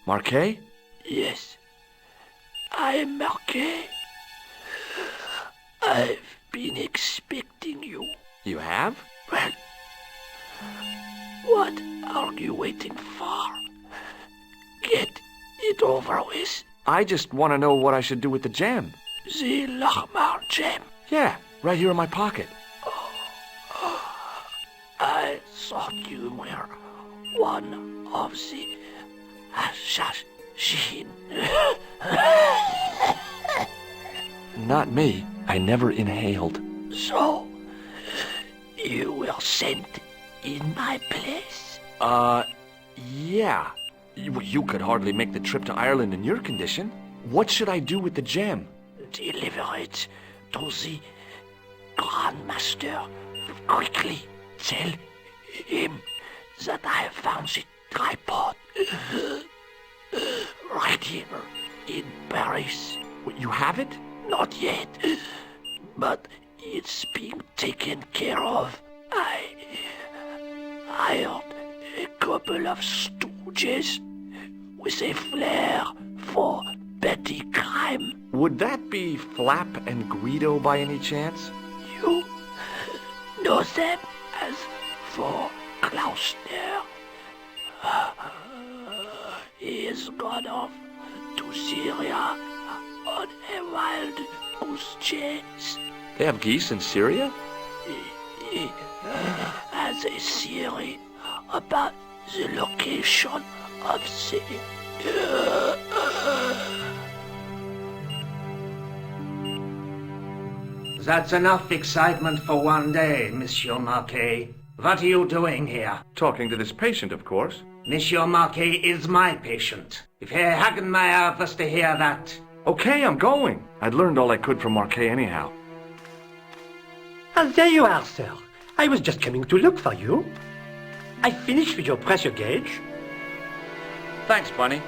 Marquet? Yes, I am Marquet. I've been expecting you. You have? Well, what are you waiting for? Get it over with. I just want to know what I should do with the gem. The Lahmar gem. Yeah, right here in my pocket. I thought you were one of the assassin. Not me. I never inhaled. So, you were sent in my place? Yeah. You could hardly make the trip to Ireland in your condition. What should I do with the gem? Deliver it to the Grandmaster. Quickly tell him that I have found the tripod right here in Paris. What, you have it? Not yet, but it's being taken care of. I hired a couple of stooges with a flair for petty crime. Would that be Flap and Guido by any chance? You know them as for Klausner. He has gone off to Syria on a wild goose chase. They have geese in Syria? He has a theory about the location of the... That's enough excitement for one day, Monsieur Marquet. What are you doing here? Talking to this patient, of course. Monsieur Marquet is my patient. If Herr Hagenmeyer was to hear that... Okay, I'm going. I'd learned all I could from Marquet anyhow. There you are, sir. I was just coming to look for you. I finished with your pressure gauge. Thanks, Bunny.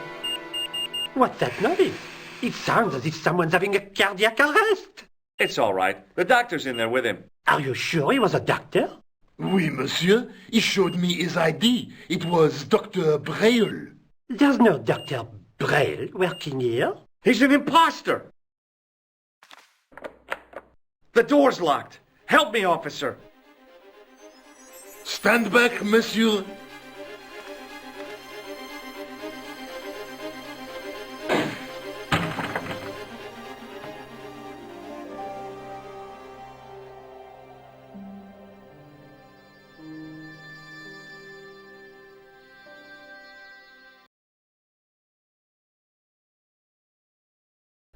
What's that noise? It sounds as if someone's having a cardiac arrest. It's all right. The doctor's in there with him. Are you sure he was a doctor? Oui, monsieur. He showed me his ID. It was Dr. Braille. There's no Dr. Braille working here. He's an imposter! The door's locked. Help me, officer. Stand back, monsieur.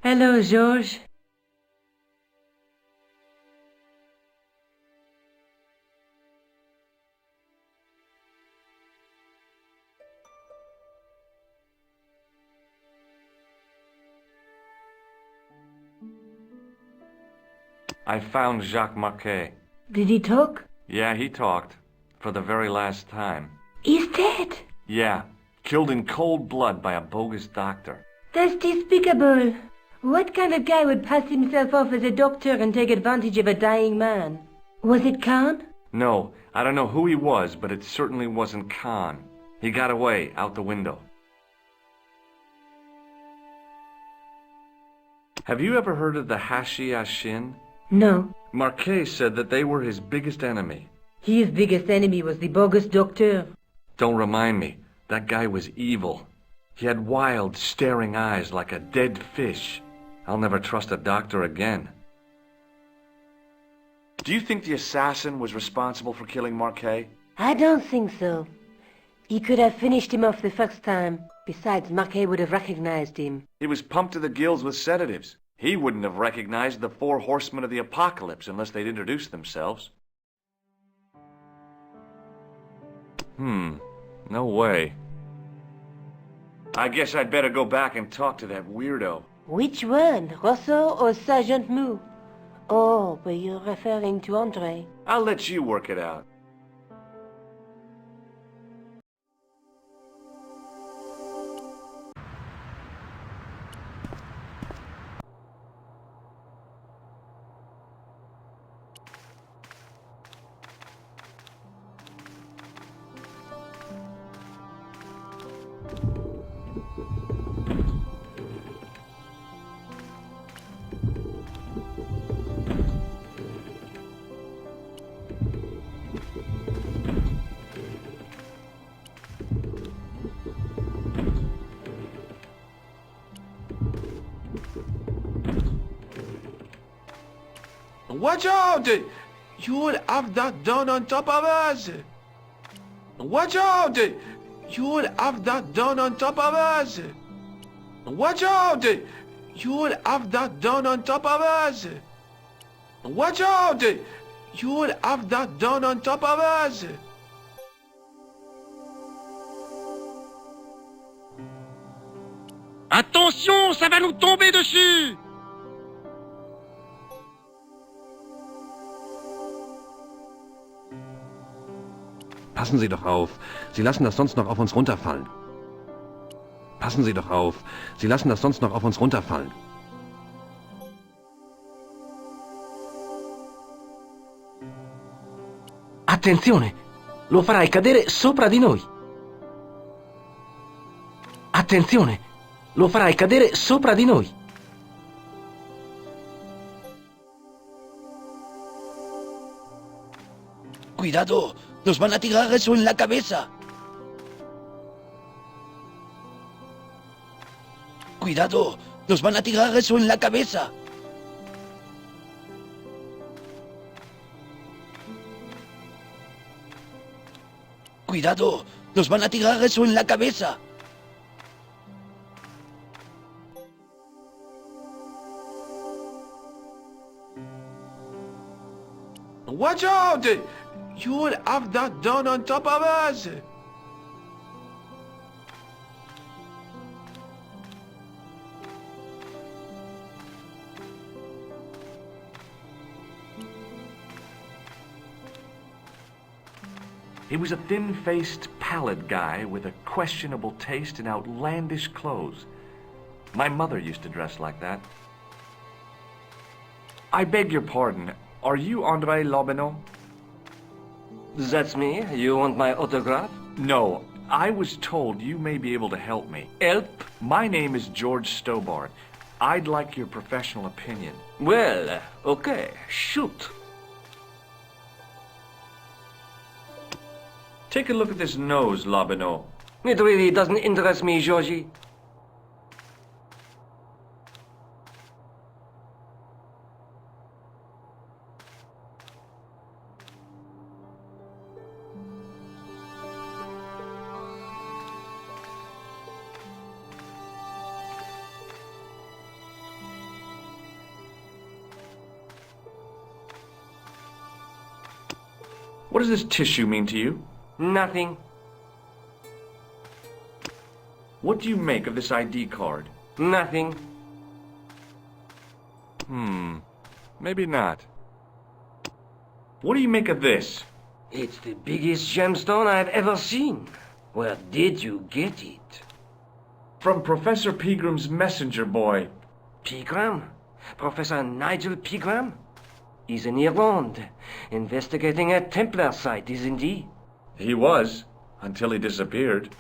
Hello, Georges. I found Jacques Marquet. Did he talk? Yeah, he talked. For the very last time. He's dead. Yeah, killed in cold blood by a bogus doctor. That's despicable. What kind of guy would pass himself off as a doctor and take advantage of a dying man? Was it Khan? No, I don't know who he was, but it certainly wasn't Khan. He got away, out the window. Have you ever heard of the Hashiashin? No. Marquet said that they were his biggest enemy. His biggest enemy was the bogus doctor. Don't remind me. That guy was evil. He had wild, staring eyes like a dead fish. I'll never trust a doctor again. Do you think the assassin was responsible for killing Marquet? I don't think so. He could have finished him off the first time. Besides, Marquet would have recognized him. He was pumped to the gills with sedatives. He wouldn't have recognized the 4 horsemen of the apocalypse unless they'd introduced themselves. No way. I guess I'd better go back and talk to that weirdo. Which one, Rousseau or Sergeant Mou? Oh, but you're referring to Andre. I'll let you work it out. Watch out! You'll have that done on top of us! Watch out! You'll have that done on top of us! Watch out! You'll have that done on top of us! Watch out! You'll have that done on top of us! Attention, ça va nous tomber dessus! Passen Sie doch auf. Sie lassen das sonst noch auf uns runterfallen. Passen Sie doch auf. Sie lassen das sonst noch auf uns runterfallen. Attenzione! Lo farai cadere sopra di noi! Attenzione! Lo farai cadere sopra di noi! Cuidado, nos van a tirar eso en la cabeza. Cuidado, nos van a tirar eso en la cabeza. Cuidado, nos van a tirar eso en la cabeza. Watch out! You'll have that done on top of us! He was a thin-faced, pallid guy with a questionable taste in outlandish clothes. My mother used to dress like that. I beg your pardon. Are you André Lobineau? That's me. You want my autograph? No. I was told you may be able to help me. Help? My name is George Stobart. I'd like your professional opinion. Well, okay. Shoot. Take a look at this nose, Lobineau. It really doesn't interest me, Georgie. What does this tissue mean to you? Nothing. What do you make of this ID card? Nothing. Maybe not. What do you make of this? It's the biggest gemstone I've ever seen. Where did you get it? From Professor Pegram's messenger boy. Pegram? Professor Nigel Pegram? He's in Ireland, investigating a Templar site, isn't he? He was, until he disappeared.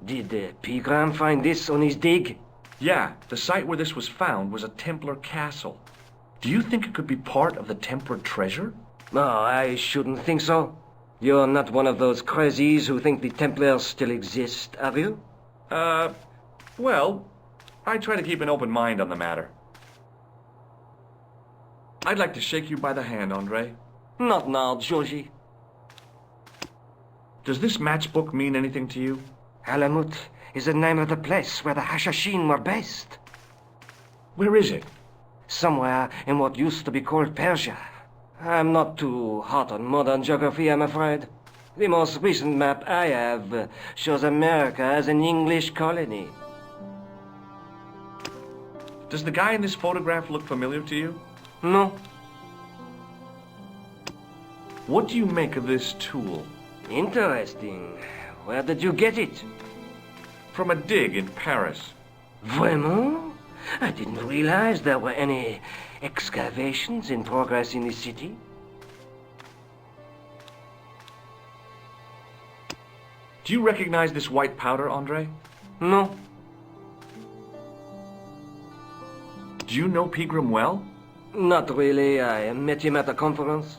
Did Pegram find this on his dig? Yeah, the site where this was found was a Templar castle. Do you think it could be part of the Templar treasure? No, I shouldn't think so. You're not one of those crazies who think the Templars still exist, are you? Well, I try to keep an open mind on the matter. I'd like to shake you by the hand, André. Not now, Georgie. Does this matchbook mean anything to you? Alamut is the name of the place where the Hashashin were based. Where is it? Somewhere in what used to be called Persia. I'm not too hot on modern geography, I'm afraid. The most recent map I have shows America as an English colony. Does the guy in this photograph look familiar to you? No. What do you make of this tool? Interesting. Where did you get it? From a dig in Paris. Vraiment? I didn't realize there were any excavations in progress in the city. Do you recognize this white powder, André? No. Do you know Pegram well? Not really. I met him at a conference.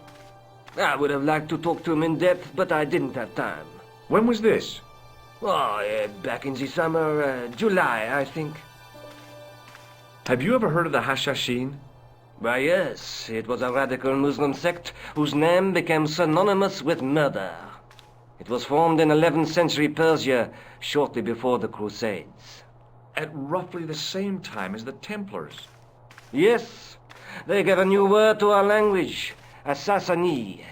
I would have liked to talk to him in depth, but I didn't have time. When was this? Oh, back in the summer, July, I think. Have you ever heard of the Hashashin? Why, yes, it was a radical Muslim sect whose name became synonymous with murder. It was formed in 11th century Persia, shortly before the Crusades. At roughly the same time as the Templars. Yes, they gave a new word to our language, assassini,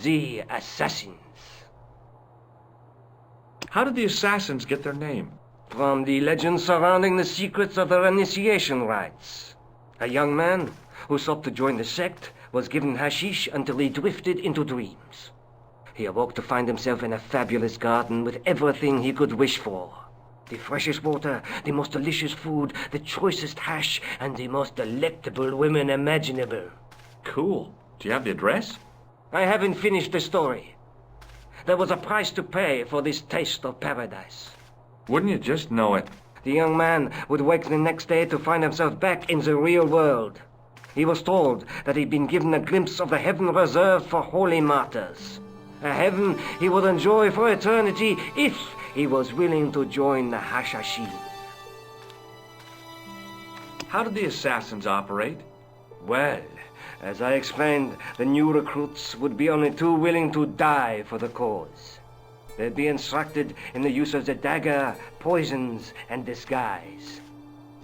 the assassins. How did the assassins get their name? From the legends surrounding the secrets of their initiation rites. A young man who sought to join the sect was given hashish until he drifted into dreams. He awoke to find himself in a fabulous garden with everything he could wish for. The freshest water, the most delicious food, the choicest hash, and the most delectable women imaginable. Cool. Do you have the address? I haven't finished the story. There was a price to pay for this taste of paradise. Wouldn't you just know it? The young man would wake the next day to find himself back in the real world. He was told that he'd been given a glimpse of the heaven reserved for holy martyrs. A heaven he would enjoy for eternity if he was willing to join the Hashashin. How did the assassins operate? Well, as I explained, the new recruits would be only too willing to die for the cause. They'd be instructed in the use of the dagger, poisons, and disguise.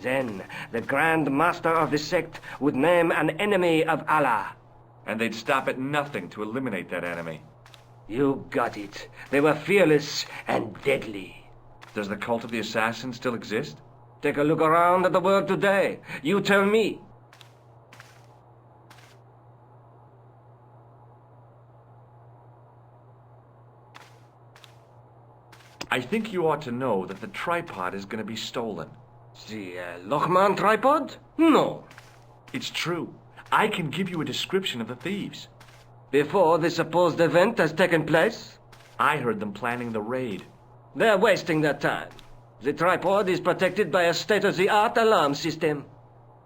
Then, the Grand Master of the sect would name an enemy of Allah. And they'd stop at nothing to eliminate that enemy. You got it. They were fearless and deadly. Does the cult of the assassins still exist? Take a look around at the world today. You tell me. I think you ought to know that the tripod is going to be stolen. The Lochman tripod? No. It's true. I can give you a description of the thieves. Before the supposed event has taken place? I heard them planning the raid. They're wasting their time. The tripod is protected by a state-of-the-art alarm system.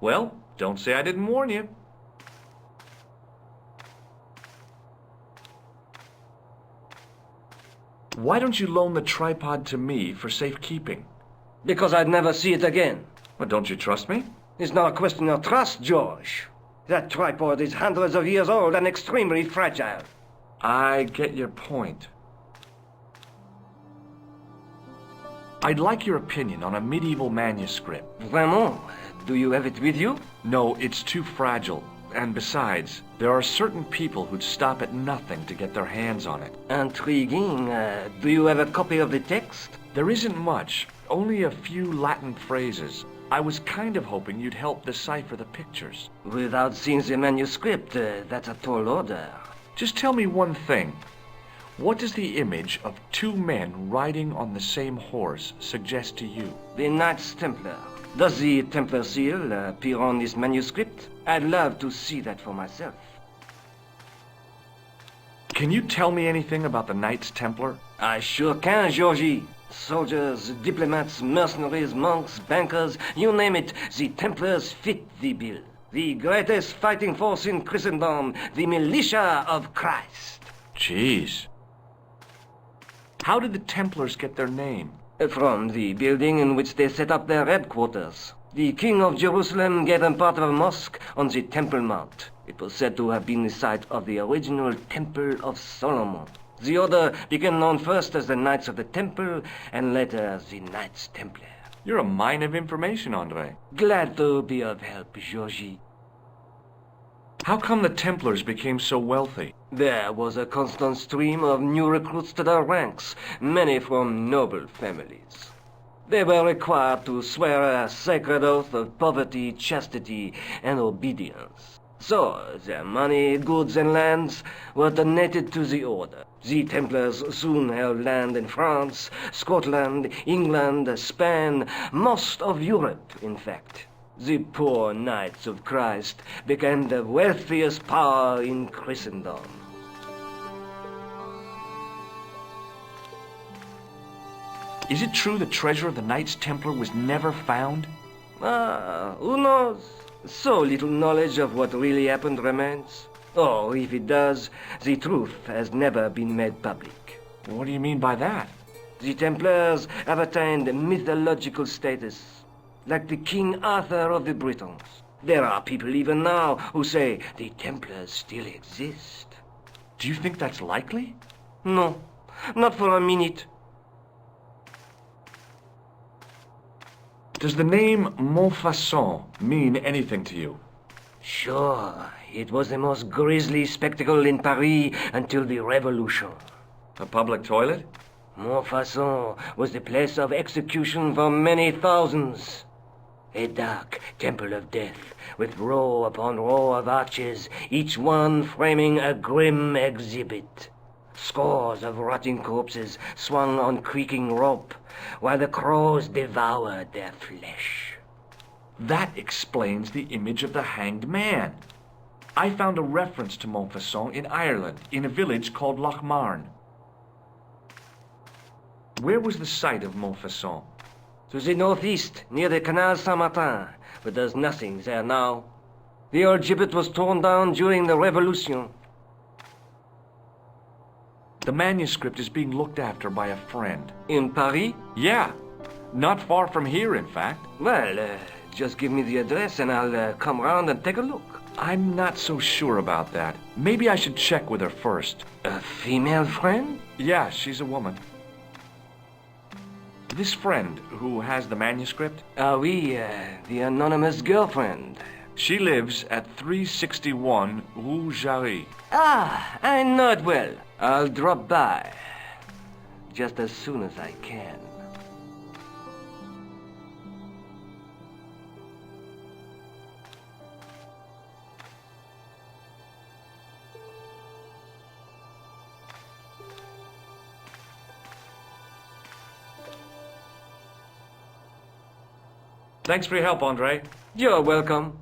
Well, don't say I didn't warn you. Why don't you loan the tripod to me for safekeeping? Because I'd never see it again. Well, don't you trust me? It's not a question of trust, George. That tripod is hundreds of years old and extremely fragile. I get your point. I'd like your opinion on a medieval manuscript. Vraiment? Do you have it with you? No, it's too fragile. And besides, there are certain people who'd stop at nothing to get their hands on it. Intriguing. Do you have a copy of the text? There isn't much, only a few Latin phrases. I was kind of hoping you'd help decipher the pictures. Without seeing the manuscript, that's a tall order. Just tell me one thing. What does the image of two men riding on the same horse suggest to you? The Knights Templar. Does the Templar seal appear on this manuscript? I'd love to see that for myself. Can you tell me anything about the Knights Templar? I sure can, Georgie. Soldiers, diplomats, mercenaries, monks, bankers, you name it, the Templars fit the bill. The greatest fighting force in Christendom, the militia of Christ. Jeez. How did the Templars get their name? From the building in which they set up their headquarters. The King of Jerusalem gave them part of a mosque on the Temple Mount. It was said to have been the site of the original Temple of Solomon. The order became known first as the Knights of the Temple, and later as the Knights Templar. You're a mine of information, Andre. Glad to be of help, Georgie. How come the Templars became so wealthy? There was a constant stream of new recruits to their ranks, many from noble families. They were required to swear a sacred oath of poverty, chastity, and obedience. So, their money, goods, and lands were donated to the order. The Templars soon held land in France, Scotland, England, Spain, most of Europe, in fact. The poor Knights of Christ became the wealthiest power in Christendom. Is it true the treasure of the Knights Templar was never found? Who knows? So little knowledge of what really happened remains. Or, if it does, the truth has never been made public. What do you mean by that? The Templars have attained mythological status, like the King Arthur of the Britons. There are people even now who say the Templars still exist. Do you think that's likely? No, not for a minute. Does the name Montfaucon mean anything to you? Sure, it was the most grisly spectacle in Paris until the Revolution. A public toilet? Montfaucon was the place of execution for many thousands. A dark temple of death, with row upon row of arches, each one framing a grim exhibit. Scores of rotting corpses swung on creaking rope, while the crows devoured their flesh. That explains the image of the hanged man. I found a reference to Montfaucon in Ireland, in a village called Lochmarn. Where was the site of Montfaucon? To the northeast, near the Canal Saint-Martin, but there's nothing there now. The old gibbet was torn down during the Revolution. The manuscript is being looked after by a friend. In Paris? Yeah, not far from here, in fact. Well, just give me the address and I'll come round and take a look. I'm not so sure about that. Maybe I should check with her first. A female friend? Yeah, she's a woman. This friend who has the manuscript? Oui, the anonymous girlfriend. She lives at 361 Rue Jarry. Ah, I know it well. I'll drop by. Just as soon as I can. Thanks for your help, Andre. You're welcome.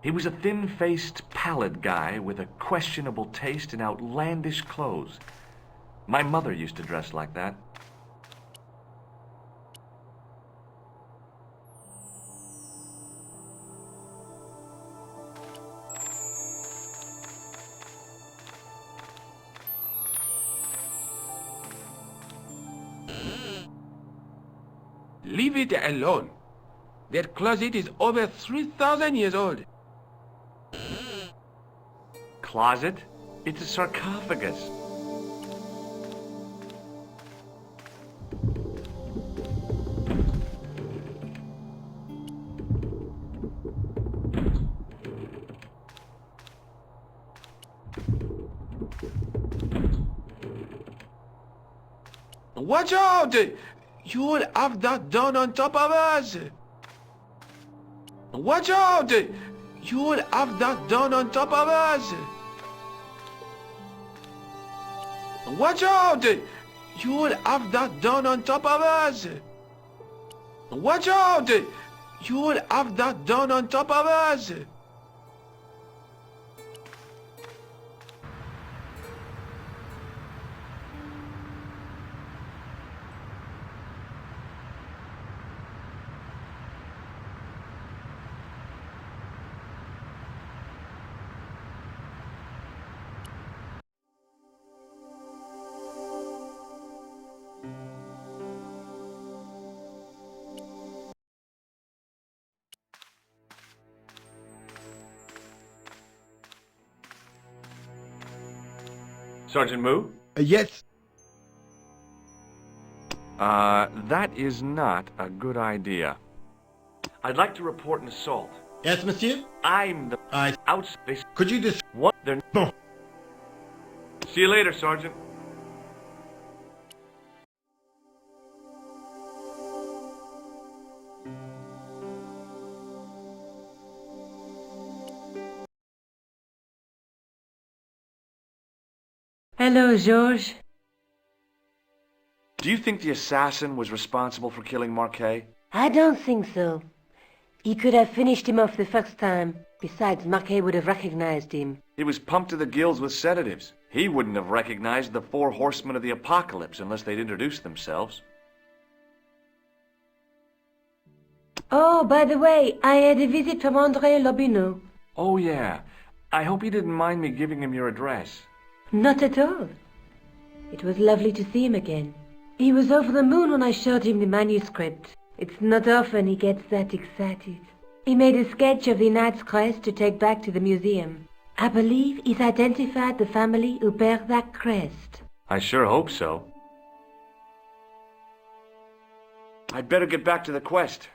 He was a thin-faced, pallid guy with a questionable taste in outlandish clothes. My mother used to dress like that. Leave it alone. That closet is over 3,000 years old. Closet? It's a sarcophagus. Watch out! You'll have that done on top of us! Watch out! You'll have that done on top of us! Watch out! You'll have that done on top of us! Watch out! You'll have that done on top of us! Sergeant Moo? Yes. That is not a good idea. I'd like to report an assault. Yes, monsieur? I'm the outspace. Could you just... What? They're... No. See you later, Sergeant. Hello, Georges. Do you think the assassin was responsible for killing Marquet? I don't think so. He could have finished him off the first time. Besides, Marquet would have recognized him. He was pumped to the gills with sedatives. He wouldn't have recognized the 4 horsemen of the apocalypse unless they'd introduced themselves. Oh, by the way, I had a visit from André Lobineau. Oh, yeah. I hope you didn't mind me giving him your address. Not at all. It was lovely to see him again. He was over the moon when I showed him the manuscript. It's not often he gets that excited. He made a sketch of the knight's crest to take back to the museum. I believe he's identified the family who bear that crest. I sure hope so. I'd better get back to the quest.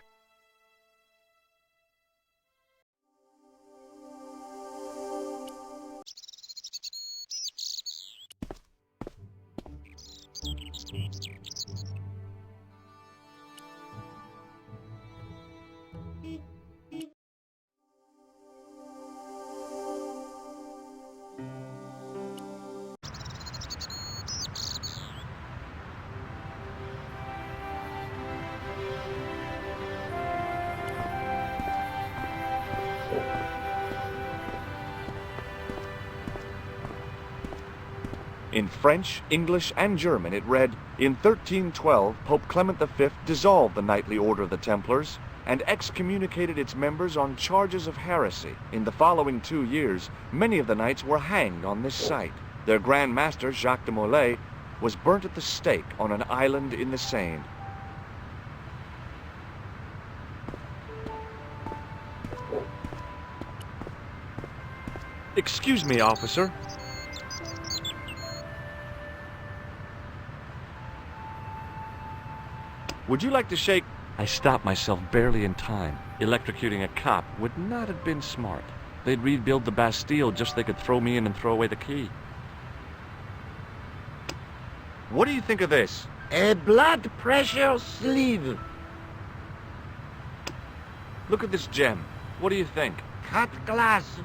In French, English, and German it read, "In 1312, Pope Clement V dissolved the knightly order of the Templars and excommunicated its members on charges of heresy. In the following 2 years, many of the knights were hanged on this site. Their Grand Master, Jacques de Molay, was burnt at the stake on an island in the Seine." Excuse me, officer. Would you like to shake? I stopped myself barely in time. Electrocuting a cop would not have been smart. They'd rebuild the Bastille just so they could throw me in and throw away the key. What do you think of this? A blood pressure sleeve. Look at this gem. What do you think? Cut glass.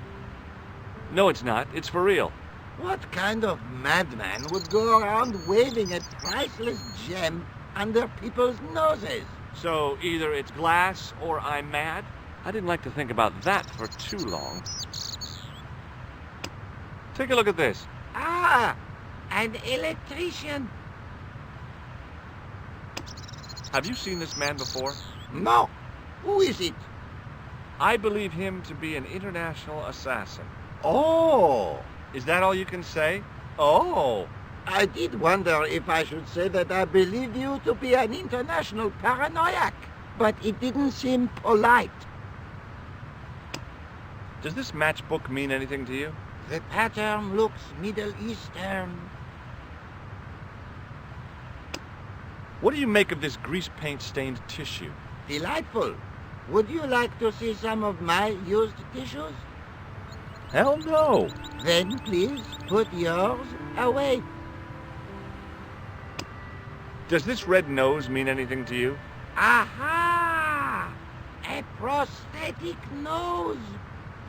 No, it's not. It's for real. What kind of madman would go around waving a priceless gem under people's noses? So either it's glass or I'm mad? I didn't like to think about that for too long. Take a look at this. Ah, an electrician. Have you seen this man before? No. Who is it? I believe him to be an international assassin. Oh, Is that all you can say? Oh. I did wonder if I should say that I believe you to be an international paranoiac, but it didn't seem polite. Does this matchbook mean anything to you? The pattern looks Middle Eastern. What do you make of this grease paint stained tissue? Delightful. Would you like to see some of my used tissues? Hell no. Then please put yours away. Does this red nose mean anything to you? Aha! A prosthetic nose.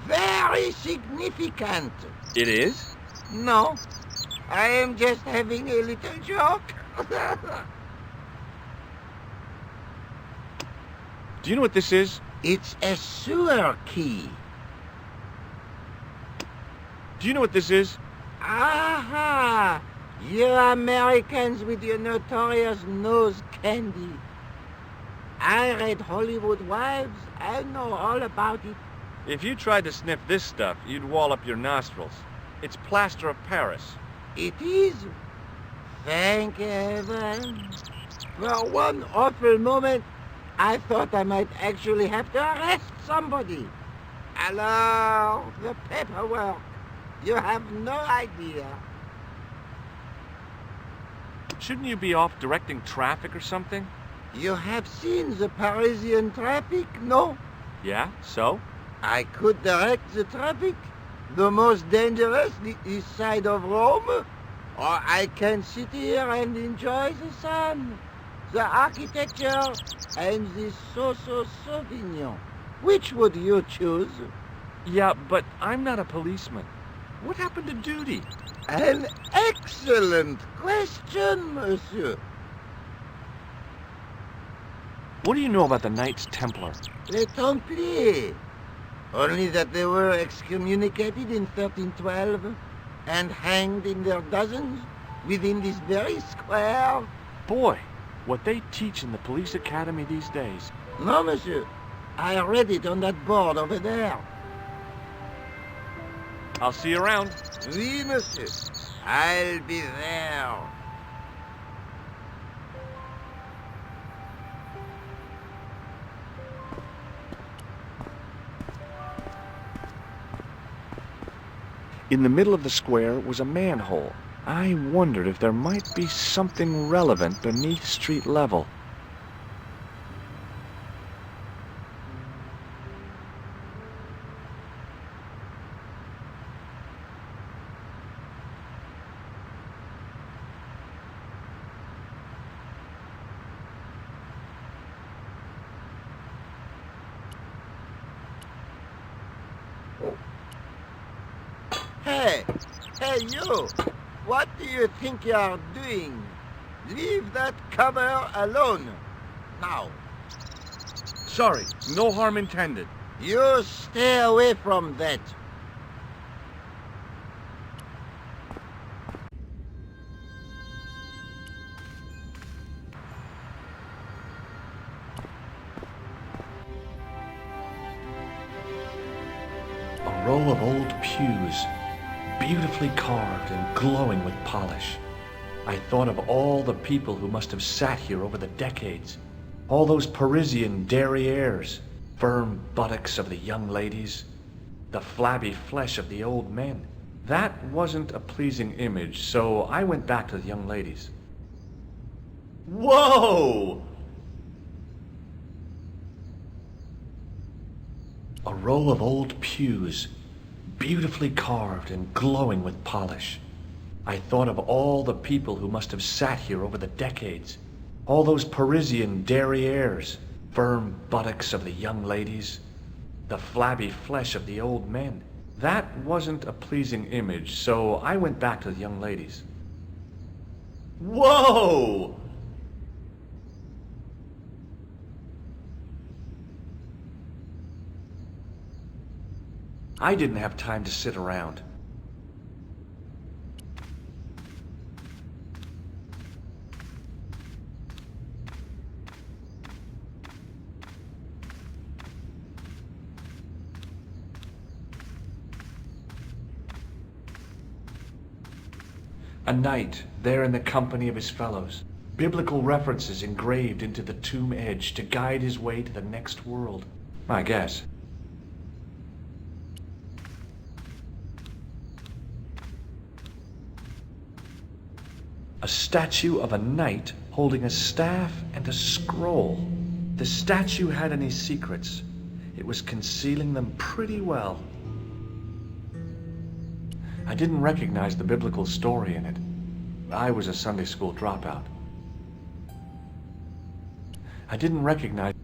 Very significant. It is? No, I am just having a little joke. Do you know what this is? It's a sewer key. Do you know what this is? Aha! You Americans with your notorious nose candy. I read Hollywood Wives. I know all about it. If you tried to sniff this stuff, you'd wall up your nostrils. It's plaster of Paris. It is. Thank heaven. For one awful moment, I thought I might actually have to arrest somebody. Alors, the paperwork. You have no idea. Shouldn't you be off directing traffic or something? You have seen the Parisian traffic, no? Yeah, so? I could direct the traffic. The most dangerous, the east side of Rome. Or I can sit here and enjoy the sun, the architecture, and the Sauvignon. Which would you choose? Yeah, but I'm not a policeman. What happened to duty? An excellent question, monsieur. What do you know about the Knights Templar? Les Templiers. Only that they were excommunicated in 1312 and hanged in their dozens within this very square. Boy, what they teach in the police academy these days. No, monsieur. I read it on that board over there. I'll see you around. Oui, monsieur. I'll be there. In the middle of the square was a manhole. I wondered if there might be something relevant beneath street level. Hey! Hey, you! What do you think you are doing? Leave that cover alone. Now. Sorry, no harm intended. You stay away from that. A row of old pews, beautifully carved and glowing with polish. I thought of all the people who must have sat here over the decades. All those Parisian derrieres, firm buttocks of the young ladies, the flabby flesh of the old men. That wasn't a pleasing image, so I went back to the young ladies. Whoa! A row of old pews, beautifully carved and glowing with polish. I thought of all the people who must have sat here over the decades. All those Parisian derrieres, firm buttocks of the young ladies, the flabby flesh of the old men. That wasn't a pleasing image, so I went back to the young ladies. Whoa! I didn't have time to sit around. A knight, there in the company of his fellows, biblical references engraved into the tomb edge to guide his way to the next world, I guess. A statue of a knight holding a staff and a scroll. The statue had any secrets. It was concealing them pretty well. I didn't recognize the biblical story in it. I was a Sunday school dropout. I didn't recognize...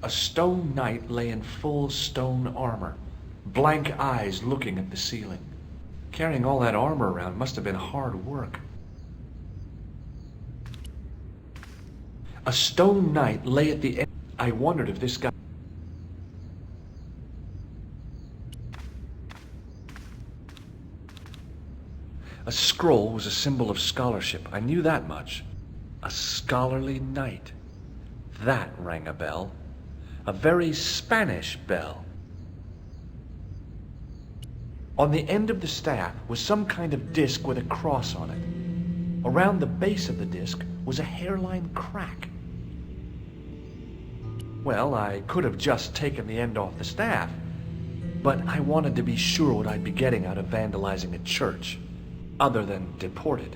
A stone knight lay in full stone armor, blank eyes looking at the ceiling. Carrying all that armor around must have been hard work. A stone knight lay at the end. I wondered if this guy... A scroll was a symbol of scholarship. I knew that much. A scholarly knight. That rang a bell. A very Spanish bell. On the end of the staff was some kind of disc with a cross on it. Around the base of the disc was a hairline crack. Well, I could have just taken the end off the staff, but I wanted to be sure what I'd be getting out of vandalizing a church, other than deported.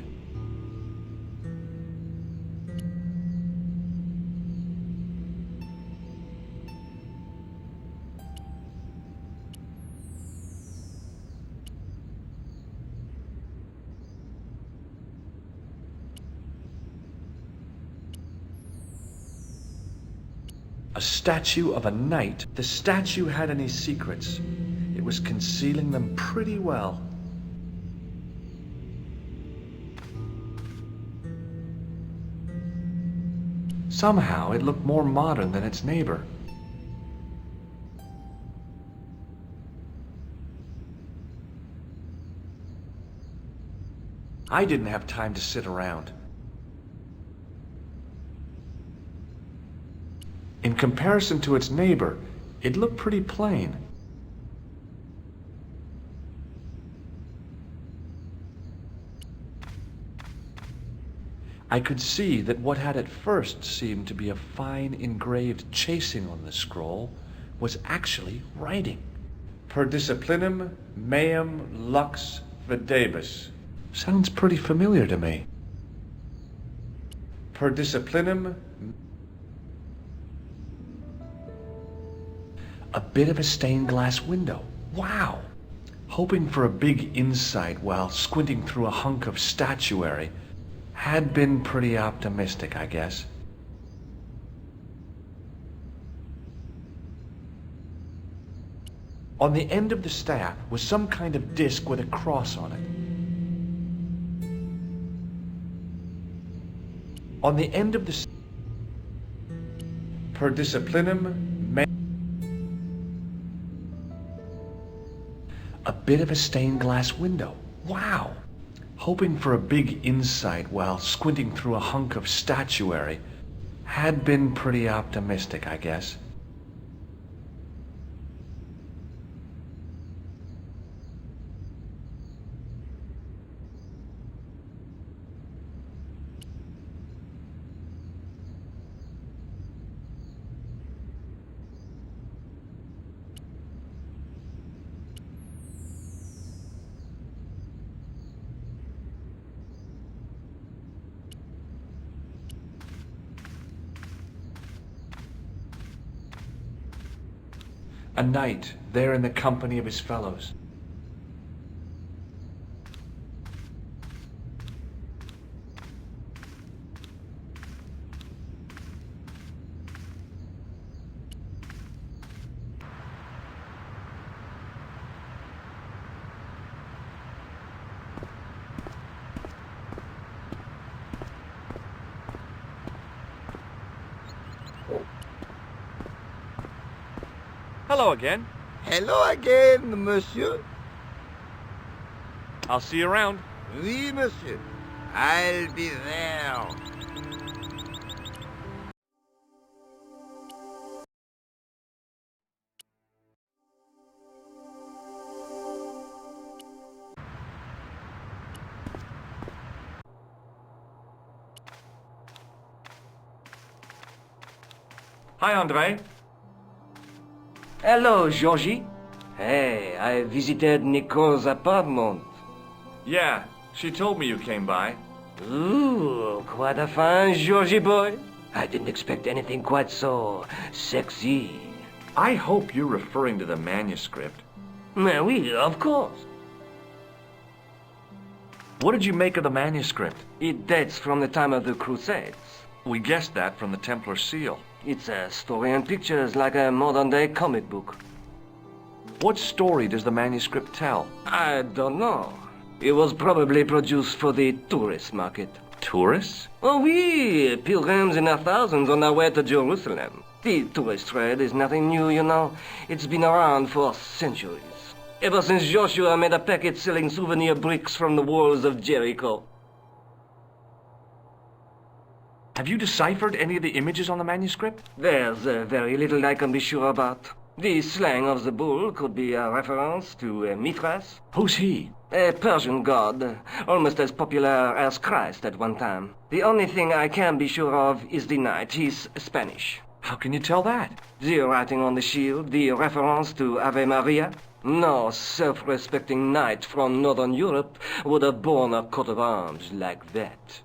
A statue of a knight. The statue had any secrets. It was concealing them pretty well. Somehow it looked more modern than its neighbor. I didn't have time to sit around. In comparison to its neighbor, it looked pretty plain. I could see that what had at first seemed to be a fine engraved chasing on the scroll was actually writing. Per disciplinum meum lux videbus. Sounds pretty familiar to me. Per disciplinum... A bit of a stained glass window. Wow! Hoping for a big insight while squinting through a hunk of statuary had been pretty optimistic, I guess. On the end of the staff was some kind of disc with a cross on it. On the end of the... Per disciplinum... A bit of a stained glass window. Wow! Hoping for a big insight while squinting through a hunk of statuary had been pretty optimistic, I guess. A knight, there in the company of his fellows. Hello again. Hello again, monsieur. I'll see you around. Oui, monsieur. I'll be there. Hi, Andre. Hello, Georgie. Hey, I visited Nicole's apartment. Yeah, she told me you came by. Ooh, quite a fine Georgie boy. I didn't expect anything quite so sexy. I hope you're referring to the manuscript. Oui, of course. What did you make of the manuscript? It dates from the time of the Crusades. We guessed that from the Templar seal. It's a story and pictures like a modern-day comic book. What story does the manuscript tell? I don't know. It was probably produced for the tourist market. Tourists? Oh, oui, pilgrims in their thousands on their way to Jerusalem. The tourist trade is nothing new, you know. It's been around for centuries. Ever since Joshua made a packet selling souvenir bricks from the walls of Jericho. Have you deciphered any of the images on the manuscript? There's very little I can be sure about. The slang of the bull could be a reference to Mithras. Who's he? A Persian god, almost as popular as Christ at one time. The only thing I can be sure of is the knight. He's Spanish. How can you tell that? The writing on the shield, the reference to Ave Maria. No self-respecting knight from Northern Europe would have borne a coat of arms like that.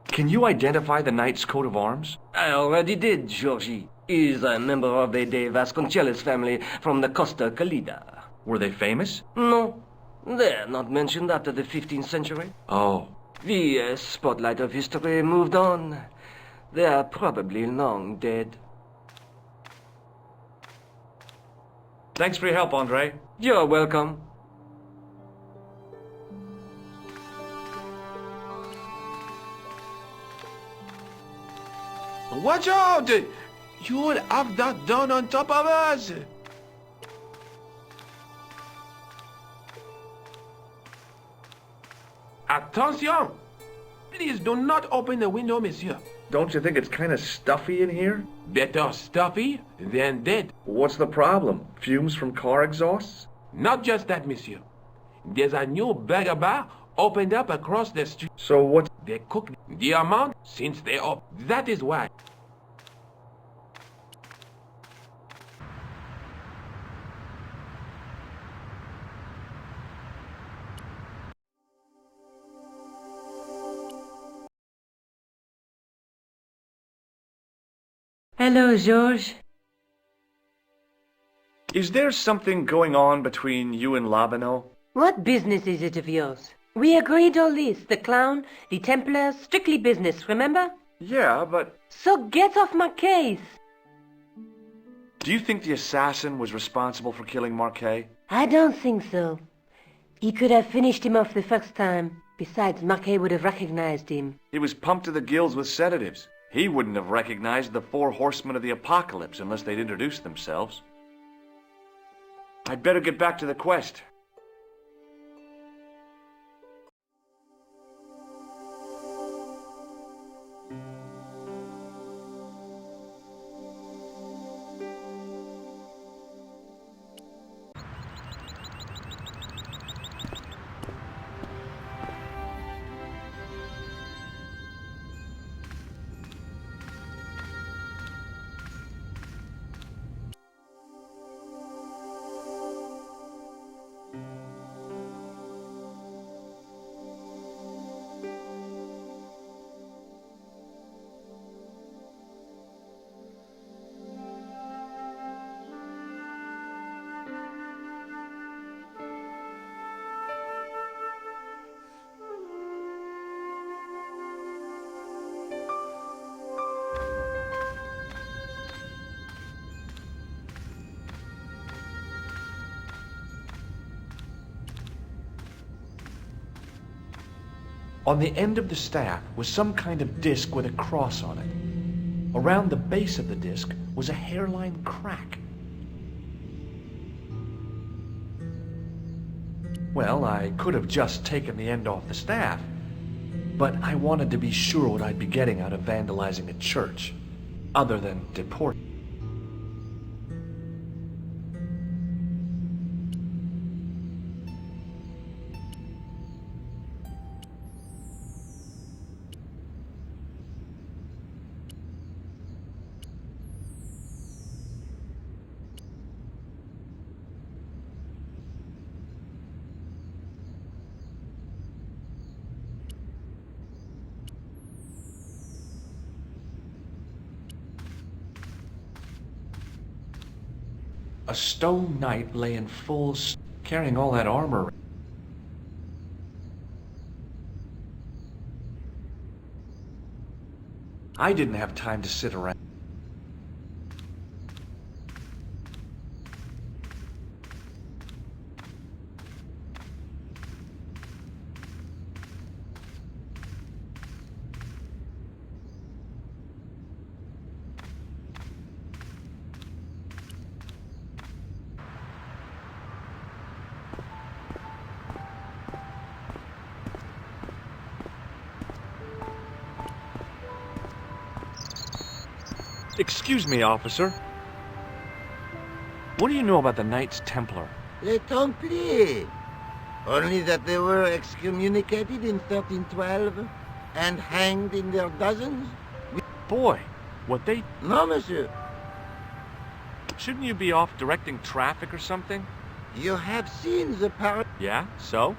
Can you identify the knight's coat of arms? I already did, Georgie. He's a member of the De Vasconcelos family from the Costa Calida. Were they famous? No, they're not mentioned after the 15th century. Oh. The spotlight of history moved on. They're probably long dead. Thanks for your help, Andre. You're welcome. Watch out! You'll have that done on top of us! Attention! Please do not open the window, monsieur. Don't you think it's kind of stuffy in here? Better stuffy than dead. What's the problem? Fumes from car exhausts? Not just that, monsieur. There's a new burger bar opened up across the street. So what? They cook the amount since they up. That is why. Hello, George. Is there something going on between you and Labino? What business is it of yours? We agreed all this. The clown, the Templars, strictly business, remember? Yeah, but So get off my case. do you think the assassin was responsible for killing Marquet? I don't think so. He could have finished him off the first time. Besides, Marquet would have recognized him. He was pumped to the gills with sedatives. He wouldn't have recognized the 4 horsemen of the apocalypse unless they'd introduced themselves. I'd better get back to the quest. On the end of the staff was some kind of disc with a cross on it. Around the base of the disc was a hairline crack. Well, I could have just taken the end off the staff, but I wanted to be sure what I'd be getting out of vandalizing a church, other than deporting. A stone knight lay in full carrying all that armor. I didn't have time to sit around. Excuse me, officer. What do you know about the Knights Templar? Les Templiers. Only that they were excommunicated in 1312 and hanged in their dozens. Boy, what they... No, monsieur. Shouldn't you be off directing traffic or something? You have seen the Yeah, so?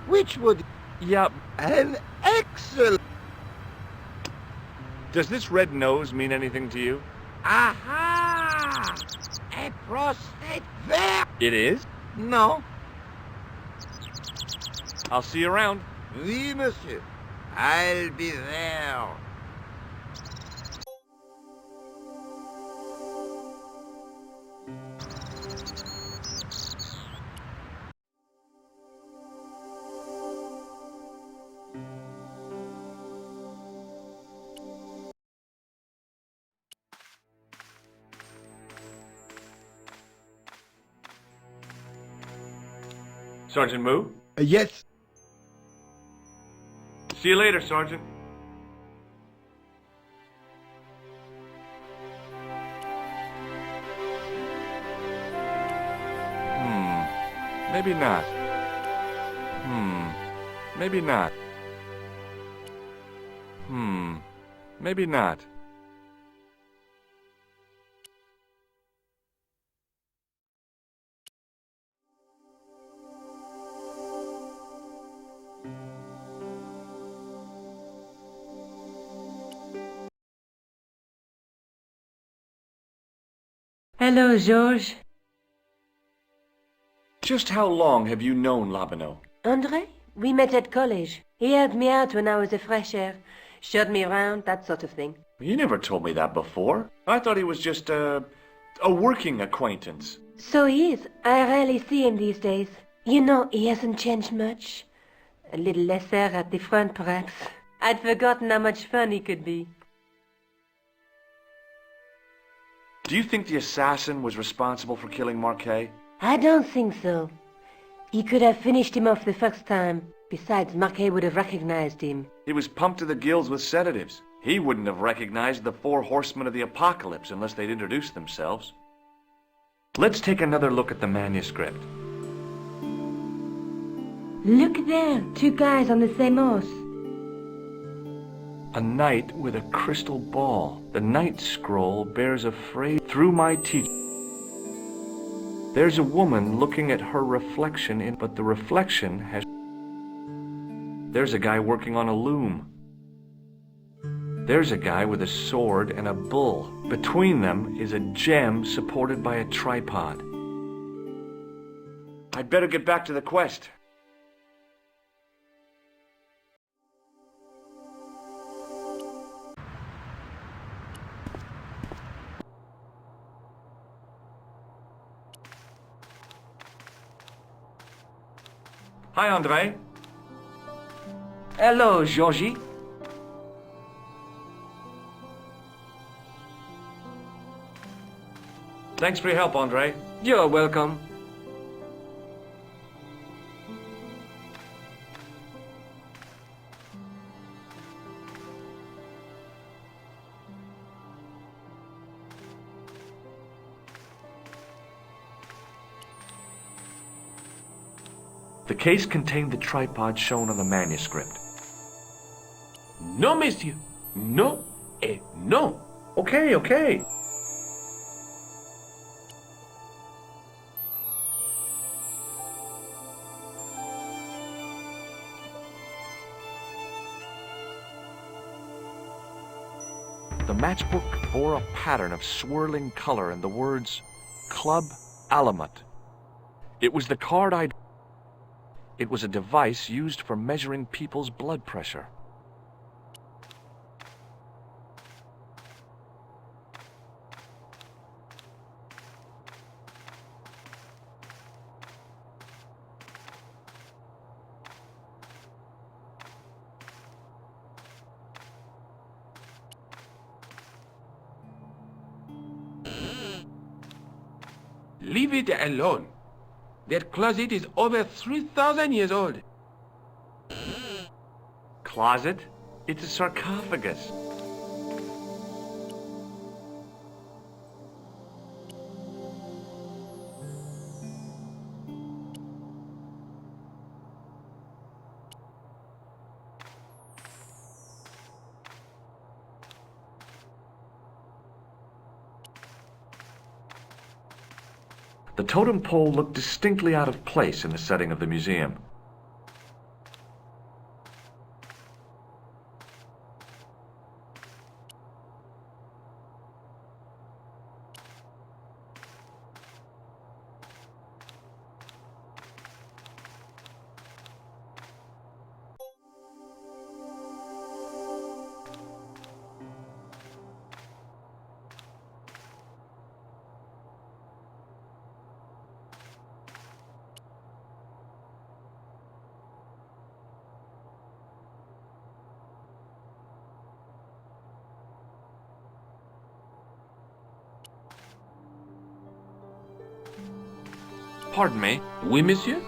which would... Yeah. An excellent... Does this red nose mean anything to you? Aha! A prostate there! It is? No. I'll see you around. Oui, monsieur. I'll be there. Sergeant Moo? Yes. See you later, Sergeant. Maybe not. Maybe not. Maybe not. Hello, Georges. Just how long have you known Labino? André? We met at college. He helped me out when I was a fresher. Showed me around, that sort of thing. You never told me that before. I thought he was just a working acquaintance. So he is. I rarely see him these days. You know, he hasn't changed much. A little lesser at the front, perhaps. I'd forgotten how much fun he could be. Do you think the assassin was responsible for killing Marquet? I don't think so. He could have finished him off the first time. Besides, Marquet would have recognized him. He was pumped to the gills with sedatives. He wouldn't have recognized the 4 horsemen of the apocalypse unless they'd introduced themselves. Let's take another look at the manuscript. Look there, 2 guys on the same horse. A knight with a crystal ball. The knight's scroll bears a phrase, "Through my teaching." There's a woman looking at her reflection in, but the reflection has... There's a guy working on a loom. There's a guy with a sword and a bull. Between them is a gem supported by a tripod. I'd better get back to the quest. Hi, André. Hello, Georgie. Thanks for your help, André. You're welcome. The case contained the tripod shown on the manuscript. No, monsieur. No et no. Okay. The matchbook bore a pattern of swirling color and the words, Club Alamut. It was the card I'd... It was a device used for measuring people's blood pressure. Leave it alone. That closet is over 3,000 years old. Closet? It's a sarcophagus. The totem pole looked distinctly out of place in the setting of the museum. Pardon me. Oui, monsieur?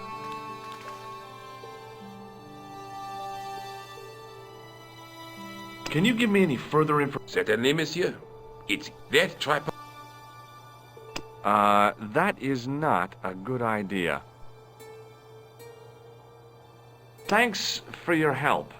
Can you give me any further information? Certainly, monsieur. It's that tripod. That is not a good idea. Thanks for your help.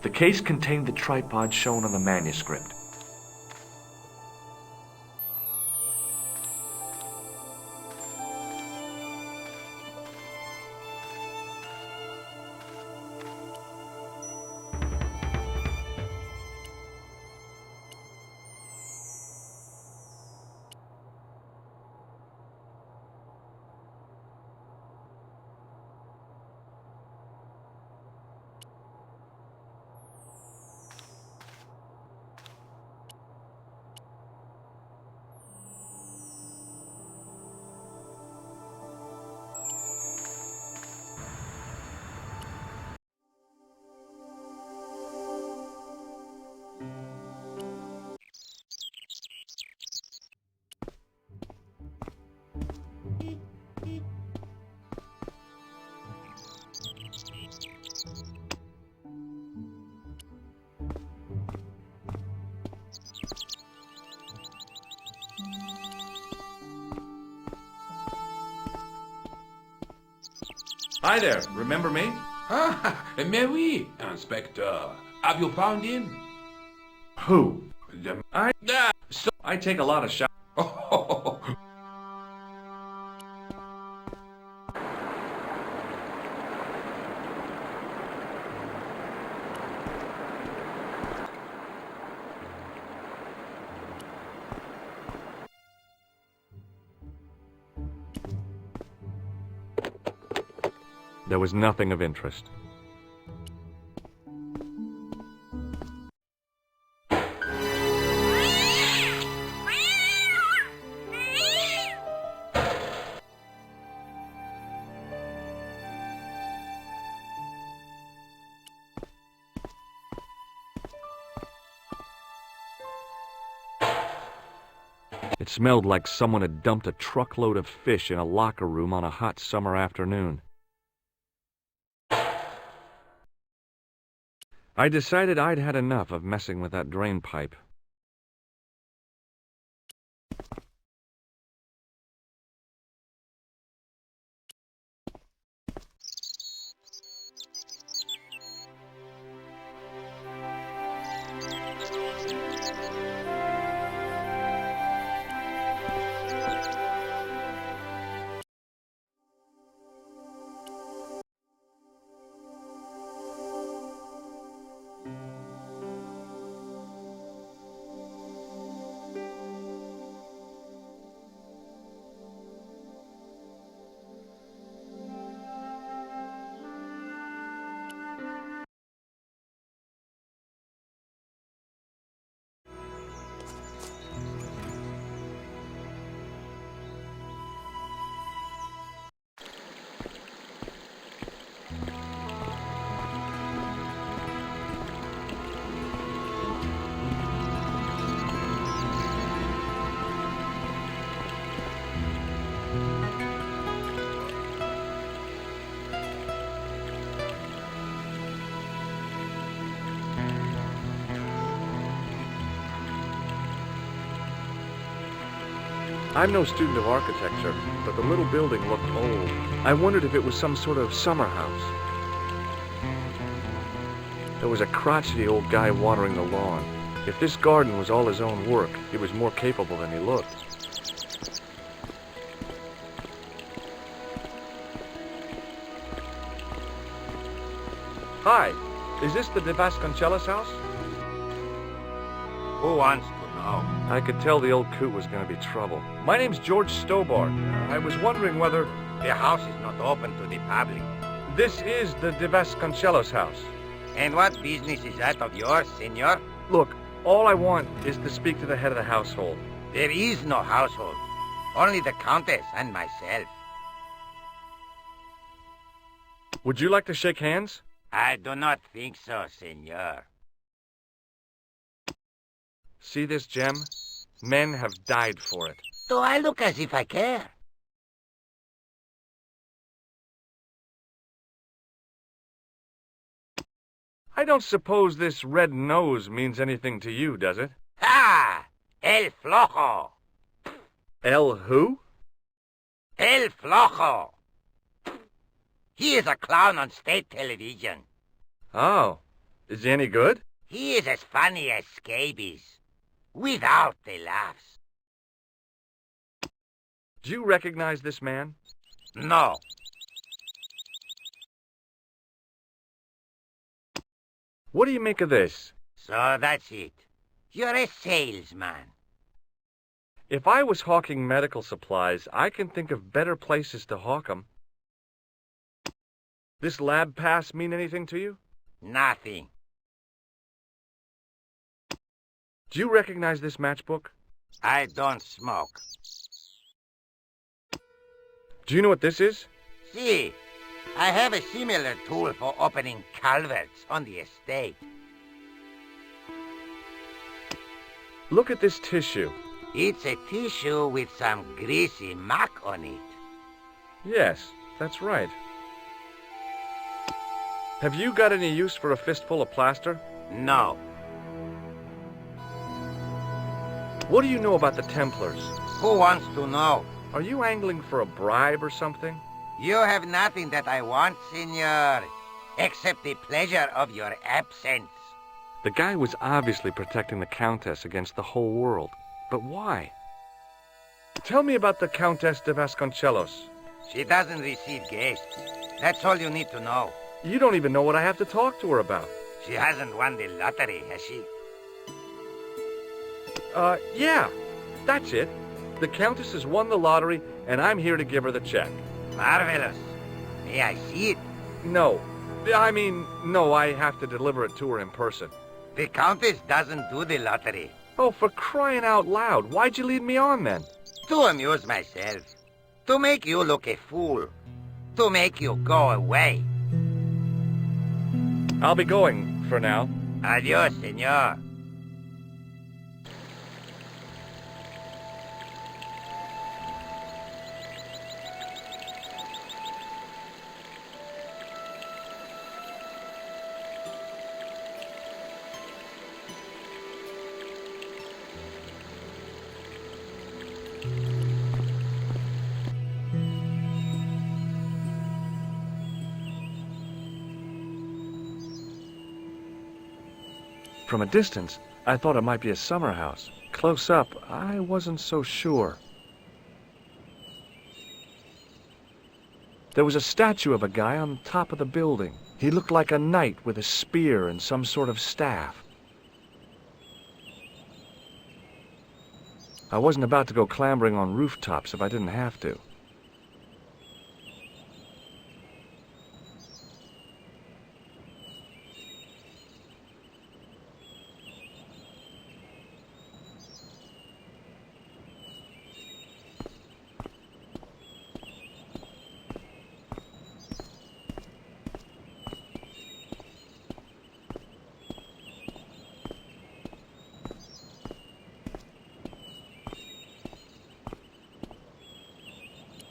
The case contained the tripod shown on the manuscript. Hi there, remember me? Ah, mais oui, Inspector. Have you found him? Who? So I take a lot of shots. There was nothing of interest. It smelled like someone had dumped a truckload of fish in a locker room on a hot summer afternoon. I decided I'd had enough of messing with that drain pipe. I'm no student of architecture, but the little building looked old. I wondered if it was some sort of summer house. There was a crotchety old guy watering the lawn. If this garden was all his own work, he was more capable than he looked. Hi, is this the De Vasconcelos house? Who wants to know? now. I could tell the old coot was going to be trouble. My name's George Stobart. I was wondering whether... The house is not open to the public. This is the de Vasconcellos house. And what business is that of yours, senor? Look, all I want is to speak to the head of the household. There is no household. Only the Countess and myself. Would you like to shake hands? I do not think so, senor. See this gem? Men have died for it. Do I look as if I care? I don't suppose this red nose means anything to you, does it? Ah! El Flojo! El who? El Flojo! He is a clown on state television. Oh. Is he any good? He is as funny as scabies. Without the laughs. Do you recognize this man? No. What do you make of this? So that's it. You're a salesman. If I was hawking medical supplies, I can think of better places to hawk 'em. This lab pass mean anything to you? Nothing. Do you recognize this matchbook? I don't smoke. Do you know what this is? See, I have a similar tool for opening culverts on the estate. Look at this tissue. It's a tissue with some greasy muck on it. Yes, that's right. Have you got any use for a fistful of plaster? No. What do you know about the Templars? Who wants to know? Are you angling for a bribe or something? You have nothing that I want, senor, except the pleasure of your absence. The guy was obviously protecting the Countess against the whole world. But why? Tell me about the Countess de Vasconcellos. She doesn't receive guests. That's all you need to know. You don't even know what I have to talk to her about. She hasn't won the lottery, has she? Yeah. That's it. The Countess has won the lottery, and I'm here to give her the check. Marvelous. May I see it? No. No, I have to deliver it to her in person. The Countess doesn't do the lottery. Oh, for crying out loud, why'd you lead me on then? To amuse myself. To make you look a fool. To make you go away. I'll be going for now. Adios, senor. From a distance, I thought it might be a summer house. Close up, I wasn't so sure. There was a statue of a guy on top of the building. He looked like a knight with a spear and some sort of staff. I wasn't about to go clambering on rooftops if I didn't have to.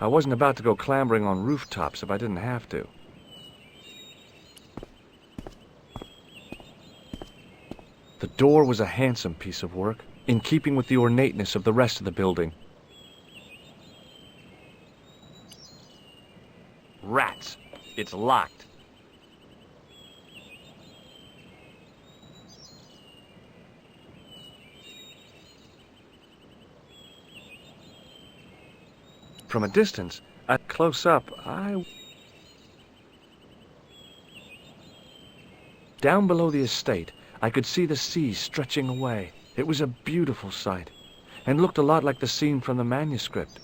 I wasn't about to go clambering on rooftops if I didn't have to. The door was a handsome piece of work, in keeping with the ornateness of the rest of the building. Rats! It's locked. From a distance, at close up, Down below the estate, I could see the sea stretching away. It was a beautiful sight, and looked a lot like the scene from the manuscript.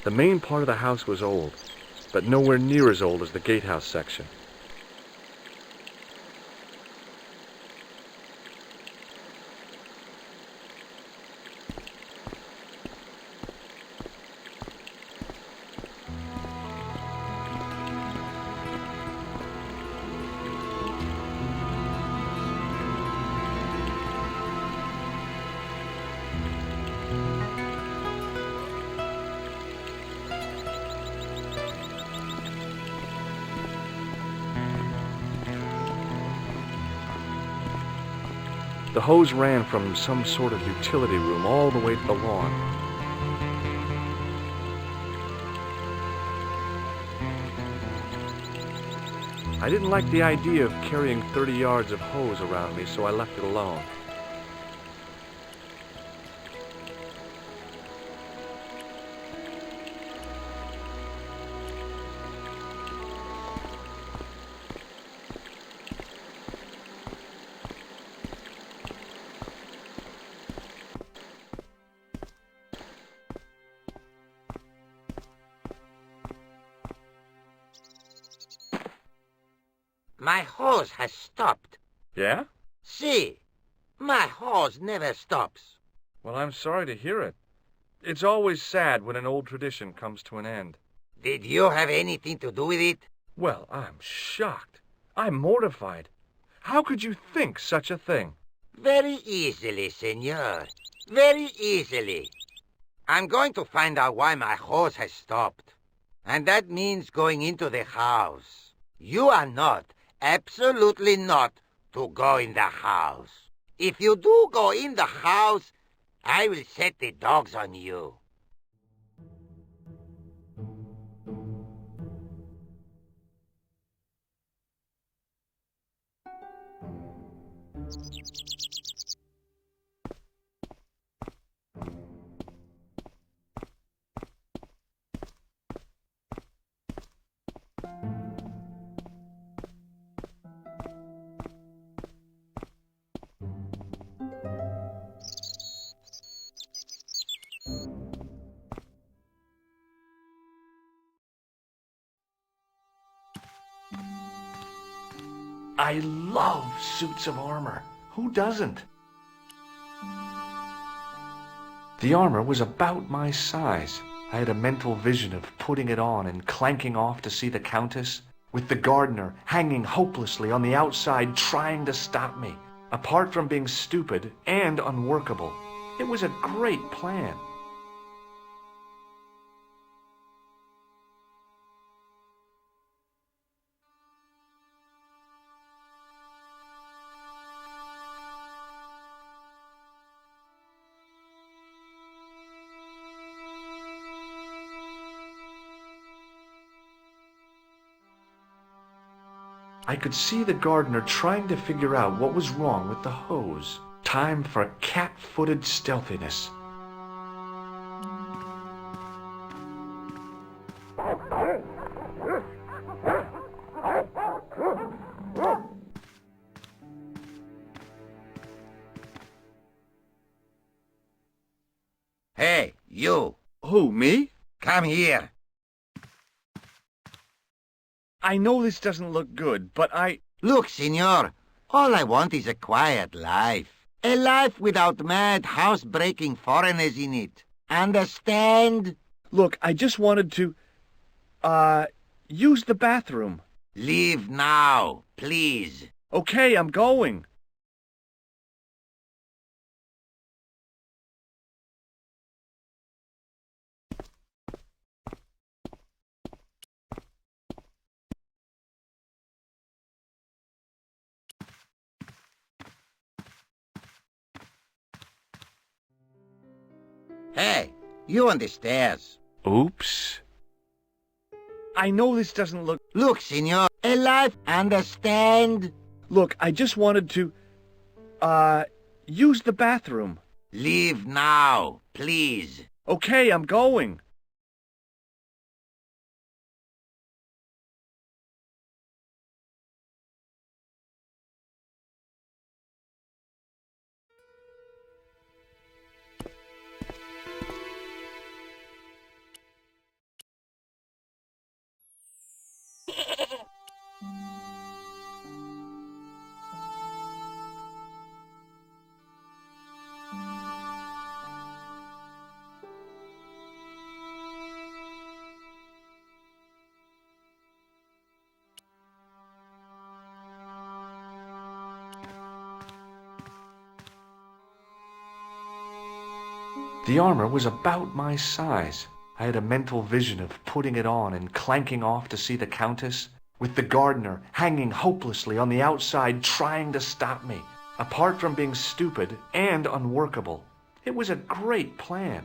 The main part of the house was old, but nowhere near as old as the gatehouse section. The hose ran from some sort of utility room all the way to the lawn. I didn't like the idea of carrying 30 yards of hose around me, so I left it alone. My hose has stopped. Yeah? See, my hose never stops. Well, I'm sorry to hear it. It's always sad when an old tradition comes to an end. Did you have anything to do with it? Well, I'm shocked. I'm mortified. How could you think such a thing? Very easily, senor. Very easily. I'm going to find out why my hose has stopped. And that means going into the house. You are not, absolutely not, to go in the house. If you do go in the house, I will set the dogs on you. I love suits of armor. Who doesn't? The armor was about my size. I had a mental vision of putting it on and clanking off to see the Countess, with the gardener hanging hopelessly on the outside trying to stop me. Apart from being stupid and unworkable, it was a great plan. I could see the gardener trying to figure out what was wrong with the hose. Time for cat-footed stealthiness. Hey, you. Who, me? Come here. I know this doesn't look good, but Look, senor, all I want is a quiet life. A life without mad, house-breaking foreigners in it. Understand? Look, I just wanted to, use the bathroom. Leave now, please. Okay, I'm going. Hey, you on the stairs. Oops. I know this doesn't look... Look, senor, a life, understand? Look, I just wanted to, use the bathroom. Leave now, please. Okay, I'm going. The armor was about my size. I had a mental vision of putting it on and clanking off to see the Countess, with the gardener hanging hopelessly on the outside trying to stop me. Apart from being stupid and unworkable, it was a great plan.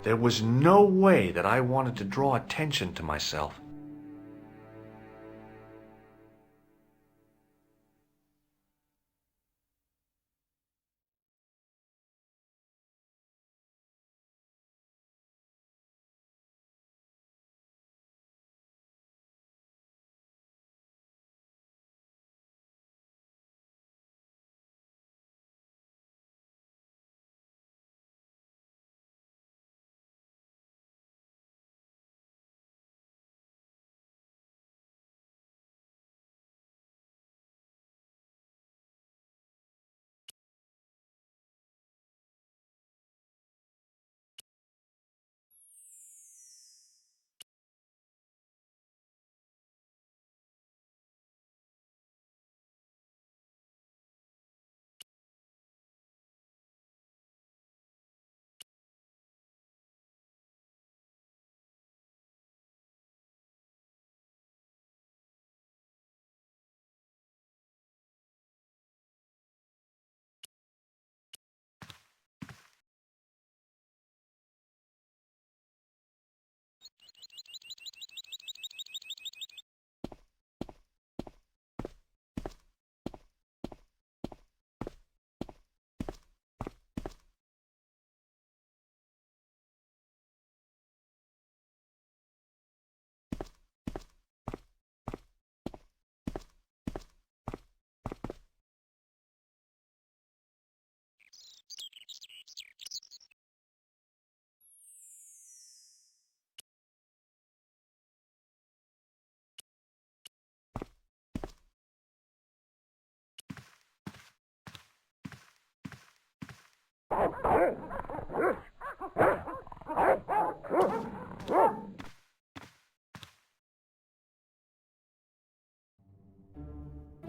There was no way that I wanted to draw attention to myself.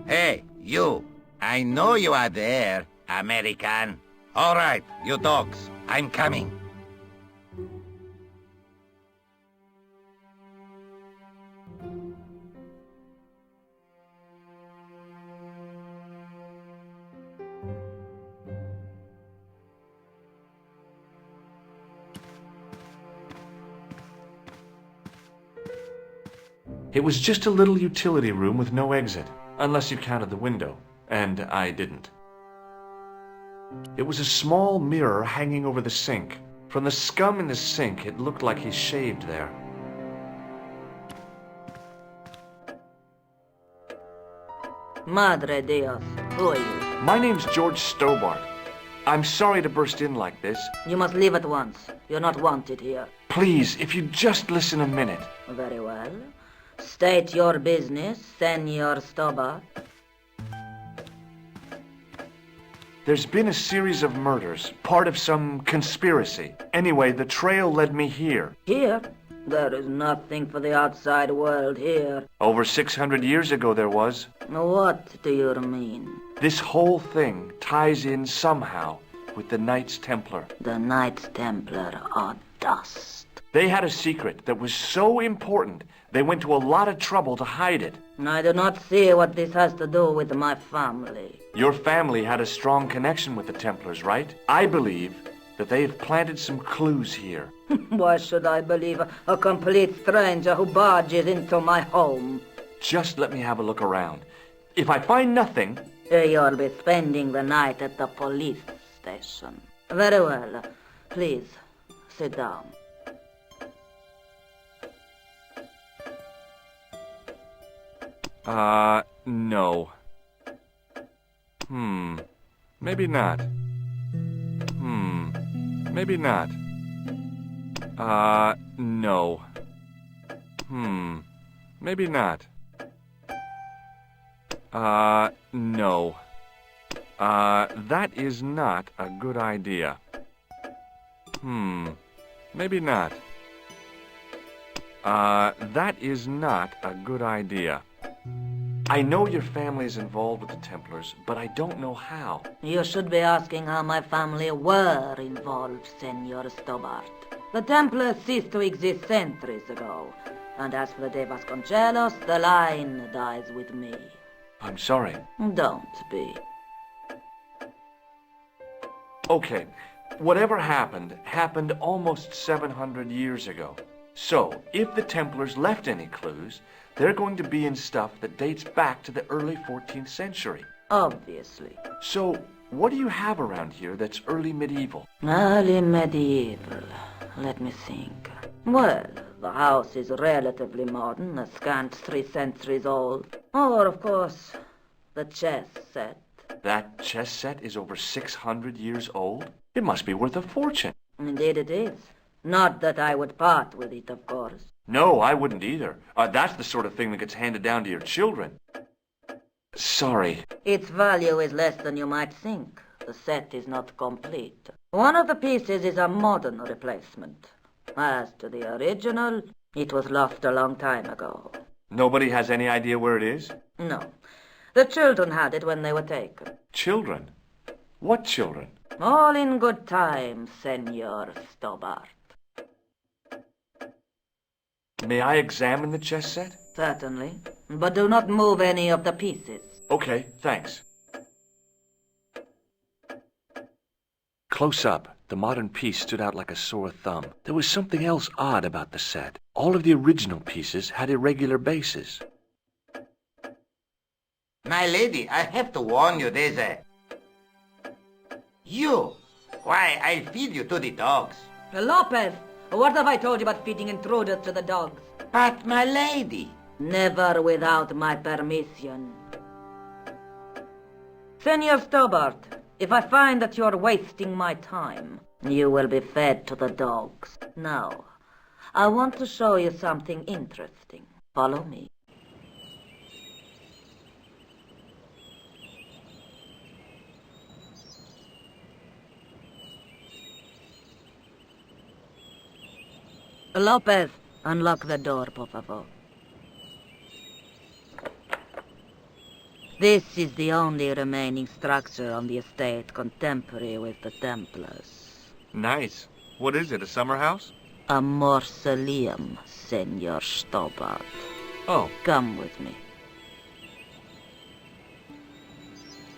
Hey, you. I know you are there, American. All right, you dogs. I'm coming. It was just a little utility room with no exit, unless you counted the window, and I didn't. It was a small mirror hanging over the sink. From the scum in the sink, it looked like he shaved there. Madre Dios, who are you? My name's George Stobart, I'm sorry to burst in like this. You must leave at once. You're not wanted here. Please, if you just listen a minute. Very well. State your business, Senor Stobart. There's been a series of murders, part of some conspiracy. Anyway, the trail led me here. Here? There is nothing for the outside world here. Over 600 years ago there was. What do you mean? This whole thing ties in somehow with the Knights Templar. The Knights Templar are dust. They had a secret that was so important, they went to a lot of trouble to hide it. I do not see what this has to do with my family. Your family had a strong connection with the Templars, right? I believe that they have planted some clues here. Why should I believe a complete stranger who barges into my home? Just let me have a look around. If I find nothing... You'll be spending the night at the police station. Very well. Please, sit down. No. Maybe not. Maybe not. No. Maybe not. No. That is not a good idea. Maybe not. That is not a good idea. I know your family is involved with the Templars, but I don't know how. You should be asking how my family were involved, Senor Stobart. The Templars ceased to exist centuries ago. And as for the De Vasconcelos, the line dies with me. I'm sorry. Don't be. Okay, whatever happened almost 700 years ago. So, if the Templars left any clues, they're going to be in stuff that dates back to the early 14th century. Obviously. So, what do you have around here that's early medieval? Early medieval. Let me think. Well, the house is relatively modern, a scant 3 centuries old. Or, of course, the chess set. That chess set is over 600 years old? It must be worth a fortune. Indeed it is. Not that I would part with it, of course. No, I wouldn't either. That's the sort of thing that gets handed down to your children. Sorry. Its value is less than you might think. The set is not complete. One of the pieces is a modern replacement. As to the original, it was lost a long time ago. Nobody has any idea where it is? No. The children had it when they were taken. Children? What children? All in good time, Senor Stobart. May I examine the chess set? Certainly. But do not move any of the pieces. Okay, thanks. Close up, the modern piece stood out like a sore thumb. There was something else odd about the set. All of the original pieces had irregular bases. My lady, I have to warn you, there's a... You! Why, I'll feed you to the dogs. Lopez, what have I told you about feeding intruders to the dogs? But, my lady... Never without my permission. Senor Stobart, if I find that you're wasting my time, you will be fed to the dogs. Now, I want to show you something interesting. Follow me. Lopez, unlock the door, por favor. This is the only remaining structure on the estate contemporary with the Templars. Nice. What is it, a summer house? A mausoleum, Senor Stobart. Oh. Come with me.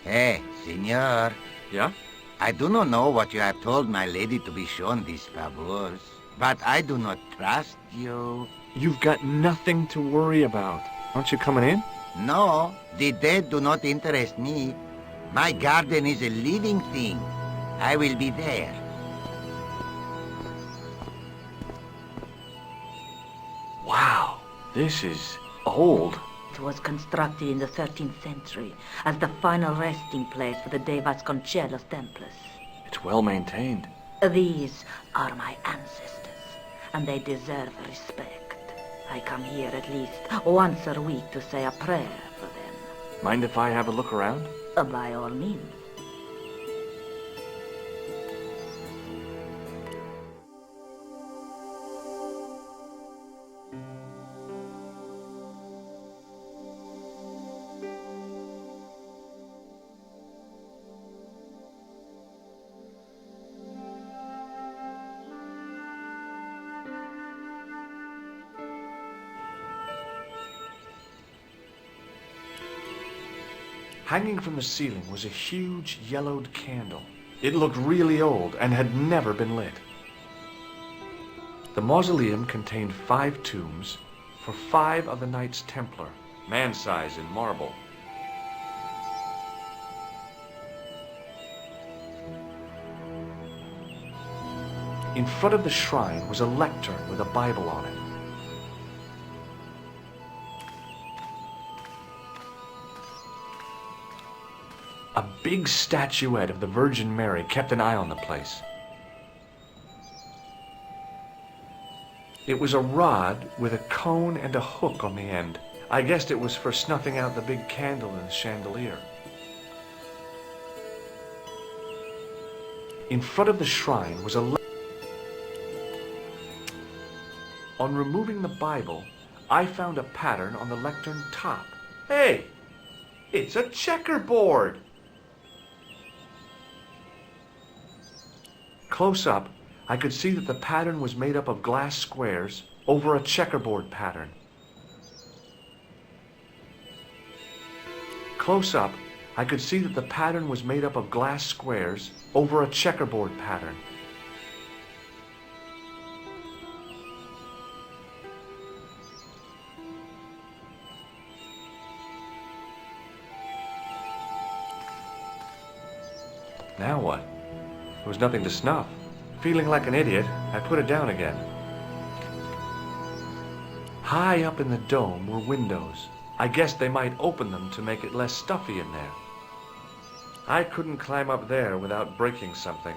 Hey, senor. Yeah? I do not know what you have told my lady to be shown these favors, but I do not trust you. You've got nothing to worry about. Aren't you coming in? No, the dead do not interest me. My garden is a living thing. I will be there. Wow, this is old. It was constructed in the 13th century as the final resting place for the De Vasconcelos Templars. It's well maintained. These are my ancestors, and they deserve respect. I come here at least once a week to say a prayer for them. Mind if I have a look around? By all means. Hanging from the ceiling was a huge yellowed candle. It looked really old and had never been lit. The mausoleum contained 5 tombs for 5 of the Knights Templar, man-size in marble. In front of the shrine was a lectern with a Bible on it. A big statuette of the Virgin Mary kept an eye on the place. It was a rod with a cone and a hook on the end. I guessed it was for snuffing out the big candle in the chandelier. In front of the shrine was a On removing the Bible, I found a pattern on the lectern top. Hey! It's a checkerboard! Close up, I could see that the pattern was made up of glass squares over a checkerboard pattern. Close up, I could see that the pattern was made up of glass squares over a checkerboard pattern. Now what? There was nothing to snuff. Feeling like an idiot, I put it down again. High up in the dome were windows. I guessed they might open them to make it less stuffy in there. I couldn't climb up there without breaking something.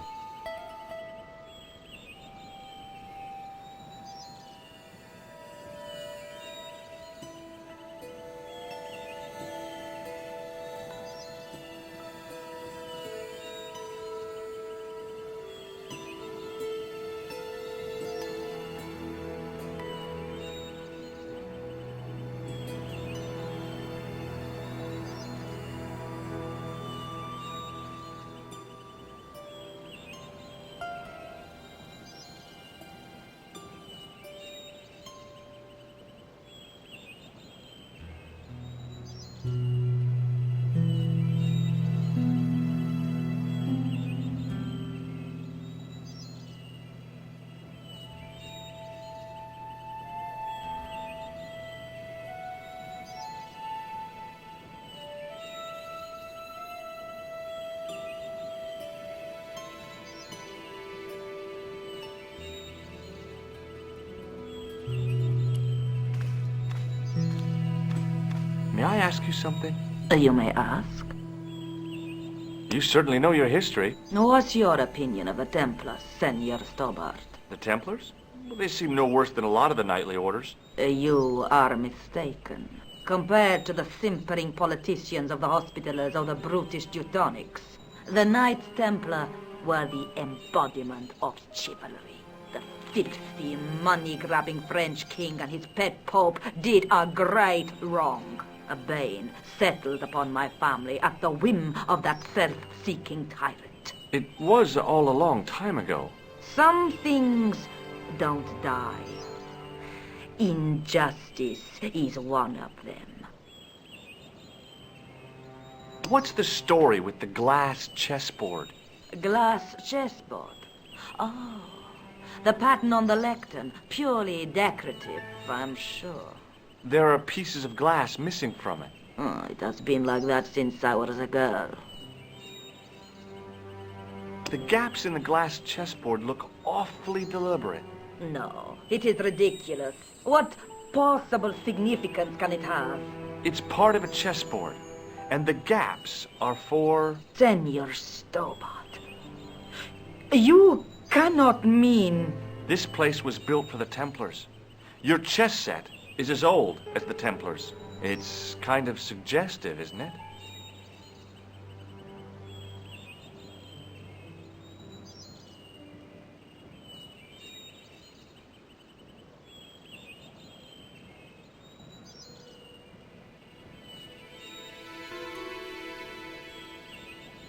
May I ask you something? You may ask. You certainly know your history. What's your opinion of the Templars, Senor Stobart? The Templars? Well, they seem no worse than a lot of the knightly orders. You are mistaken. Compared to the simpering politicians of the Hospitallers or the brutish Teutonics, the Knights Templar were the embodiment of chivalry. The filthy, money-grabbing French king and his pet pope did a great wrong. A bane settled upon my family at the whim of that self-seeking tyrant. It was all a long time ago. Some things don't die. Injustice is one of them. What's the story with the glass chessboard? Glass chessboard? Oh, the pattern on the lectern, purely decorative, I'm sure. There are pieces of glass missing from it. Oh, it has been like that since I was a girl. The gaps in the glass chessboard look awfully deliberate. No, it is ridiculous. What possible significance can it have? It's part of a chessboard, and the gaps are for... Senor Stobart, You cannot mean... This place was built for the Templars. Your chess set is as old as the Templars. It's kind of suggestive, isn't it?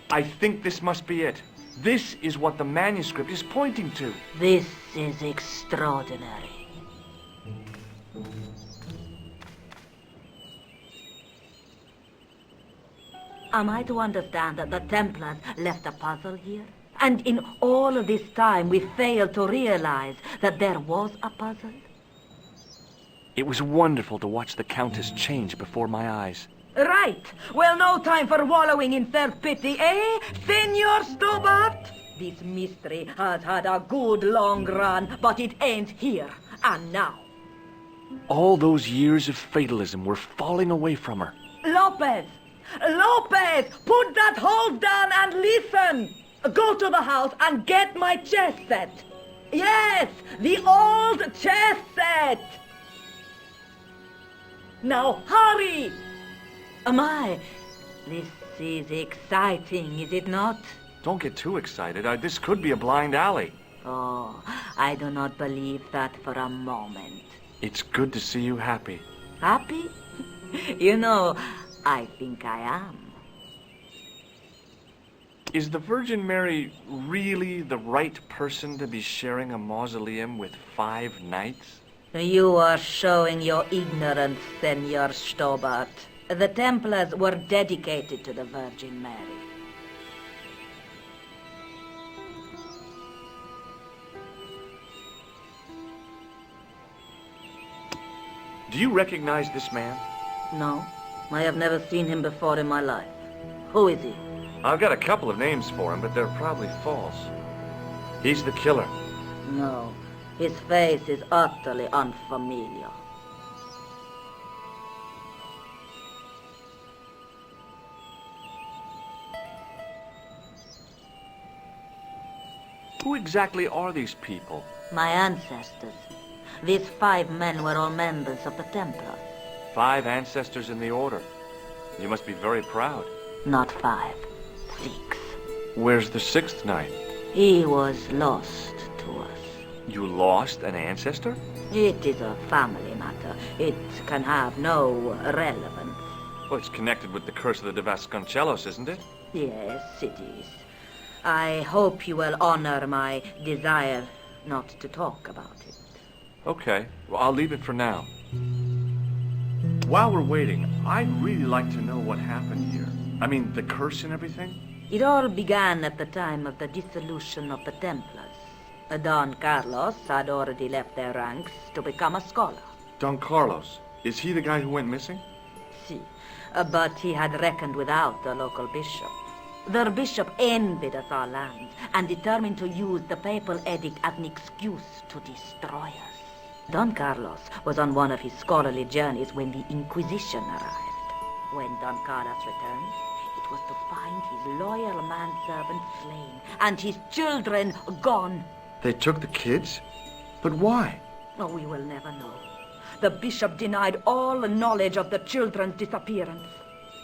I think this must be it. This is what the manuscript is pointing to. This is extraordinary. Am I to understand that the Templars left a puzzle here? And in all of this time we failed to realize that there was a puzzle? It was wonderful to watch the Countess change before my eyes. Right. Well, no time for wallowing in self-pity, eh, Senor Stobart? This mystery has had a good long run, but it ends here and now. All those years of fatalism were falling away from her. Lopez! Lopez! Put that hose down and listen! Go to the house and get my chess set. Yes, the old chess set! Now hurry! My, this is exciting, is it not? Don't get too excited. This could be a blind alley. Oh, I do not believe that for a moment. It's good to see you happy. Happy? You know, I think I am. Is the Virgin Mary really the right person to be sharing a mausoleum with 5 knights? You are showing your ignorance, Senor Stobart. The Templars were dedicated to the Virgin Mary. Do you recognize this man? No, I have never seen him before in my life. Who is he? I've got a couple of names for him, but they're probably false. He's the killer. No, his face is utterly unfamiliar. Who exactly are these people? My ancestors. These 5 men were all members of the Templars. 5 ancestors in the order. You must be very proud. Not 5, 6. Where's the 6th knight? He was lost to us. You lost an ancestor? It is a family matter. It can have no relevance. Well, it's connected with the curse of the Vasconcelos, isn't it? Yes, it is. I hope you will honor my desire not to talk about it. Okay, well, I'll leave it for now. While we're waiting, I'd really like to know what happened here. I mean, the curse and everything? It all began at the time of the dissolution of the Templars. Don Carlos had already left their ranks to become a scholar. Don Carlos, is he the guy who went missing? Si, but he had reckoned without the local bishop. The bishop envied us our lands and determined to use the papal edict as an excuse to destroy us. Don Carlos was on one of his scholarly journeys when the Inquisition arrived. When Don Carlos returned, it was to find his loyal manservant slain and his children gone. They took the kids? But why? Oh, we will never know. The bishop denied all knowledge of the children's disappearance.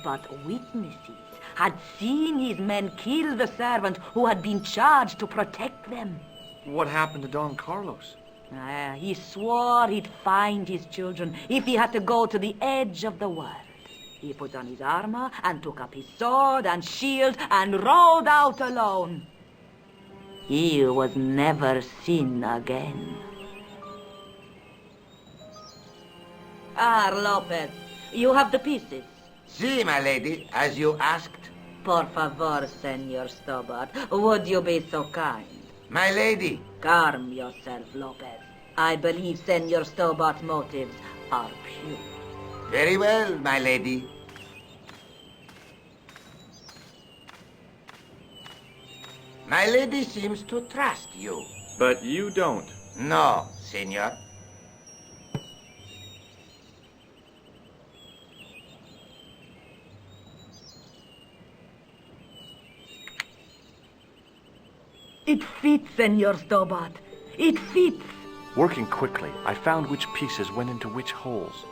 But witnesses had seen his men kill the servant who had been charged to protect them. What happened to Don Carlos? He swore he'd find his children if he had to go to the edge of the world. He put on his armor and took up his sword and shield and rode out alone. He was never seen again. Lopez, you have the pieces. Si, my lady, as you asked. Por favor, Senor Stobart, would you be so kind? My lady. Calm yourself, Lopez. I believe Senor Stobart's motives are pure. Very well, my lady. My lady seems to trust you. But you don't. No, senor. It fits, Senor Stobart. It fits. Working quickly, I found which pieces went into which holes.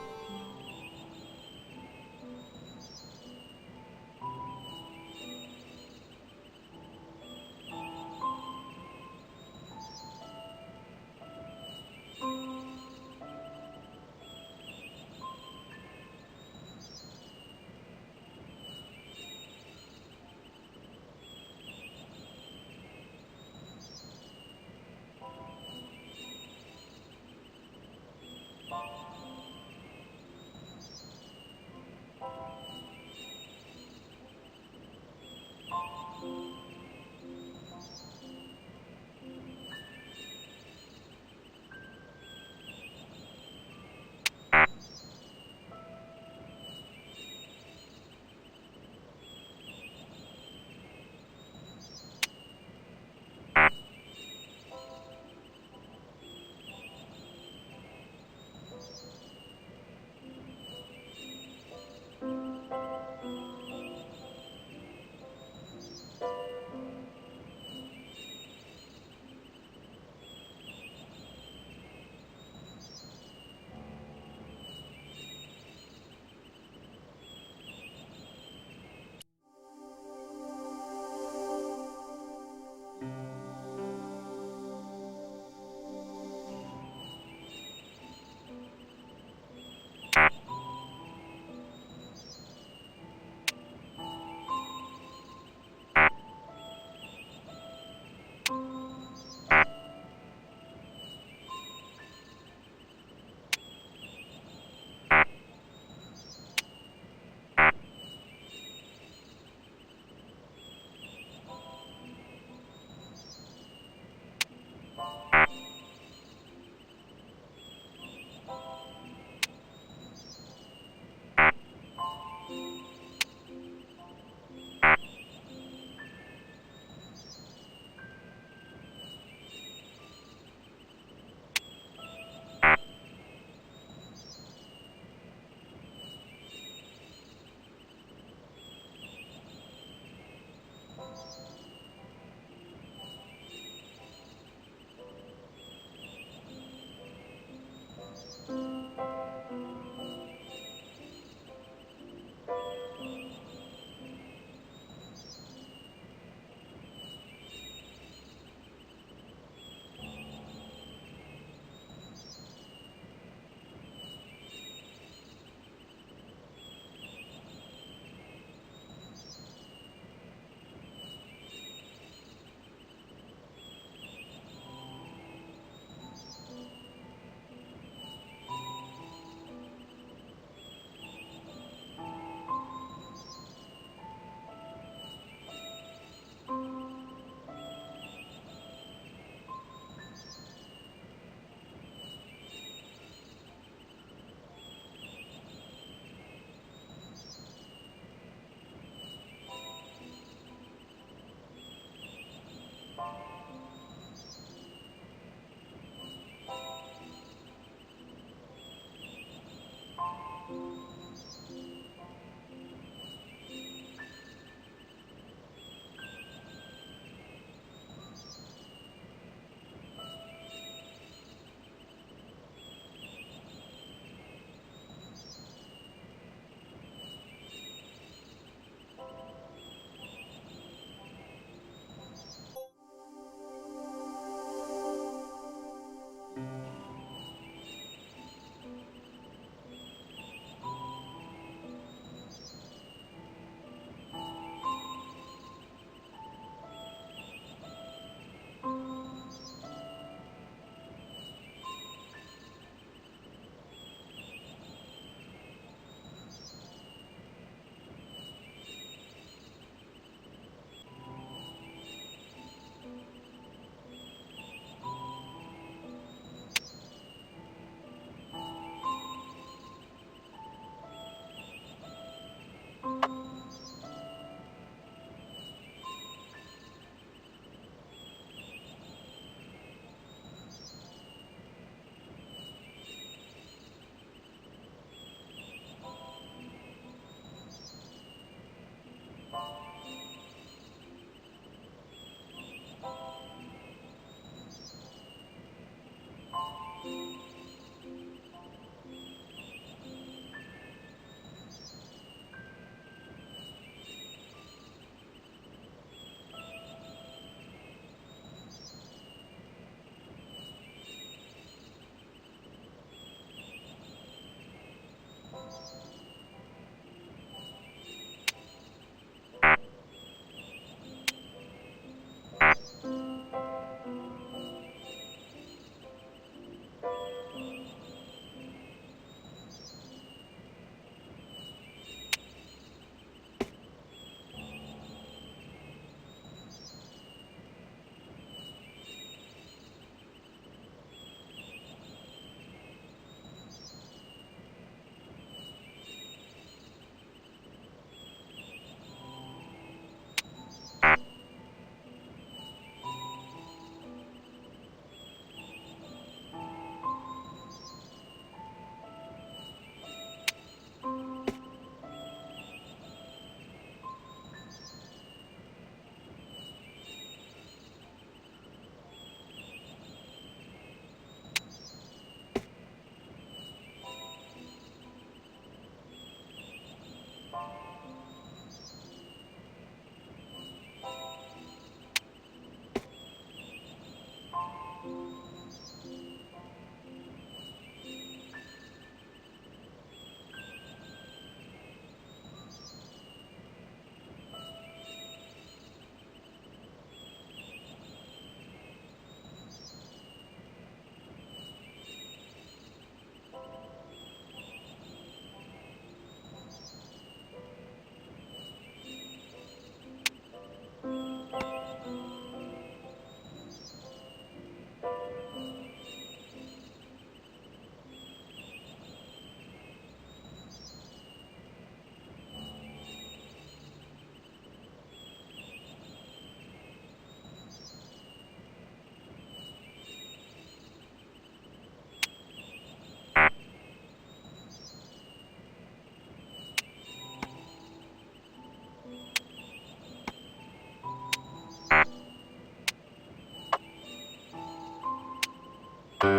With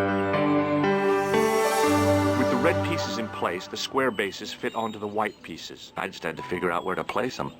the red pieces in place, the square bases fit onto the white pieces. I just had to figure out where to place them.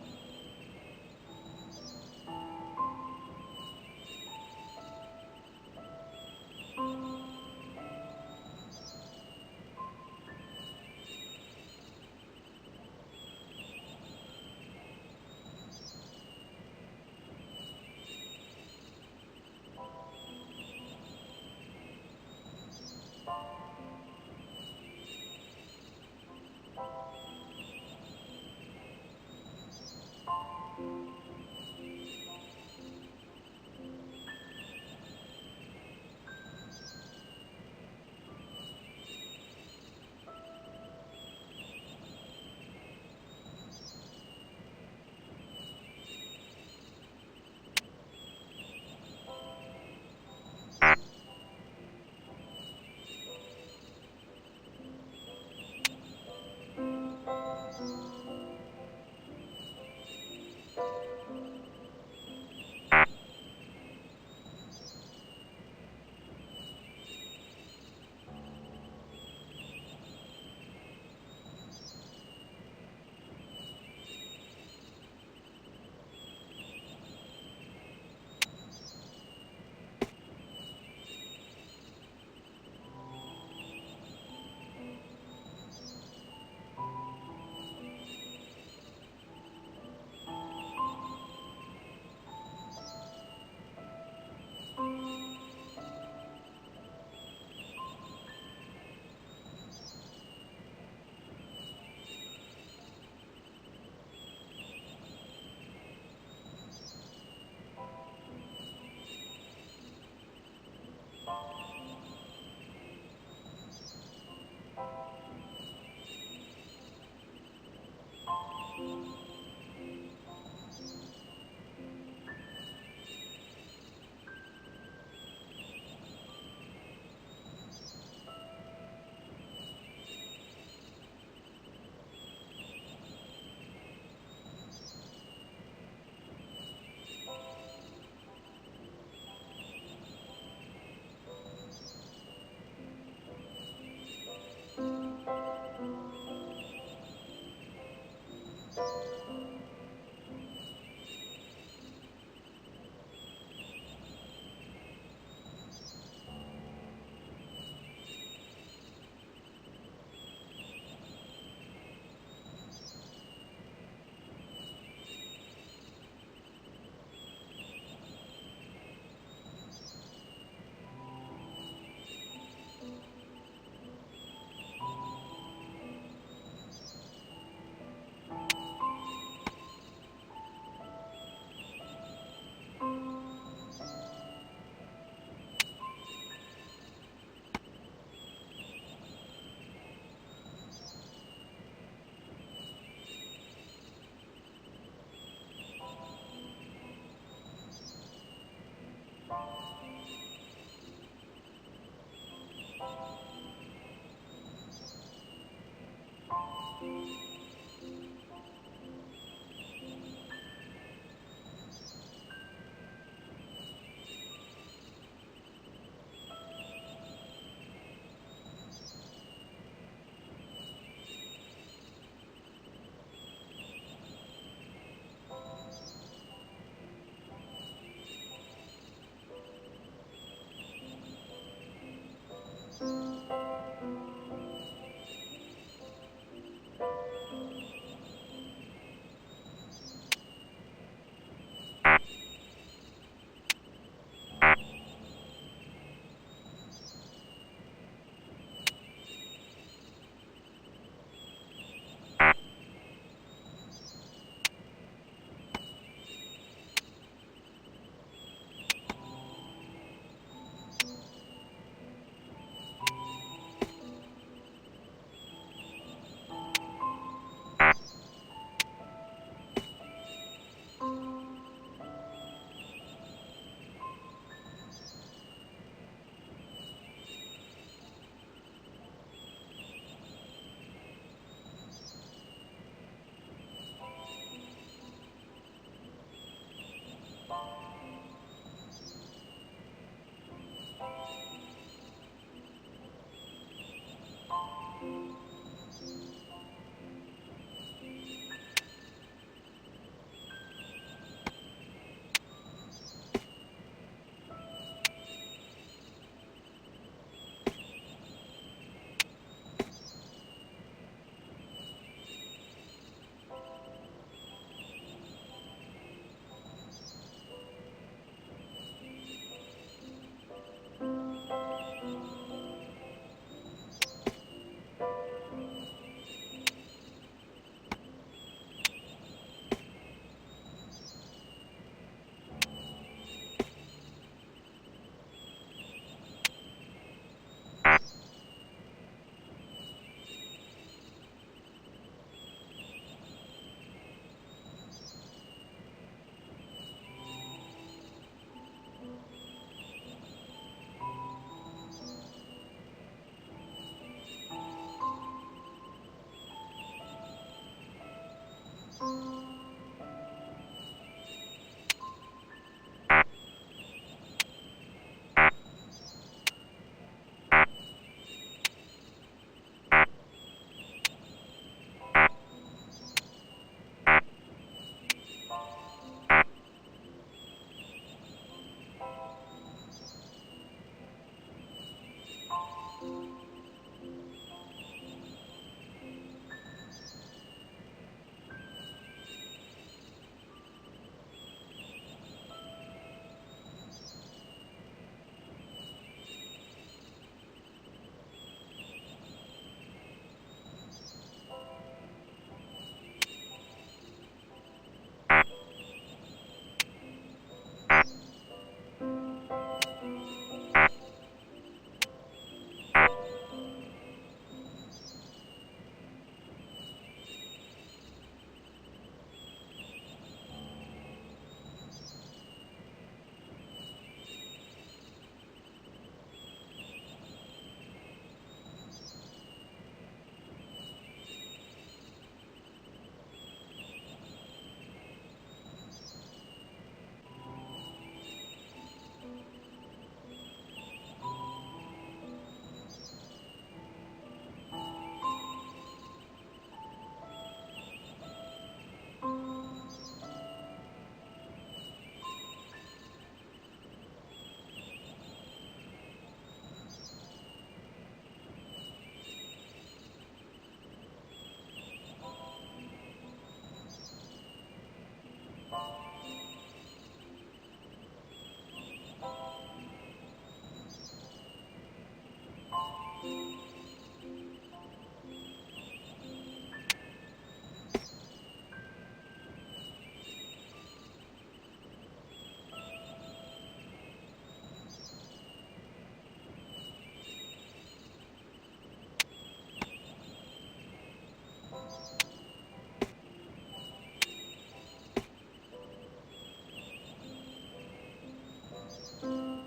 Thank you.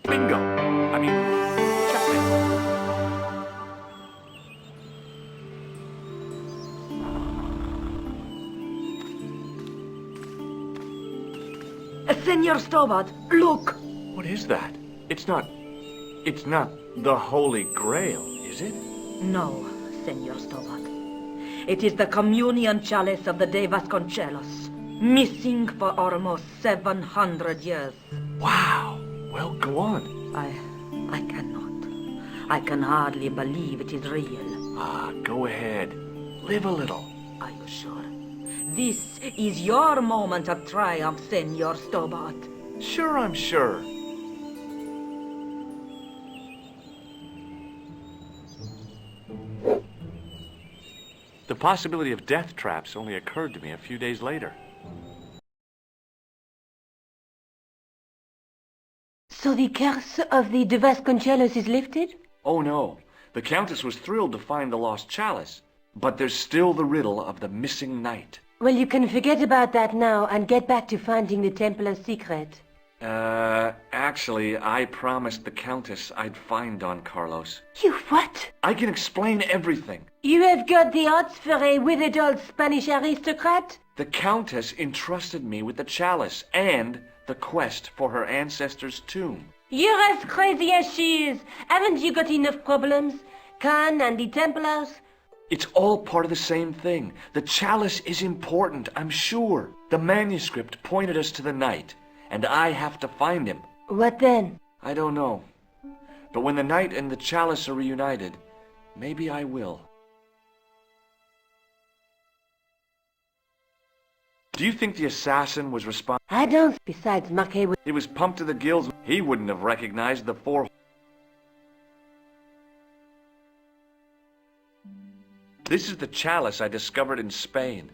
Bingo! I mean, checkmate. Senor Stobart, look! What is that? It's not the Holy Grail, is it? No, Senor Stobart. It is the communion chalice of the De Vasconcelos, missing for almost 700 years. Wow. Well, go on. I cannot. I can hardly believe it is real. Go ahead. Live a little. Are you sure? This is your moment of triumph, Senor Stobart. Sure, I'm sure. The possibility of death traps only occurred to me a few days later. So the curse of the De Vasconcelos is lifted? Oh no, the Countess was thrilled to find the lost chalice, but there's still the riddle of the missing knight. Well, you can forget about that now and get back to finding the Templar's secret. Actually, I promised the Countess I'd find Don Carlos. You what? I can explain everything. You have got the odds for a withered old Spanish aristocrat? The Countess entrusted me with the chalice and the quest for her ancestor's tomb. You're as crazy as she is. Haven't you got enough problems? Khan and the Templars? It's all part of the same thing. The chalice is important, I'm sure. The manuscript pointed us to the knight, and I have to find him. What then? I don't know. But when the knight and the chalice are reunited, maybe I will. Do you think the assassin was responsible? I don't. Besides, Marquet would... He was pumped to the gills. He wouldn't have recognized the four... This is the chalice I discovered in Spain.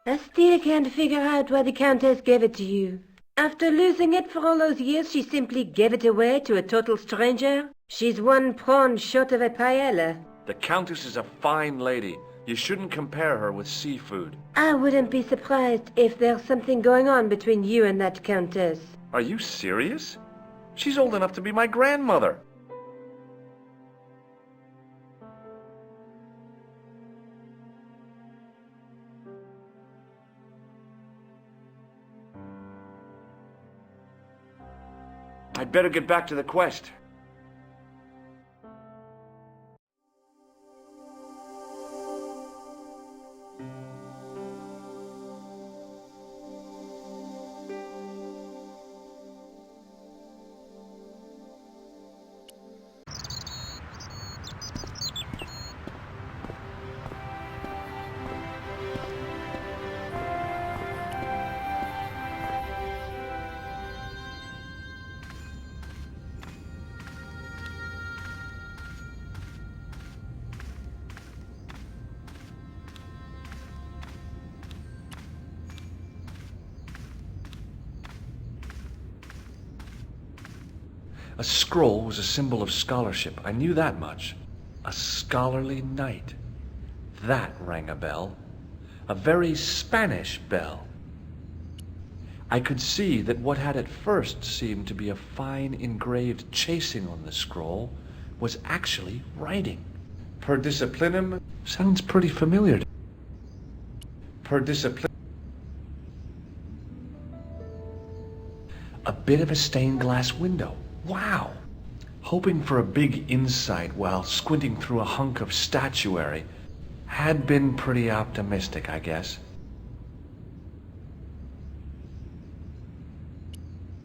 I still can't figure out why the Countess gave it to you. After losing it for all those years, she simply gave it away to a total stranger? She's one prawn short of a paella. The Countess is a fine lady. You shouldn't compare her with seafood. I wouldn't be surprised if there's something going on between you and that Countess. Are you serious? She's old enough to be my grandmother. I'd better get back to the quest. A scroll was a symbol of scholarship. I knew that much. A scholarly knight. That rang a bell. A very Spanish bell. I could see that what had at first seemed to be a fine engraved chasing on the scroll was actually writing. Per disciplinum sounds pretty familiar. Per discipline. A bit of a stained glass window. Wow! Hoping for a big insight while squinting through a hunk of statuary had been pretty optimistic, I guess.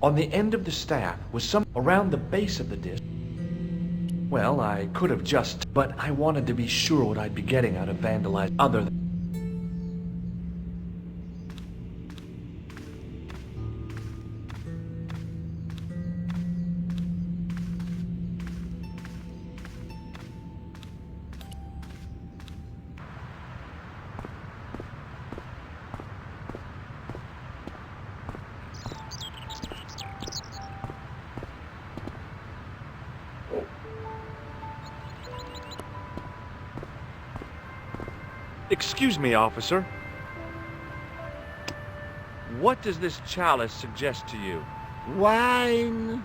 On the end of the staff was some around the base of the disc. Well, I could have just, but I wanted to be sure what I'd be getting out of vandalizing other than... Excuse me, officer. What does this chalice suggest to you? Wine.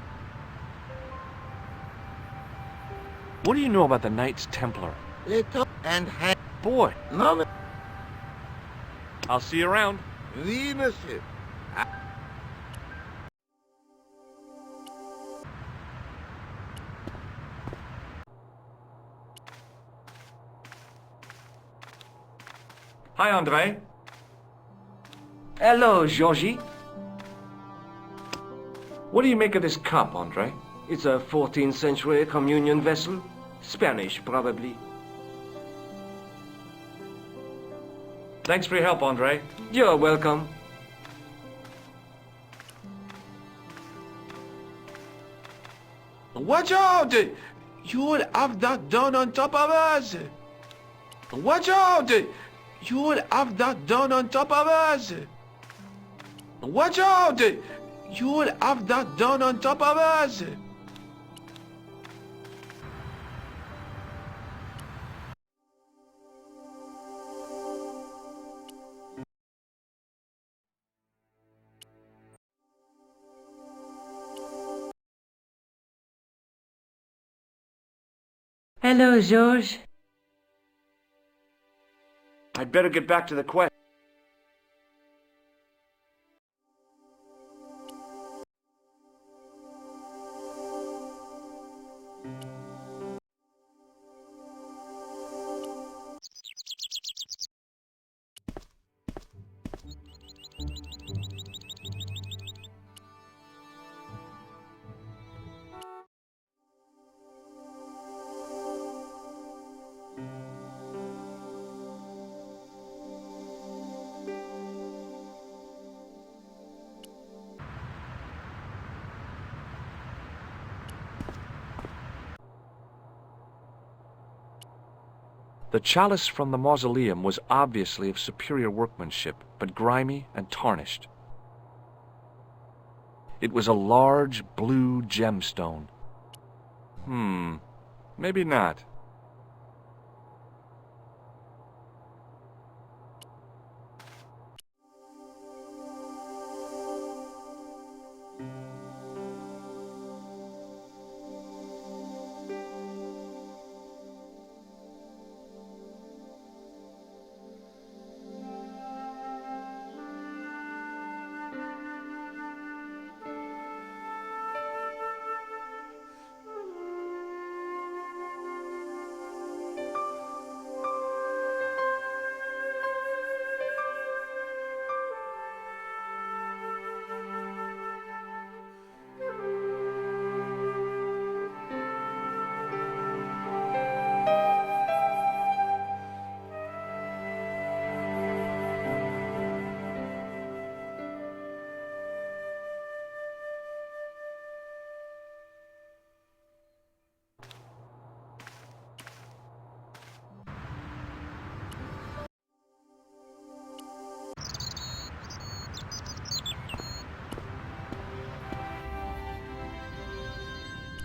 What do you know about the Knights Templar? Little and hand. Boy, Moment. I'll see you around. Oui, monsieur. Hi, Andre. Hello, Georgie. What do you make of this cup, Andre? It's a 14th century communion vessel. Spanish, probably. Thanks for your help, Andre. You're welcome. Watch out! You'll have that done on top of us! Watch out! You'll have that done on top of us! Watch out! You'll have that done on top of us! Hello, George. I'd better get back to the quest. The chalice from the mausoleum was obviously of superior workmanship, but grimy and tarnished. It was a large blue gemstone. Maybe not.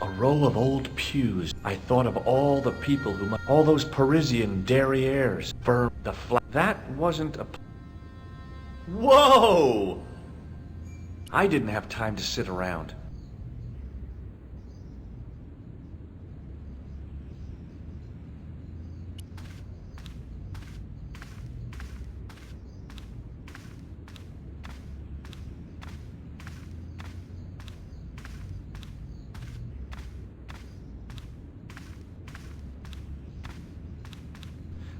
A row of old pews. I thought of all the people all those Parisian derrieres, firm, the flat. That wasn't a. Whoa! I didn't have time to sit around.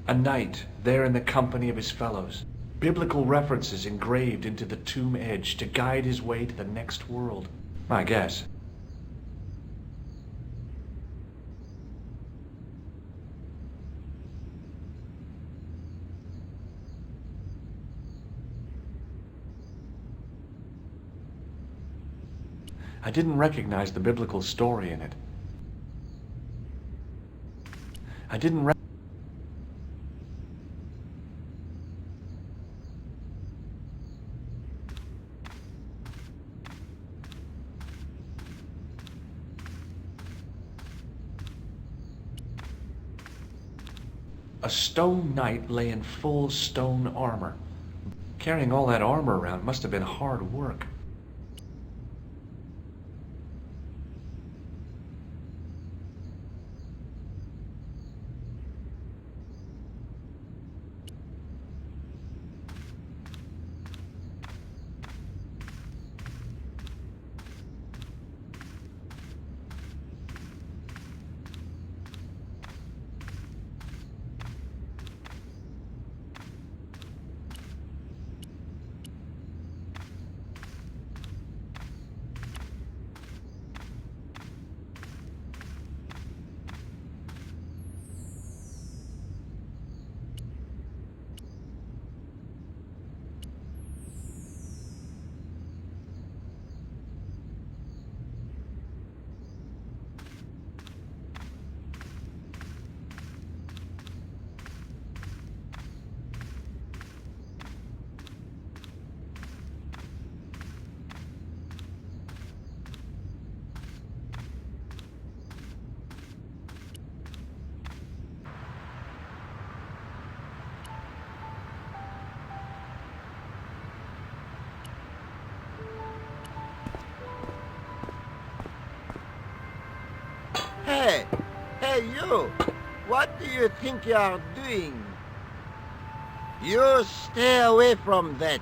A knight, there in the company of his fellows. Biblical references engraved into the tomb edge to guide his way to the next world. I guess. I didn't recognize the biblical story in it. I didn't A stone knight lay in full stone armor. Carrying all that armor around must have been hard work. Hey, hey you! What do you think you are doing? You stay away from that.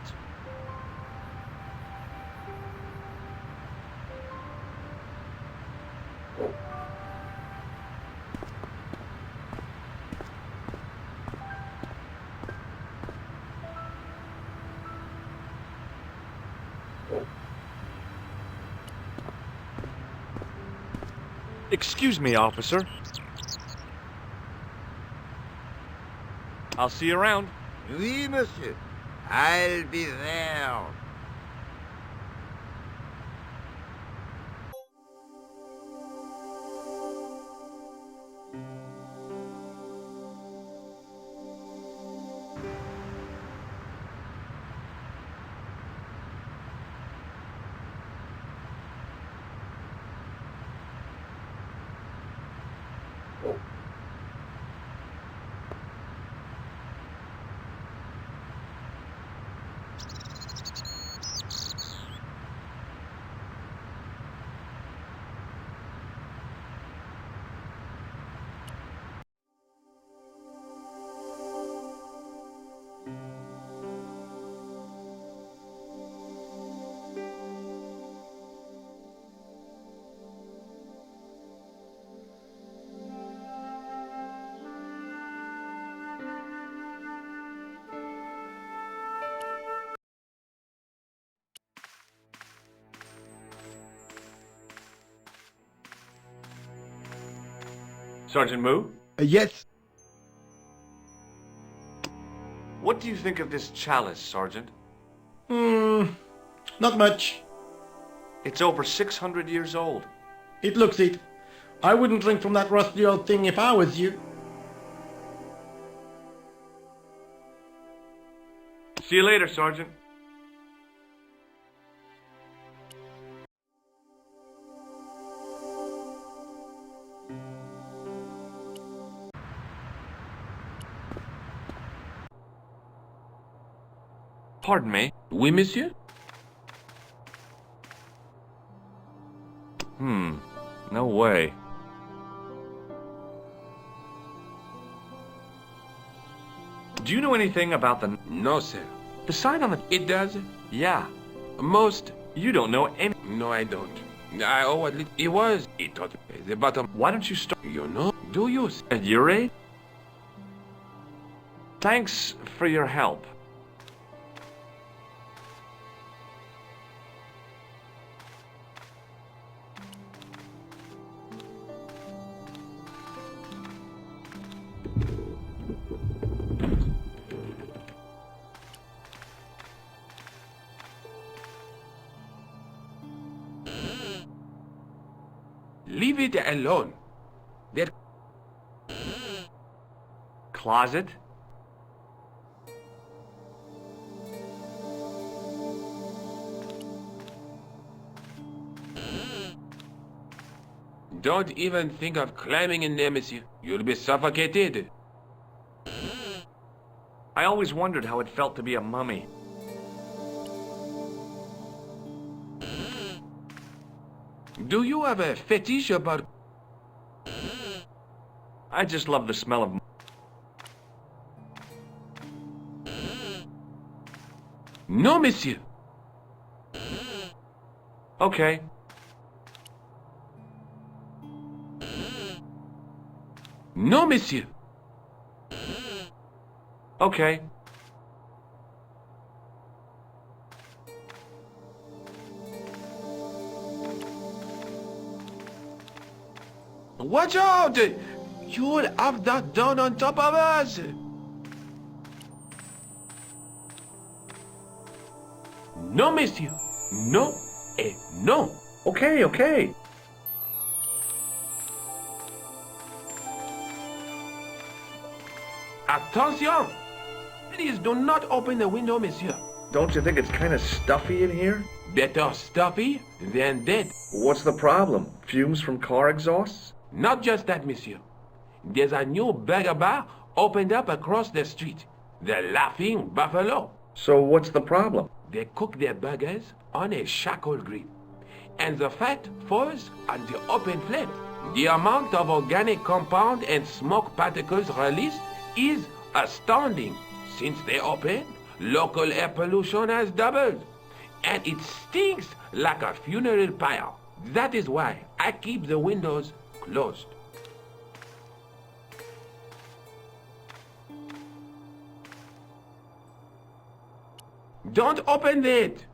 Excuse me, officer. I'll see you around. Oui, monsieur. I'll be there. Sergeant Moo? Yes. What do you think of this chalice, Sergeant? Not much. It's over 600 years old. It looks it. I wouldn't drink from that rusty old thing if I was you. See you later, Sergeant. Pardon me. Oui, monsieur? No way. Do you know anything about the... No, sir. The sign on the... It does? Yeah. Most. You don't know any... No, I don't. I owe at least... It was. It thought the bottom. Why don't you start... You know? Do you? At your age? Thanks for your help. Leave it alone. That Closet? don't even think of climbing in there, monsieur. You'll be suffocated. I always wondered how it felt to be a mummy. Do you have a fetish about... I just love the smell of... No, monsieur. Okay. No, monsieur. Okay. Watch out! You'll have that done on top of us! No, monsieur. No et no. Okay, okay. Attention! Please do not open the window, monsieur. Don't you think it's kind of stuffy in here? Better stuffy than dead. What's the problem? Fumes from car exhausts? Not just that, monsieur. There's a new burger bar opened up across the street. The Laughing Buffalo. So what's the problem? They cook their burgers on a charcoal grill. And the fat falls on the open flame. The amount of organic compound and smoke particles released is astounding. Since they opened, local air pollution has doubled. And it stinks like a funeral pyre. That is why I keep the windows closed. Don't open it!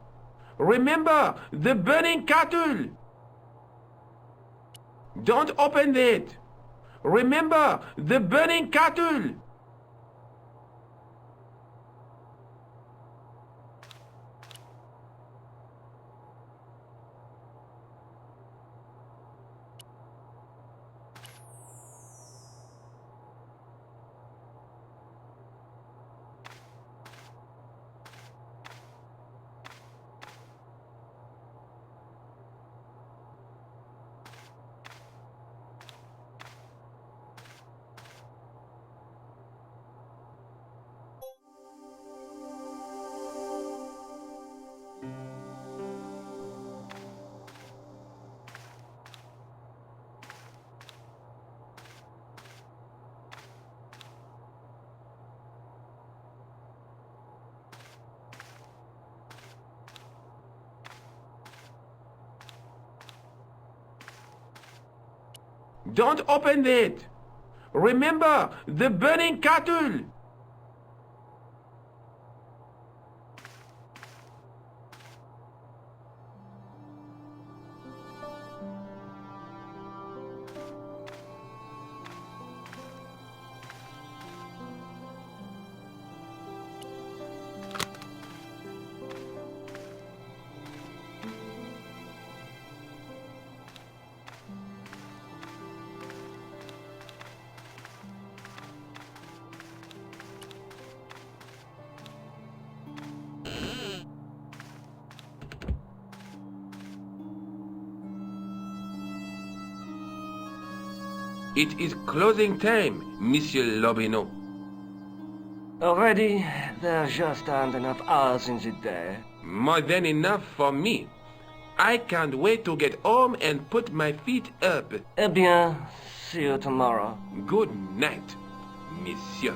Remember the burning cattle! Don't open it! Remember the burning cattle! Don't open it! Remember the burning cattle! It is closing time, Monsieur Lobineau. Already, there just aren't enough hours in the day. More than enough for me. I can't wait to get home and put my feet up. Eh bien, see you tomorrow. Good night, Monsieur.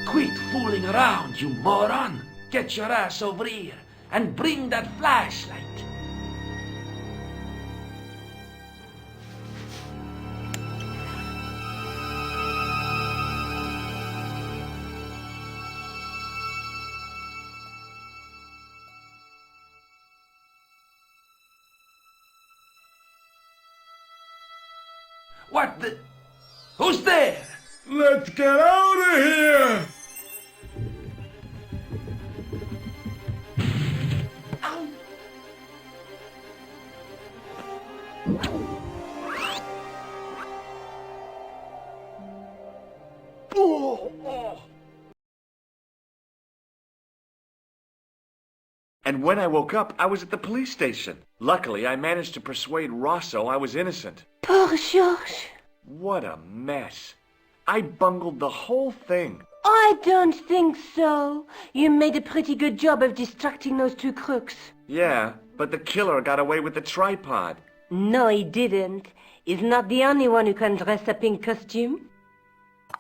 Quit fooling around, you moron! Get your ass over here and bring that flashlight. What the? Who's there? Let's get out of here! And when I woke up, I was at the police station. Luckily, I managed to persuade Rosso I was innocent. Poor Georges. What a mess. I bungled the whole thing. I don't think so. You made a pretty good job of distracting those two crooks. Yeah, but the killer got away with the tripod. No, he didn't. He's not the only one who can dress up in costume.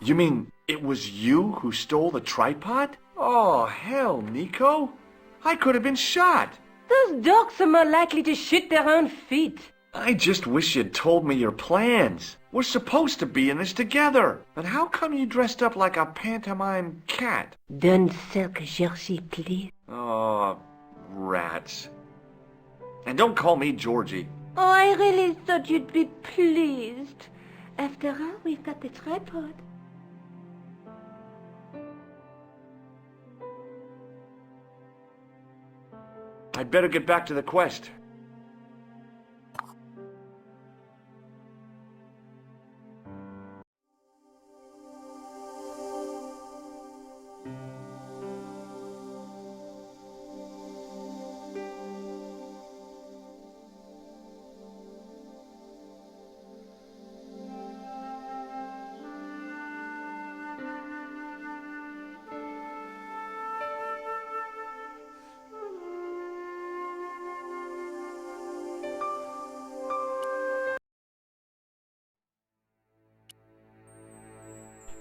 You mean it was you who stole the tripod? Oh, hell, Nico. I could have been shot. Those dogs are more likely to shoot their own feet. I just wish you'd told me your plans. We're supposed to be in this together. And how come you dressed up like a pantomime cat? Don't sulk, Georgie, please. Oh, rats. And don't call me Georgie. Oh, I really thought you'd be pleased. After all, we've got the tripod. I'd better get back to the quest.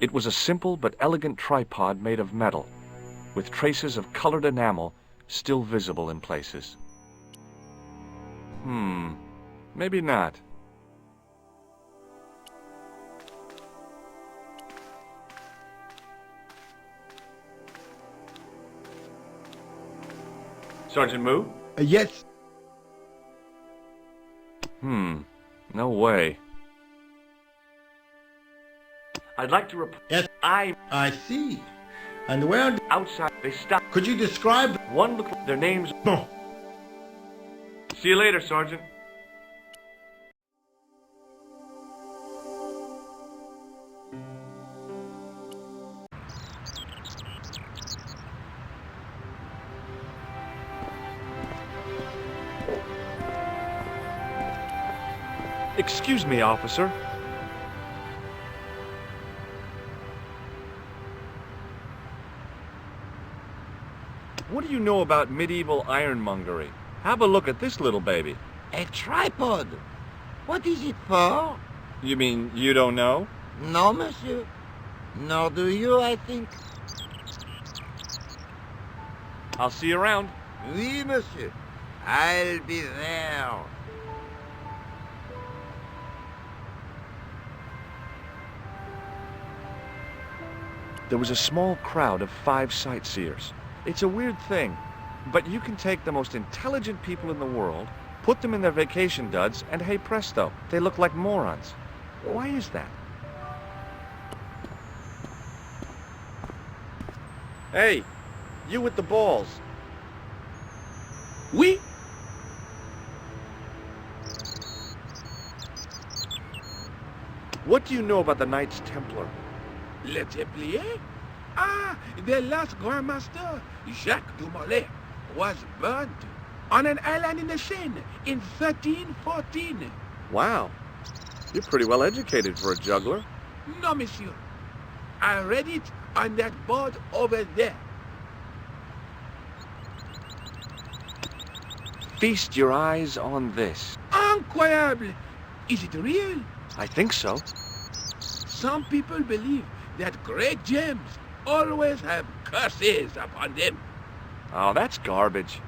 It was a simple but elegant tripod made of metal, with traces of colored enamel still visible in places. Maybe not. Sergeant Moo? Yes. No way. I'd like to report. Yes, I see. And where Outside, they stopped. could you describe? One look, their names. No. See you later, Sergeant. Excuse me, officer. What do you know about medieval ironmongery? Have a look at this little baby. A tripod? What is it for? You mean you don't know? No, monsieur. Nor do you, I think. I'll see you around. Oui, monsieur. I'll be there. There was a small crowd of 5 sightseers. It's a weird thing, but you can take the most intelligent people in the world, put them in their vacation duds, and hey presto, they look like morons. Why is that? Hey, you with the balls. Oui? What do you know about the Knights Templar? Le Templier? Ah, the last Grand Master, Jacques du Molay, was burnt on an island in the Seine in 1314. Wow, you're pretty well educated for a juggler. No, monsieur. I read it on that board over there. Feast your eyes on this. Incroyable! Is it real? I think so. Some people believe that great gems always have curses upon them. Oh, that's garbage.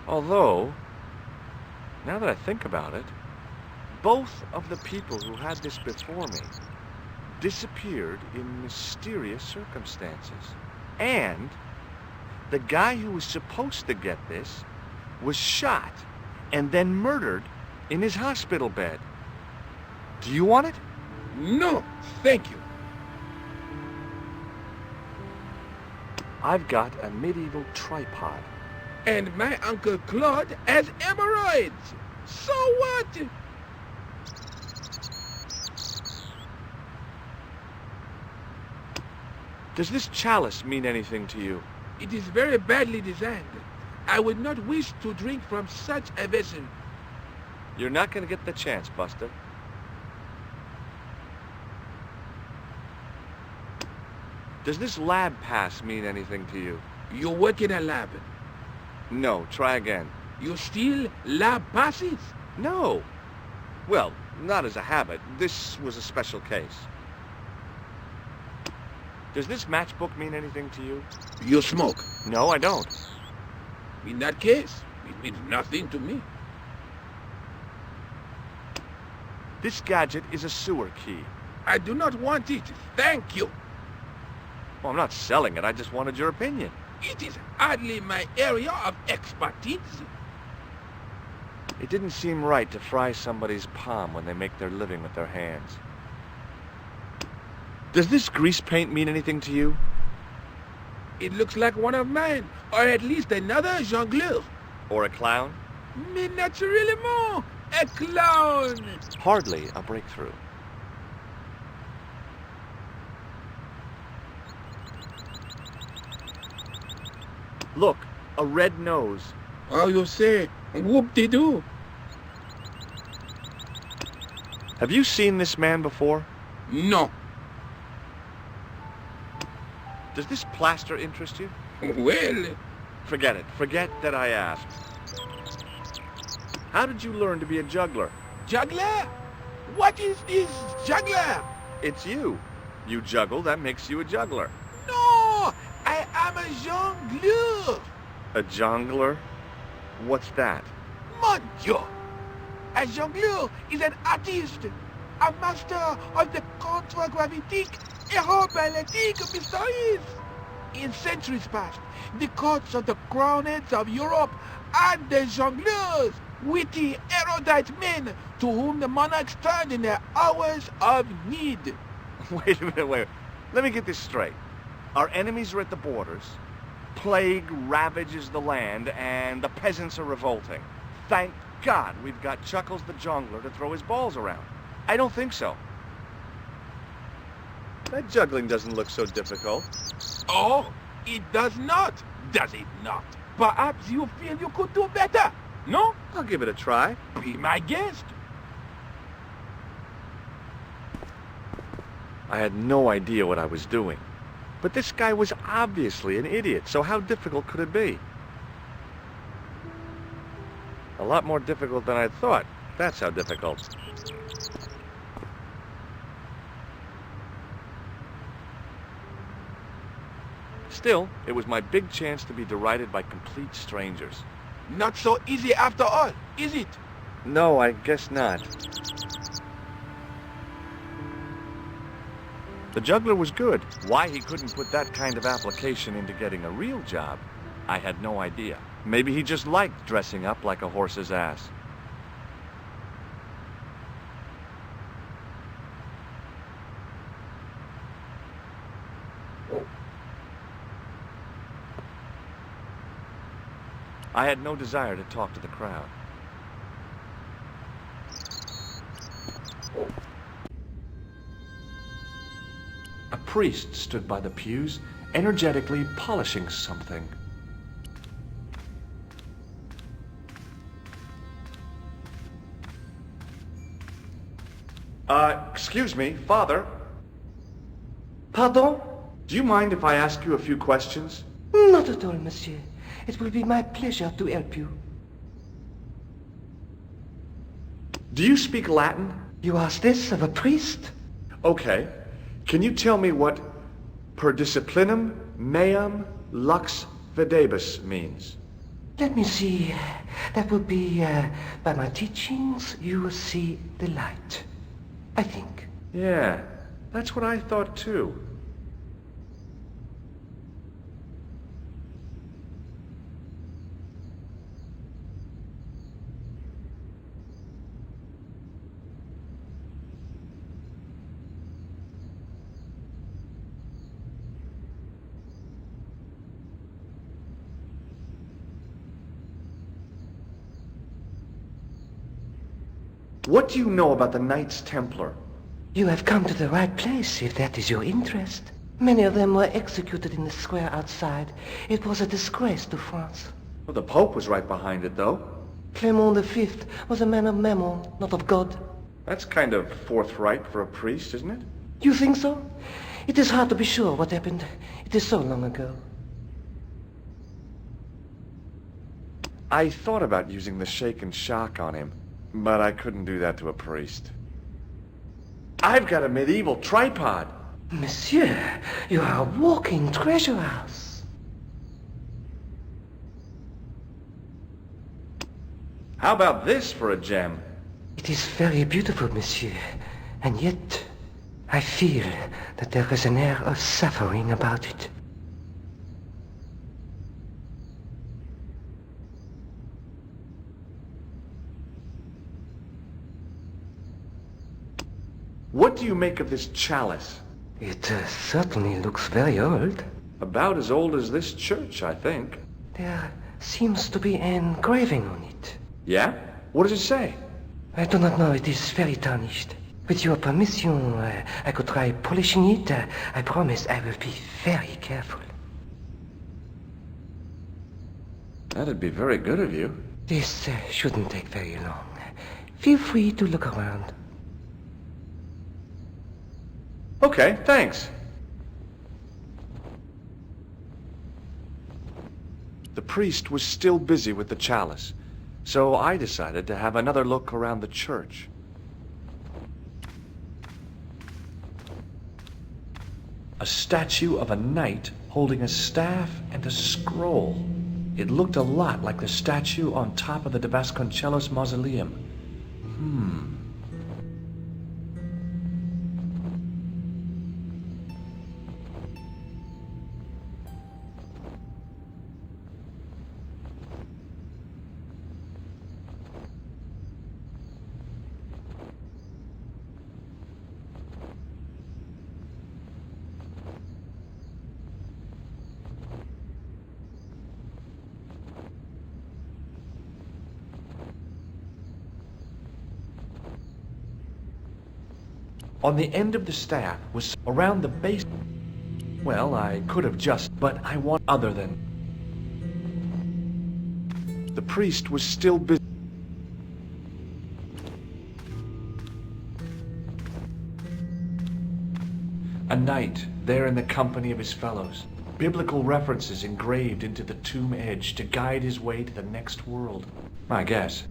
Although, now that I think about it, both of the people who had this before me disappeared in mysterious circumstances. And the guy who was supposed to get this was shot and then murdered in his hospital bed. Do you want it? No, thank you. I've got a medieval tripod. And my Uncle Claude has hemorrhoids. So what? Does this chalice mean anything to you? It is very badly designed. I would not wish to drink from such a vessel. You're not going to get the chance, Buster. Does this lab pass mean anything to you? You work in a lab. No, try again. You steal lab passes? No. Well, not as a habit. This was a special case. Does this matchbook mean anything to you? You smoke? No, I don't. In that case, it means nothing to me. This gadget is a sewer key. I do not want it. Thank you. Well, I'm not selling it. I just wanted your opinion. It is hardly my area of expertise. It didn't seem right to fry somebody's palm when they make their living with their hands. Does this grease paint mean anything to you? It looks like one of mine, or at least another jongleur. Or a clown? Mais naturellement, a clown. Hardly a breakthrough. Look, a red nose. Oh, you say, whoop-de-doo. Have you seen this man before? No. Does this plaster interest you? Well... Forget it. Forget that I asked. How did you learn to be a juggler? Juggler? What is this juggler? It's you. You juggle, that makes you a juggler. No! I am a jongleur! A jongler? What's that? Mon Dieu! A jongleur is an artist, a master of the contragravitic aeroballetic mysteries. In centuries past, the courts of the crowned heads of Europe had the jongleurs, witty, erudite men to whom the monarchs turned in their hours of need. Wait a minute, wait. Let me get this straight. Our enemies are at the borders, plague ravages the land, and the peasants are revolting. Thank God we've got Chuckles the Jongler to throw his balls around. I don't think so. That juggling doesn't look so difficult. Oh, it does not, does it not? Perhaps you feel you could do better, no? I'll give it a try. Be my guest. I had no idea what I was doing. But this guy was obviously an idiot, so how difficult could it be? A lot more difficult than I thought. That's how difficult. Still, it was my big chance to be derided by complete strangers. Not so easy after all, is it? No, I guess not. The juggler was good. Why he couldn't put that kind of application into getting a real job, I had no idea. Maybe he just liked dressing up like a horse's ass. I had no desire to talk to the crowd. A priest stood by the pews, energetically polishing something. Excuse me, Father. Pardon? Do you mind if I ask you a few questions? Not at all, monsieur. It will be my pleasure to help you. Do you speak Latin? You ask this of a priest? Okay. Can you tell me what per disciplinum meam lux videbus means? Let me see. That would be, by my teachings, you will see the light. I think. Yeah, that's what I thought too. What do you know about the Knights Templar? You have come to the right place, if that is your interest. Many of them were executed in the square outside. It was a disgrace to France. Well, the Pope was right behind it, though. Clement V was a man of mammon, not of God. That's kind of forthright for a priest, isn't it? You think so? It is hard to be sure what happened. It is so long ago. I thought about using the shake and shock on him, but I couldn't do that to a priest. I've got a medieval tripod. Monsieur, you are a walking treasure house. How about this for a gem? It is very beautiful, monsieur, and yet I feel that there is an air of suffering about it. What do you make of this chalice? It certainly looks very old. About as old as this church, I think. There seems to be an engraving on it. Yeah? What does it say? I do not know. It is very tarnished. With your permission, I could try polishing it. I promise I will be very careful. That'd be very good of you. This shouldn't take very long. Feel free to look around. Okay, thanks. The priest was still busy with the chalice, so I decided to have another look around the church. A statue of a knight holding a staff and a scroll. It looked a lot like the statue on top of the de Vasconcellos mausoleum. On the end of the staff was around the base. Well, I could have just, but I want other than. The priest was still busy. A knight there in the company of his fellows. Biblical references engraved into the tomb edge to guide his way to the next world. I guess.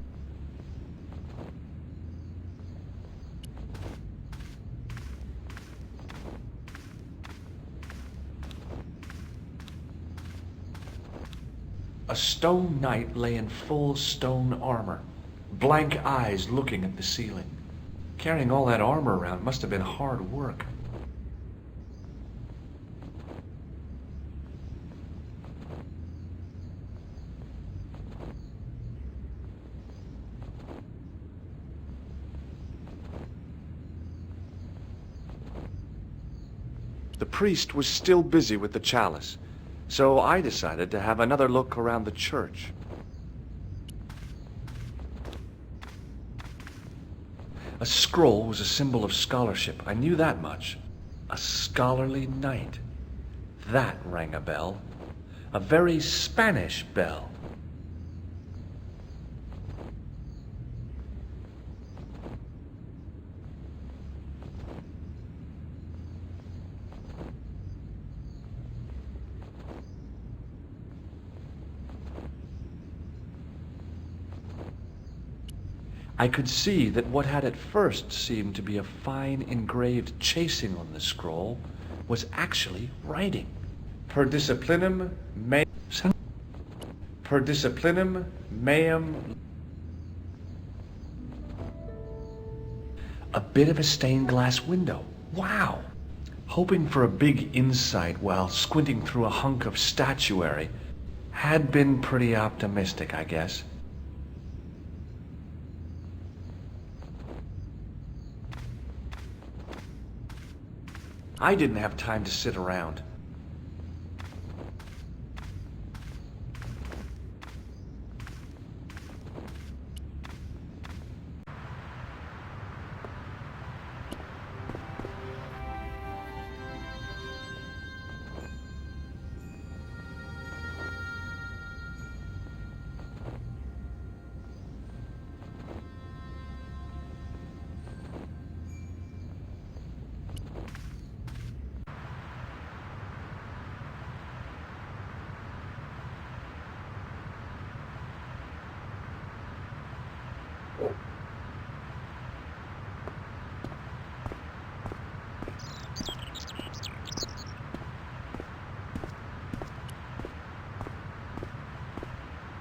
A stone knight lay in full stone armor, blank eyes looking at the ceiling. Carrying all that armor around must have been hard work. The priest was still busy with the chalice, so I decided to have another look around the church. A scroll was a symbol of scholarship. I knew that much. A scholarly knight. That rang a bell. A very Spanish bell. I could see that what had at first seemed to be a fine engraved chasing on the scroll was actually writing. Per disciplinum meum. A bit of a stained glass window. Wow! Hoping for a big insight while squinting through a hunk of statuary had been pretty optimistic, I guess. I didn't have time to sit around.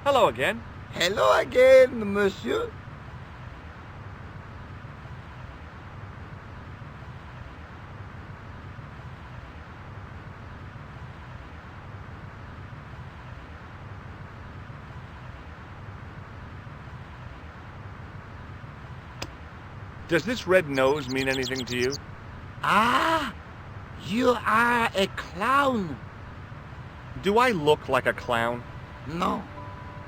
Hello again. Hello again, monsieur. Does this red nose mean anything to you? Ah, you are a clown. Do I look like a clown? No,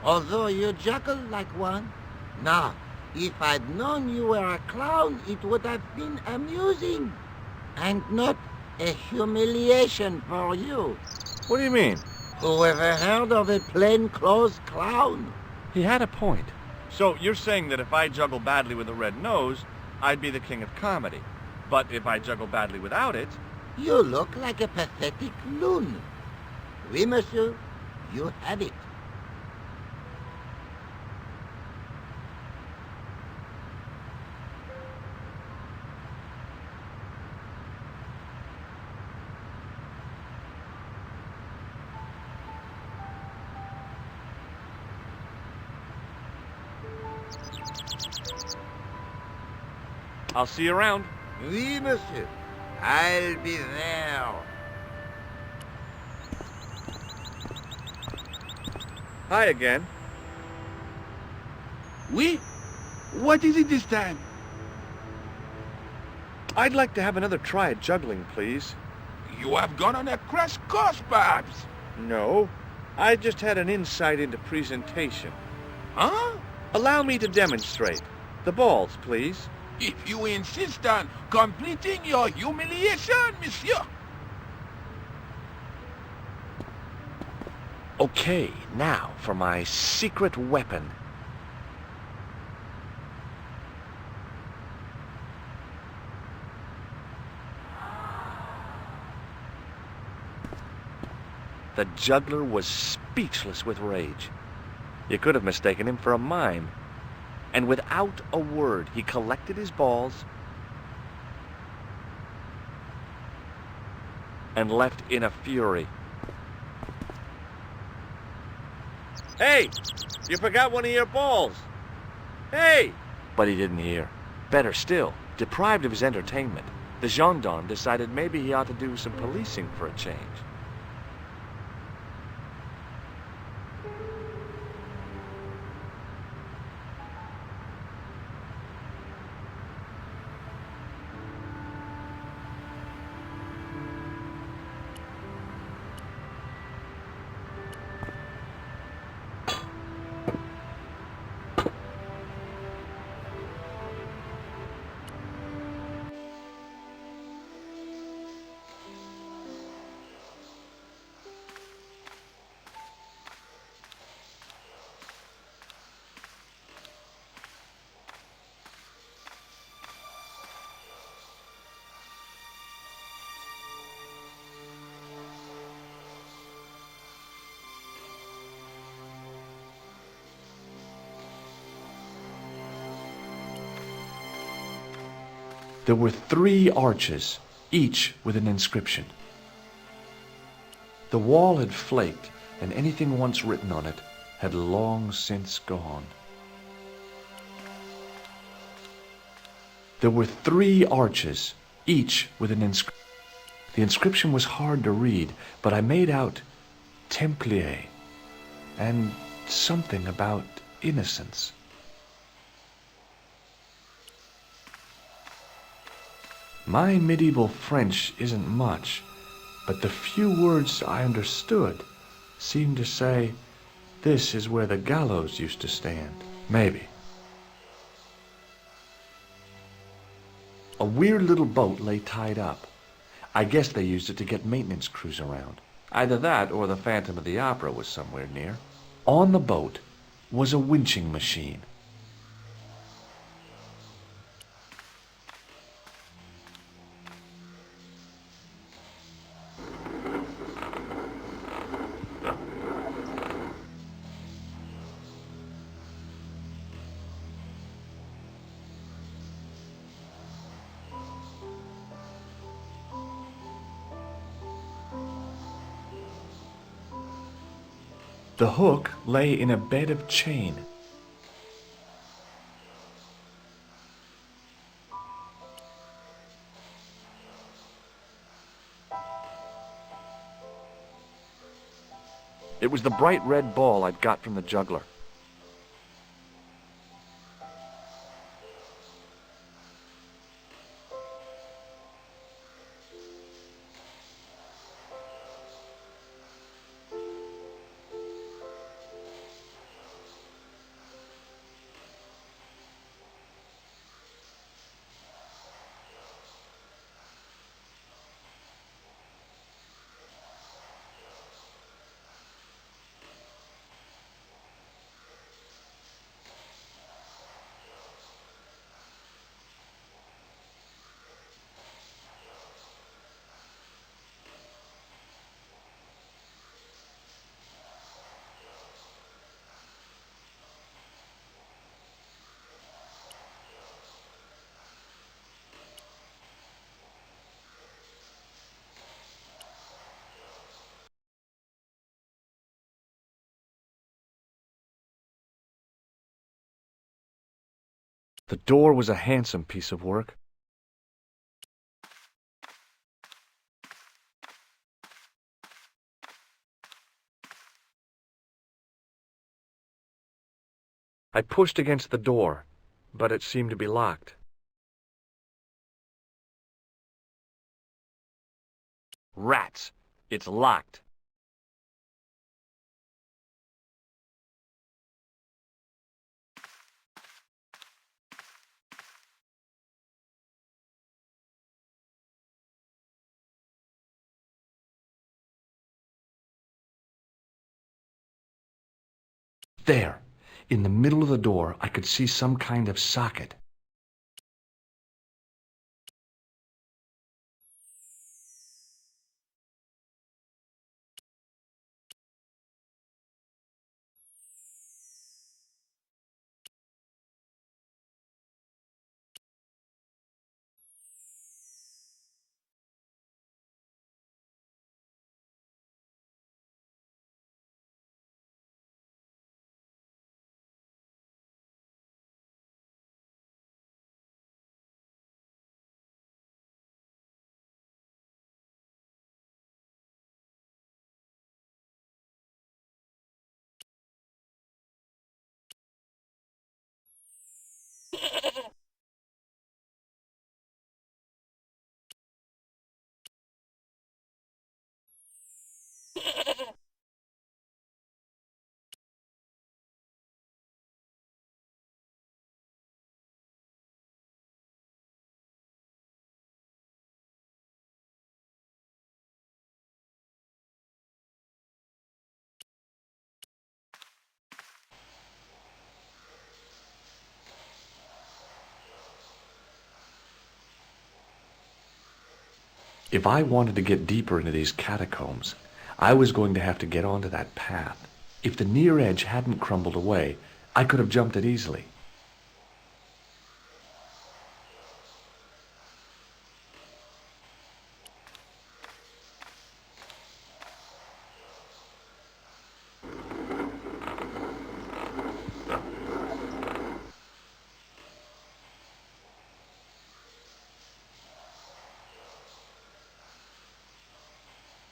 although you juggle like one. Now, if I'd known you were a clown, it would have been amusing, and not a humiliation for you. What do you mean? Whoever heard of a plainclothes clown? He had a point. So you're saying that if I juggle badly with a red nose, I'd be the king of comedy. But if I juggle badly without it... You look like a pathetic loon. Oui, monsieur, you have it. I'll see you around. Oui, monsieur. I'll be there. Hi again. Oui? What is it this time? I'd like to have another try at juggling, please. You have gone on a crash course, perhaps? No, I just had an insight into presentation. Huh? Allow me to demonstrate. The balls, please. If you insist on completing your humiliation, monsieur. Okay, now for my secret weapon. The juggler was speechless with rage. You could have mistaken him for a mime. And without a word, he collected his balls and left in a fury. Hey! You forgot one of your balls! Hey! But he didn't hear. Better still, deprived of his entertainment, the gendarme decided maybe he ought to do some policing for a change. There were 3 arches, each with an inscription. The wall had flaked, and anything once written on it had long since gone. There were 3 arches, each with an inscription. The inscription was hard to read, but I made out Templier and something about innocence. My medieval French isn't much, but the few words I understood seemed to say, this is where the gallows used to stand. Maybe. A weird little boat lay tied up. I guess they used it to get maintenance crews around. Either that or the Phantom of the Opera was somewhere near. On the boat was a winching machine. The hook lay in a bed of chain. It was the bright red ball I'd got from the juggler. The door was a handsome piece of work. I pushed against the door, but it seemed to be locked. Rats! It's locked. There, in the middle of the door, I could see some kind of socket. If I wanted to get deeper into these catacombs, I was going to have to get onto that path. If the near edge hadn't crumbled away, I could have jumped it easily.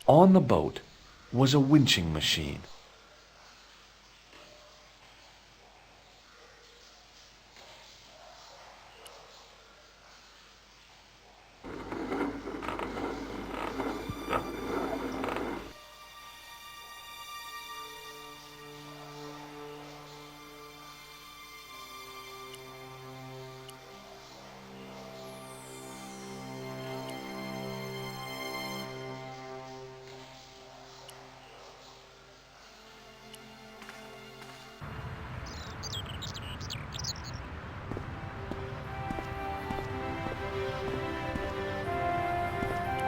On the boat was a winching machine.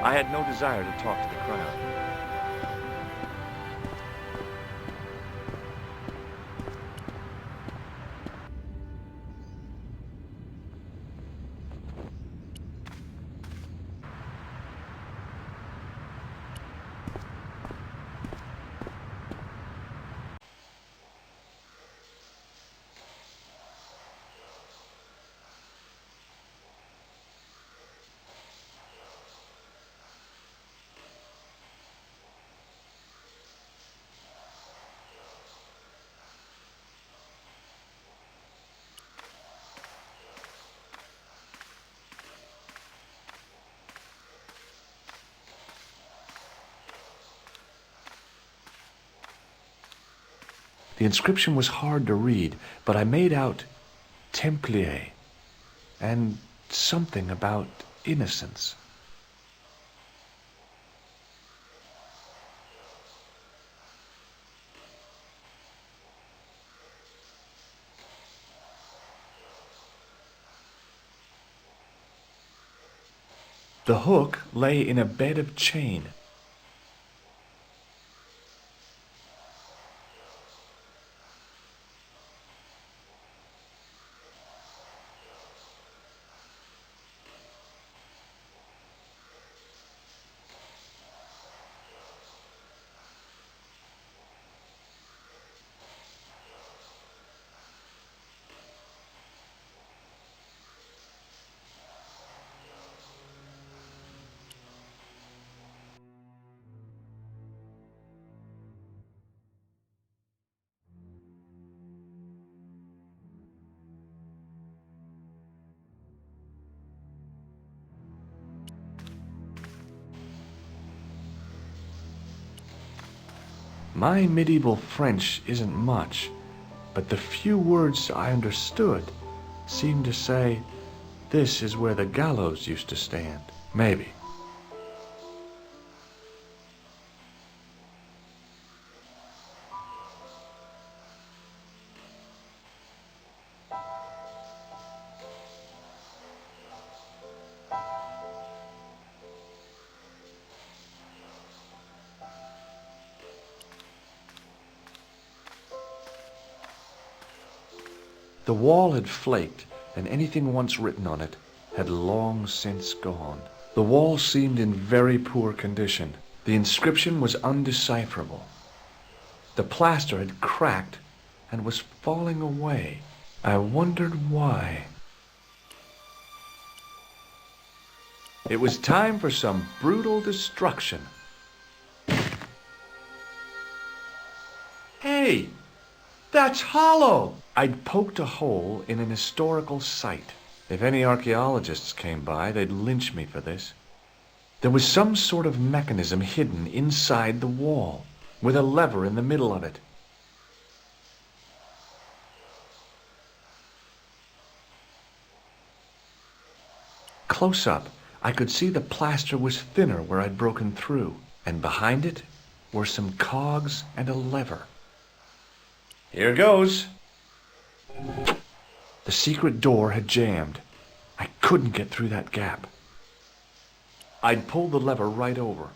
I had no desire to talk to the crowd. The inscription was hard to read, but I made out Templier and something about innocence. The hook lay in a bed of chain. My medieval French isn't much, but the few words I understood seemed to say, "This is where the gallows used to stand." Maybe. The wall had flaked, and anything once written on it had long since gone. The wall seemed in very poor condition. The inscription was undecipherable. The plaster had cracked and was falling away. I wondered why. It was time for some brutal destruction. Hey! That's hollow! I'd poked a hole in an historical site. If any archaeologists came by, they'd lynch me for this. There was some sort of mechanism hidden inside the wall, with a lever in the middle of it. Close up, I could see the plaster was thinner where I'd broken through, and behind it were some cogs and a lever. Here goes. The secret door had jammed. I couldn't get through that gap. I'd pulled the lever right over.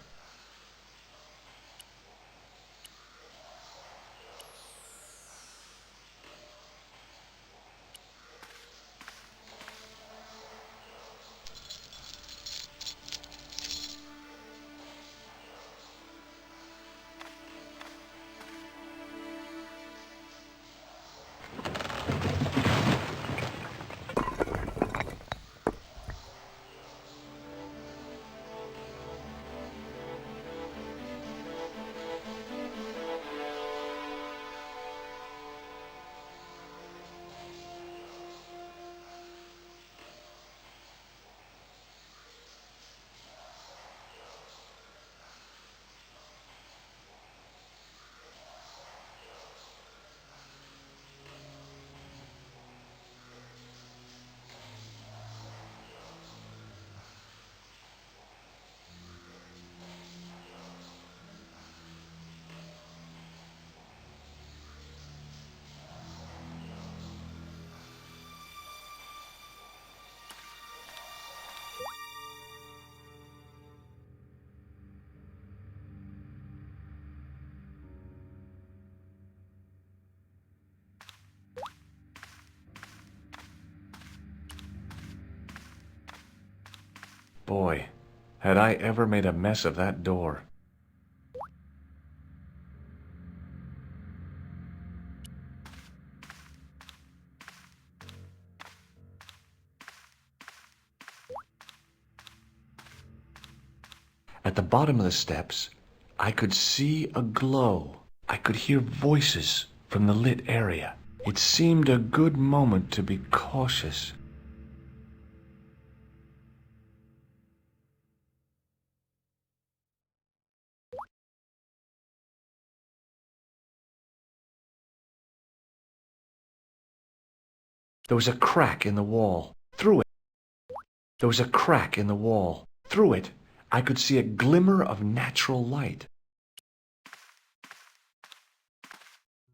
Boy, had I ever made a mess of that door. At the bottom of the steps, I could see a glow. I could hear voices from the lit area. It seemed a good moment to be cautious. There was a crack in the wall. Through it, there was a crack in the wall. Through it, I could see a glimmer of natural light.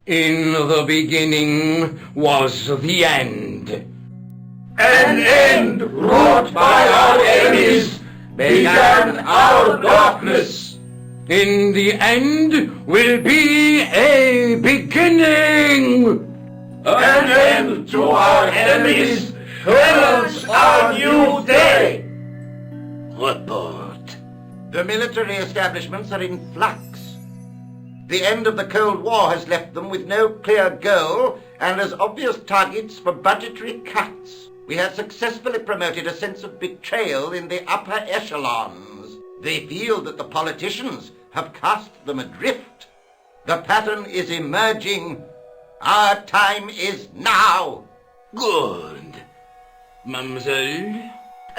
In the beginning was the end. An end wrought by our enemies began our darkness. In the end will be a beginning. An end to our enemies heralds our new day. Report. The military establishments are in flux. The end of the Cold War has left them with no clear goal and as obvious targets for budgetary cuts. We have successfully promoted a sense of betrayal in the upper echelons. They feel that the politicians have cast them adrift. The pattern is emerging. Our time is now. Good. Mademoiselle?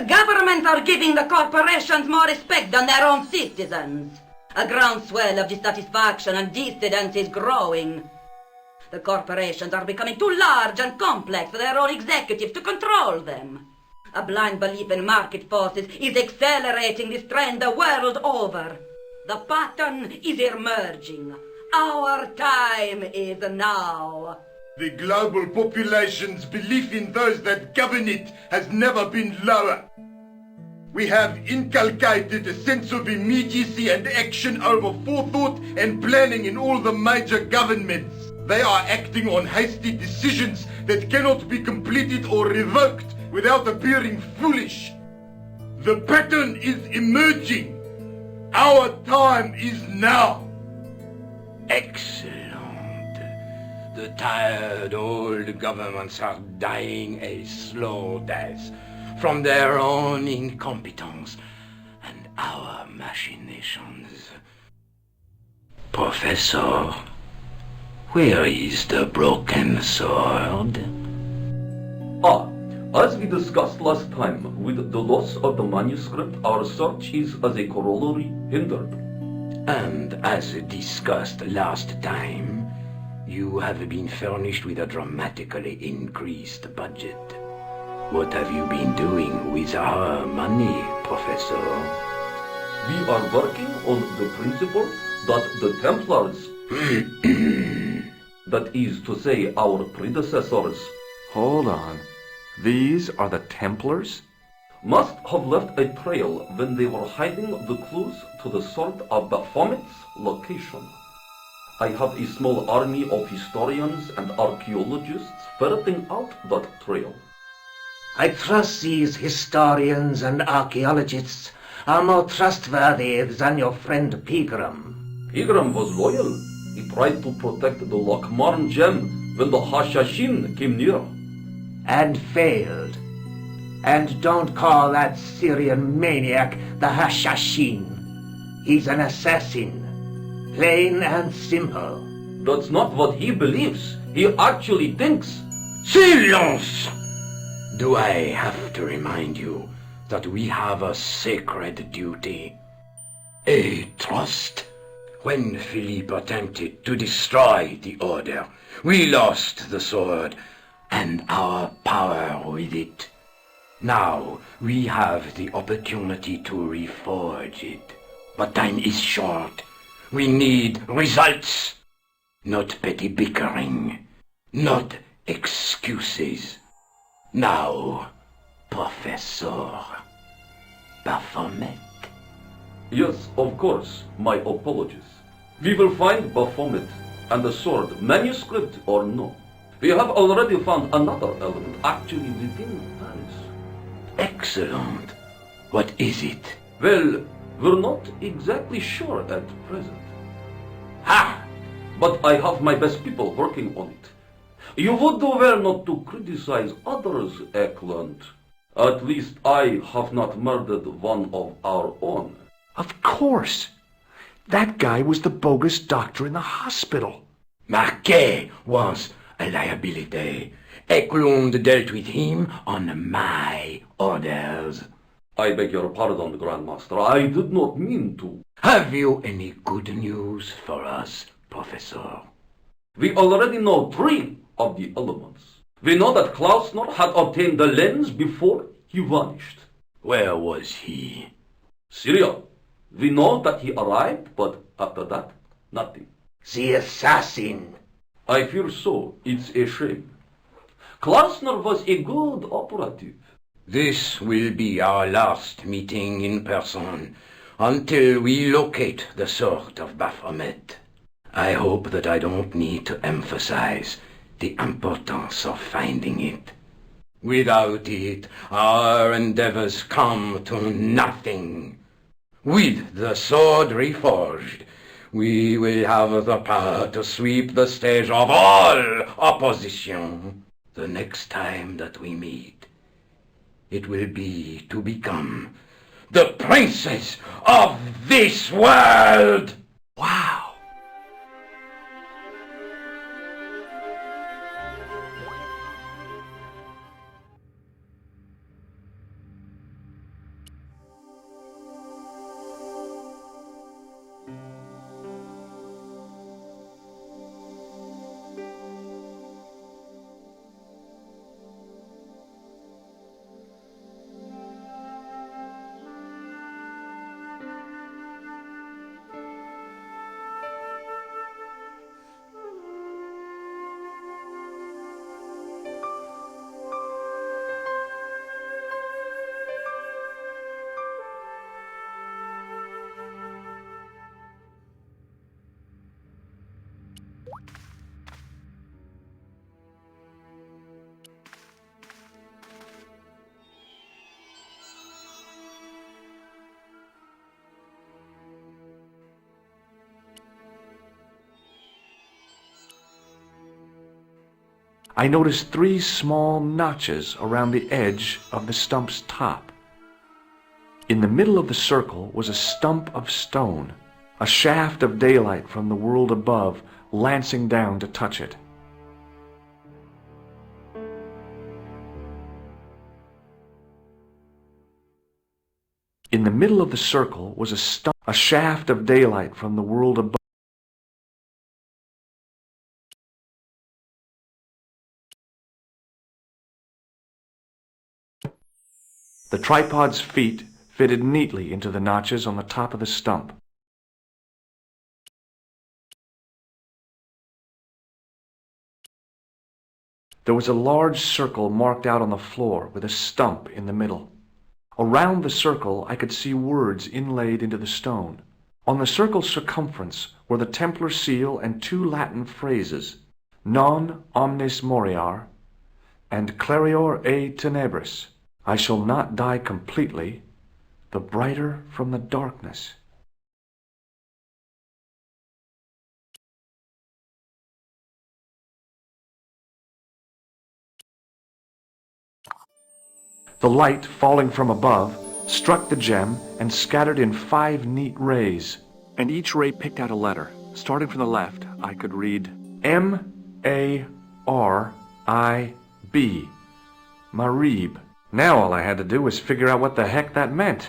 Governments are giving the corporations more respect than their own citizens. A groundswell of dissatisfaction and dissidence is growing. The corporations are becoming too large and complex for their own executives to control them. A blind belief in market forces is accelerating this trend the world over. The pattern is emerging. Our time is now. The global population's belief in those that govern it has never been lower. We have inculcated a sense of immediacy and action over forethought and planning in all the major governments. They are acting on hasty decisions that cannot be completed or revoked without appearing foolish. The pattern is emerging. Our time is now. Excellent. The tired old governments are dying a slow death from their own incompetence and our machinations. Professor, where is the broken sword? As we discussed last time, with the loss of the manuscript, our search is as a corollary hindered. And as discussed last time, you have been furnished with a dramatically increased budget. What have you been doing with our money, Professor? We are working on the principle that the Templars, that is to say, our predecessors, Hold on. These are the Templars? must have left a trail when they were hiding the clues to the sword of Baphomet's location. I have a small army of historians and archaeologists ferreting out that trail. I trust these historians and archaeologists are more trustworthy than your friend Pegram. Pegram was loyal. He tried to protect the Lochmarn gem when the Hashashin came near. And failed. And don't call that Syrian maniac the Hashashin. He's an assassin. Plain and simple. That's not what he believes. He actually thinks. Silence! Do I have to remind you that we have a sacred duty? A trust? When Philippe attempted to destroy the Order, we lost the sword and our power with it. Now we have the opportunity to reforge it. But time is short. We need results. Not petty bickering. Not excuses. Now, Professor Baphomet. Yes, of course. My apologies. We will find Baphomet and the sword, manuscript or no. We have already found another element actually within Paris. Excellent. What is it? Well, we're not exactly sure at present. Ha! But I have my best people working on it. You would do well not to criticize others, Eklund. At least I have not murdered one of our own. Of course. That guy was the bogus doctor in the hospital. Marquet was a liability. Eklund dealt with him on my orders. I beg your pardon, Grandmaster. I did not mean to. Have you any good news for us, Professor? We already know 3 of the elements. We know that Klausner had obtained the lens before he vanished. Where was he? Syria. We know that he arrived, but after that, nothing. The assassin. I fear so. It's a shame. Klausner was a good operative. This will be our last meeting in person until we locate the sword of Baphomet. I hope that I don't need to emphasize the importance of finding it. Without it, our endeavors come to nothing. With the sword reforged, we will have the power to sweep the stage of all opposition. The next time that we meet, it will be to become the princes of this world! Wow. I noticed 3 small notches around the edge of the stump's top. In the middle of the circle was a stump of stone, a shaft of daylight from the world above lancing down to touch it. In the middle of the circle was a shaft of daylight from the world above. The tripod's feet fitted neatly into the notches on the top of the stump. There was a large circle marked out on the floor with a stump in the middle. Around the circle I could see words inlaid into the stone. On the circle's circumference were the Templar seal and 2 Latin phrases, Non omnis moriar and Clarior e tenebris. I shall not die completely, the brighter from the darkness. The light, falling from above, struck the gem and scattered in 5 neat rays, and each ray picked out a letter. Starting from the left, I could read M-A-R-I-B, Marib. Now all I had to do was figure out what the heck that meant.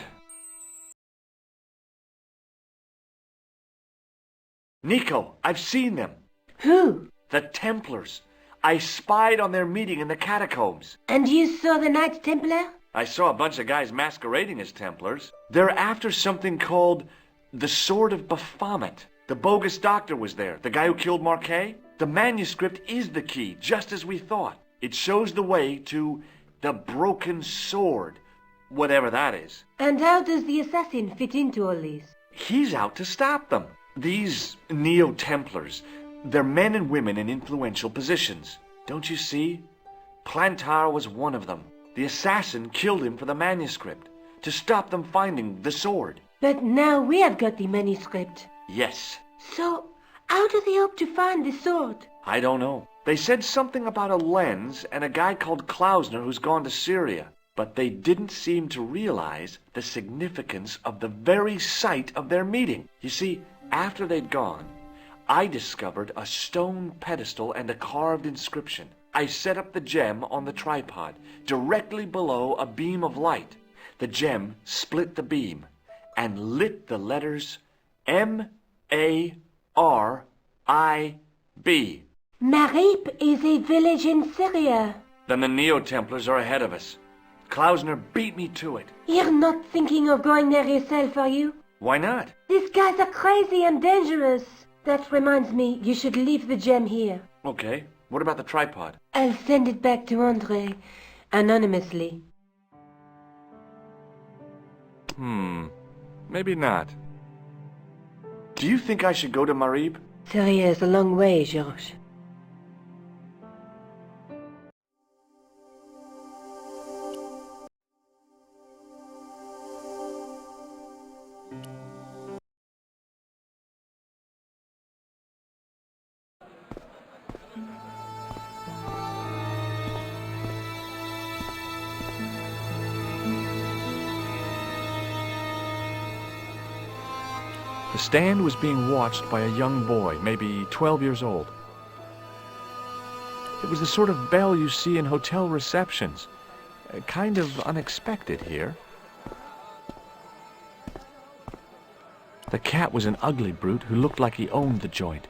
Nico, I've seen them. Who? The Templars. I spied on their meeting in the catacombs. And you saw the Knights Templar? I saw a bunch of guys masquerading as Templars. They're after something called the Sword of Baphomet. The bogus doctor was there, the guy who killed Marquet. The manuscript is the key, just as we thought. It shows the way to the broken sword, whatever that is. And how does the assassin fit into all this? He's out to stop them. These Neo-Templars, they're men and women in influential positions. Don't you see? Plantar was one of them. The assassin killed him for the manuscript, to stop them finding the sword. But now we have got the manuscript. Yes. So, how do they hope to find the sword? I don't know. They said something about a lens and a guy called Klausner who's gone to Syria. But they didn't seem to realize the significance of the very site of their meeting. You see, after they'd gone, I discovered a stone pedestal and a carved inscription. I set up the gem on the tripod, directly below a beam of light. The gem split the beam and lit the letters M-A-R-I-B. Marib is a village in Syria. Then the Neo-Templars are ahead of us. Klausner beat me to it. You're not thinking of going there yourself, are you? Why not? These guys are crazy and dangerous. That reminds me, you should leave the gem here. Okay. What about the tripod? I'll send it back to Andre, anonymously. Maybe not. Do you think I should go to Marib? Syria is a long way, Georges. The stand was being watched by a young boy, maybe 12 years old. It was the sort of bell you see in hotel receptions. Kind of unexpected here. The cat was an ugly brute who looked like he owned the joint.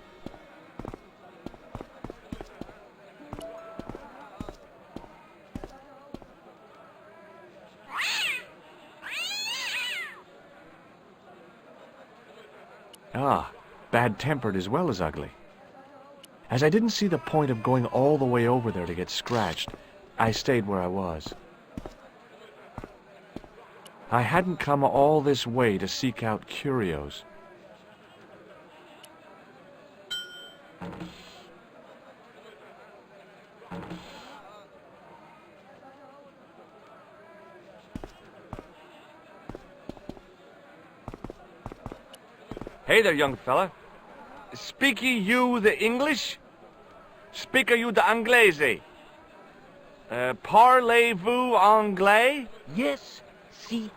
Bad-tempered as well as ugly. As I didn't see the point of going all the way over there to get scratched, I stayed where I was. I hadn't come all this way to seek out curios. Hey there, young fella. Speak ye you the English? Speak you the Anglese? Parlez-vous anglais? Yes, si,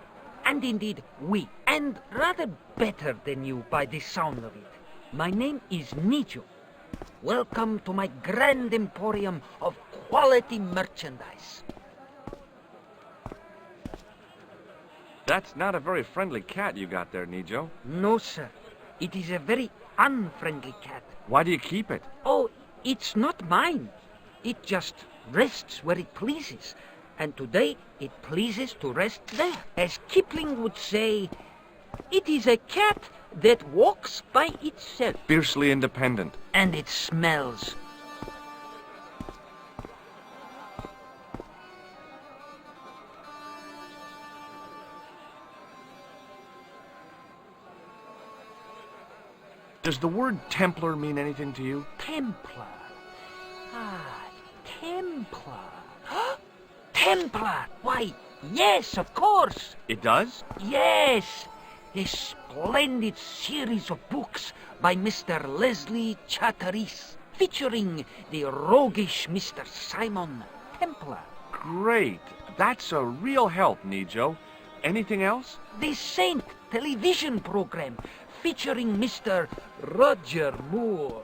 and indeed oui, and rather better than you by the sound of it. My name is Nijo. Welcome to my grand emporium of quality merchandise. That's not a very friendly cat you got there, Nijo. No, sir. It is a very unfriendly cat. Why do you keep it? Oh, it's not mine. It just rests where it pleases. And today it pleases to rest there. As Kipling would say, it is a cat that walks by itself. Fiercely independent. And it smells. Does the word Templar mean anything to you? Templar. Ah, Templar. Templar! Why, yes, of course. It does? Yes. A splendid series of books by Mr. Leslie Charteris, featuring the roguish Mr. Simon Templar. Great. That's a real help, Nijo. Anything else? The Saint television program, featuring Mr. Roger Moore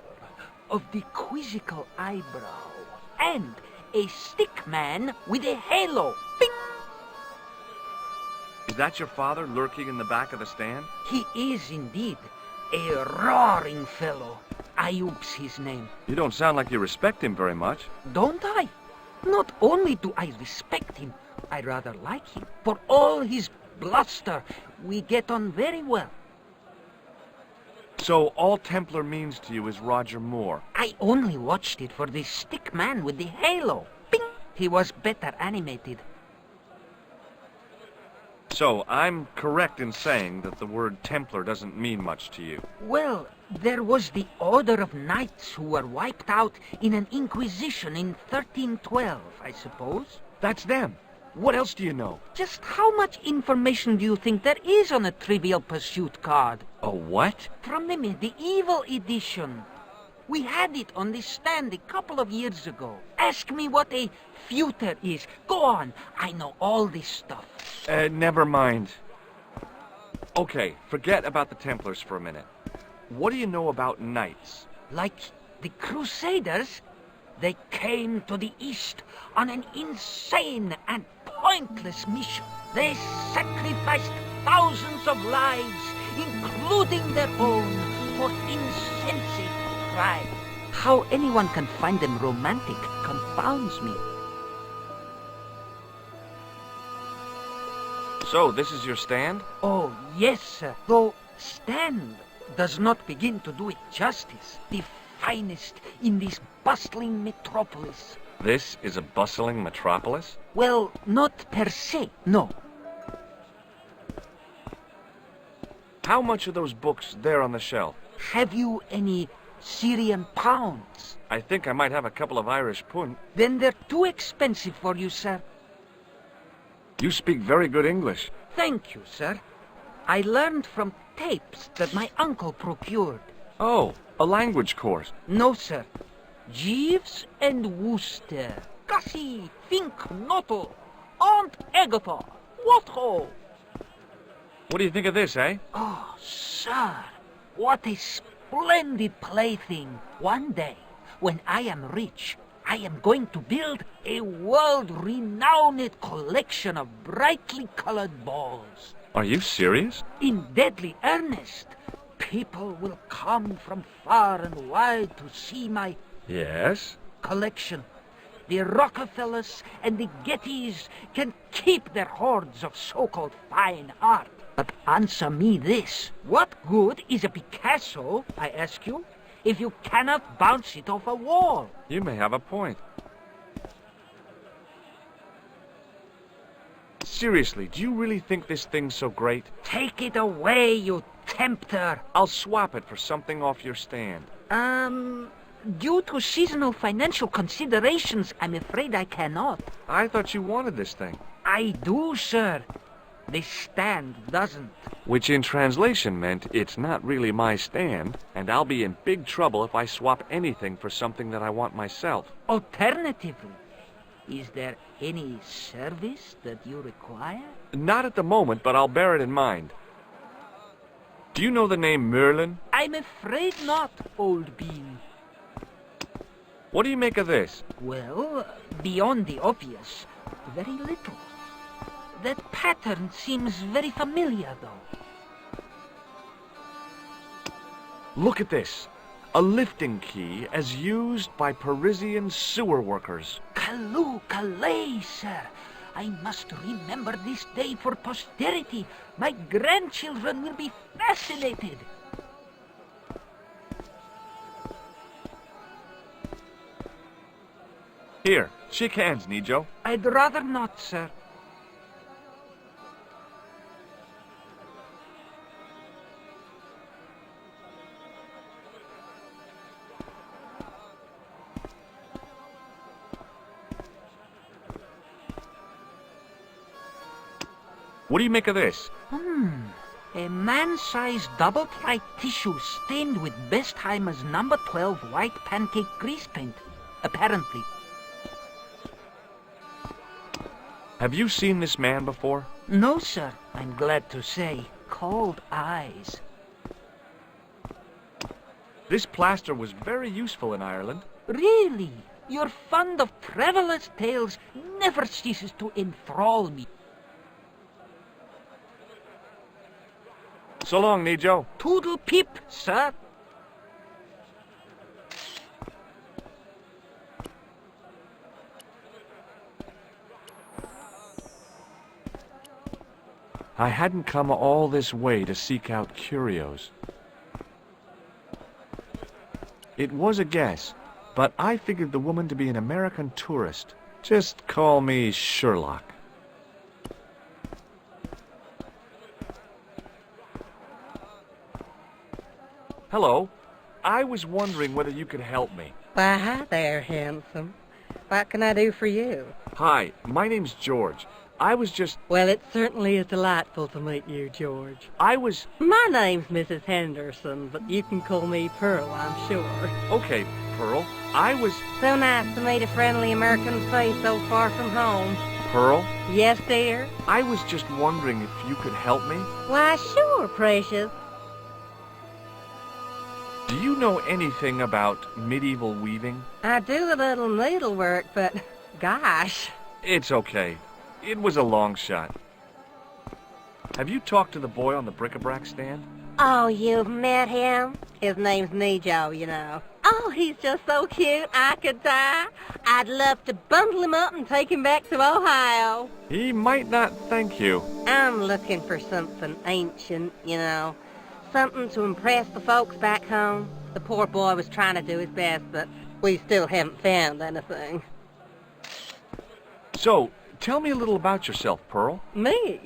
of the quizzical eyebrow and a stick man with a halo. Bing! Is that your father lurking in the back of the stand? He is indeed a roaring fellow. Ayub's his name. You don't sound like you respect him very much. Don't I? Not only do I respect him, I rather like him. For all his bluster, we get on very well. So all Templar means to you is Roger Moore? I only watched it for the stick man with the halo. Bing! He was better animated. So I'm correct in saying that the word Templar doesn't mean much to you? Well, there was the Order of Knights who were wiped out in an Inquisition in 1312, I suppose. That's them. What else do you know? Just how much information do you think there is on a Trivial Pursuit card? A what? From the medieval edition. We had it on the stand a couple of years ago. Ask me what a feuter is. Go on. I know all this stuff. Never mind. Okay, forget about the Templars for a minute. What do you know about knights? Like the Crusaders, they came to the East on an insane and pointless mission. They sacrificed thousands of lives, including their own, for insensate pride. How anyone can find them romantic confounds me. So, this is your stand? Oh, yes, sir. Though stand does not begin to do it justice. The finest in this bustling metropolis. This is a bustling metropolis? Well, not per se, no. How much are those books there on the shelf? Have you any Syrian pounds? I think I might have a couple of Irish pund. Then they're too expensive for you, sir. You speak very good English. Thank you, sir. I learned from tapes that my uncle procured. Oh, a language course. No, sir. Jeeves and Wooster. Gussie, Fink, Noto, Aunt Agatha. What ho? What do you think of this, eh? Oh, sir, what a splendid plaything. One day, when I am rich, I am going to build a world-renowned collection of brightly colored balls. Are you serious? In deadly earnest. People will come from far and wide to see my... Yes? ...collection. The Rockefellers and the Gettys can keep their hoards of so-called fine art. But answer me this. What good is a Picasso, I ask you, if you cannot bounce it off a wall? You may have a point. Seriously, do you really think this thing's so great? Take it away, you tempter. I'll swap it for something off your stand. Due to seasonal financial considerations, I'm afraid I cannot. I thought you wanted this thing. I do, sir. The stand doesn't. Which in translation meant it's not really my stand, and I'll be in big trouble if I swap anything for something that I want myself. Alternatively, Is there any service that you require? Not at the moment, but I'll bear it in mind. Do you know the name Merlin? I'm afraid not, old bean. What do you make of this? Well, beyond the obvious, very little. That pattern seems very familiar, though. Look at this. A lifting key as used by Parisian sewer workers. Calais, Calais, sir. I must remember this day for posterity. My grandchildren will be fascinated. Here, shake hands, Nijo. I'd rather not, sir. What do you make of this? A man-sized double-ply tissue stained with Bestheimer's number 12 white pancake grease paint, apparently. Have you seen this man before? No, sir, I'm glad to say. Cold eyes. This plaster was very useful in Ireland. Really? Your fund of travelers' tales never ceases to enthrall me. So long, Nijo. Toodle pip, sir. I hadn't come all this way to seek out curios. It was a guess, but I figured the woman to be an American tourist. Just call me Sherlock. Hello. I was wondering whether you could help me. Why, hi there, handsome. What can I do for you? Hi, my name's George. I was just... Well, it certainly is delightful to meet you, George. I was... My name's Mrs. Henderson, but you can call me Pearl, I'm sure. Okay, Pearl. I was... So nice to meet a friendly American face so far from home. Pearl? Yes, dear? I was just wondering if you could help me. Why, sure, precious. Do you know anything about medieval weaving? I do a little needlework, but gosh. It's okay. It was a long shot. Have you talked to the boy on the bric-a-brac stand? Oh, you've met him? His name's Nijo, you know. Oh, he's just so cute, I could die. I'd love to bundle him up and take him back to Ohio. He might not thank you. I'm looking for something ancient, you know. Something to impress the folks back home. The poor boy was trying to do his best, but we still haven't found anything. So, tell me a little about yourself, Pearl. Me?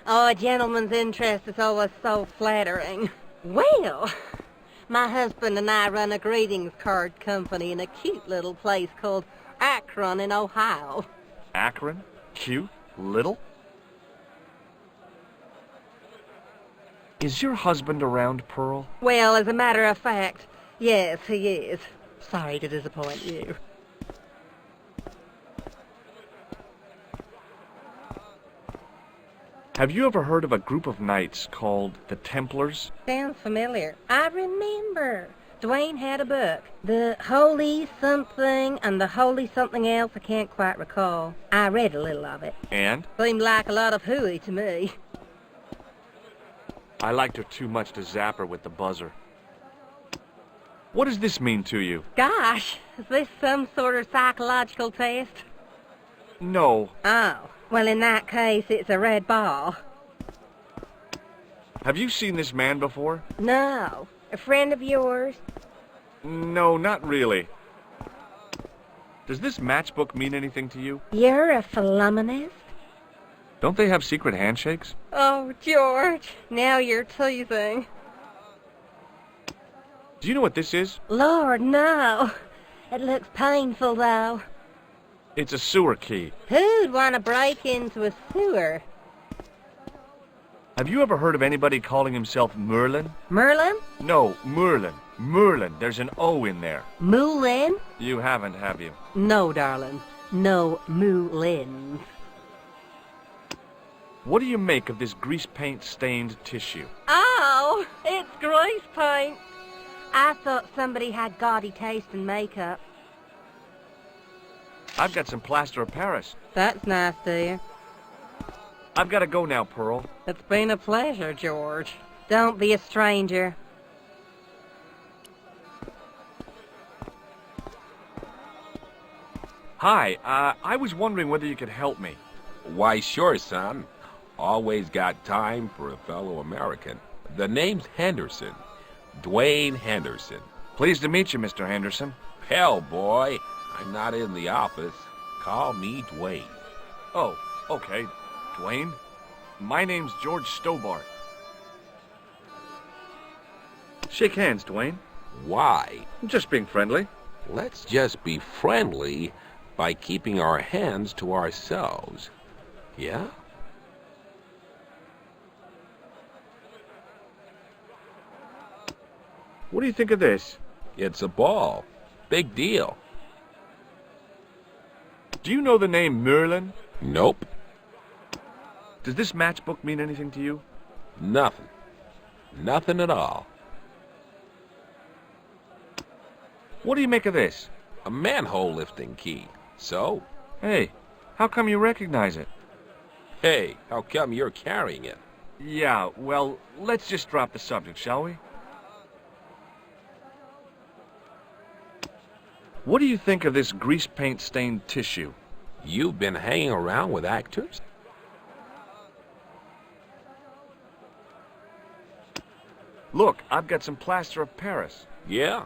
Oh, a gentleman's interest is always so flattering. Well, my husband and I run a greetings card company in a cute little place called Akron in Ohio. Akron? Cute? Little? Is your husband around, Pearl? Well, as a matter of fact, yes, he is. Sorry to disappoint you. Have you ever heard of a group of knights called the Templars? Sounds familiar. I remember. Dwayne had a book. The Holy Something and the Holy Something Else, I can't quite recall. I read a little of it. And? Seemed like a lot of hooey to me. I liked her too much to zap her with the buzzer. What does this mean to you? Gosh, is this some sort of psychological test? No. Oh, well in that case it's a red ball. Have you seen this man before? No. A friend of yours? No, not really. Does this matchbook mean anything to you? You're a philommenist? Don't they have secret handshakes? Oh, George, now you're teasing. Do you know what this is? Lord, no. It looks painful, though. It's a sewer key. Who'd want to break into a sewer? Have you ever heard of anybody calling himself Merlin? Merlin? No, Merlin. Merlin. There's an O in there. Moulin? You haven't, have you? No, darling. no moulins. What do you make of this grease paint stained tissue? Oh, it's grease paint. I thought somebody had gaudy taste in makeup. I've got some plaster of Paris. That's nice, dear. I've got to go now, Pearl. It's been a pleasure, George. Don't be a stranger. Hi, I was wondering whether you could help me. Why, sure, son. Always got time for a fellow American. The name's Henderson. Dwayne Henderson. Pleased to meet you, Mr. Henderson. Hell, boy, I'm not in the office. Call me Dwayne. Oh, okay. Dwayne? My name's George Stobart. Shake hands, Dwayne. Why? Just being friendly. Let's just be friendly by keeping our hands to ourselves. Yeah? What do you think of this? It's a ball. Big deal. Do you know the name Merlin? Nope. Does this matchbook mean anything to you? Nothing. Nothing at all. What do you make of this? A manhole lifting key. So? Hey, how come you recognize it? Hey, how come you're carrying it? Yeah, well, let's just drop the subject, shall we? What do you think of this grease paint stained tissue? You've been hanging around with actors? Look, I've got some plaster of Paris. Yeah,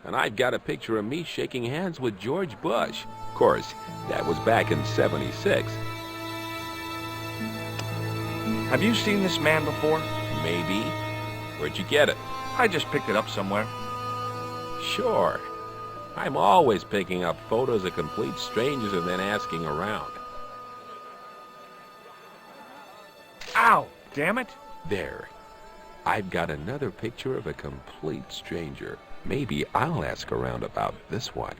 and I've got a picture of me shaking hands with George Bush. Of course, that was back in '76. Have you seen this man before? Maybe. Where'd you get it? I just picked it up somewhere. Sure. I'm always picking up photos of complete strangers and then asking around. Ow! Damn it! There. I've got another picture of a complete stranger. Maybe I'll ask around about this one.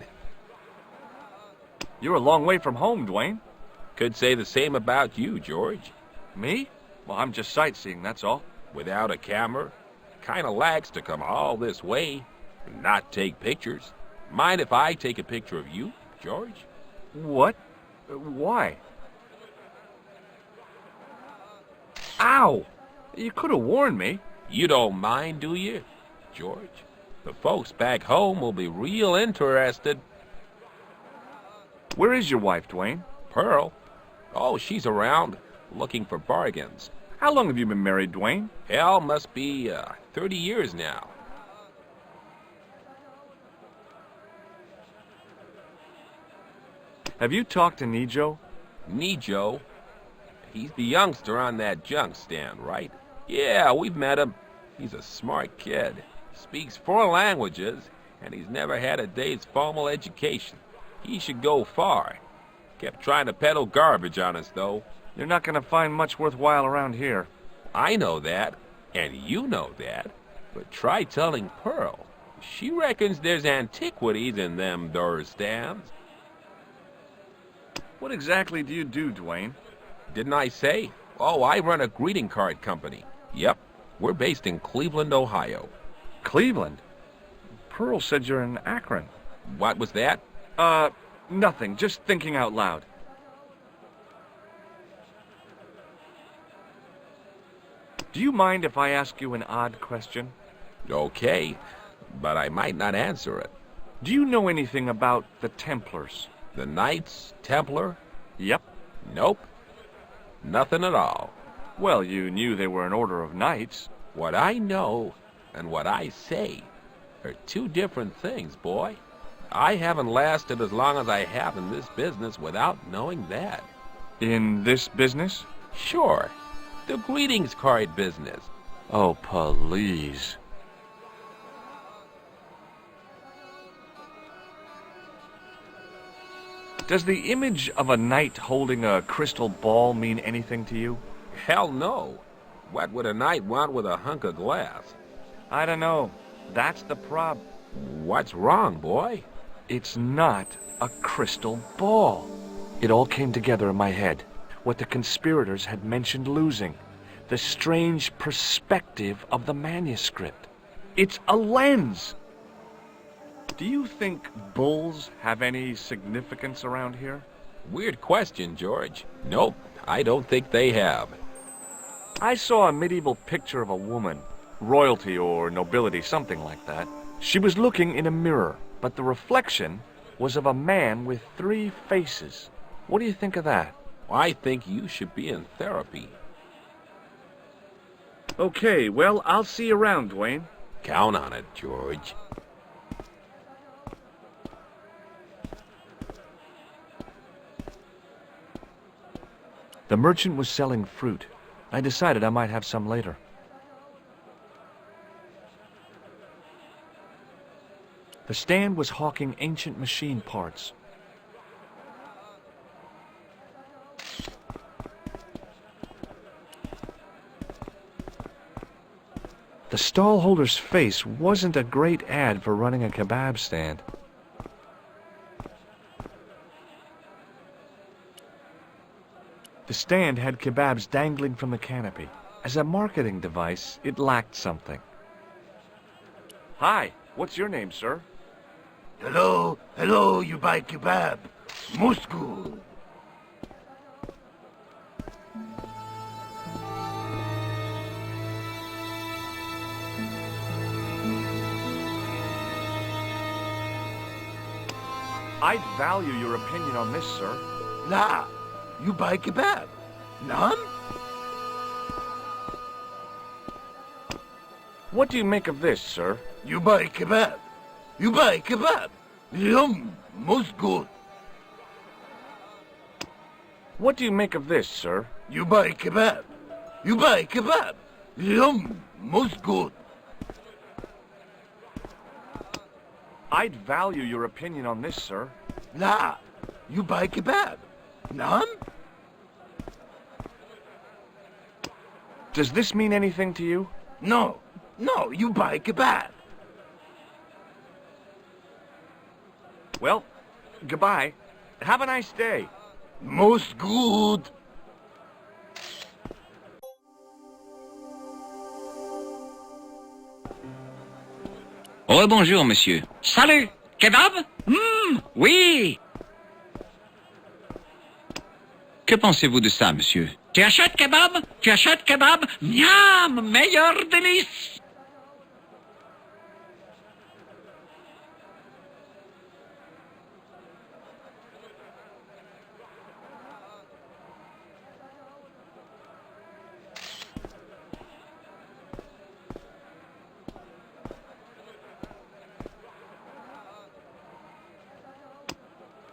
You're a long way from home, Dwayne. Could say the same about you, George. Me? Well, I'm just sightseeing, that's all. Without a camera? Kinda lags to come all this way and not take pictures. Mind if I take a picture of you, George? What? Why? Ow! You could have warned me. You don't mind, do you, George? The folks back home will be real interested. Where is your wife, Dwayne? Pearl? Oh, she's around, looking for bargains. How long have you been married, Dwayne? Hell, must be 30 years now. Have you talked to Nijo? Nijo? He's the youngster on that junk stand, right? Yeah, we've met him. He's a smart kid. Speaks 4 languages, and he's never had a day's formal education. He should go far. Kept trying to peddle garbage on us, though. You're not going to find much worthwhile around here. I know that, and you know that. But try telling Pearl. She reckons there's antiquities in them there stands. What exactly do you do, Dwayne? Didn't I say? Oh, I run a greeting card company. Yep, we're based in Cleveland, Ohio. Cleveland? Pearl said you're in Akron. What was that? Nothing. Just thinking out loud. Do you mind if I ask you an odd question? Okay, but I might not answer it. Do you know anything about the Templars? The Knights Templar? Yep. Nope. Nothing at all. Well, you knew they were an order of knights. What I know and what I say are 2 different things, boy. I haven't lasted as long as I have in this business without knowing that. In this business? Sure. The greetings card business. Oh, please. Does the image of a knight holding a crystal ball mean anything to you? Hell no. What would a knight want with a hunk of glass? I don't know. That's the prob. What's wrong, boy? It's not a crystal ball. It all came together in my head. What the conspirators had mentioned losing. The strange perspective of the manuscript. It's a lens! Do you think bulls have any significance around here? Weird question, George. Nope, I don't think they have. I saw a medieval picture of a woman. Royalty or nobility, something like that. She was looking in a mirror, but the reflection was of a man with 3 faces. What do you think of that? I think you should be in therapy. Okay, well, I'll see you around, Dwayne. Count on it, George. The merchant was selling fruit. I decided I might have some later. The stand was hawking ancient machine parts. The stallholder's face wasn't a great ad for running a kebab stand. The stand had kebabs dangling from the canopy. As a marketing device, it lacked something. Hi, what's your name, sir? Hello, you buy kebab. Musku. I'd value your opinion on this, sir. La, you buy kebab. None? What do you make of this, sir? You buy kebab. You buy kebab. Yum, most good. What do you make of this, sir? You buy kebab. You buy kebab. Yum, most good. I'd value your opinion on this, sir. La, you buy kebab. None? Does this mean anything to you? No, you buy kebab. Well, goodbye. Have a nice day. Most good. Oh, bonjour, monsieur. Salut! Kebab? Oui! Que pensez-vous de ça, monsieur? Tu achètes kebab? Tu achètes kebab? Miam! Meilleur délice!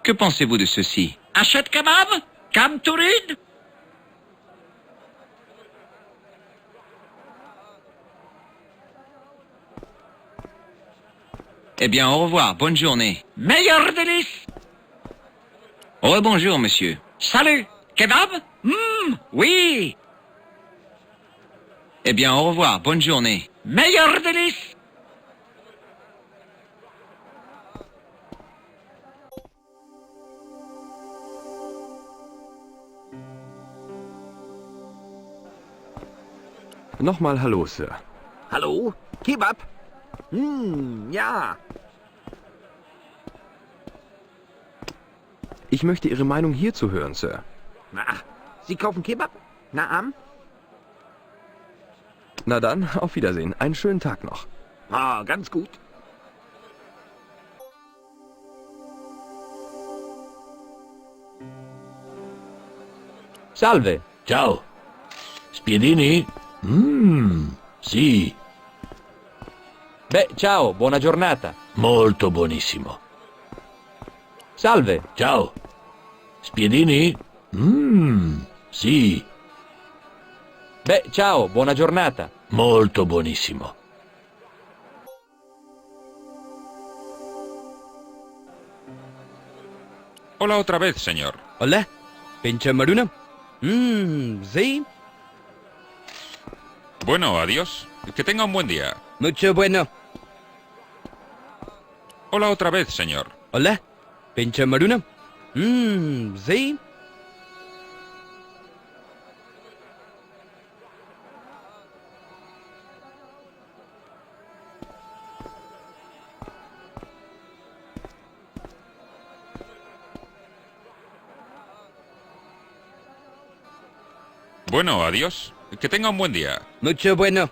Que pensez-vous de ceci? Achète kebab? Cam Tourid? Eh bien, au revoir, bonne journée. Meilleur délice! Oh, bonjour, monsieur. Salut! Kebab? Oui! Eh bien, au revoir, bonne journée. Meilleur délice! Nochmal Hallo, Sir. Hallo? Kebab? Ja. Ich möchte Ihre Meinung hierzu hören, Sir. Na, Sie kaufen Kebab? Na, Na dann, auf Wiedersehen. Einen schönen Tag noch. Ah, ganz gut. Salve. Ciao. Spiedini? Sì. Beh, ciao, buona giornata. Molto buonissimo. Salve. Ciao. Spiedini? Sì. Beh, ciao, buona giornata. Molto buonissimo. Hola otra vez, señor. Hola. ¿Pinche Maruna? Sí. Bueno, adiós. Que tenga un buen día. Mucho bueno. Hola otra vez, señor. Hola. ¿Pinche Maruna? See? Bueno, adiós. Que tenga un buen día. Mucho bueno.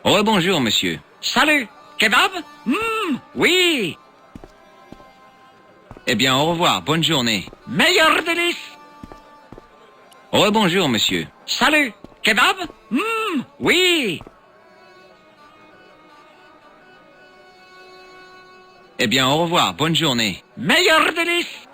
Oh, bonjour, monsieur. Salut! Kebab? Oui! Eh bien, au revoir, bonne journée. Meilleur délice! Oh, bonjour, monsieur. Salut! Kebab? Oui! Eh bien, au revoir, bonne journée. Meilleur délice!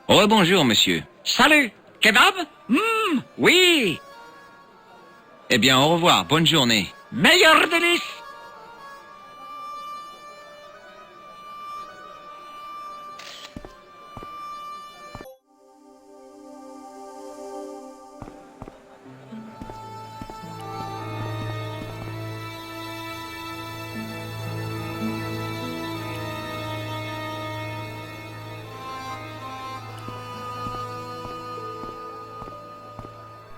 Oh, bonjour, monsieur. Salut! Kebab? Oui! Eh bien, au revoir, bonne journée. Meilleur délice!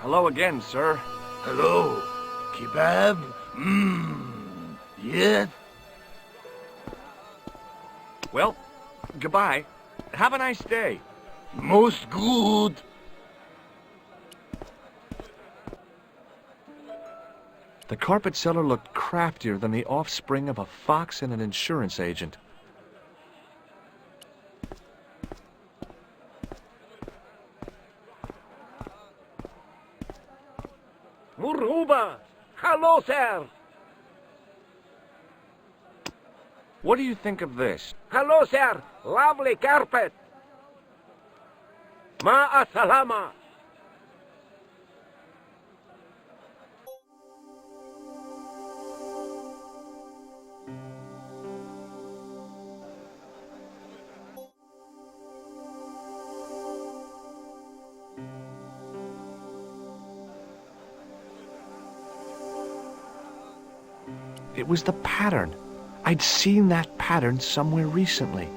Hello again, sir. Hello. Kebab? Yes? Well, goodbye. Have a nice day. Most good. The carpet seller looked craftier than the offspring of a fox and an insurance agent. Muruba! Hello, sir! What do you think of this? Hello, sir! Lovely carpet! Ma'a salama! It was the pattern. I'd seen that pattern somewhere recently.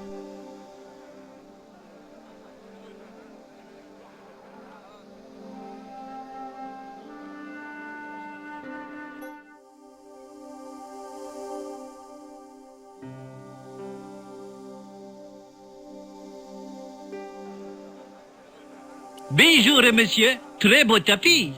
Bonjour, monsieur. Très beau tapis.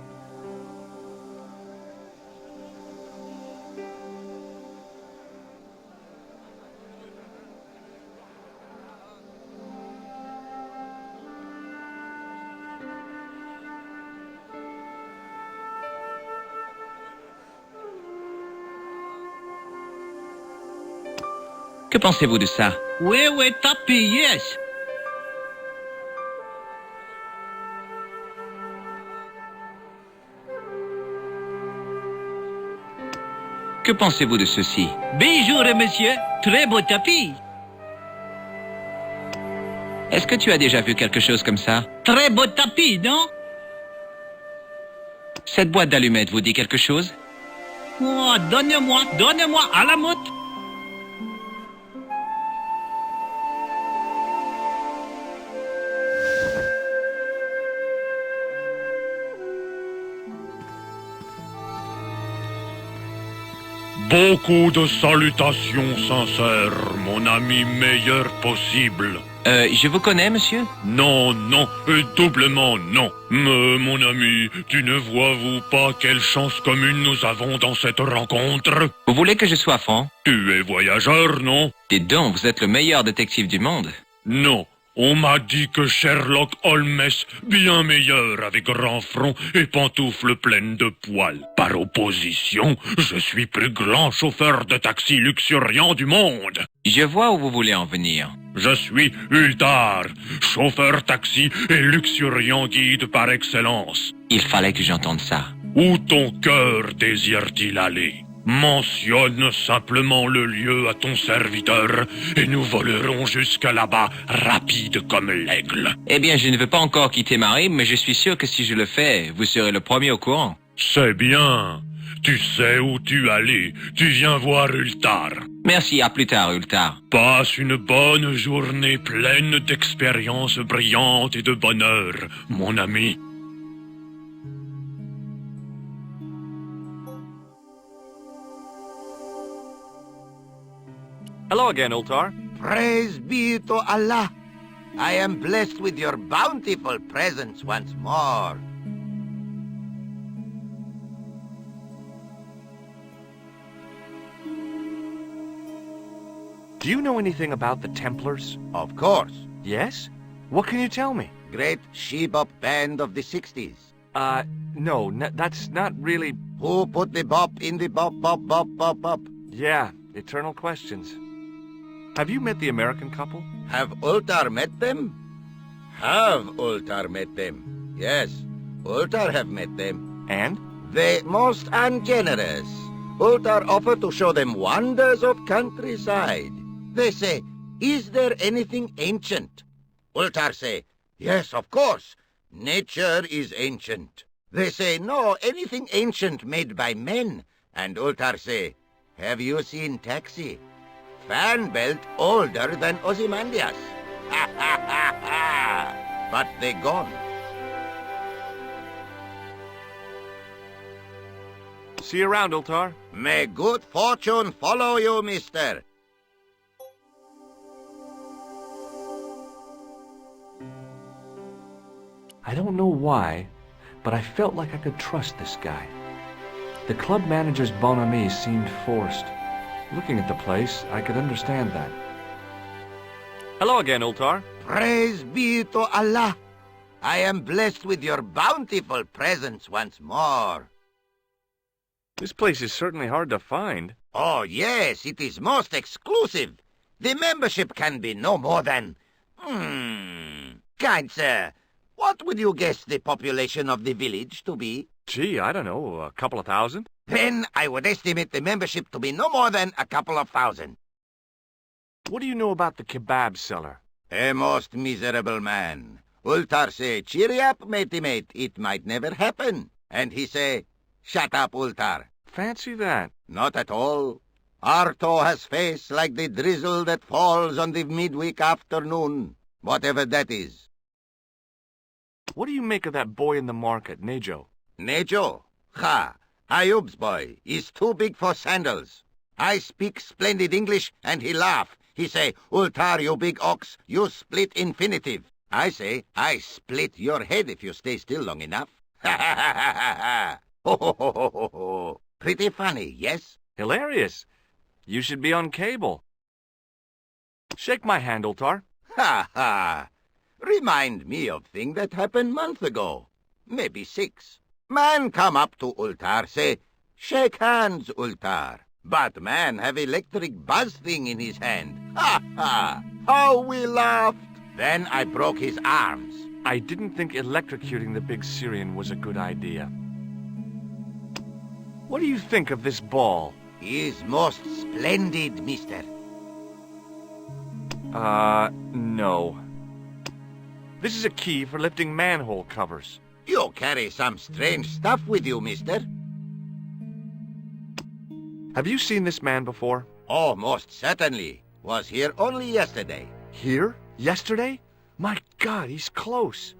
Que pensez-vous de ça? Oui, oui, tapis, yes. Que pensez-vous de ceci? Bonjour, monsieur. Très beau tapis. Est-ce que tu as déjà vu quelque chose comme ça? Très beau tapis, non? Cette boîte d'allumettes vous dit quelque chose? Oh, donnez-moi à la motte. Beaucoup de salutations sincères, mon ami meilleur possible. Je vous connais, monsieur? Non, non, doublement non. Mais, mon ami, tu ne vois-vous pas quelle chance commune nous avons dans cette rencontre? Vous voulez que je sois franc? Tu es voyageur, non? Dites donc, vous êtes le meilleur détective du monde. Non, On m'a dit que Sherlock Holmes, bien meilleur avec grand front et pantoufles pleines de poils. Par opposition, je suis plus grand chauffeur de taxi luxuriant du monde. Je vois où vous voulez en venir. Je suis Ultar, chauffeur taxi et luxuriant guide par excellence. Il fallait que j'entende ça. Où ton cœur désire-t-il aller? Mentionne simplement le lieu à ton serviteur et nous volerons jusqu'à là-bas, rapide comme l'aigle. Eh bien, je ne veux pas encore quitter Marie, mais je suis sûr que si je le fais, vous serez le premier au courant. C'est bien. Tu sais où tu allais. Tu viens voir Ultar. Merci, à plus tard, Ultar. Passe une bonne journée pleine d'expériences brillantes et de bonheur, mon ami. Hello again, Ultar. Praise be to Allah. I am blessed with your bountiful presence once more. Do you know anything about the Templars? Of course. Yes? What can you tell me? Great she-bop band of the 60s. No, that's not really... Who put the bop in the bop, bop, bop, bop, bop? Yeah, eternal questions. Have you met the American couple? Have Ultar met them? Have Ultar met them? Yes, Ultar have met them. And? They most ungenerous. Ultar offer to show them wonders of countryside. They say, is there anything ancient? Ultar say, yes, of course. Nature is ancient. They say, no, anything ancient made by men. And Ultar say, have you seen Taxi? Fan belt older than Ozymandias. Ha ha ha ha! But they gone. See you around, Ultar. May good fortune follow you, mister. I don't know why, but I felt like I could trust this guy. The club manager's bonhomie seemed forced. Looking at the place, I could understand that. Hello again, Ultar. Praise be to Allah. I am blessed with your bountiful presence once more. This place is certainly hard to find. Oh, yes, it is most exclusive. The membership can be no more than... Kind sir, what would you guess the population of the village to be? Gee, I don't know, a couple of thousand? Then I would estimate the membership to be no more than a couple of thousand. What do you know about the kebab seller? A most miserable man. Ultar say, cheery up, matey mate, it might never happen. And he say, shut up, Ultar. Fancy that. Not at all. Arto has face like the drizzle that falls on the midweek afternoon, whatever that is. What do you make of that boy in the market, Nejo? Nejo? Ha! Ayub's boy is too big for sandals. I speak splendid English, and he laugh. He say, Ultar, you big ox, you split infinitive. I say, I split your head if you stay still long enough. Ha ha ha ha ha ha! Ho ho ho ho ho ho! Pretty funny, yes? Hilarious. You should be on cable. Shake my hand, Ultar. Ha ha! Remind me of thing that happened month ago. Maybe 6. Man come up to Ultar, say, shake hands, Ultar. But man have electric buzz thing in his hand. Ha ha! How we laughed! Then I broke his arms. I didn't think electrocuting the big Syrian was a good idea. What do you think of this ball? Is most splendid, mister. No. This is a key for lifting manhole covers. You carry some strange stuff with you, mister. Have you seen this man before? Oh, most certainly. Was here only yesterday. Here? Yesterday? My God, he's close.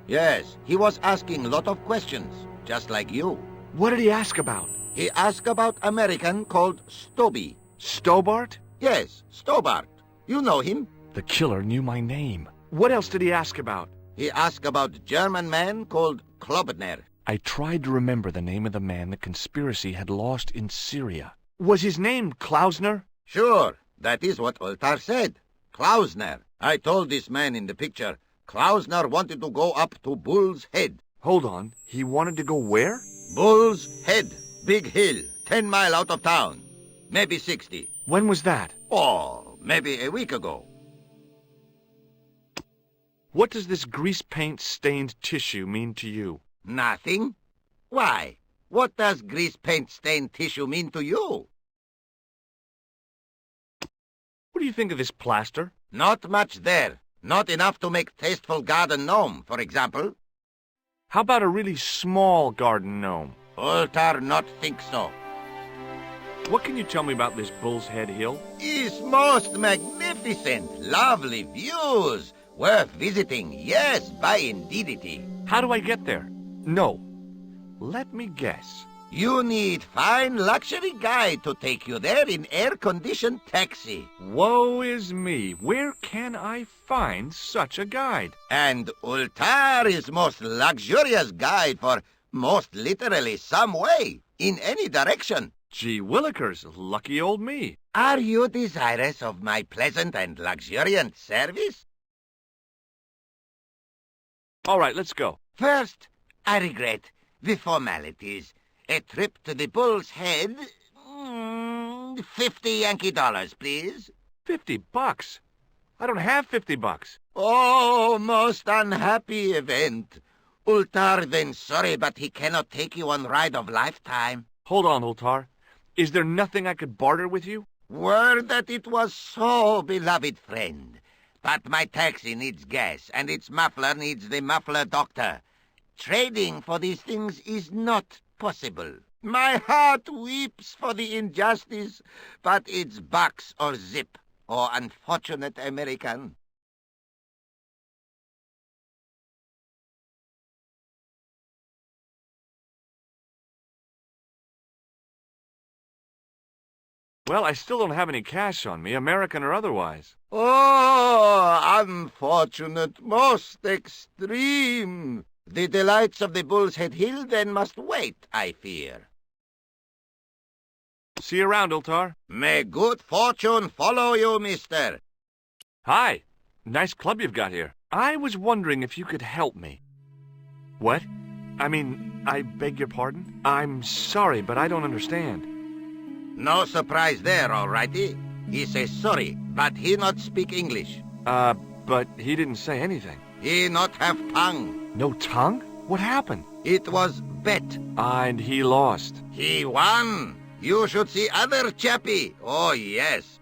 Yes, he was asking a lot of questions, just like you. What did he ask about? He asked about American called Stoby. Stobart? Yes, Stobart. You know him? The killer knew my name. What else did he ask about? He asked about German man called Klobner. I tried to remember the name of the man the conspiracy had lost in Syria. Was his name Klausner? Sure, that is what Ultar said. Klausner. I told this man in the picture, Klausner wanted to go up to Bull's Head. Hold on. He wanted to go where? Bull's Head. Big hill. 10 mile out of town. Maybe 60. When was that? Oh, maybe a week ago. What does this grease paint stained tissue mean to you? Nothing. Why? What does grease paint stained tissue mean to you? What do you think of this plaster? Not much there. Not enough to make tasteful garden gnome, for example. How about a really small garden gnome? Ultar not think so. What can you tell me about this Bull's Head Hill? It's most magnificent. Lovely views. Worth visiting, yes, by indeedity. How do I get there? No. Let me guess. You need fine luxury guide to take you there in air-conditioned taxi. Woe is me. Where can I find such a guide? And Ultar is most luxurious guide for most literally some way, in any direction. Gee willikers, lucky old me. Are you desirous of my pleasant and luxuriant service? All right, let's go. First, I regret the formalities. A trip to the Bull's Head. 50 Yankee dollars, please. $50? I don't have $50. Oh, most unhappy event. Ultar then sorry, but he cannot take you on ride of lifetime. Hold on, Ultar. Is there nothing I could barter with you? Word that it was so, beloved friend. But my taxi needs gas, and its muffler needs the muffler doctor. Trading for these things is not possible. My heart weeps for the injustice, but it's bucks or zip, or unfortunate American. Well, I still don't have any cash on me, American or otherwise. Oh, unfortunate, most extreme. The delights of the Bull's Head Hill then must wait, I fear. See you around, Ultar. May good fortune follow you, mister. Hi. Nice club you've got here. I was wondering if you could help me. What? I beg your pardon? I'm sorry, but I don't understand. No surprise there, all righty. He says sorry, but he not speak English. But he didn't say anything. He not have tongue. No tongue? What happened? It was bet. And he lost. He won. You should see other chappie. Oh, yes.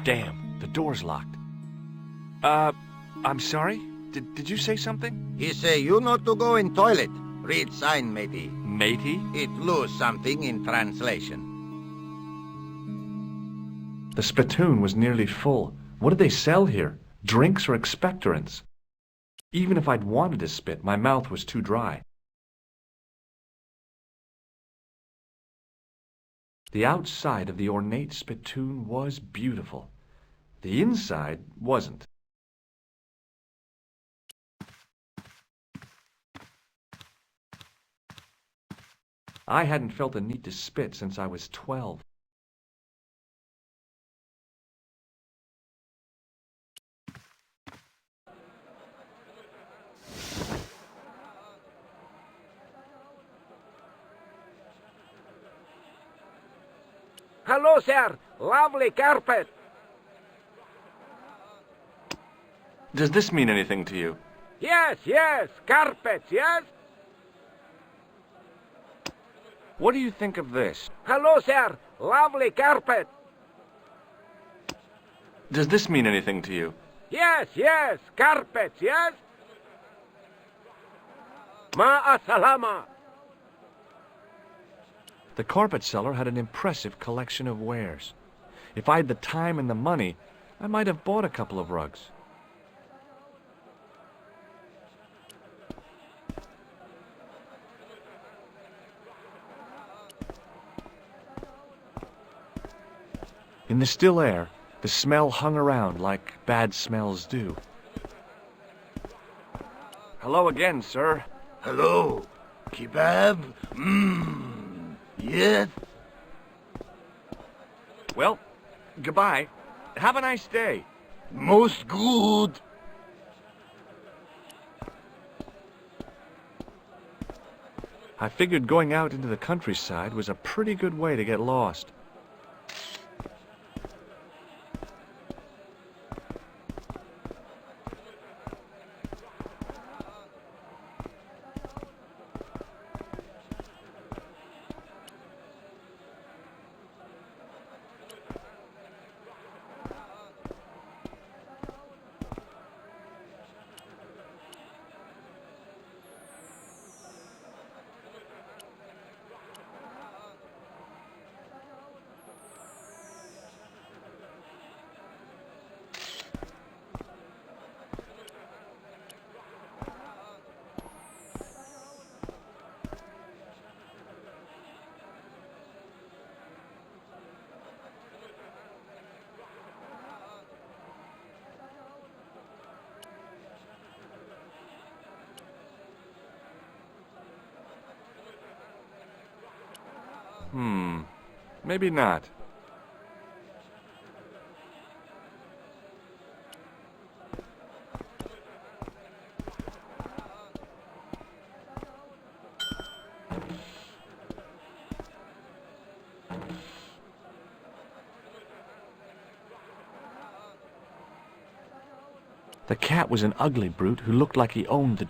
Damn, the door's locked. I'm sorry? Did you say something? He say you not to go in toilet. Read sign, matey. Matey? It lose something in translation. The spittoon was nearly full. What did they sell here? Drinks or expectorants? Even if I'd wanted to spit, my mouth was too dry. The outside of the ornate spittoon was beautiful. The inside wasn't. I hadn't felt the need to spit since I was 12. Hello, sir. Lovely carpet. Does this mean anything to you? Yes, yes. Carpets, yes? What do you think of this? Hello, sir. Lovely carpet. Does this mean anything to you? Yes, yes. Carpets, yes? Ma'a salama. The carpet seller had an impressive collection of wares. If I had the time and the money, I might have bought a couple of rugs. In the still air, the smell hung around like bad smells do. Hello again, sir. Hello. kebab? Yes? Well, goodbye. Have a nice day. Most good. I figured going out into the countryside was a pretty good way to get lost. Maybe not. The cat was an ugly brute who looked like he owned the...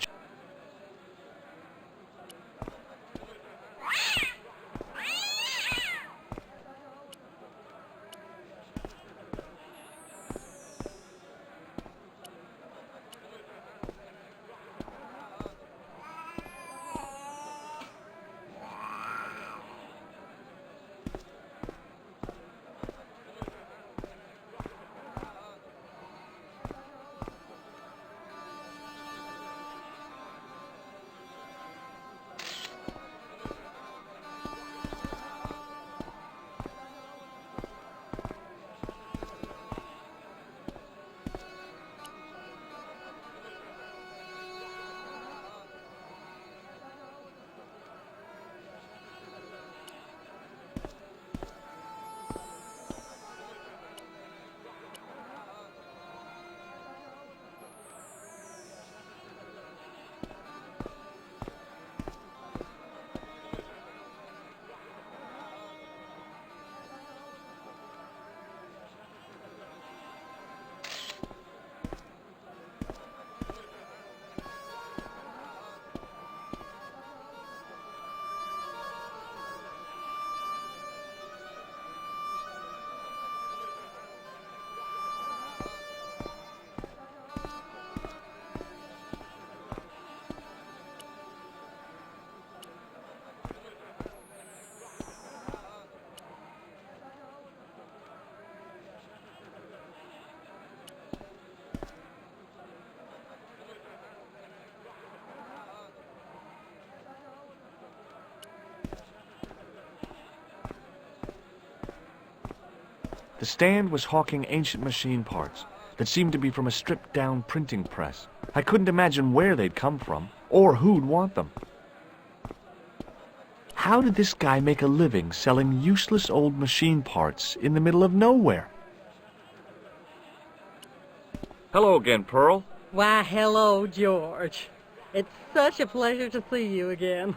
The stand was hawking ancient machine parts that seemed to be from a stripped-down printing press. I couldn't imagine where they'd come from, or who'd want them. How did this guy make a living selling useless old machine parts in the middle of nowhere? Hello again, Pearl. Why, hello, George. It's such a pleasure to see you again.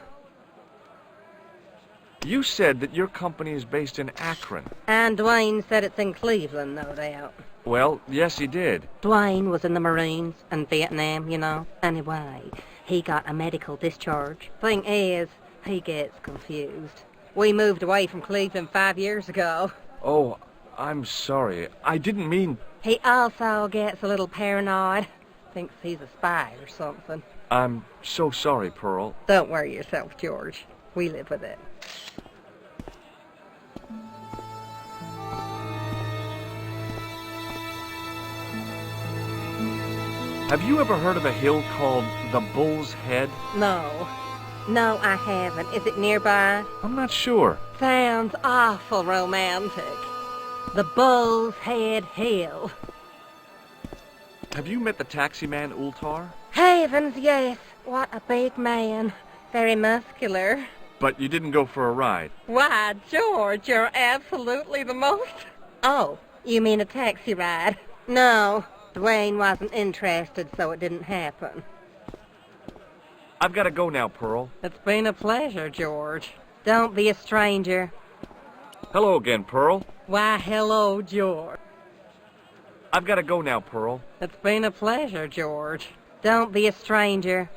You said that your company is based in Akron. And Dwayne said it's in Cleveland, no doubt. Well, yes, he did. Dwayne was in the Marines and Vietnam, you know. Anyway, he got a medical discharge. Thing is, he gets confused. We moved away from Cleveland 5 years ago. Oh, I'm sorry. I didn't mean... He also gets a little paranoid. Thinks he's a spy or something. I'm so sorry, Pearl. Don't worry yourself, George. We live with it. Have you ever heard of a hill called the Bull's Head? No. No, I haven't. Is it nearby? I'm not sure. Sounds awful romantic. The Bull's Head Hill. Have you met the taxi man, Ultar? Heavens, yes. What a big man. Very muscular. But you didn't go for a ride. Why, George, you're absolutely the most... Oh, you mean a taxi ride? No, Dwayne wasn't interested, so it didn't happen. I've got to go now, Pearl. It's been a pleasure, George. Don't be a stranger. Hello again, Pearl. Why, hello, George. I've got to go now, Pearl. It's been a pleasure, George. Don't be a stranger.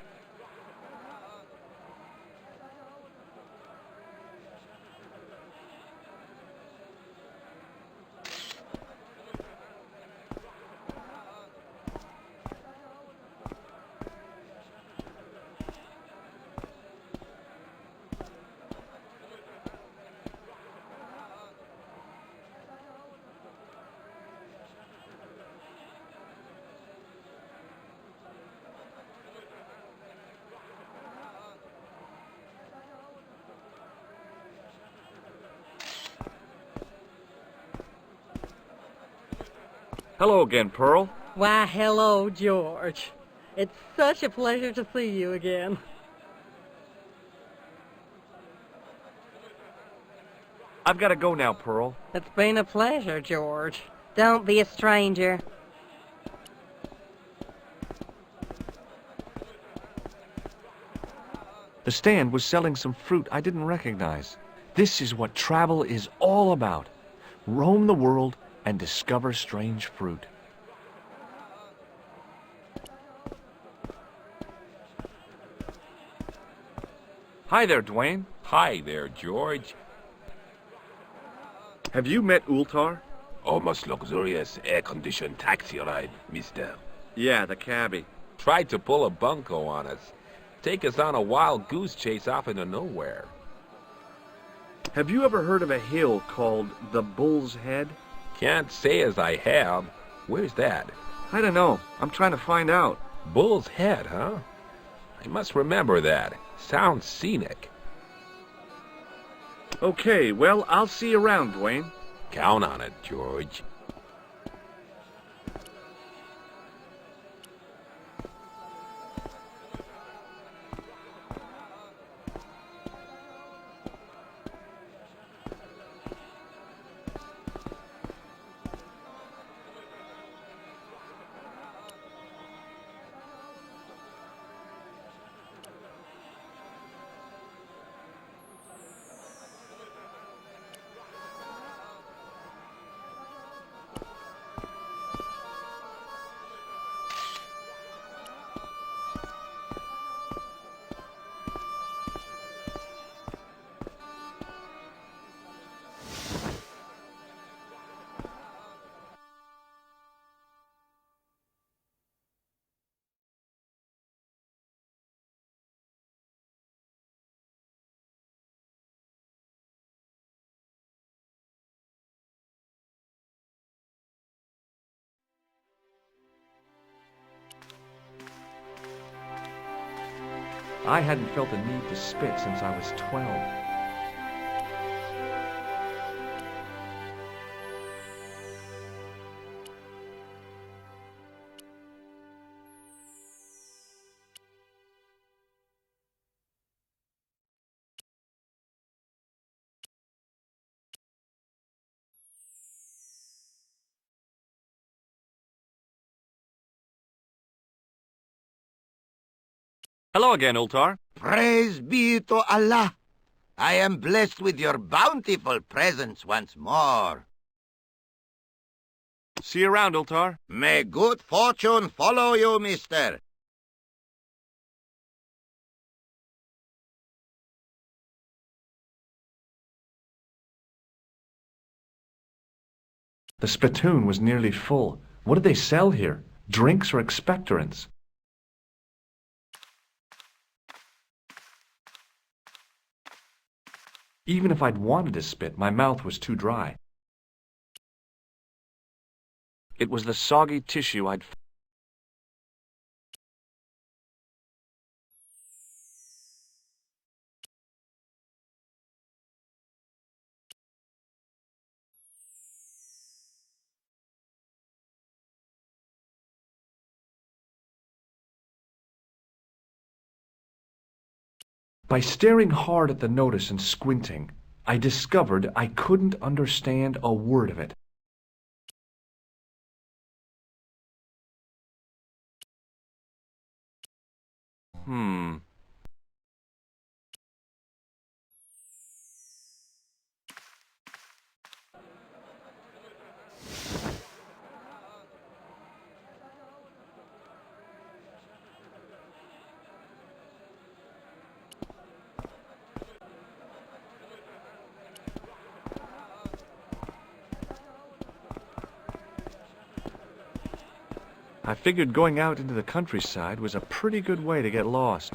Hello again, Pearl. Why, hello, George. It's such a pleasure to see you again. I've got to go now, Pearl. It's been a pleasure, George. Don't be a stranger. The stand was selling some fruit I didn't recognize. This is what travel is all about. Roam the world and discover strange fruit. Hi there, Dwayne. Hi there, George. Have you met Ultar? Almost luxurious air-conditioned taxi ride, mister. Yeah, the cabbie. Tried to pull a bunco on us. Take us on a wild goose chase off into nowhere. Have you ever heard of a hill called the Bull's Head? Can't say as I have. Where's that? I don't know. I'm trying to find out. Bull's Head, huh? I must remember that. Sounds scenic. Okay, well, I'll see you around, Dwayne. Count on it, George. I hadn't felt a need to spit since I was 12. Hello again, Ultar. Praise be to Allah. I am blessed with your bountiful presence once more. See you around, Ultar. May good fortune follow you, mister. The spittoon was nearly full. What did they sell here? Drinks or expectorants? Even if I'd wanted to spit, my mouth was too dry. It was the soggy tissue I'd... By staring hard at the notice and squinting, I discovered I couldn't understand a word of it. I figured going out into the countryside was a pretty good way to get lost.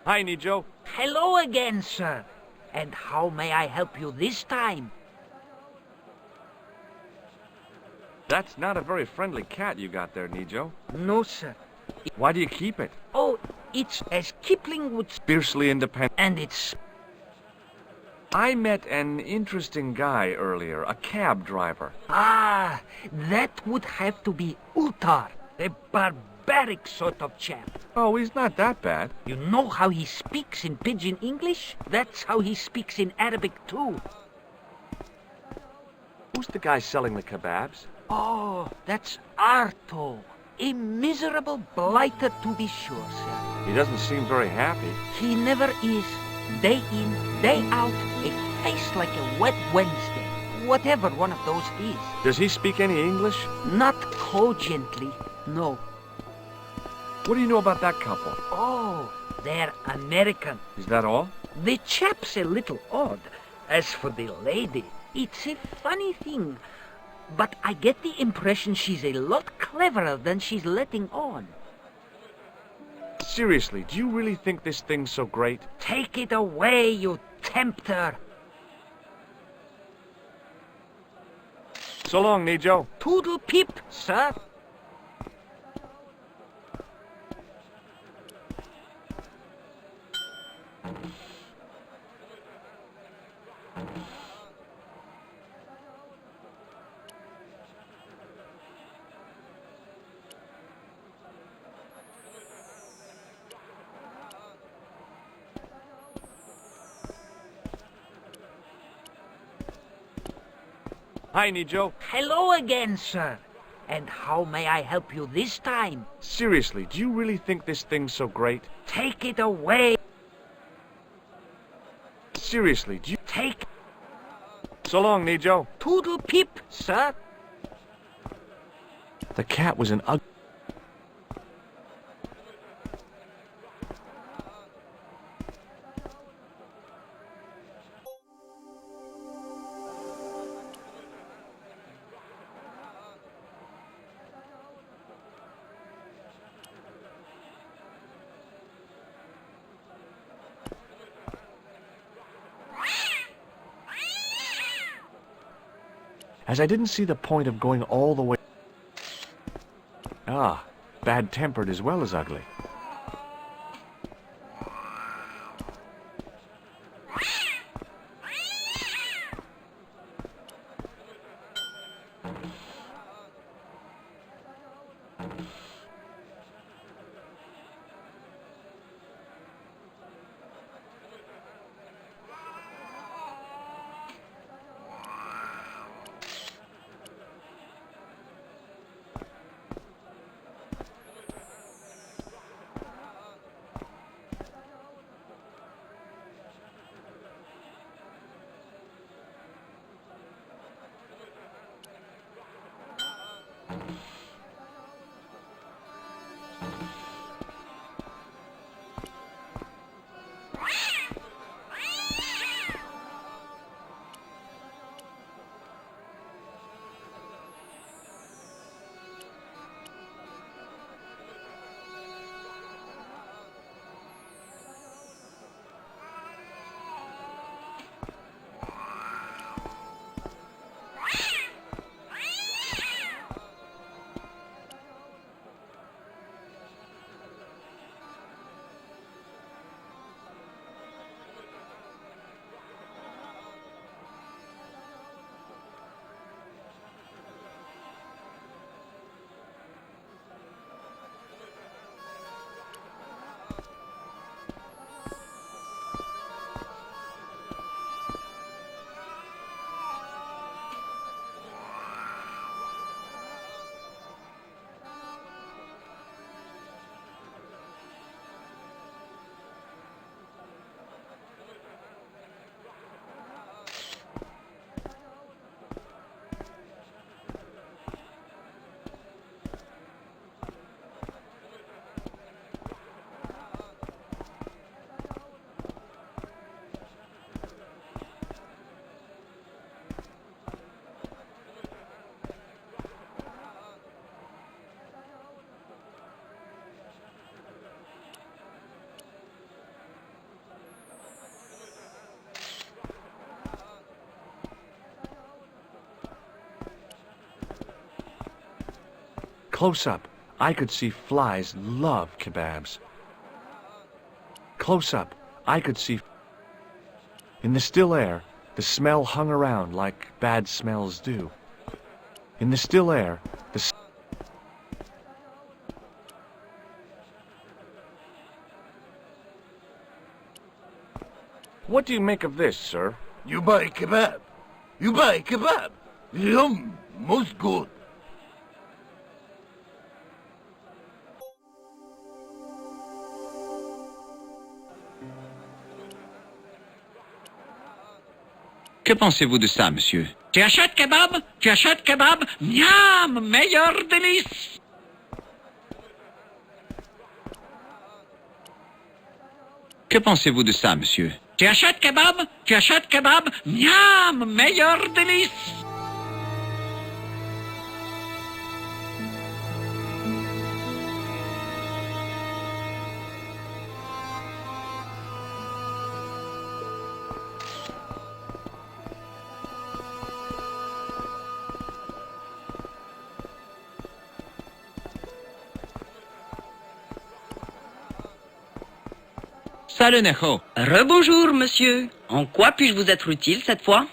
Hi, Nijo. Hello again, sir. And how may I help you this time? That's not a very friendly cat you got there, Nijo. No, sir. Why do you keep it? Oh, it's as Kipling would... Fiercely independent. And it's... I met an interesting guy earlier, a cab driver. Ah, that would have to be Utar, a barbaric sort of chap. Oh, he's not that bad. You know how he speaks in Pidgin English? That's how he speaks in Arabic too. Who's the guy selling the kebabs? Oh, that's Arto. A miserable blighter to be sure, sir. He doesn't seem very happy. He never is. Day in, day out, a face like a wet Wednesday. Whatever one of those is. Does he speak any English? Not cogently, no. What do you know about that couple? Oh, they're American. Is that all? The chap's a little odd. As for the lady, it's a funny thing. But I get the impression she's a lot cleverer than she's letting on. Seriously, do you really think this thing's so great? Take it away, you tempter. So long, Nijo. Toodle peep, sir. Hi, Nijo. Hello again, sir. And how may I help you this time? Seriously, do you really think this thing's so great? Take it away. Seriously, do you... Take... So long, Nijo. Toodle peep, sir. The cat was an ugly... As I didn't see the point of going all the way... Ah, bad-tempered as well as ugly. Close up, I could see flies love kebabs. Close up, I could see... In the still air, the smell hung around like bad smells do. In the still air, the... What do you make of this, sir? You buy kebab. You buy kebab. Yum, most good. Que pensez-vous de ça, monsieur? Tu achètes kebab? Tu achètes kebab? Miam! Meilleur délice! Que pensez-vous de ça, monsieur? Tu achètes kebab? Tu achètes kebab? Miam! Meilleur délice! Salut, Nejo. Rebonjour, monsieur. En quoi puis-je vous être utile cette fois?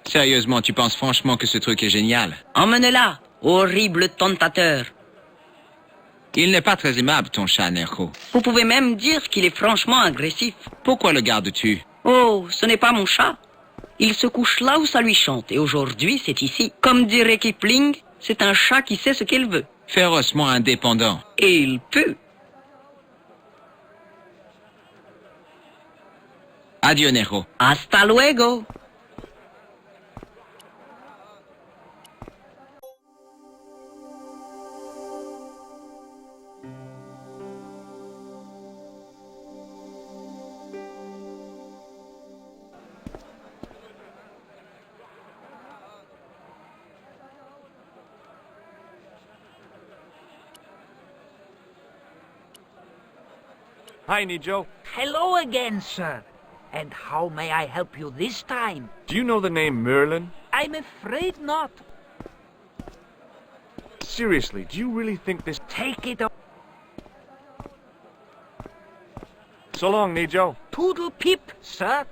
Sérieusement, tu penses franchement que ce truc est génial? Emmenez-la, horrible tentateur. Il n'est pas très aimable, ton chat, Nejo. Vous pouvez même dire qu'il est franchement agressif. Pourquoi le gardes-tu? Oh, ce n'est pas mon chat. Il se couche là où ça lui chante, et aujourd'hui, c'est ici. Comme dirait Kipling, c'est un chat qui sait ce qu'il veut. Férocement indépendant. Et il peut. Adieu, Nejo. Hasta luego. Hi, Nijo. Hello again, sir. And how may I help you this time? Do you know the name Merlin? I'm afraid not. Seriously, do you really think this... Take it up. So long, Nijo. Toodle pip, sir.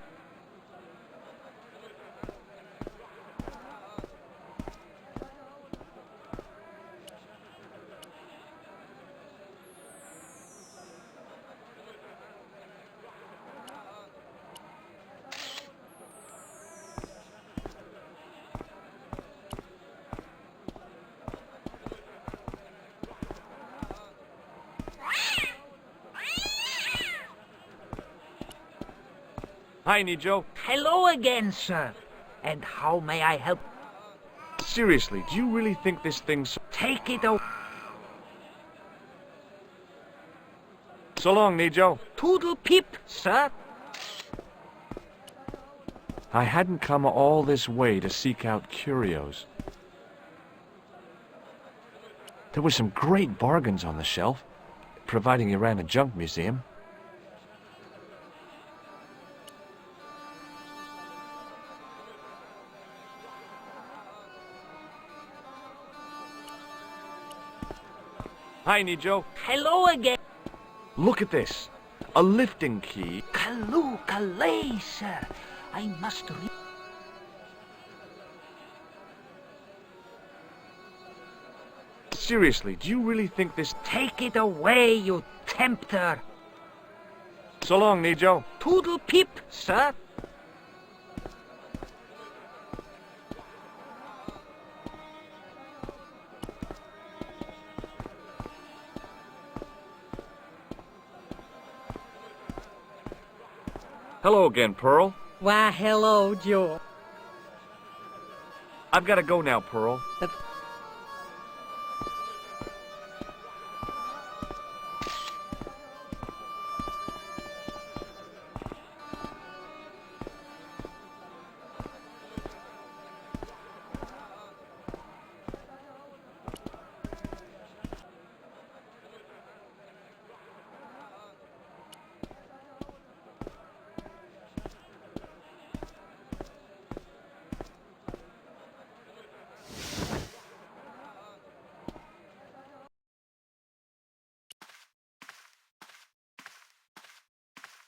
Hi, Nijo. Hello again, sir. And how may I help? Seriously, do you really think this thing's... Take it away. So long, Nijo. Toodle pip, sir. I hadn't come all this way to seek out curios. There were some great bargains on the shelf, providing you ran a junk museum. Hi, Nijo. Hello again. Look at this. A lifting key. Kalu Kalay, sir. I must read. Seriously, do you really think this... Take it away, you tempter. So long, Nijo. Toodle pip, sir. Hello again, Pearl. Why, hello, Joe. I've got to go now, Pearl.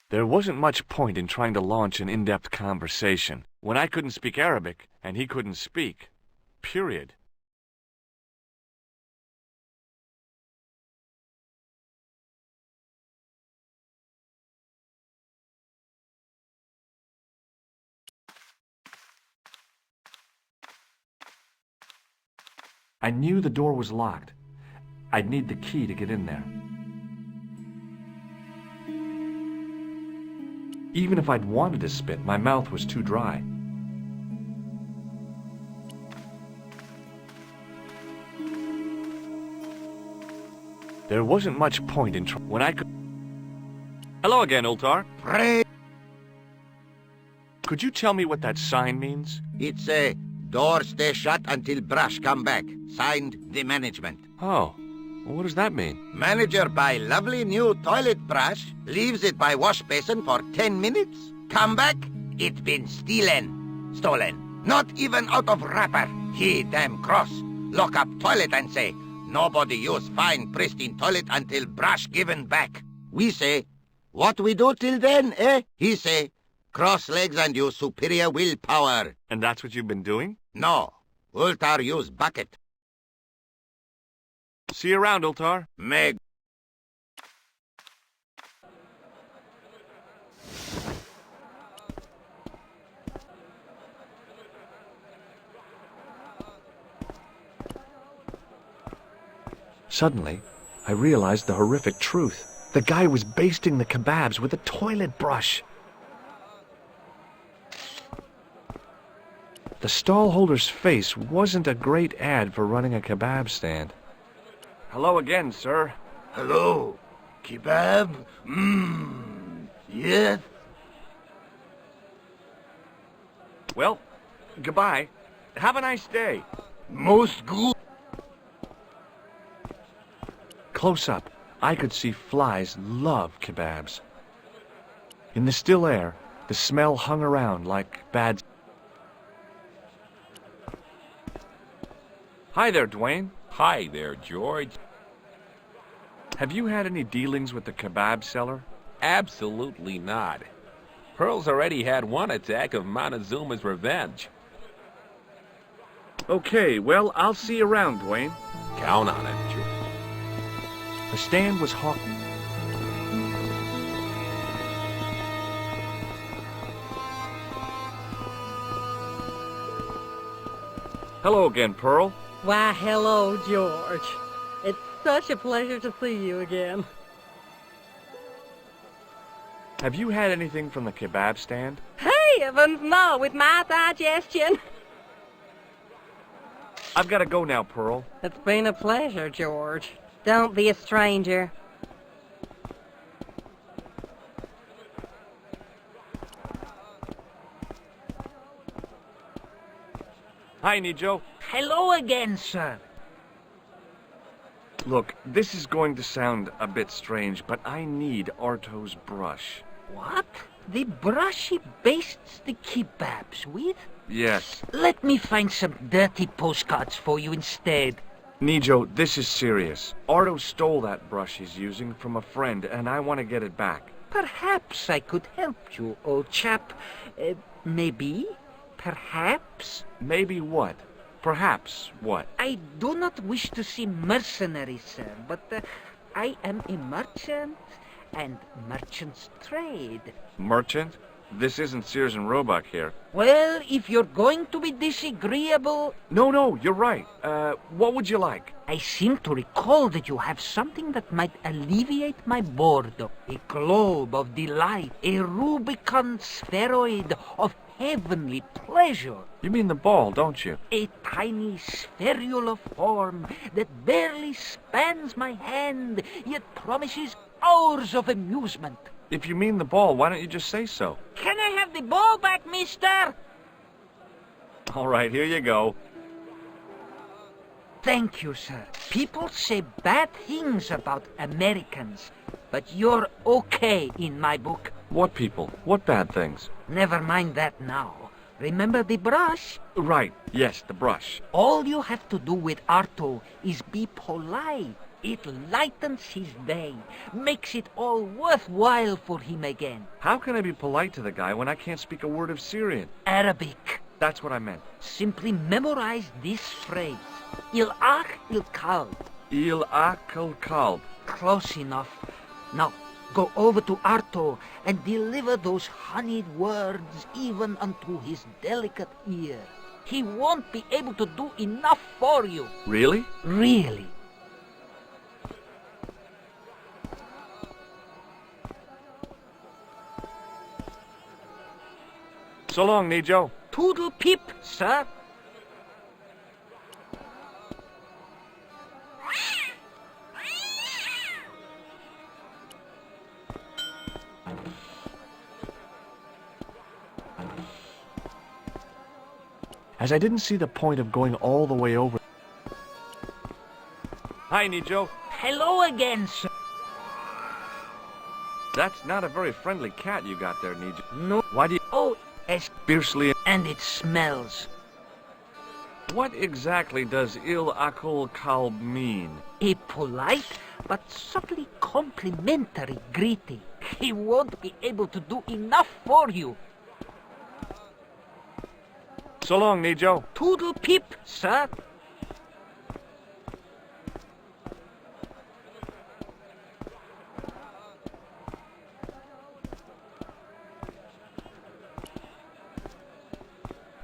There wasn't much point in trying to launch an in-depth conversation when I couldn't speak Arabic and he couldn't speak. Period. I knew the door was locked. I'd need the key to get in there. Even if I'd wanted to spit, my mouth was too dry. There wasn't much point in when I could... Hello again, Ultar. Pray. Could you tell me what that sign means? It's a door stay shut until brush come back. Signed, the management. Oh, well, what does that mean? Manager buy lovely new toilet brush, leaves it by wash basin for 10 minutes. Come back, it been stolen. Not even out of wrapper. He damn cross. Lock up toilet and say, nobody use fine pristine toilet until brush given back. We say, what we do till then, eh? He say, cross legs and use superior willpower. And that's what you've been doing? No. Ultar use bucket. See you around, Ultar. Meg. Suddenly, I realized the horrific truth. The guy was basting the kebabs with a toilet brush. The stallholder's face wasn't a great ad for running a kebab stand. Hello again, sir. Hello. Kebab? Yes? Well, goodbye. Have a nice day. Most good. Close up, I could see flies love kebabs. In the still air, the smell hung around like bad... Hi there, Dwayne. Hi there, George. Have you had any dealings with the kebab seller? Absolutely not. Pearl's already had one attack of Montezuma's revenge. Okay, well, I'll see you around, Dwayne. Count on it, George. The stand was hawking. Hello again, Pearl. Why, hello, George. It's such a pleasure to see you again. Have you had anything from the kebab stand? Hey, heavens, no, with my digestion. I've got to go now, Pearl. It's been a pleasure, George. Don't be a stranger. Hi, Nijo. Hello again, sir. Look, this is going to sound a bit strange, but I need Arto's brush. What? The brush he bastes the kebabs with? Yes. Let me find some dirty postcards for you instead. Nijo, this is serious. Arto stole that brush he's using from a friend, and I want to get it back. Perhaps I could help you, old chap. Maybe? Perhaps? Maybe what? Perhaps what? I do not wish to seem mercenary, sir, but I am a merchant, and merchants trade. Merchant? This isn't Sears and Roebuck here. Well, if you're going to be disagreeable... No, you're right. What would you like? I seem to recall that you have something that might alleviate my boredom. A globe of delight, a Rubicon spheroid of heavenly pleasure. You mean the ball, don't you? A tiny spherule form that barely spans my hand, yet promises hours of amusement. If you mean the ball, why don't you just say so? Can I have the ball back, mister? All right, here you go. Thank you, sir. People say bad things about Americans, but you're okay in my book. What people? What bad things? Never mind that now. Remember the brush? Right, yes, the brush. All you have to do with Arto is be polite. It lightens his day, makes it all worthwhile for him again. How can I be polite to the guy when I can't speak a word of Syrian? Arabic. That's what I meant. Simply memorize this phrase. Il-ach il-kalb. Il-ach il-kalb. Close enough. Now, go over to Arto and deliver those honeyed words even unto his delicate ear. He won't be able to do enough for you. Really? Really. So long, Nijo. Toodle pip, sir. As I didn't see the point of going all the way over. Hi, Nijo. Hello again, sir. That's not a very friendly cat you got there, Nijo. No. Why do you... Oh, it's fiercely... And it smells. What exactly does il-akul kalb mean? A polite but subtly complimentary greeting. He won't be able to do enough for you. So long, Nijo. Toodle pip, sir.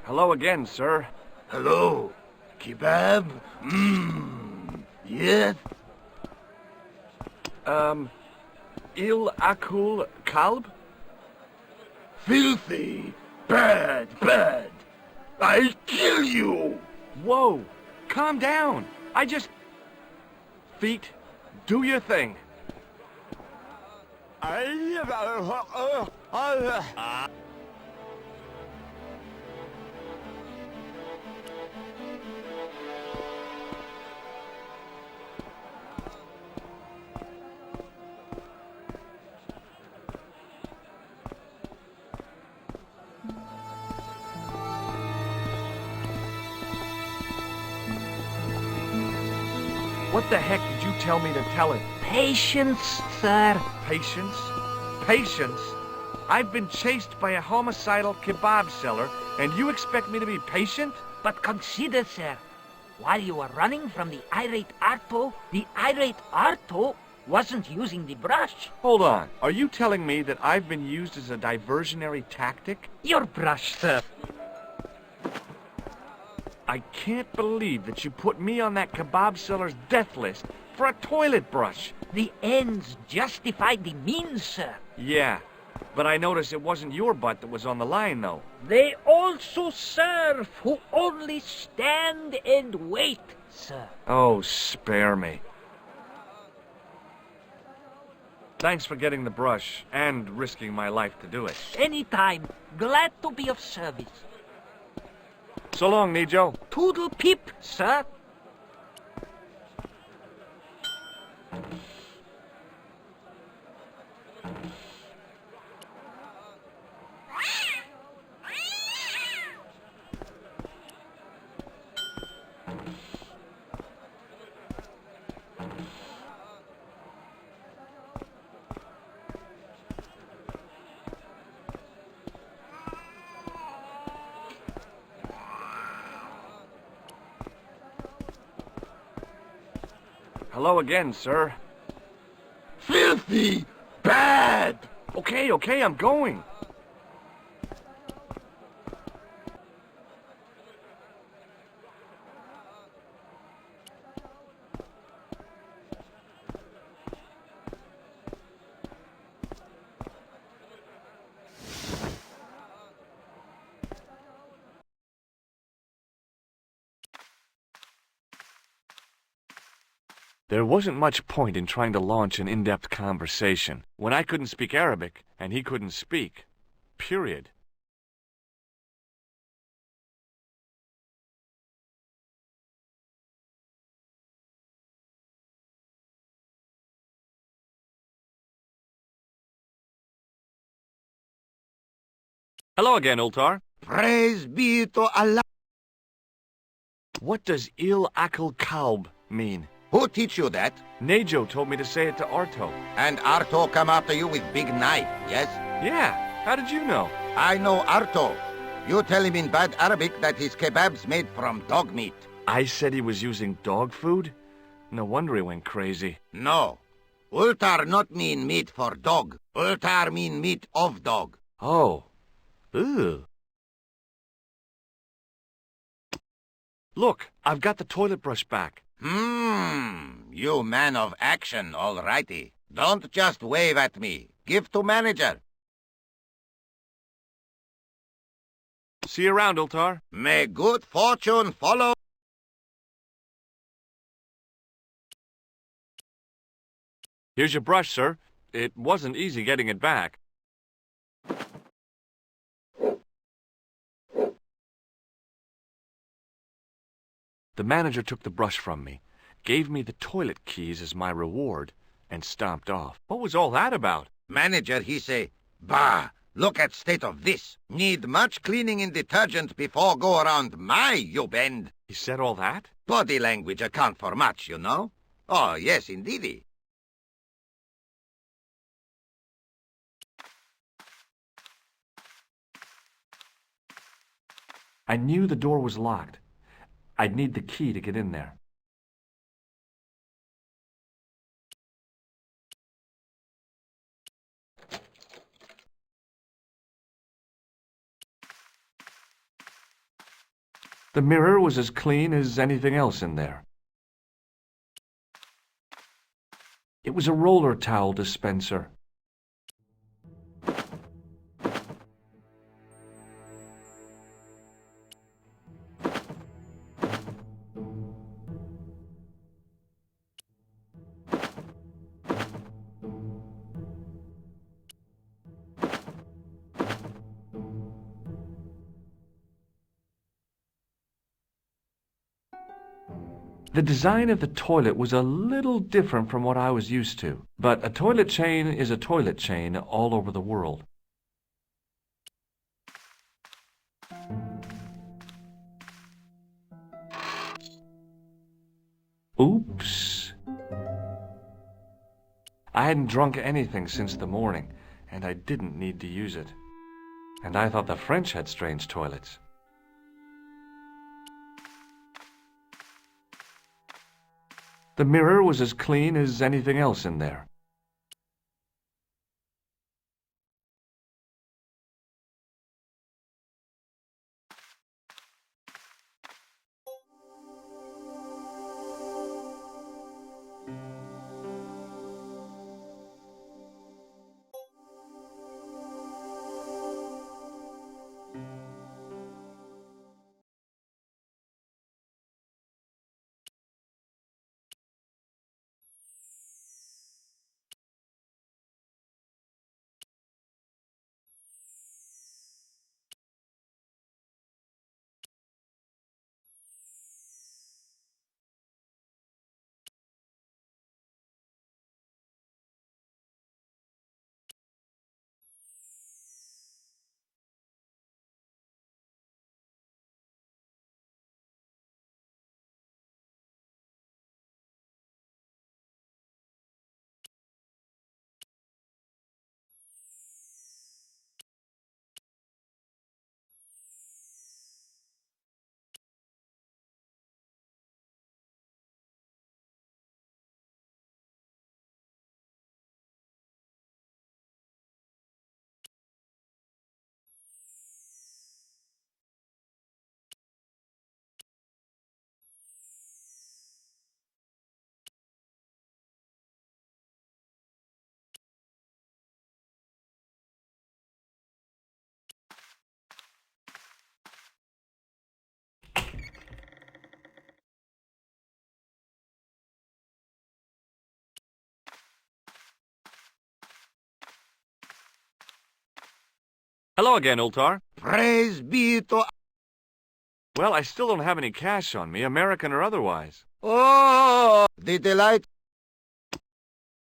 Hello again, sir. Hello. Kebab? Yes? Il-akul kalb? Filthy. Bad, bad. I'll kill you. Whoa. Calm down. I just... Feet, do your thing. What the heck did you tell me to tell him? Patience, sir. Patience? Patience? I've been chased by a homicidal kebab seller, and you expect me to be patient? But consider, sir, while you were running from the irate Arto wasn't using the brush. Hold on. Are you telling me that I've been used as a diversionary tactic? Your brush, sir. I can't believe that you put me on that kebab seller's death list for a toilet brush. The ends justify the means, sir. Yeah, but I noticed it wasn't your butt that was on the line, though. They also serve who only stand and wait, sir. Oh, spare me. Thanks for getting the brush and risking my life to do it. Anytime. Glad to be of service. So long, Nijo. Toodle pip, sir. Hello again, sir. Filthy! Bad! Okay, I'm going. There wasn't much point in trying to launch an in-depth conversation when I couldn't speak Arabic and he couldn't speak. Period. Hello again, Ultar. Praise be to Allah. What does il-akal kalb mean? Who teach you that? Nejo told me to say it to Arto. And Arto come after you with big knife, yes? Yeah, how did you know? I know Arto. You tell him in bad Arabic that his kebab's made from dog meat. I said he was using dog food? No wonder he went crazy. No. Ultar not mean meat for dog. Ultar mean meat of dog. Oh. Ew. Look, I've got the toilet brush back. You man of action, all righty. Don't just wave at me. Give to manager. See you around, Ultar. May good fortune follow. Here's your brush, sir. It wasn't easy getting it back. The manager took the brush from me, gave me the toilet keys as my reward, and stomped off. What was all that about? Manager, he say, bah, look at state of this. Need much cleaning and detergent before go around my, you bend. He said all that? Body language account for much, you know. Oh, yes, indeedy. I knew the door was locked. I'd need the key to get in there. The mirror was as clean as anything else in there. It was a roller towel dispenser. The design of the toilet was a little different from what I was used to, but a toilet chain is a toilet chain all over the world. Oops. I hadn't drunk anything since the morning, and I didn't need to use it. And I thought the French had strange toilets. The mirror was as clean as anything else in there. Hello again, Ultar. Praise be to... Well, I still don't have any cash on me, American or otherwise. Oh, the delight.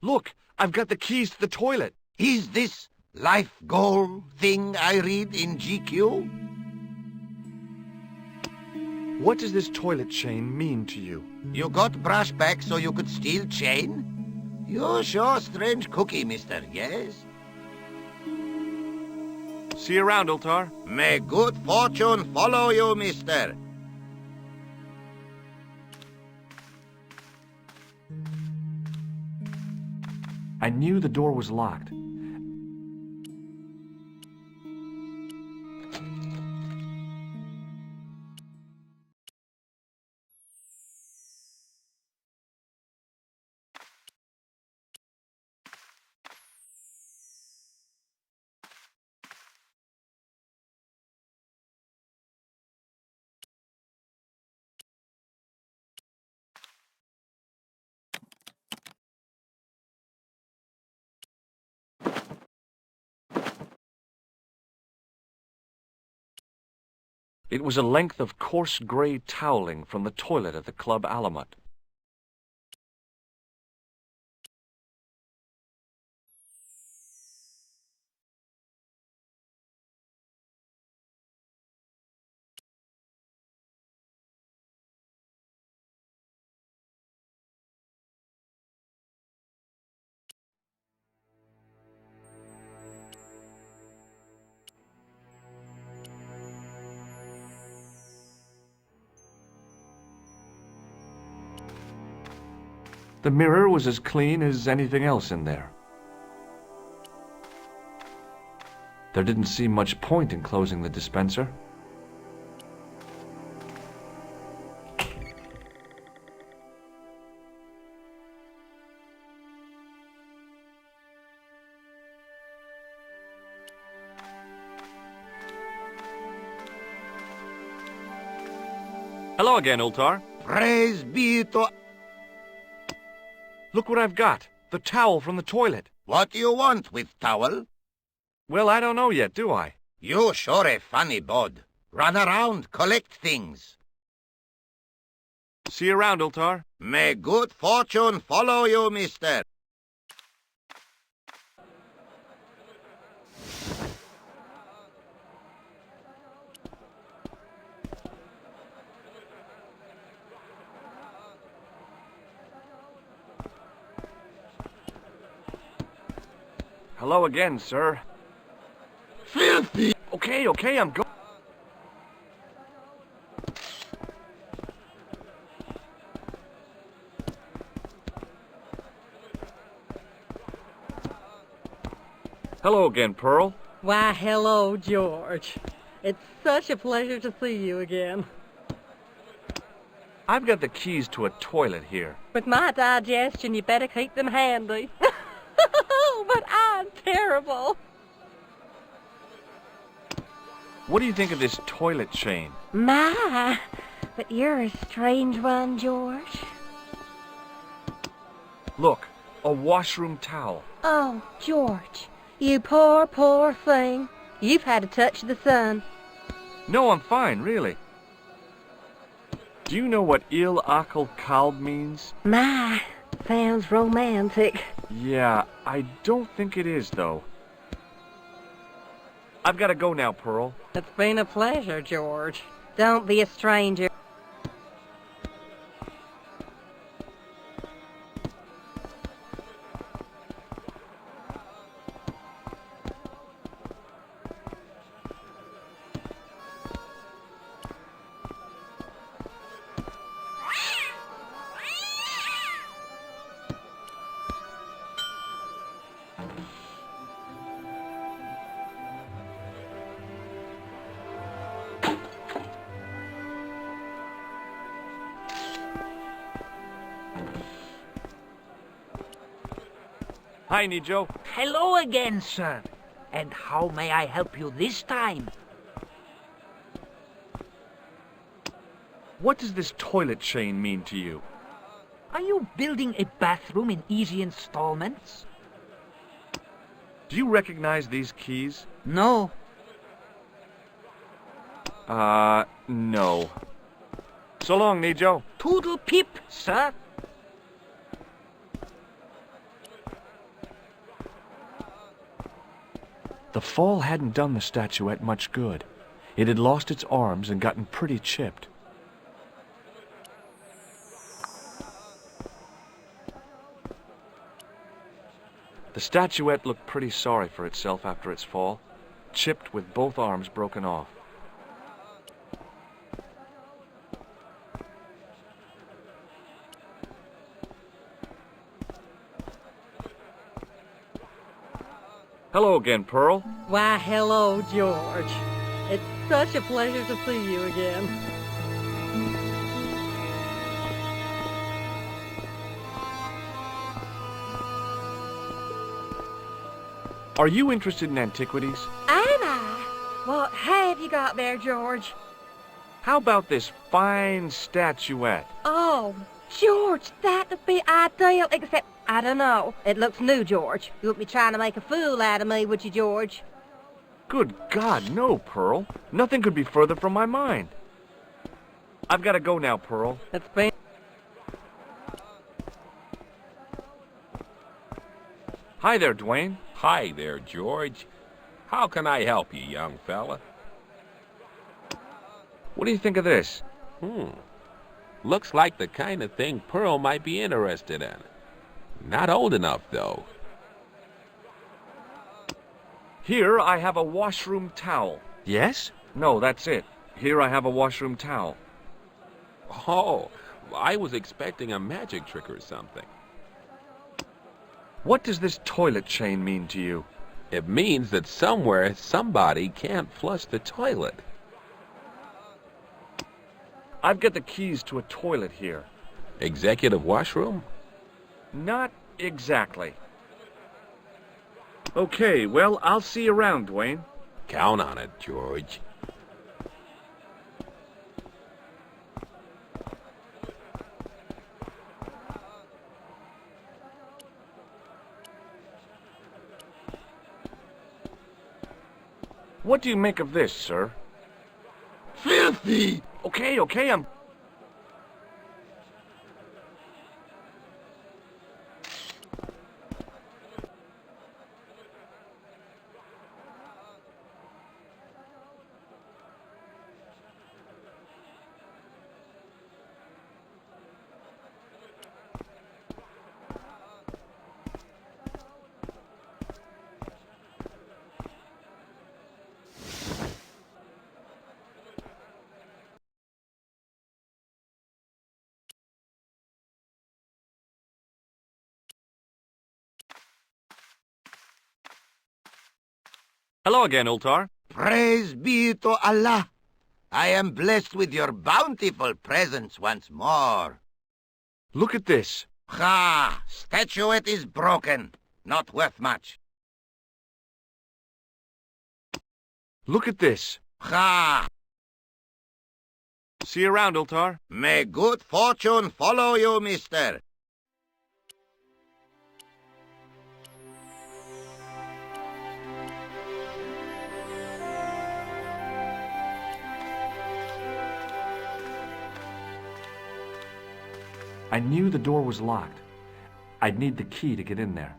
Look, I've got the keys to the toilet. Is this life goal thing I read in GQ? What does this toilet chain mean to you? You got brush back so you could steal chain? You're sure strange cookie, mister, yes? See you around, Ultar. May good fortune follow you, mister. I knew the door was locked. It was a length of coarse gray toweling from the toilet at the Club Alamut. The mirror was as clean as anything else in there. There didn't seem much point in closing the dispenser. Hello again, Ultar. Praise be to... Look what I've got. The towel from the toilet. What do you want with towel? Well, I don't know yet, do I? You sure a funny bod. Run around, collect things. See you around, Ultar. May good fortune follow you, mister. Hello again, sir. Filthy! Okay, I'm going. Hello again, Pearl. Why, hello, George. It's such a pleasure to see you again. I've got the keys to a toilet here. With my digestion, you better keep them handy. But I'm terrible. What do you think of this toilet chain? My, but you're a strange one, George. Look, a washroom towel. Oh, George, you poor, poor thing. You've had a touch of the sun. No, I'm fine, really. Do you know what Il Akal Kalb means? My, sounds romantic. Yeah, I don't think it is, though. I've got to go now, Pearl. It's been a pleasure, George. Don't be a stranger. Hi, Nijo. Hello again, sir. And how may I help you this time? What does this toilet chain mean to you? Are you building a bathroom in easy installments? Do you recognize these keys? No. No. So long, Nijo. Toodle pip, sir. The fall hadn't done the statuette much good. It had lost its arms and gotten pretty chipped. The statuette looked pretty sorry for itself after its fall, chipped with both arms broken off. Hello again, Pearl. Why, hello, George. It's such a pleasure to see you again. Are you interested in antiquities? Am I? What have you got there, George? How about this fine statuette? Oh, George, that'd be ideal, except, I don't know. It looks new, George. You wouldn't be trying to make a fool out of me, would you, George? Good God, no, Pearl. Nothing could be further from my mind. I've got to go now, Pearl. It's been... Hi there, Dwayne. Hi there, George. How can I help you, young fella? What do you think of this? Looks like the kind of thing Pearl might be interested in. Not old enough, though. Here I have a washroom towel. Yes? No, that's it. Here I have a washroom towel. Oh, I was expecting a magic trick or something. What does this toilet chain mean to you? It means that somewhere somebody can't flush the toilet. I've got the keys to a toilet here. Executive washroom? Not exactly. Okay, well, I'll see you around, Dwayne. Count on it, George. What do you make of this, sir? Filthy! Okay, I'm... Hello again, Ultar. Praise be to Allah. I am blessed with your bountiful presence once more. Look at this. Ha! Statuette is broken. Not worth much. Look at this. Ha! See you around, Ultar. May good fortune follow you, mister. I knew the door was locked. I'd need the key to get in there.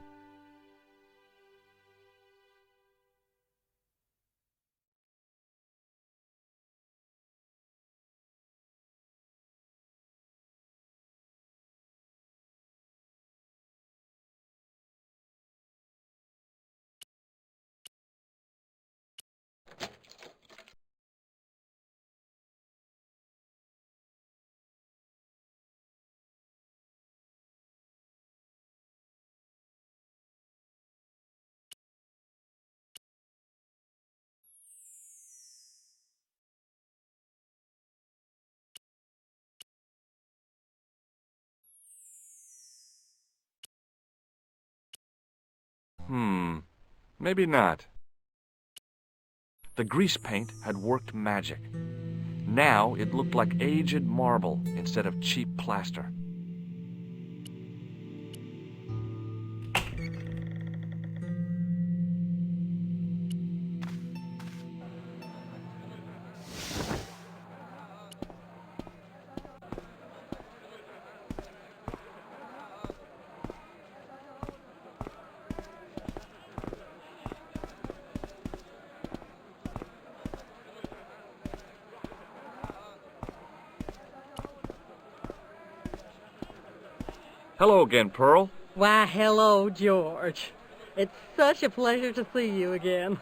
Maybe not. The grease paint had worked magic. Now it looked like aged marble instead of cheap plaster. Hello again, Pearl. Why, hello, George. It's such a pleasure to see you again.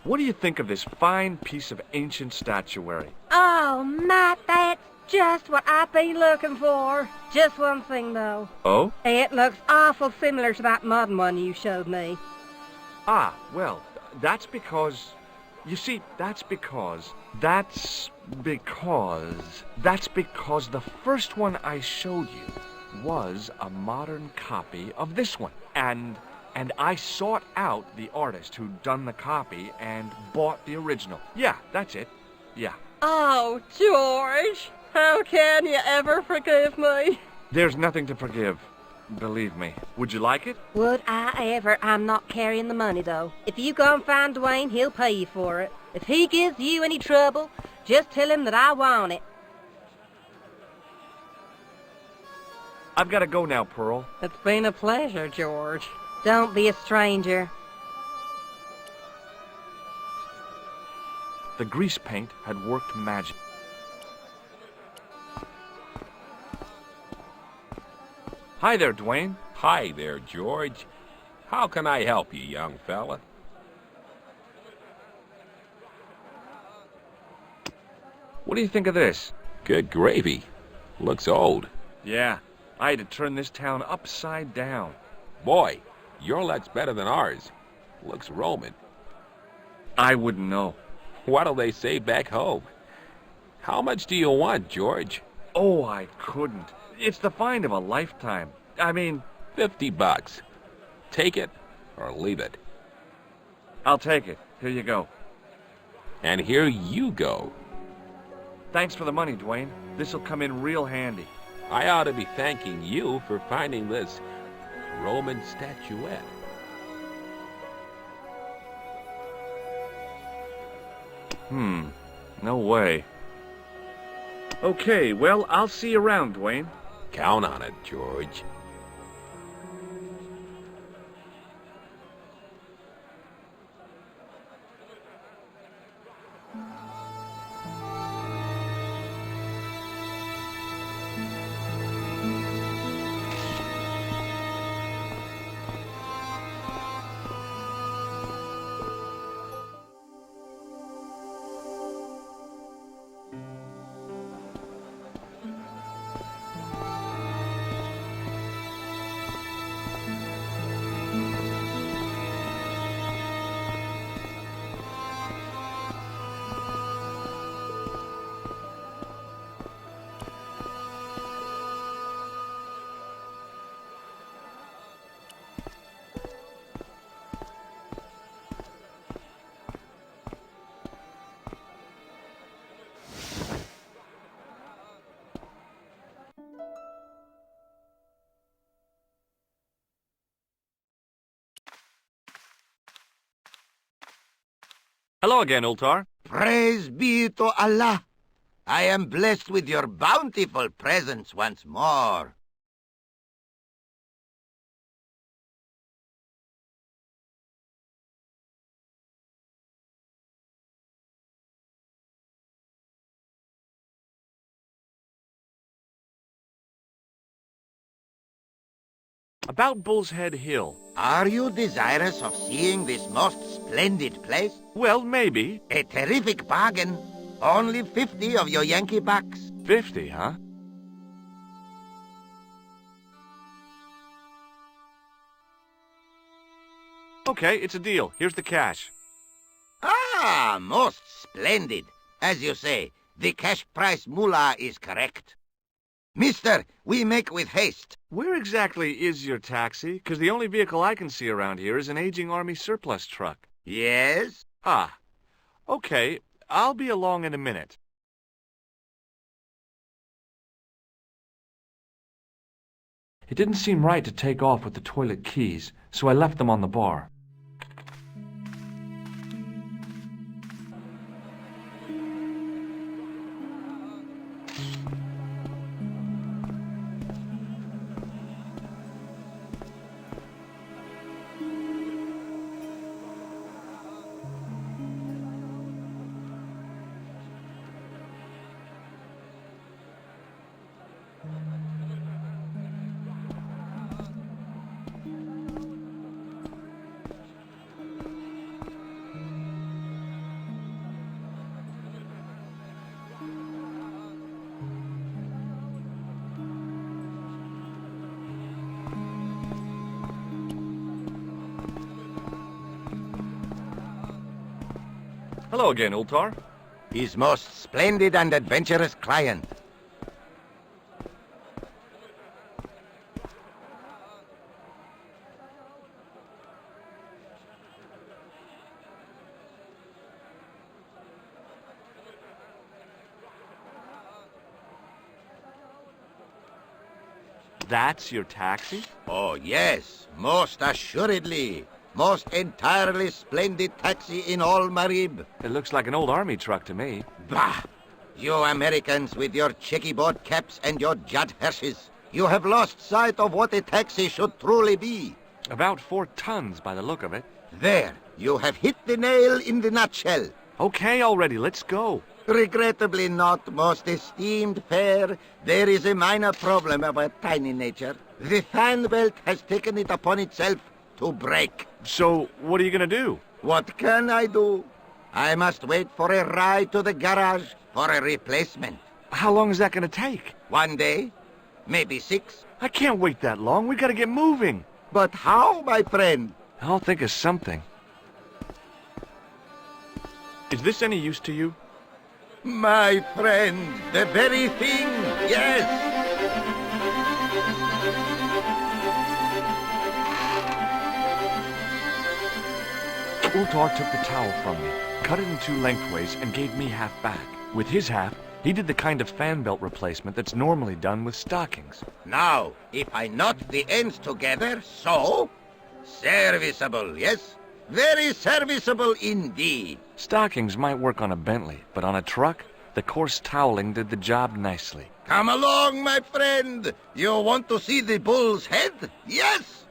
What do you think of this fine piece of ancient statuary? Oh, Matt, that's just what I've been looking for. Just one thing, though. Oh? It looks awful similar to that modern one you showed me. Ah, well, that's because... You see, that's because the first one I showed you was a modern copy of this one. And I sought out the artist who'd done the copy and bought the original. Yeah, that's it. Yeah. Oh, George, how can you ever forgive me? There's nothing to forgive. Believe me. Would you like it? Would I ever? I'm not carrying the money, though. If you go and find Dwayne, he'll pay you for it. If he gives you any trouble, just tell him that I want it. I've got to go now, Pearl. It's been a pleasure, George. Don't be a stranger. The grease paint had worked magic. Hi there, Dwayne. Hi there, George. How can I help you, young fella? What do you think of this? Good gravy. Looks old. Yeah, I had to turn this town upside down. Boy, your luck's better than ours. Looks Roman. I wouldn't know. What'll they say back home? How much do you want, George? Oh, I couldn't. It's the find of a lifetime. I mean... $50. Take it or leave it. I'll take it. Here you go. And here you go. Thanks for the money, Dwayne. This'll come in real handy. I ought to be thanking you for finding this Roman statuette. No way. Okay, well, I'll see you around, Dwayne. Count on it, George. Hello again, Ultar. Praise be to Allah. I am blessed with your bountiful presence once more. About Bull's Head Hill. Are you desirous of seeing this most splendid place? Well, maybe. A terrific bargain. Only 50 of your Yankee bucks. 50, huh? Okay, it's a deal. Here's the cash. Ah, most splendid. As you say, the cash price mullah is correct. Mister, we make with haste. Where exactly is your taxi? Because the only vehicle I can see around here is an aging Army surplus truck. Yes? Ah, okay. I'll be along in a minute. It didn't seem right to take off with the toilet keys, so I left them on the bar. Hello again, Ultar. His most splendid and adventurous client. That's your taxi? Oh, yes, most assuredly. Most entirely splendid taxi in all Marib. It looks like an old army truck to me. Bah! You Americans with your checkerboard caps and your Judd Hirsches. You have lost sight of what a taxi should truly be. About 4 tons by the look of it. There, you have hit the nail in the nutshell. Okay already, let's go. Regrettably not, most esteemed fair. There is a minor problem of a tiny nature. The fan belt has taken it upon itself to break. So, what are you gonna do? What can I do? I must wait for a ride to the garage for a replacement. How long is that gonna take? 1 day, maybe 6. I can't wait that long. We gotta get moving. But how, my friend? I'll think of something. Is this any use to you? My friend, the very thing, yes! Ultar took the towel from me, cut it in 2 lengthways, and gave me half back. With his half, he did the kind of fan belt replacement that's normally done with stockings. Now, if I knot the ends together, so... Serviceable, yes? Very serviceable indeed. Stockings might work on a Bentley, but on a truck, the coarse toweling did the job nicely. Come along, my friend. You want to see the bull's head? Yes!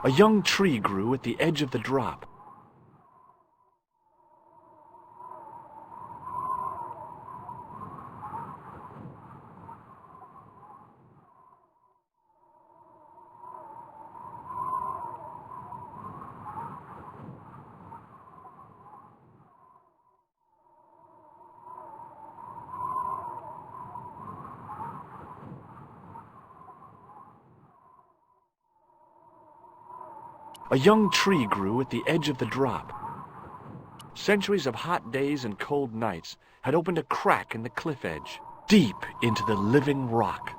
A young tree grew at the edge of the drop. A young tree grew at the edge of the drop. Centuries of hot days and cold nights had opened a crack in the cliff edge, deep into the living rock.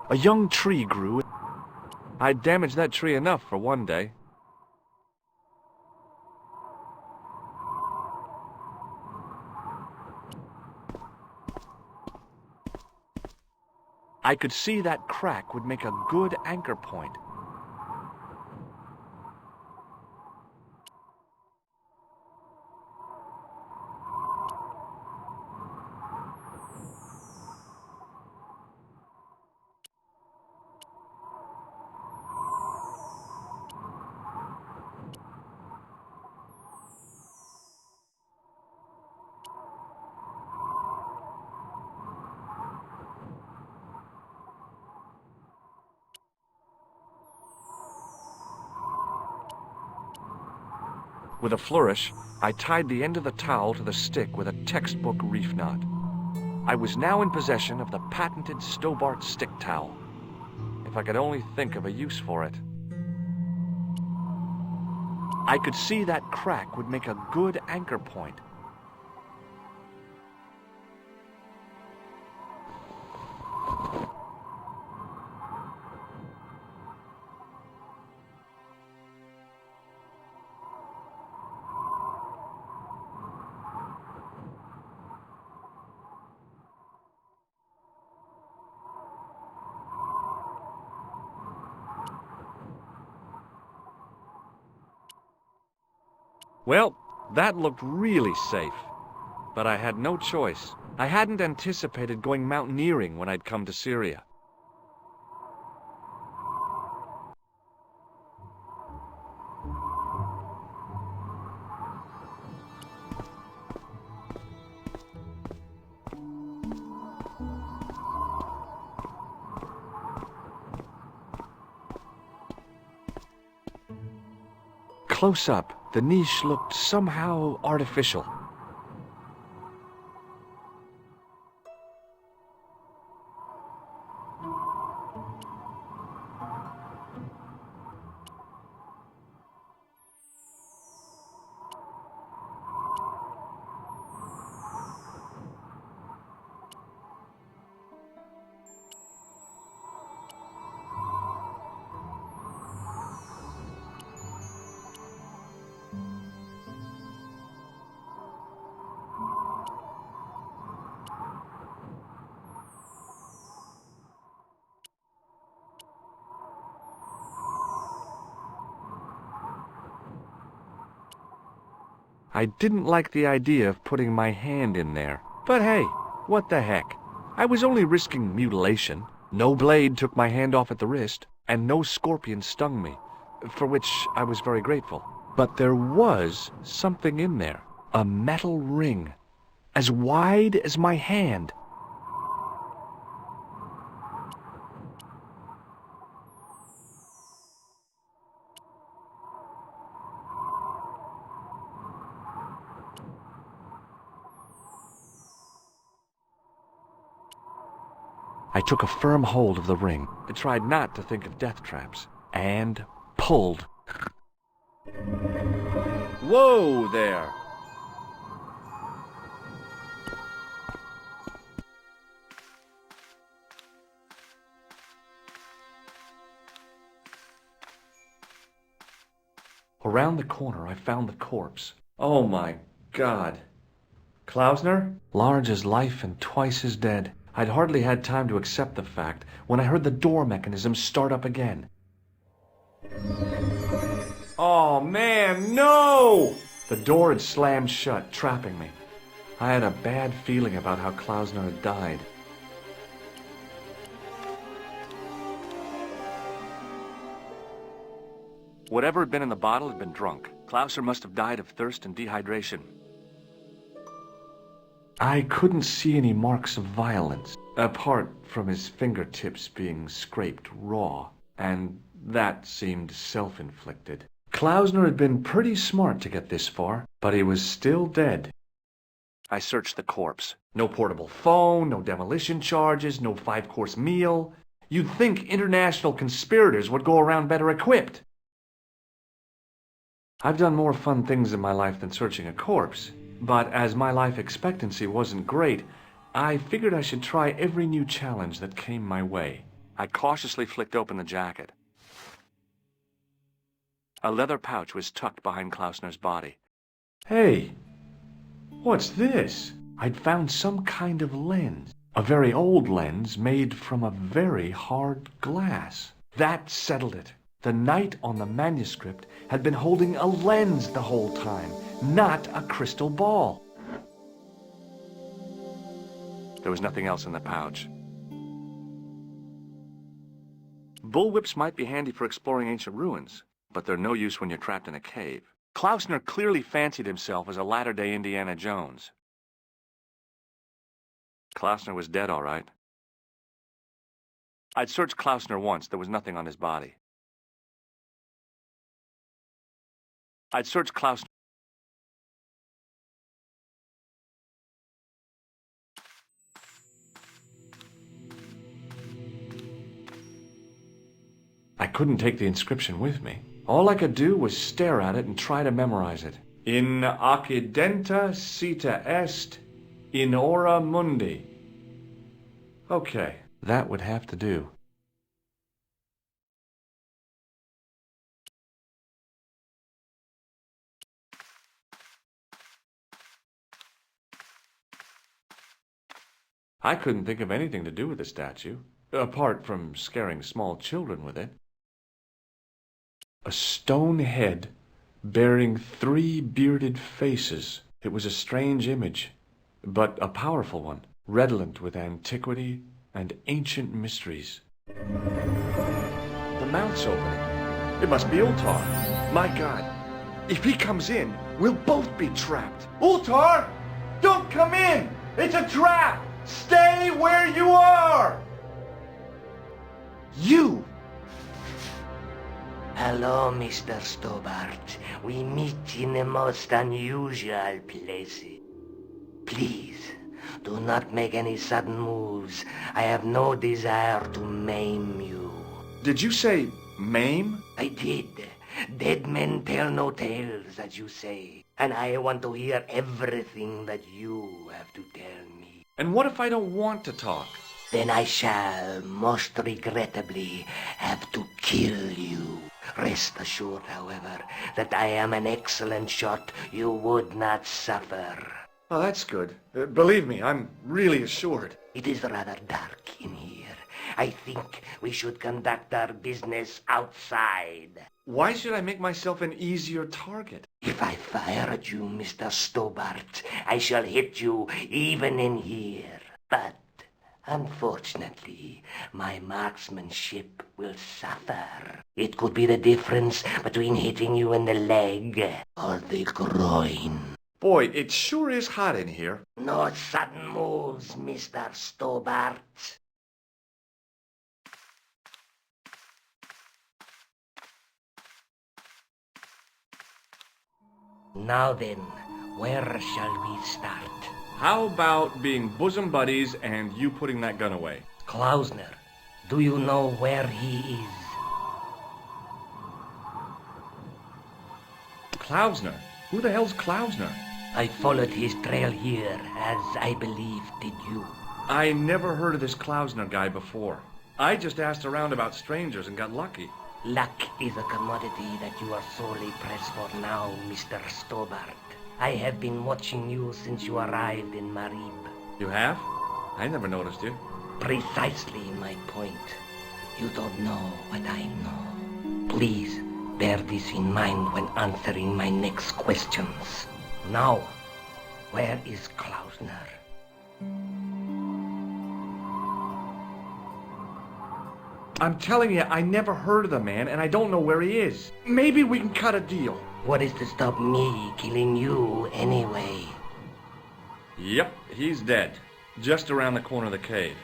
A young tree grew. I'd damaged that tree enough for one day. I could see that crack would make a good anchor point. With a flourish, I tied the end of the towel to the stick with a textbook reef knot. I was now in possession of the patented Stobart stick towel. If I could only think of a use for it. I could see that crack would make a good anchor point. Well, that looked really safe. But I had no choice. I hadn't anticipated going mountaineering when I'd come to Syria. Close up, the niche looked somehow artificial. I didn't like the idea of putting my hand in there. But hey, what the heck? I was only risking mutilation. No blade took my hand off at the wrist, and no scorpion stung me, for which I was very grateful. But there was something in there. A metal ring, as wide as my hand. I took a firm hold of the ring. I tried not to think of death traps, and pulled. Whoa there! Around the corner, I found the corpse. Oh my God. Klausner? Large as life and twice as dead. I'd hardly had time to accept the fact when I heard the door mechanism start up again. Oh man, no! The door had slammed shut, trapping me. I had a bad feeling about how Klausner had died. Whatever had been in the bottle had been drunk. Klausner must have died of thirst and dehydration. I couldn't see any marks of violence, apart from his fingertips being scraped raw, and that seemed self-inflicted. Klausner had been pretty smart to get this far, but he was still dead. I searched the corpse. No portable phone, no demolition charges, no 5-course meal. You'd think international conspirators would go around better equipped. I've done more fun things in my life than searching a corpse. But as my life expectancy wasn't great, I figured I should try every new challenge that came my way. I cautiously flicked open the jacket. A leather pouch was tucked behind Klausner's body. Hey, what's this? I'd found some kind of lens. A very old lens made from a very hard glass. That settled it. The knight on the manuscript had been holding a lens the whole time, not a crystal ball. There was nothing else in the pouch. Bullwhips might be handy for exploring ancient ruins, but they're no use when you're trapped in a cave. Klausner clearly fancied himself as a latter-day Indiana Jones. Klausner was dead, all right. I'd searched Klausner once. There was nothing on his body. I'd searched Klausner. I couldn't take the inscription with me. All I could do was stare at it and try to memorize it. In occidenta cita est, in ora mundi. Okay, that would have to do. I couldn't think of anything to do with the statue, apart from scaring small children with it. A stone head bearing 3 bearded faces. It was a strange image, but a powerful one, redolent with antiquity and ancient mysteries. The mount's opening. It must be Ultar. My God, if he comes in, we'll both be trapped. Ultar! Don't come in! It's a trap! Stay where you are! You! Hello, Mr. Stobart. We meet in the most unusual places. Please, do not make any sudden moves. I have no desire to maim you. Did you say maim? I did. Dead men tell no tales, as you say. And I want to hear everything that you have to tell me. And what if I don't want to talk? Then I shall, most regrettably, have to kill you. Rest assured, however, that I am an excellent shot you would not suffer. Oh, that's good. Believe me, I'm really assured. It is rather dark in here. I think we should conduct our business outside. Why should I make myself an easier target? If I fire at you, Mr. Stobart, I shall hit you even in here. But unfortunately, my marksmanship will suffer. It could be the difference between hitting you in the leg or the groin. Boy, it sure is hot in here. No sudden moves, Mr. Stobart. Now then, where shall we start? How about being bosom buddies and you putting that gun away? Klausner, do you know where he is? Klausner? Who the hell's Klausner? I followed his trail here, as I believe did you. I never heard of this Klausner guy before. I just asked around about strangers and got lucky. Luck is a commodity that you are sorely pressed for now, Mr. Stobart. I have been watching you since you arrived in Marib. You have? I never noticed you. Precisely my point. You don't know what I know. Please, bear this in mind when answering my next questions. Now, where is Klausner? I'm telling you, I never heard of the man, and I don't know where he is. Maybe we can cut a deal. What is to stop me killing you anyway? Yep, he's dead. Just around the corner of the cave.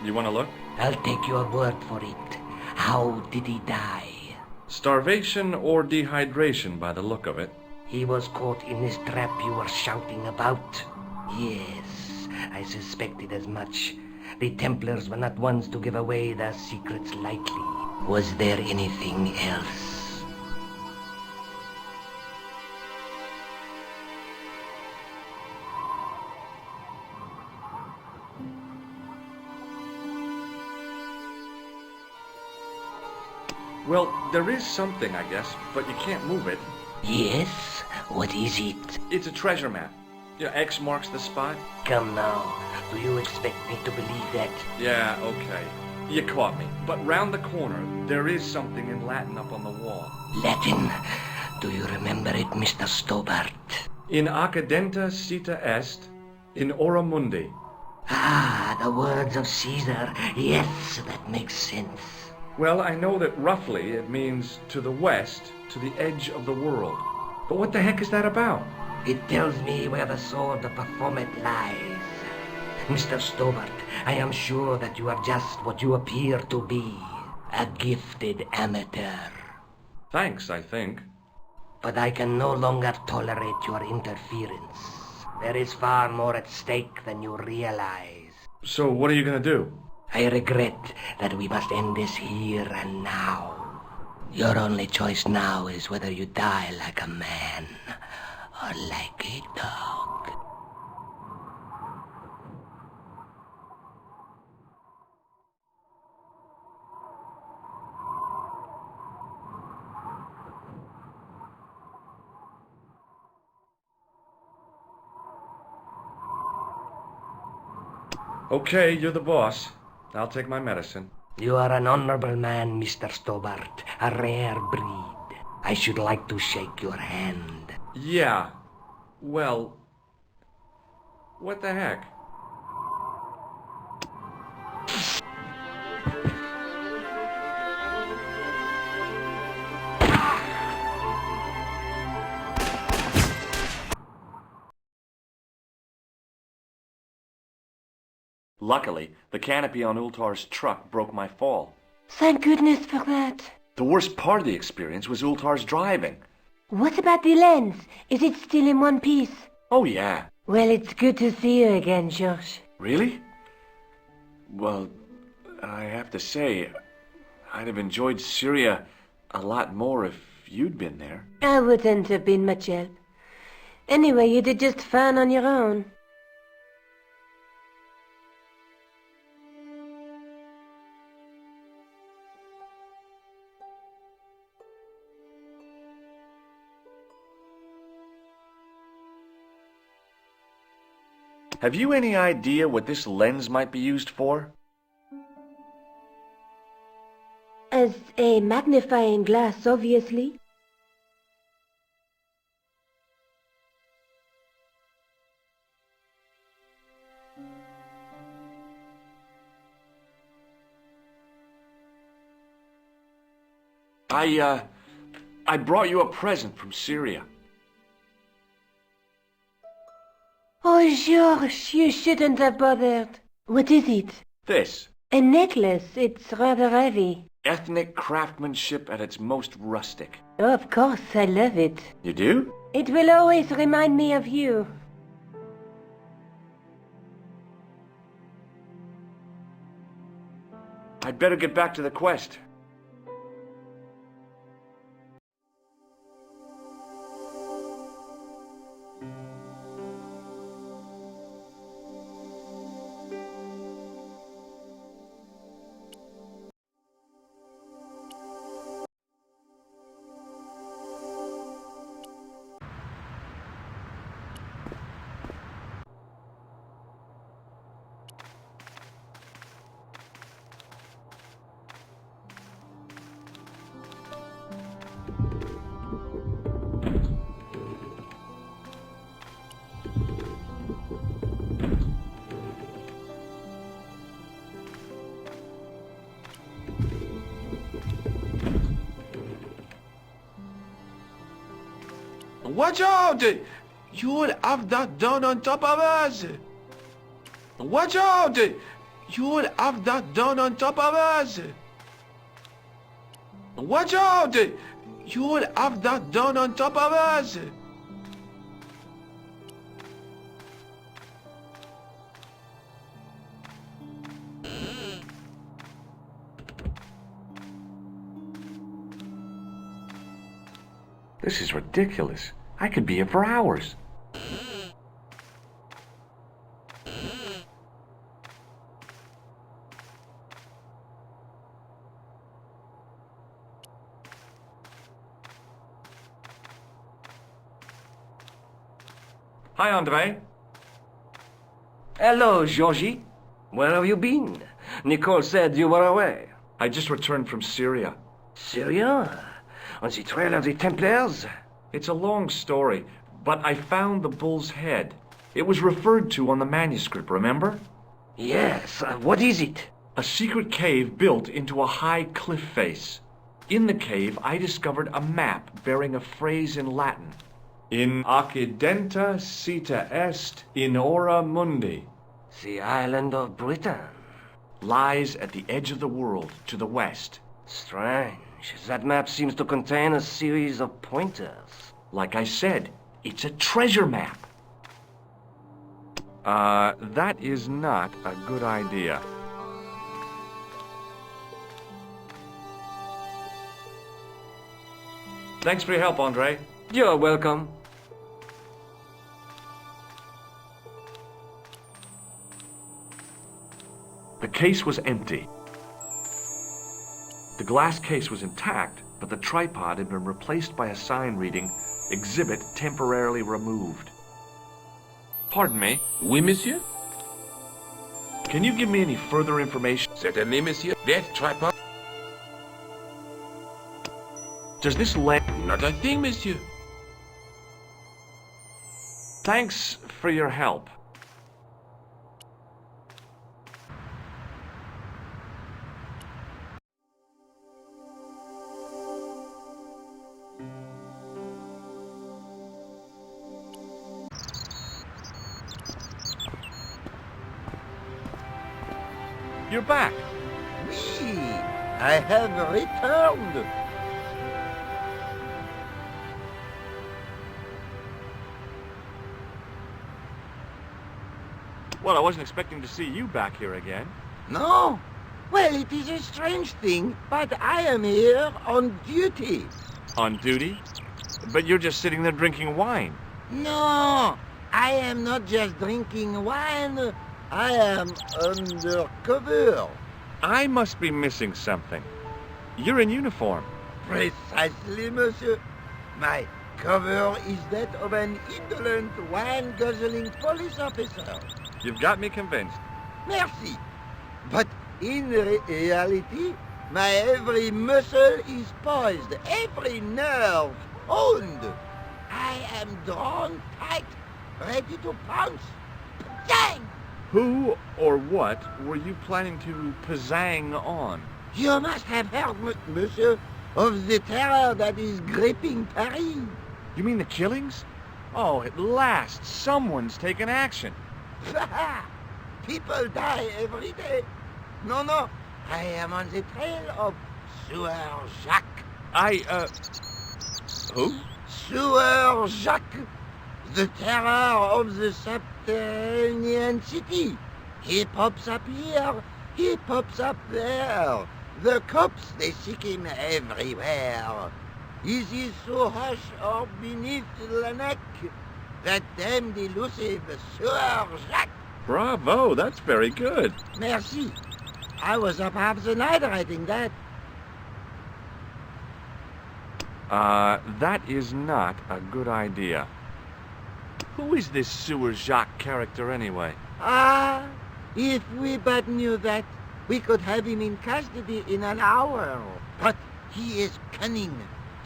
You want to look? I'll take your word for it. How did he die? Starvation or dehydration by the look of it. He was caught in this trap you were shouting about. Yes, I suspected as much. The Templars were not ones to give away their secrets lightly. Was there anything else? Well, there is something, I guess, but you can't move it. Yes? What is it? It's a treasure map. X marks the spot. Come now. Do you expect me to believe that? Yeah, okay. You caught me. But round the corner, there is something in Latin up on the wall. Latin? Do you remember it, Mr. Stobart? In accidenta cita est, in ora mundi. Ah, the words of Caesar. Yes, that makes sense. Well, I know that roughly it means to the west, to the edge of the world. But what the heck is that about? It tells me where the sword of Baphomet lies. Mr. Stobart, I am sure that you are just what you appear to be. A gifted amateur. Thanks, I think. But I can no longer tolerate your interference. There is far more at stake than you realize. So what are you gonna do? I regret that we must end this here and now. Your only choice now is whether you die like a man or like a dog. Okay, you're the boss. I'll take my medicine. You are an honorable man, Mr. Stobart. A rare breed. I should like to shake your hand. Yeah. Well, what the heck? Luckily, the canopy on Ultar's truck broke my fall. Thank goodness for that. The worst part of the experience was Ultar's driving. What about the lens? Is it still in one piece? Oh, yeah. Well, it's good to see you again, George. Really? Well, I have to say, I'd have enjoyed Syria a lot more if you'd been there. I wouldn't have been much help. Anyway, you did just fine on your own. Have you any idea what this lens might be used for? As a magnifying glass, obviously. I brought you a present from Syria. Oh, George, you shouldn't have bothered. What is it? This. A necklace. It's rather heavy. Ethnic craftsmanship at its most rustic. Oh, of course, I love it. You do? It will always remind me of you. I'd better get back to the quest. Watch out! You'll have that done on top of us! Watch out! You'll have that done on top of us! Watch out! You'll have that done on top of us! This is ridiculous. I could be here for hours. Hi, Andre. Hello, Georgie. Where have you been? Nicole said you were away. I just returned from Syria. Syria? On the trail of the Templars? It's a long story, but I found the bull's head. It was referred to on the manuscript, remember? Yes. What is it? A secret cave built into a high cliff face. In the cave, I discovered a map bearing a phrase in Latin. In accidenta sita est in ora mundi. The island of Britain. Lies at the edge of the world, to the west. Strange. That map seems to contain a series of pointers. Like I said, it's a treasure map. That is not a good idea. Thanks for your help, Andre. You're welcome. The case was empty. The glass case was intact, but the tripod had been replaced by a sign reading, "Exhibit temporarily removed." Pardon me? Oui, monsieur? Can you give me any further information? Certainly, monsieur. That tripod? Does this lamp... Not a thing, monsieur. Thanks for your help. You're back. Oui, I have returned. Well, I wasn't expecting to see you back here again. No? Well, it is a strange thing, but I am here on duty. On duty? But you're just sitting there drinking wine. No, I am not just drinking wine. I am undercover. I must be missing something. You're in uniform. Precisely, monsieur. My cover is that of an indolent, wine-guzzling police officer. You've got me convinced. Merci. But in reality, my every muscle is poised, every nerve honed. I am drawn tight, ready to pounce. Dang! Who or what were you planning to pizzang on? You must have heard, monsieur, of the terror that is gripping Paris. You mean the killings? Oh, at last, someone's taken action. People die every day. No, I am on the trail of Sieur Jacques. Who? Sieur Jacques, the terror of the subterranean city. He pops up here, he pops up there. The cops, they seek him everywhere. Is he so hush or beneath the neck? That damned elusive Sieur Jacques. Bravo, that's very good. Merci. I was up half the night writing that. That is not a good idea. Who is this Sieur Jacques character anyway? Ah, if we but knew that, we could have him in custody in an hour. But he is cunning.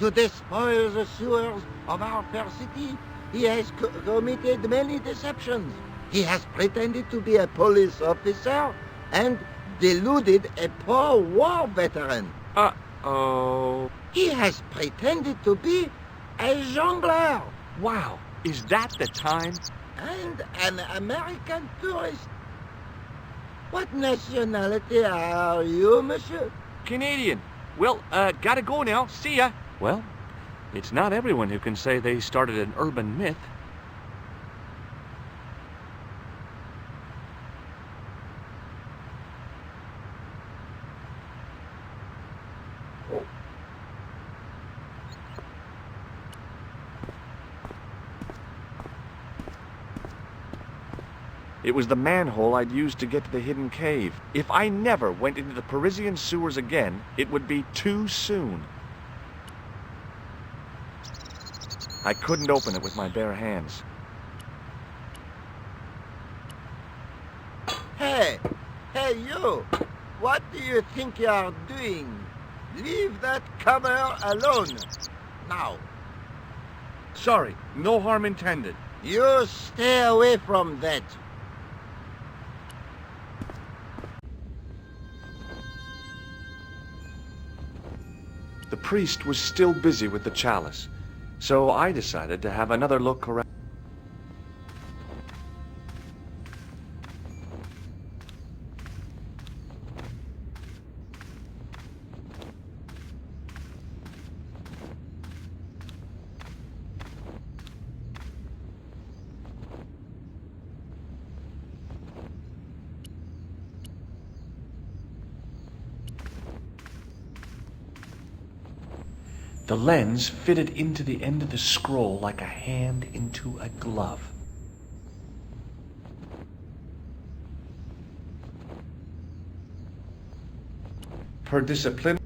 To despoil the sewers of our fair city, he has committed many deceptions. He has pretended to be a police officer and deluded a poor war veteran. Uh-oh. He has pretended to be a jongleur. Wow, is that the time? And an American tourist. What nationality are you, monsieur? Canadian. Well, gotta go now. See ya. Well, it's not everyone who can say they started an urban myth. It was the manhole I'd used to get to the hidden cave. If I never went into the Parisian sewers again, it would be too soon. I couldn't open it with my bare hands. you! What do you think you are doing? Leave that cover alone. Now. Sorry, no harm intended. You stay away from that. The priest was still busy with the chalice, so I decided to have another look around. The lens fitted into the end of the scroll like a hand into a glove. Her discipline...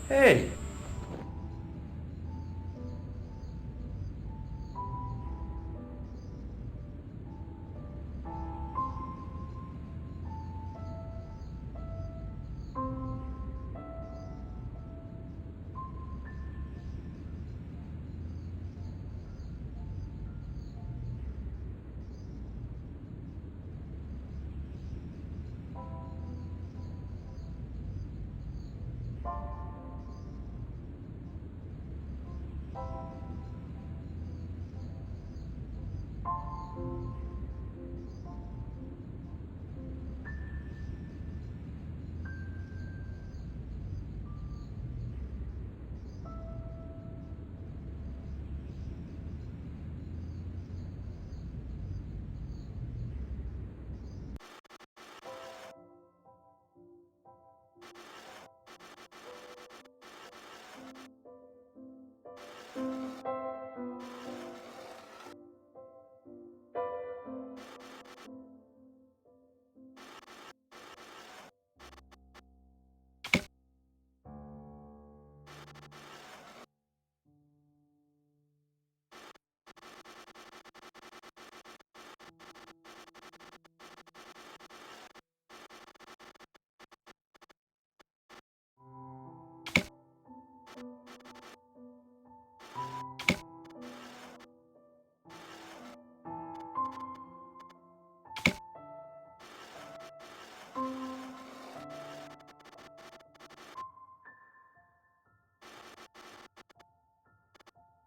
Hey!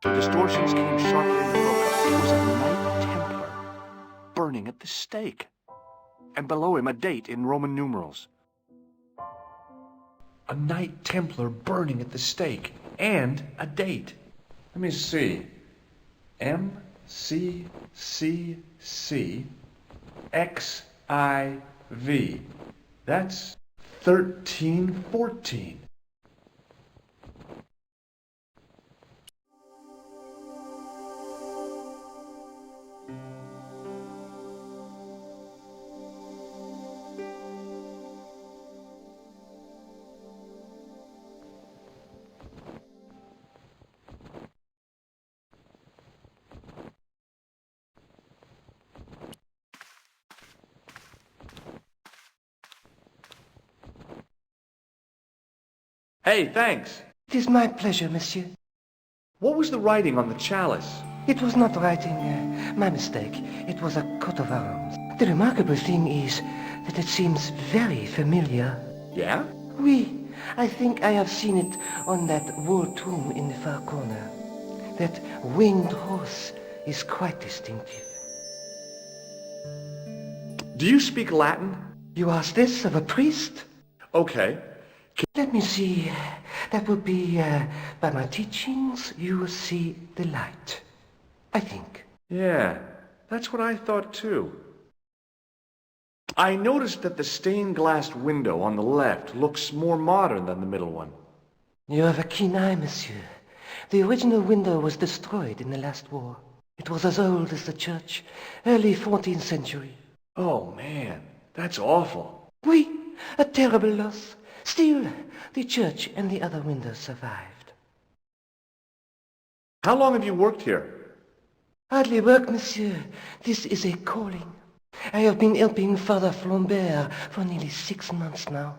The distortions came sharply and broke. It was a Knight Templar, burning at the stake. And below him a date in Roman numerals. A Knight Templar burning at the stake, and a date. Let me see. MCCCXIV. That's 1314. Hey, thanks. It is my pleasure, monsieur. What was the writing on the chalice? It was not writing, my mistake. It was a coat of arms. The remarkable thing is that it seems very familiar. Yeah? Oui, I think I have seen it on that wall tomb in the far corner. That winged horse is quite distinctive. Do you speak Latin? You ask this of a priest? Okay. Let me see. That would be, by my teachings, you will see the light. I think. Yeah, that's what I thought too. I noticed that the stained glass window on the left looks more modern than the middle one. You have a keen eye, monsieur. The original window was destroyed in the last war. It was as old as the church, early 14th century. Oh man, that's awful. Oui, a terrible loss. Still, the church and the other windows survived. How long have you worked here? Hardly work, monsieur. This is a calling. I have been helping Father Flambert for nearly 6 months now.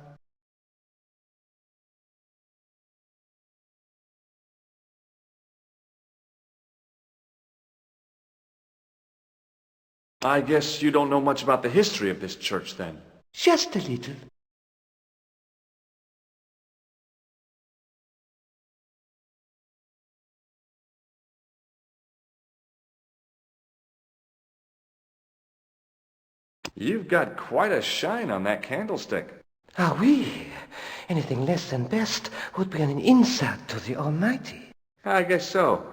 I guess you don't know much about the history of this church, then. Just a little. You've got quite a shine on that candlestick. Ah oui, anything less than best would be an insult to the Almighty. I guess so.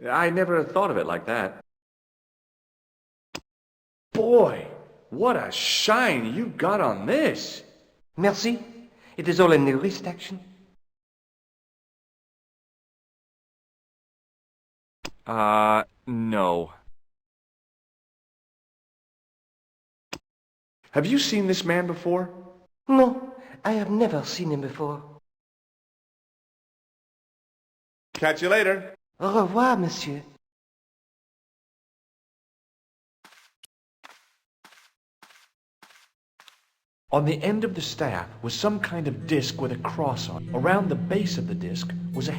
I never thought of it like that. Boy, what a shine you got on this. Merci. It is all in the wrist action. No. Have you seen this man before? No, I have never seen him before. Catch you later. Au revoir, monsieur. On the end of the staff was some kind of disc with a cross on it. Around the base of the disc was a...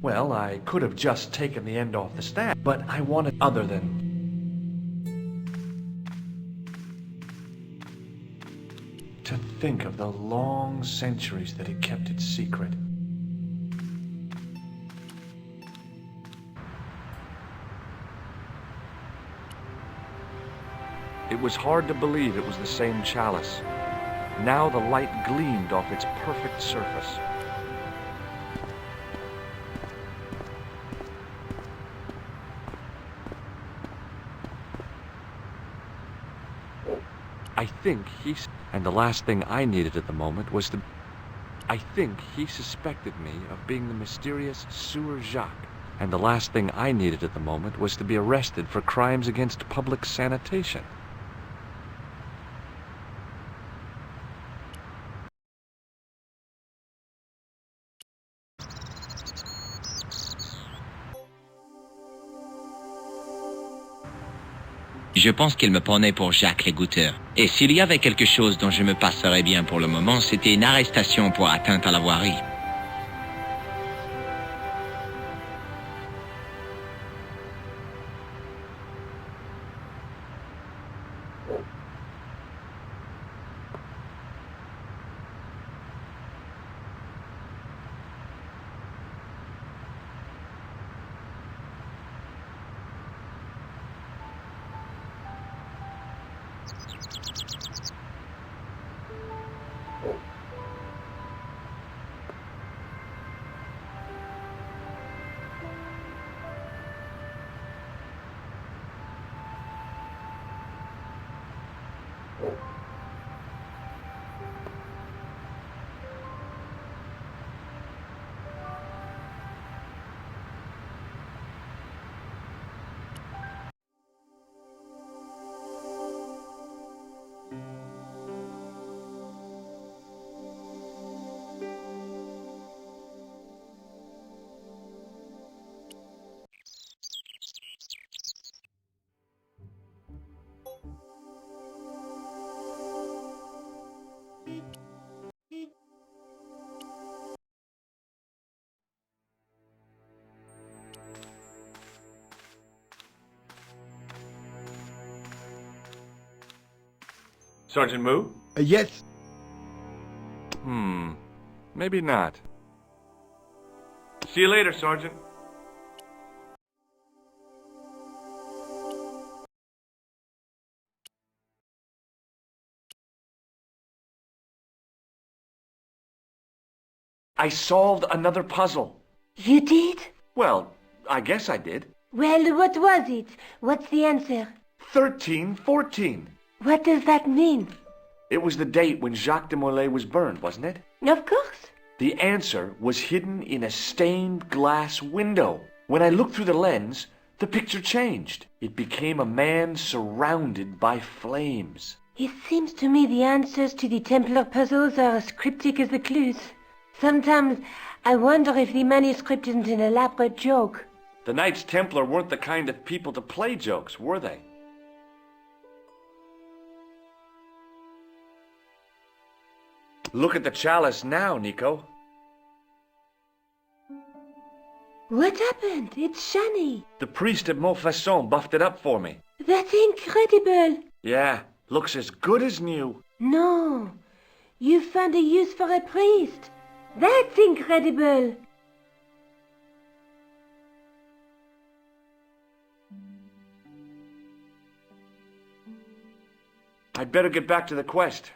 Well, I could have just taken the end off the staff, but I wanted other than... To think of the long centuries that it kept its secret. It was hard to believe it was the same chalice. Now the light gleamed off its perfect surface. I think and the last thing I needed at the moment was to... I think he suspected me of being the mysterious Sewer Jacques. And the last thing I needed at the moment was to be arrested for crimes against public sanitation. Je pense qu'il me prenait pour Jacques l'égoutteur. Et s'il y avait quelque chose dont je me passerais bien pour le moment, c'était une arrestation pour atteinte à la voirie. Sergeant Moo? Yes. Maybe not. See you later, Sergeant. I solved another puzzle. You did? Well, I guess I did. Well, what was it? What's the answer? 1314. What does that mean? It was the date when Jacques de Molay was burned, wasn't it? Of course. The answer was hidden in a stained glass window. When I looked through the lens, the picture changed. It became a man surrounded by flames. It seems to me the answers to the Templar puzzles are as cryptic as the clues. Sometimes I wonder if the manuscript isn't an elaborate joke. The Knights Templar weren't the kind of people to play jokes, were they? Look at the chalice now, Nico. What happened? It's shiny. The priest at Montfaucon buffed it up for me. That's incredible. Yeah, looks as good as new. No, you found a use for a priest. That's incredible. I'd better get back to the quest.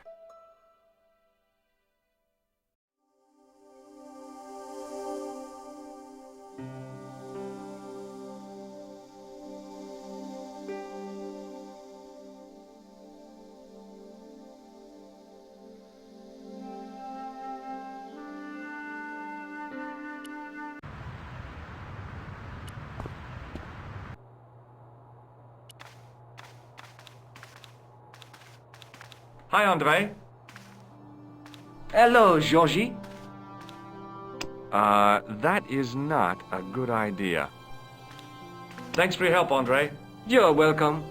Hi, Andre. Hello, Georgie. That is not a good idea. Thanks for your help, Andre. You're welcome.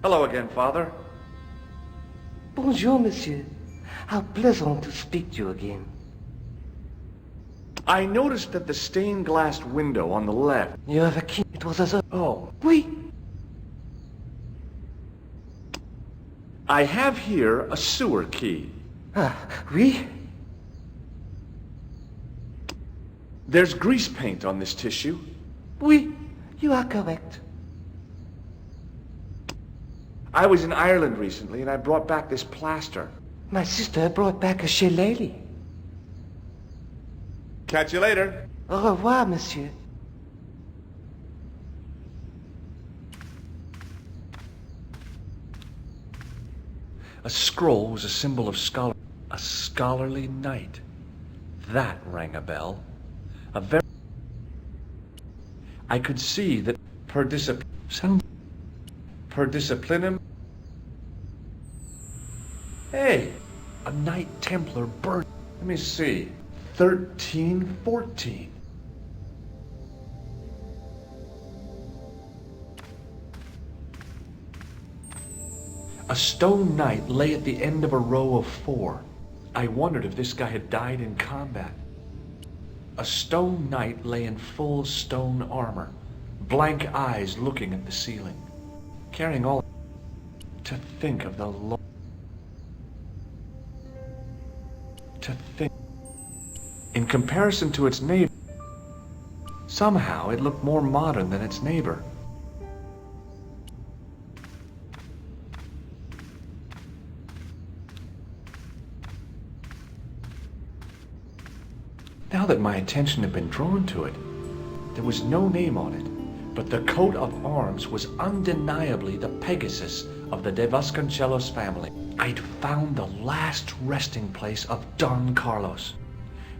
Hello again, Father. Bonjour, monsieur. How pleasant to speak to you again. I noticed that the stained glass window on the left... You have a key. It was a... Oh. Oui. I have here a sewer key. Ah, oui? There's grease paint on this tissue. Oui, you are correct. I was in Ireland recently and I brought back this plaster. My sister brought back a shillelagh. Catch you later. Au revoir, monsieur. A scroll was a symbol of a scholarly knight. That rang a bell. I could see that per disciplinum. Hey, a Knight Templar burnt. Let me see. 1314. A stone knight lay at the end of a row of 4. I wondered if this guy had died in combat. A stone knight lay in full stone armor, blank eyes looking at the ceiling, carrying all... To think of the To think... In comparison to its neighbor, somehow it looked more modern than its neighbor. Now that my attention had been drawn to it, there was no name on it, but the coat of arms was undeniably the Pegasus of the De Vasconcelos family. I'd found the last resting place of Don Carlos.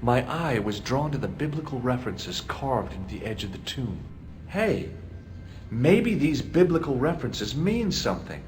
My eye was drawn to the biblical references carved into the edge of the tomb. Hey, maybe these biblical references mean something.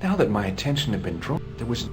Now that my attention had been drawn, there was...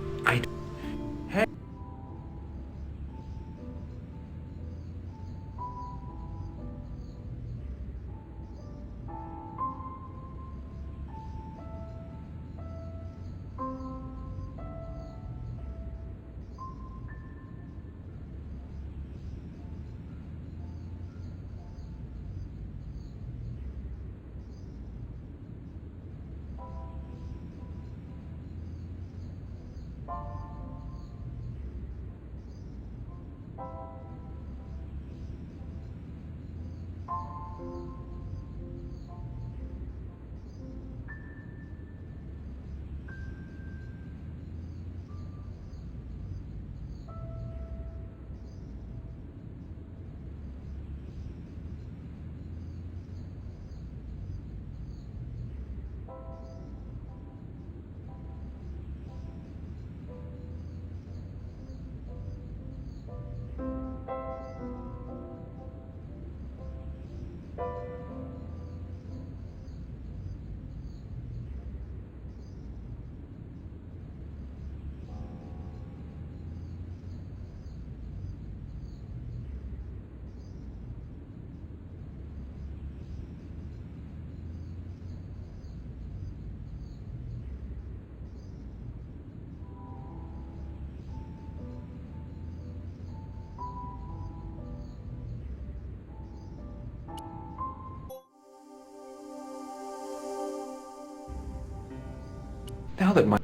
Now that my...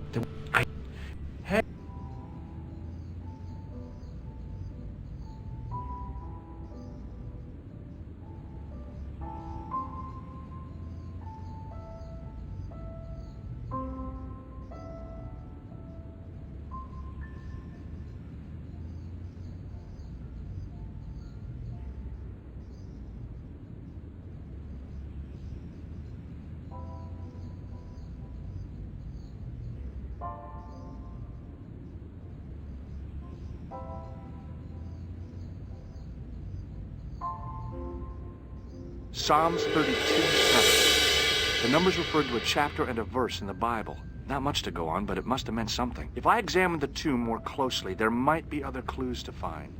Psalms 32:7. The numbers referred to a chapter and a verse in the Bible. Not much to go on, but it must have meant something. If I examined the tomb more closely, there might be other clues to find.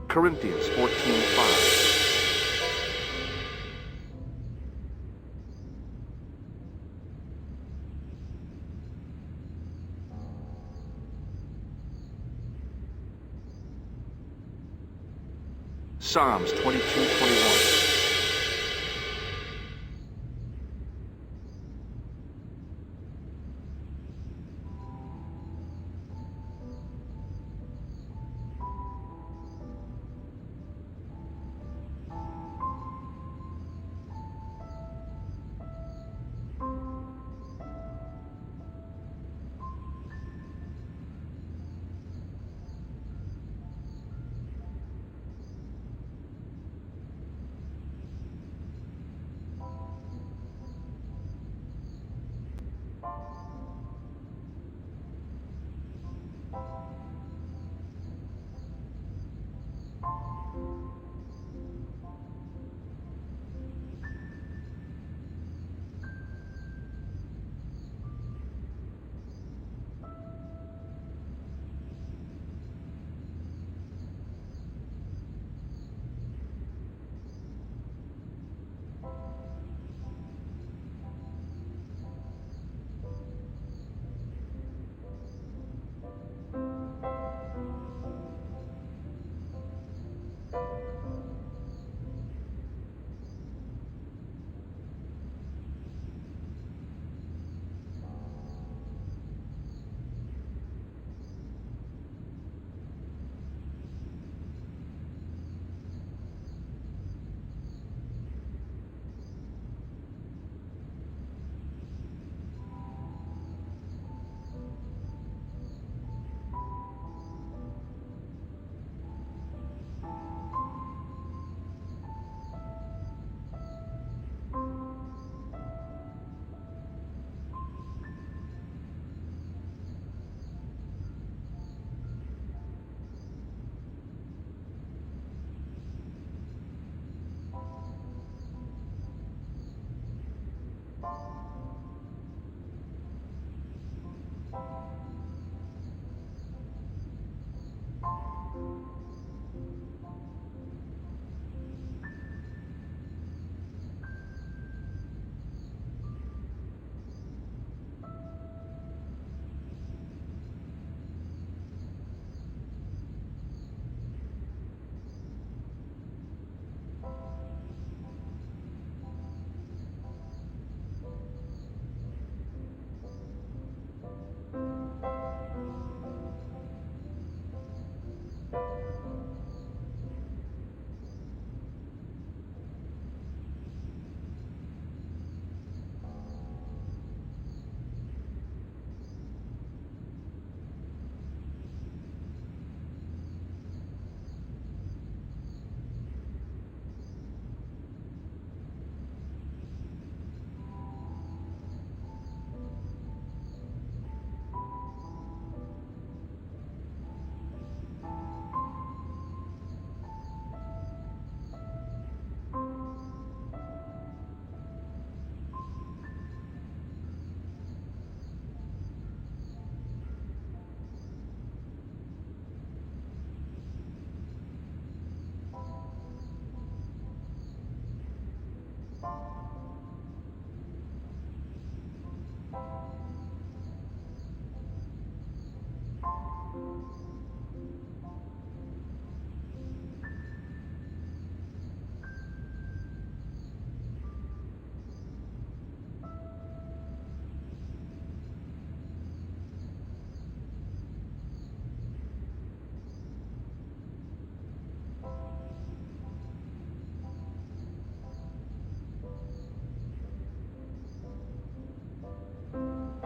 Corinthians 14:5. Psalms 22:21.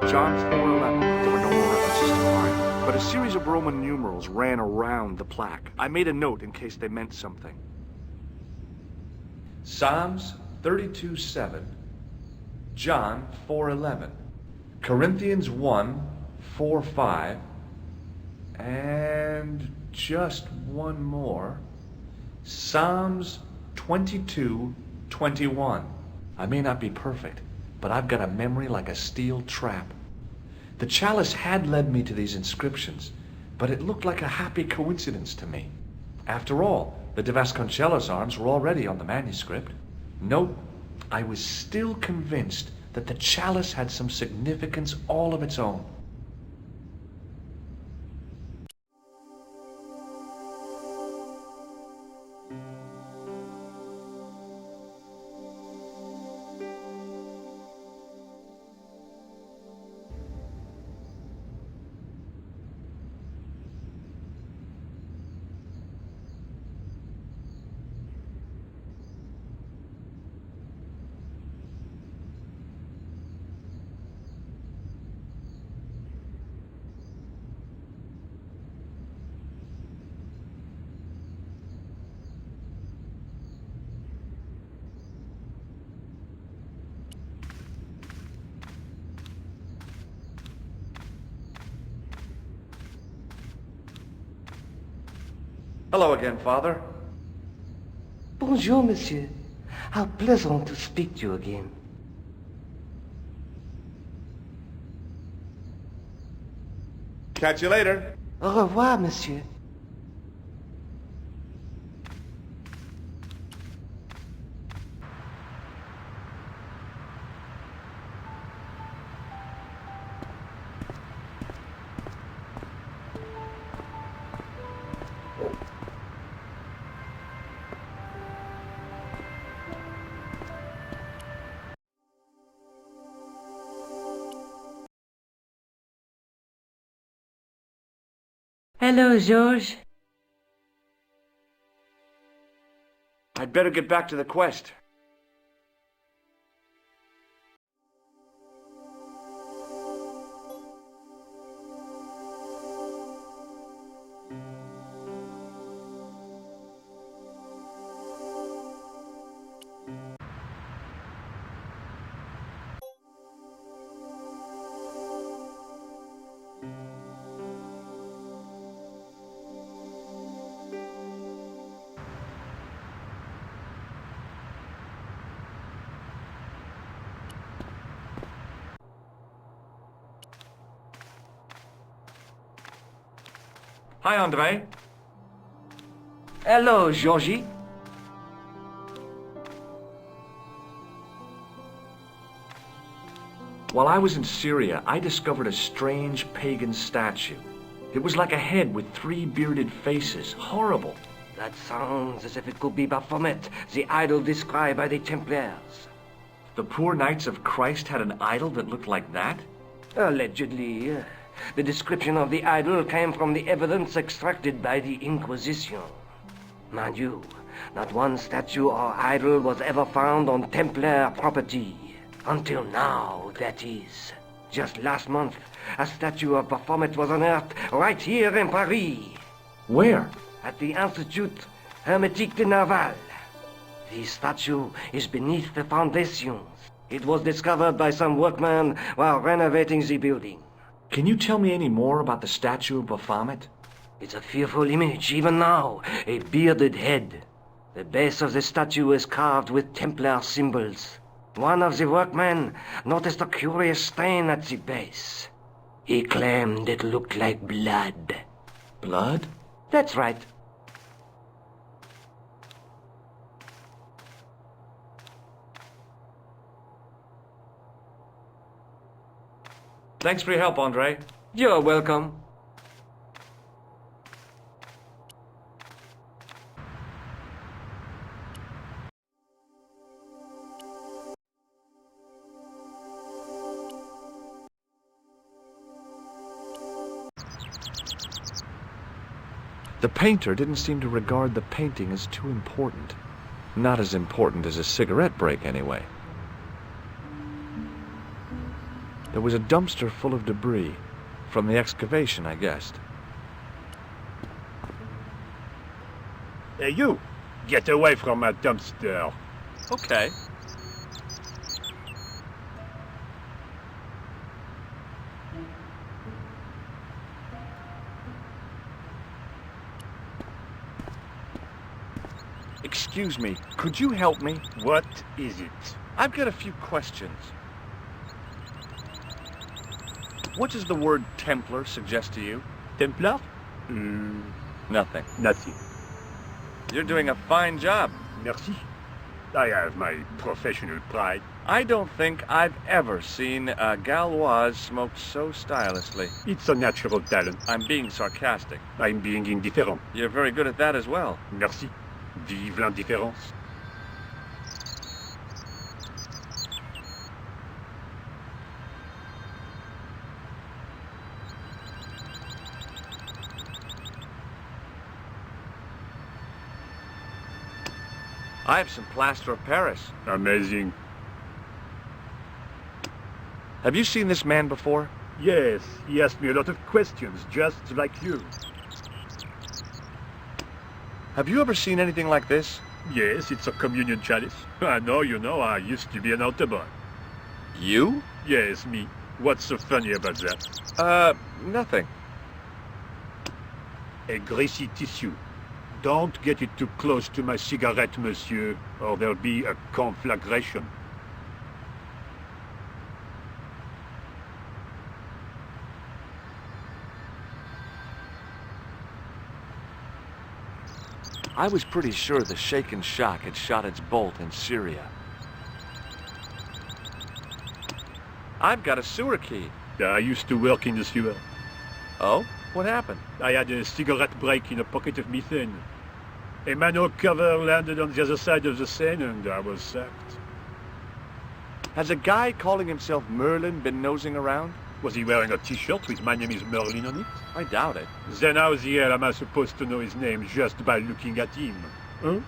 John 4:11. There were no more references to Mark, but a series of Roman numerals ran around the plaque. I made a note in case they meant something. Psalms 32:7, John 4:11, Corinthians 1:4-5, and just one more, Psalms 22:21. I may not be perfect, but I've got a memory like a steel trap. The chalice had led me to these inscriptions, but it looked like a happy coincidence to me. After all, the de Vasconcellos arms were already on the manuscript. Nope, I was still convinced that the chalice had some significance all of its own. Hello again, Father. Bonjour, monsieur. How pleasant to speak to you again. Catch you later. Au revoir, monsieur. Hello, George. I'd better get back to the quest. Hi, Andre. Hello, Georgie. While I was in Syria, I discovered a strange pagan statue. It was like a head with 3 bearded faces. Horrible. That sounds as if it could be Baphomet, the idol described by the Templars. The poor Knights of Christ had an idol that looked like that? Allegedly. The description of the idol came from the evidence extracted by the Inquisition. Mind you, not one statue or idol was ever found on Templar property. Until now, that is. Just last month, a statue of Baphomet was unearthed right here in Paris. Where? At the Institut Hermétique de Naval. The statue is beneath the foundations. It was discovered by some workmen while renovating the building. Can you tell me any more about the statue of Baphomet? It's a fearful image, even now. A bearded head. The base of the statue is carved with Templar symbols. One of the workmen noticed a curious stain at the base. He claimed it looked like blood. Blood? That's right. Thanks for your help, Andre. You're welcome. The painter didn't seem to regard the painting as too important. Not as important as a cigarette break, anyway. There was a dumpster full of debris. From the excavation, I guessed. Hey, you! Get away from my dumpster. Okay. Excuse me, could you help me? What is it? I've got a few questions. What does the word Templar suggest to you? Templar? Nothing. Nothing. You're doing a fine job. Merci. I have my professional pride. I don't think I've ever seen a Gauloise smoked so stylishly. It's a natural talent. I'm being sarcastic. I'm being indifferent. You're very good at that as well. Merci. Vive l'indifférence. I have some plaster of Paris. Amazing. Have you seen this man before? Yes, he asked me a lot of questions, just like you. Have you ever seen anything like this? Yes, it's a communion chalice. I know, you know, I used to be an altar boy. You? Yes, me. What's so funny about that? Nothing. A greasy tissue. Don't get it too close to my cigarette, monsieur, or there'll be a conflagration. I was pretty sure the shaken shock had shot its bolt in Syria. I've got a sewer key. I used to work in the sewer. Oh? What happened? I had a cigarette break in a pocket of methane. A manhole cover landed on the other side of the Seine and I was sacked. Has a guy calling himself Merlin been nosing around? Was he wearing a t-shirt with "My name is Merlin" on it? I doubt it. Then how the hell am I supposed to know his name just by looking at him? Huh?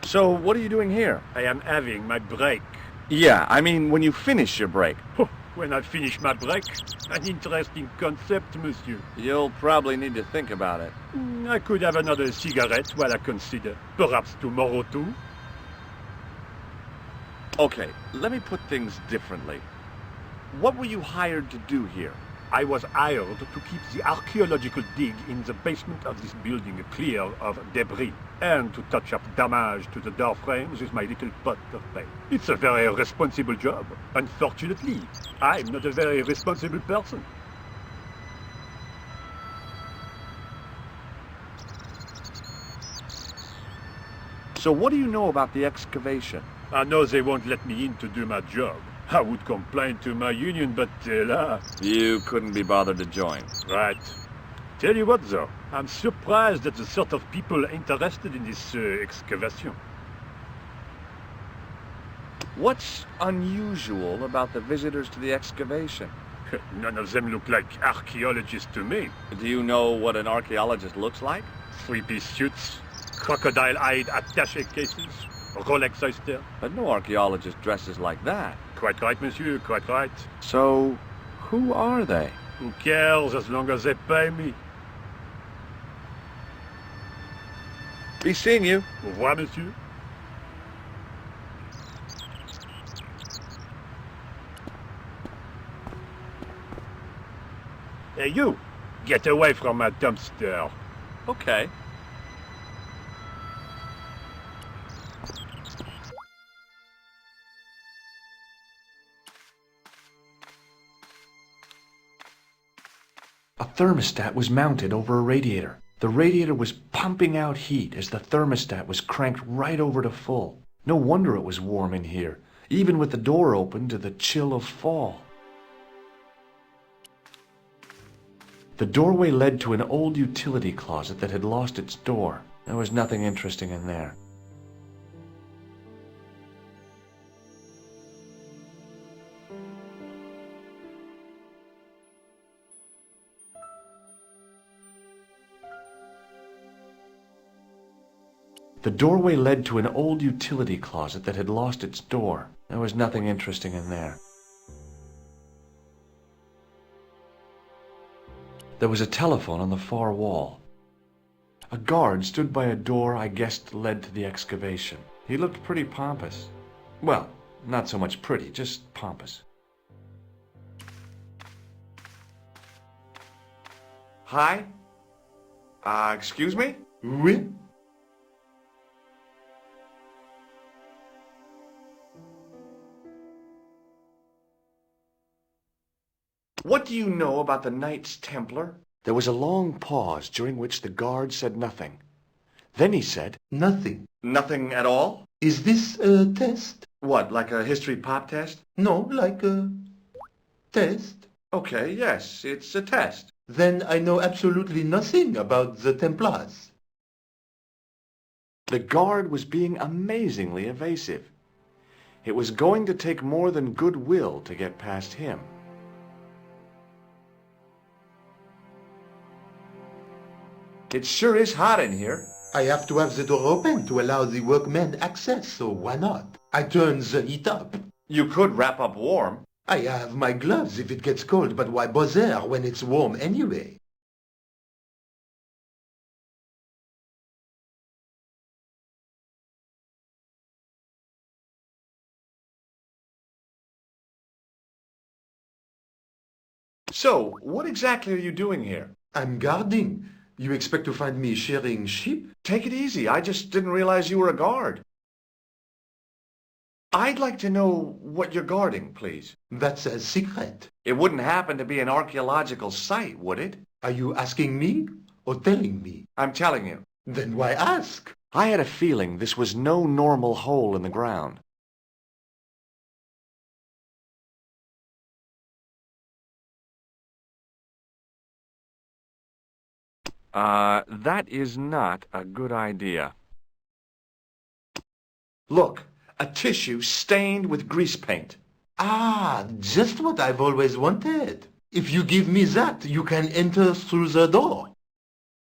So, what are you doing here? I am having my break. Yeah, I mean when you finish your break. When I finish my break? An interesting concept, monsieur. You'll probably need to think about it. I could have another cigarette while I consider. Perhaps tomorrow too. Okay, let me put things differently. What were you hired to do here? I was hired to keep the archaeological dig in the basement of this building clear of debris, and to touch up damage to the door frames with my little pot of paint. It's a very responsible job. Unfortunately, I'm not a very responsible person. So what do you know about the excavation? I know they won't let me in to do my job. I would complain to my union, but You couldn't be bothered to join. Right. Tell you what, though, I'm surprised at the sort of people interested in this excavation. What's unusual about the visitors to the excavation? None of them look like archaeologists to me. Do you know what an archaeologist looks like? Three-piece suits, crocodile-eyed attaché cases, Rolex oyster. But no archaeologist dresses like that. Quite right, monsieur, quite right. So, who are they? Who cares as long as they pay me? Be seeing you. Au revoir, monsieur. Hey, you! Get away from my dumpster. Okay. A thermostat was mounted over a radiator. The radiator was pumping out heat as the thermostat was cranked right over to full. No wonder it was warm in here, even with the door open to the chill of fall. The doorway led to an old utility closet that had lost its door. There was nothing interesting in there. The doorway led to an old utility closet that had lost its door. There was nothing interesting in there. There was a telephone on the far wall. A guard stood by a door I guessed led to the excavation. He looked pretty pompous. Well, not so much pretty, just pompous. Hi? Excuse me? Oui? What do you know about the Knights Templar? There was a long pause during which the guard said nothing. Then he said, Nothing. Nothing at all? Is this a test? What, like a history pop test? No, like a test. Okay, yes, it's a test. Then I know absolutely nothing about the Templars. The guard was being amazingly evasive. It was going to take more than goodwill to get past him. It sure is hot in here. I have to have the door open to allow the workmen access, so why not? I turn the heat up. You could wrap up warm. I have my gloves if it gets cold, but why bother when it's warm anyway? So, what exactly are you doing here? I'm guarding. You expect to find me shearing sheep? Take it easy. I just didn't realize you were a guard. I'd like to know what you're guarding, please. That's a secret. It wouldn't happen to be an archaeological site, would it? Are you asking me or telling me? I'm telling you. Then why ask? I had a feeling this was no normal hole in the ground. That is not a good idea. Look, a tissue stained with grease paint. Ah, just what I've always wanted. If you give me that, you can enter through the door.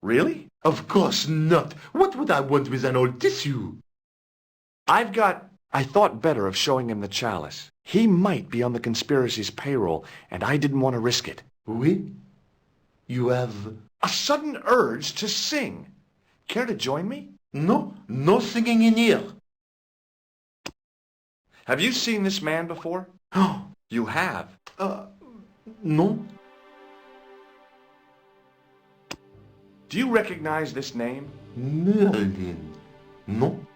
Really? Of course not. What would I want with an old tissue? I thought better of showing him the chalice. He might be on the conspiracy's payroll, and I didn't want to risk it. Oui? You have... A sudden urge to sing. Care to join me? No, no singing in here. Have you seen this man before? Oh. You have? No. Do you recognize this name? Merlin. Non.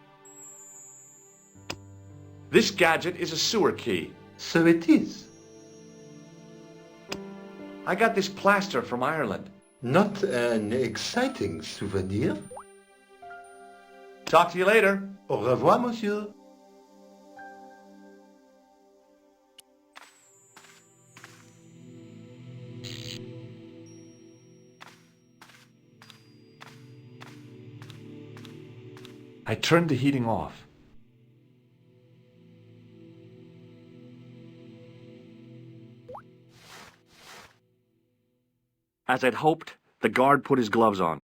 This gadget is a sewer key. So it is. I got this plaster from Ireland. Not an exciting souvenir. Talk to you later. Au revoir, monsieur. I turned the heating off. As I'd hoped, the guard put his gloves on.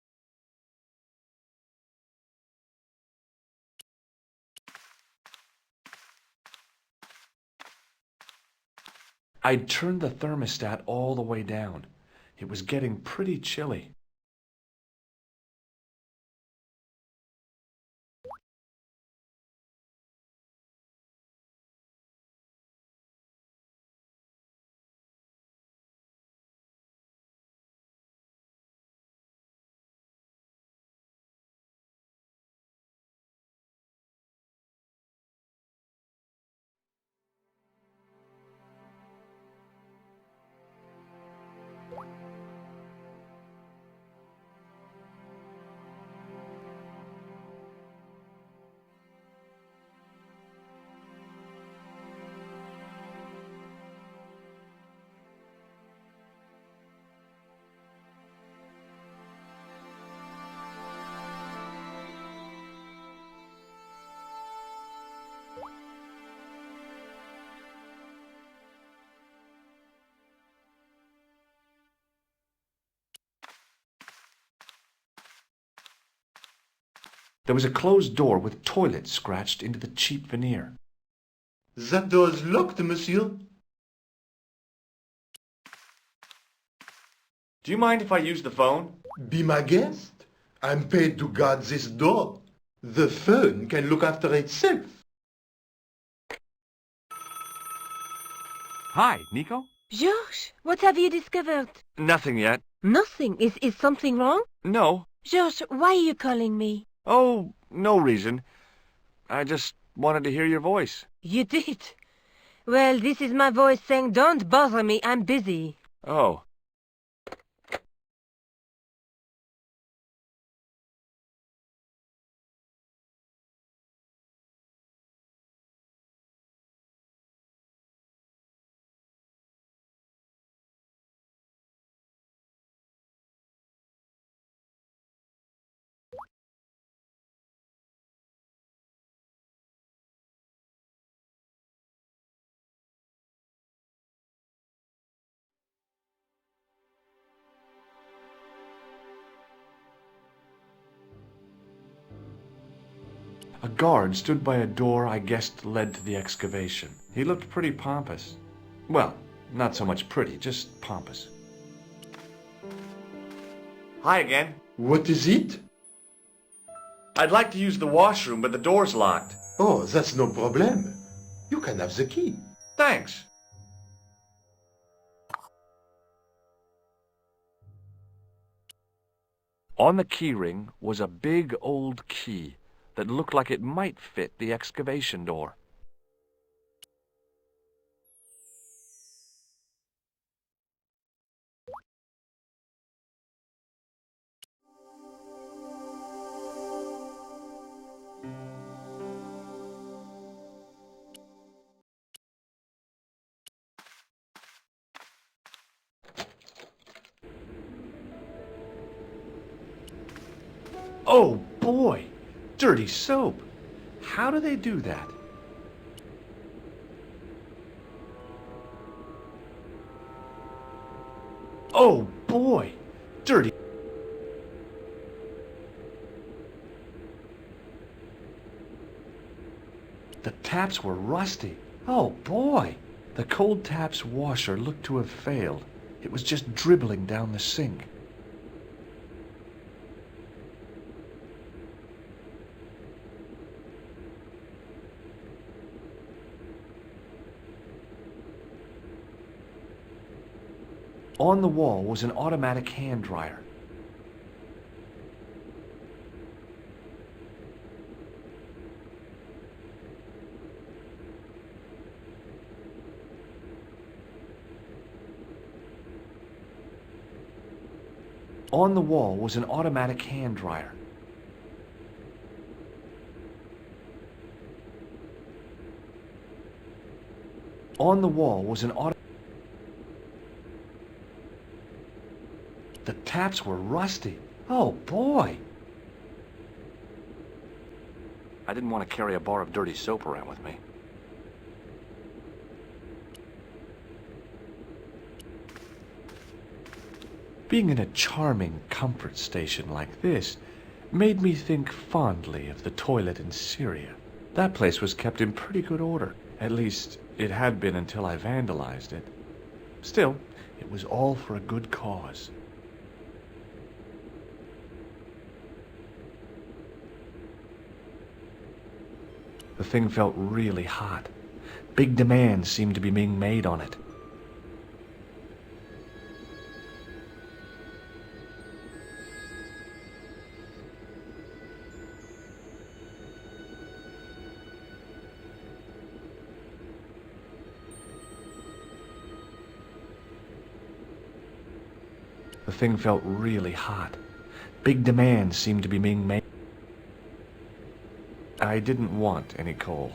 I'd turned the thermostat all the way down. It was getting pretty chilly. There was a closed door with toilet scratched into the cheap veneer. That door is locked, monsieur. Do you mind if I use the phone? Be my guest. I'm paid to guard this door. The phone can look after itself. Hi, Nico? Georges, what have you discovered? Nothing yet. Nothing. Is something wrong? No. Georges, why are you calling me? Oh, no reason. I just wanted to hear your voice. You did? Well, this is my voice saying, don't bother me, I'm busy. Oh. A guard stood by a door I guessed led to the excavation. He looked pretty pompous. Well, not so much pretty, just pompous. Hi again. What is it? I'd like to use the washroom, but the door's locked. Oh, that's no problem. You can have the key. Thanks. On the keyring was a big old key that looked like it might fit the excavation door. Oh boy! Dirty soap! How do they do that? Oh boy! Dirty... The taps were rusty. Oh boy! The cold taps washer looked to have failed. It was just dribbling down the sink. On the wall was an automatic hand dryer. On the wall was an automatic hand dryer. On the wall was an The taps were rusty. Oh, boy! I didn't want to carry a bar of dirty soap around with me. Being in a charming comfort station like this made me think fondly of the toilet in Syria. That place was kept in pretty good order. At least, it had been until I vandalized it. Still, it was all for a good cause. The thing felt really hot. Big demands seemed to be being made on it. The thing felt really hot. Big demands seemed to be being made. I didn't want any coal.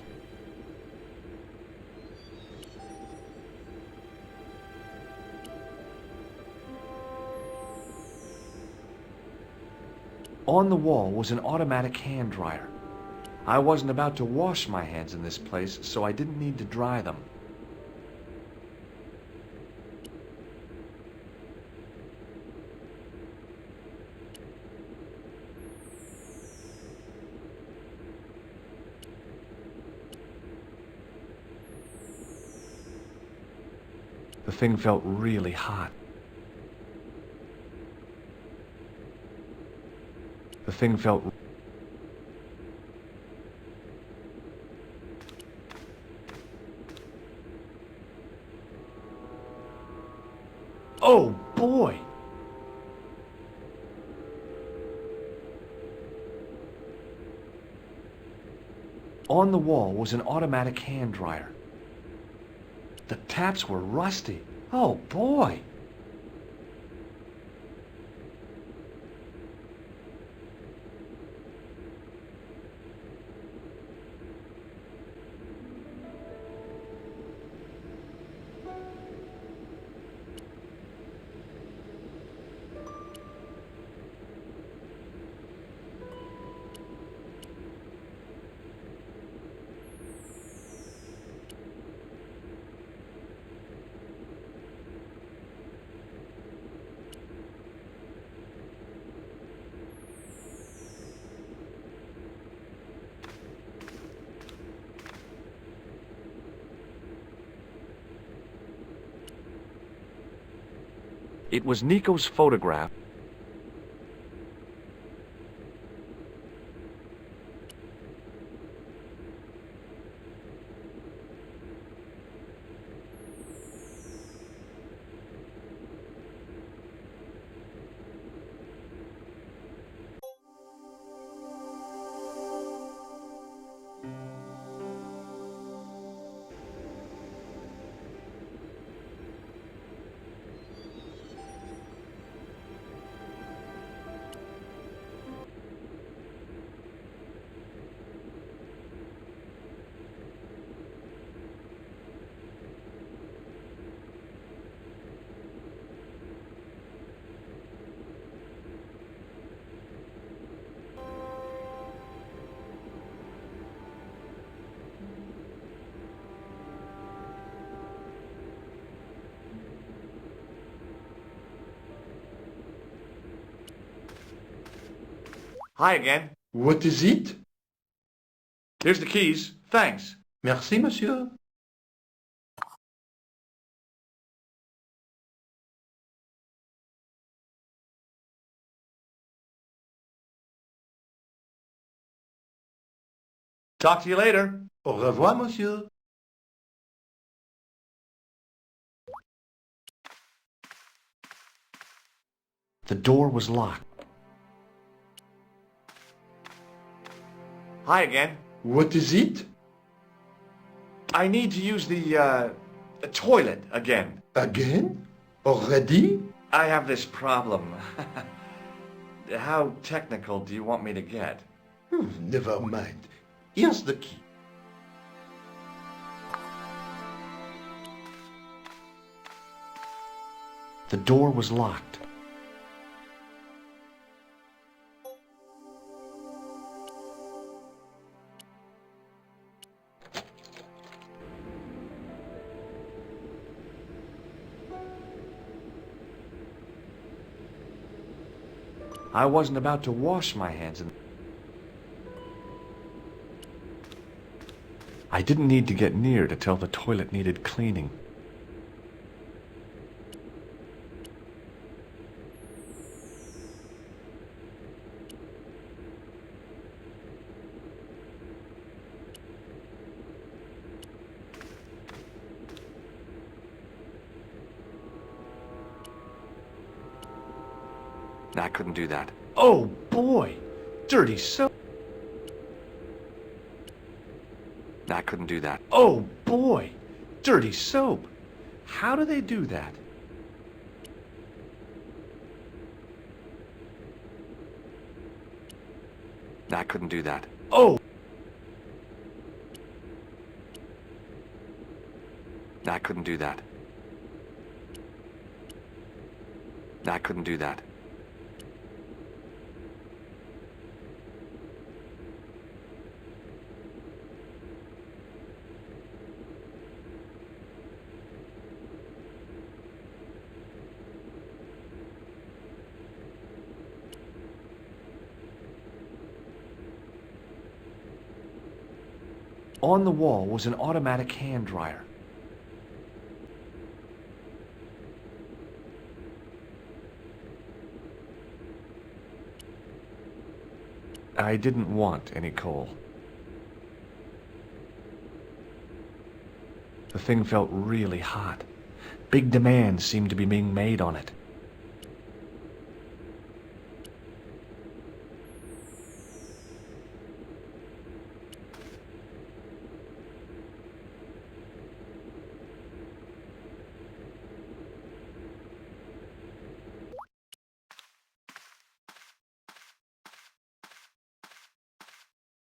On the wall was an automatic hand dryer. I wasn't about to wash my hands in this place, so I didn't need to dry them. The thing felt really hot. The thing felt... Oh, boy! On the wall was an automatic hand dryer. The taps were rusty. Oh, boy! It was Nico's photograph. Hi again. What is it? Here's the keys. Thanks. Merci, monsieur. Talk to you later. Au revoir, monsieur. The door was locked. Hi again. What is it? I need to use the toilet again. Again? Already? I have this problem. How technical do you want me to get? Never mind. Here's the key. The door was locked. I wasn't about to wash my hands and I didn't need to get near to tell the toilet needed cleaning. I couldn't do that. Oh boy! Dirty soap! I couldn't do that. Oh boy! Dirty soap! How do they do that? I couldn't do that. Oh! I couldn't do that. I couldn't do that. On the wall was an automatic hand dryer. I didn't want any coal. The thing felt really hot. Big demands seemed to be being made on it.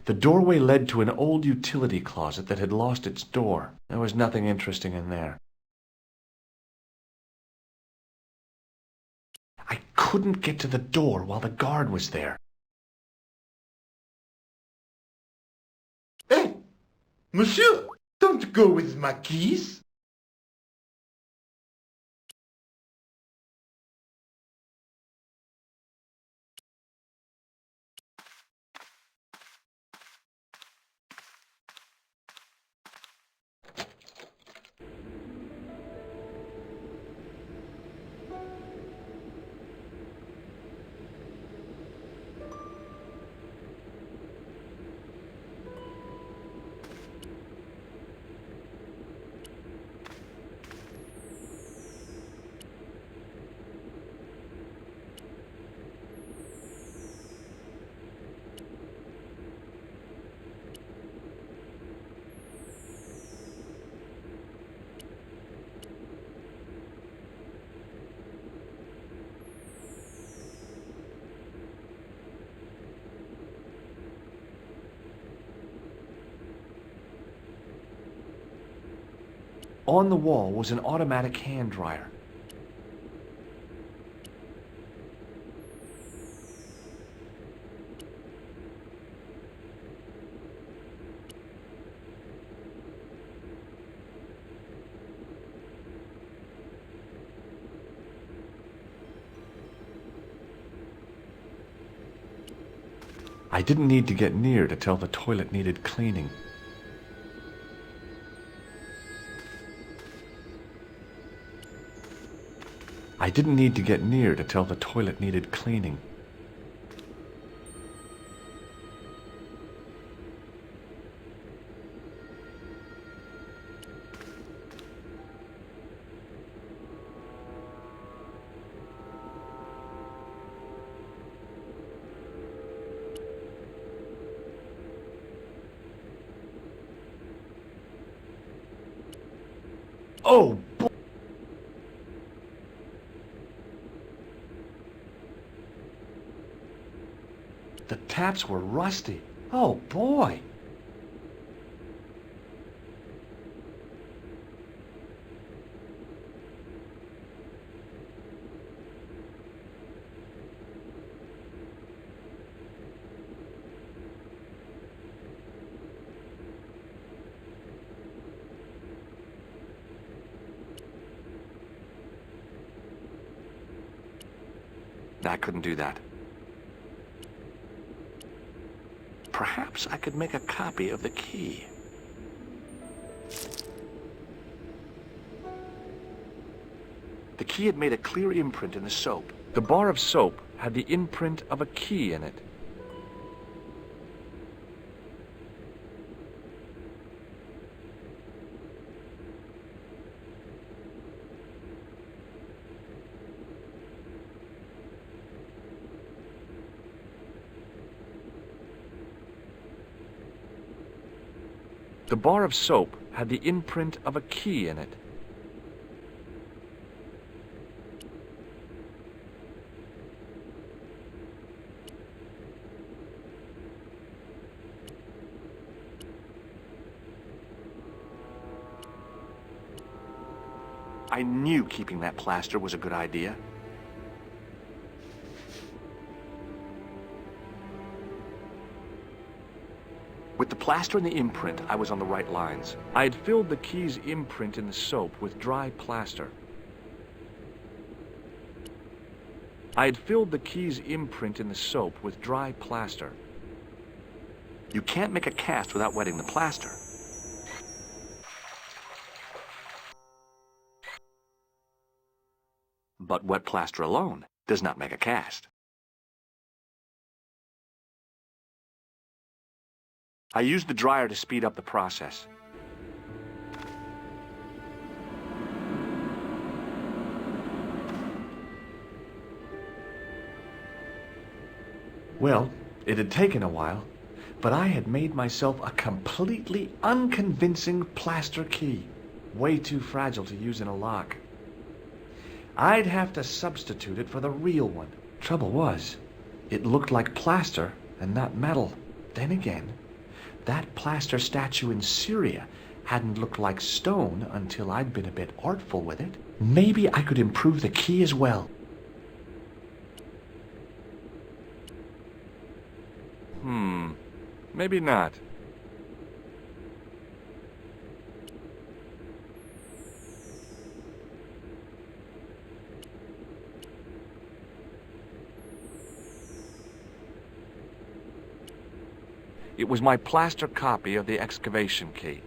The doorway led to an old utility closet that had lost its door. There was nothing interesting in there. I couldn't get to the door while the guard was there. Hey, monsieur, don't go with my keys. On the wall was an automatic hand dryer. I didn't need to get near to tell the toilet needed cleaning. I didn't need to get near to tell the toilet needed cleaning. Oh, boy. The taps were rusty. Oh, boy! I couldn't do that. Perhaps I could make a copy of the key. The key had made a clear imprint in the soap. The bar of soap had the imprint of a key in it. The bar of soap had the imprint of a key in it. I knew keeping that plaster was a good idea. With the plaster and the imprint, I was on the right lines. I had filled the key's imprint in the soap with dry plaster. I had filled the key's imprint in the soap with dry plaster. You can't make a cast without wetting the plaster. But wet plaster alone does not make a cast. I used the dryer to speed up the process. Well, it had taken a while, but I had made myself a completely unconvincing plaster key, way too fragile to use in a lock. I'd have to substitute it for the real one. Trouble was, it looked like plaster and not metal. Then again, that plaster statue in Syria hadn't looked like stone until I'd been a bit artful with it. Maybe I could improve the key as well. Maybe not. It was my plaster copy of the excavation key.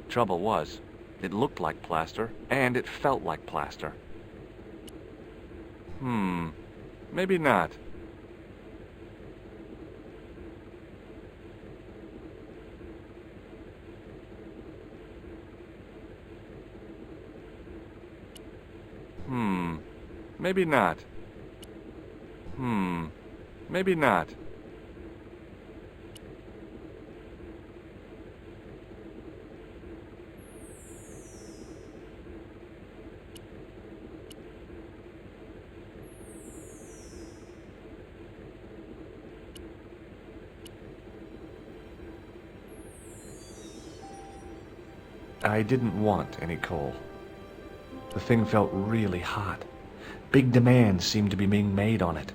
Trouble was, it looked like plaster, and it felt like plaster. Maybe not. Maybe not. Maybe not. I didn't want any coal. The thing felt really hot. Big demands seemed to be being made on it.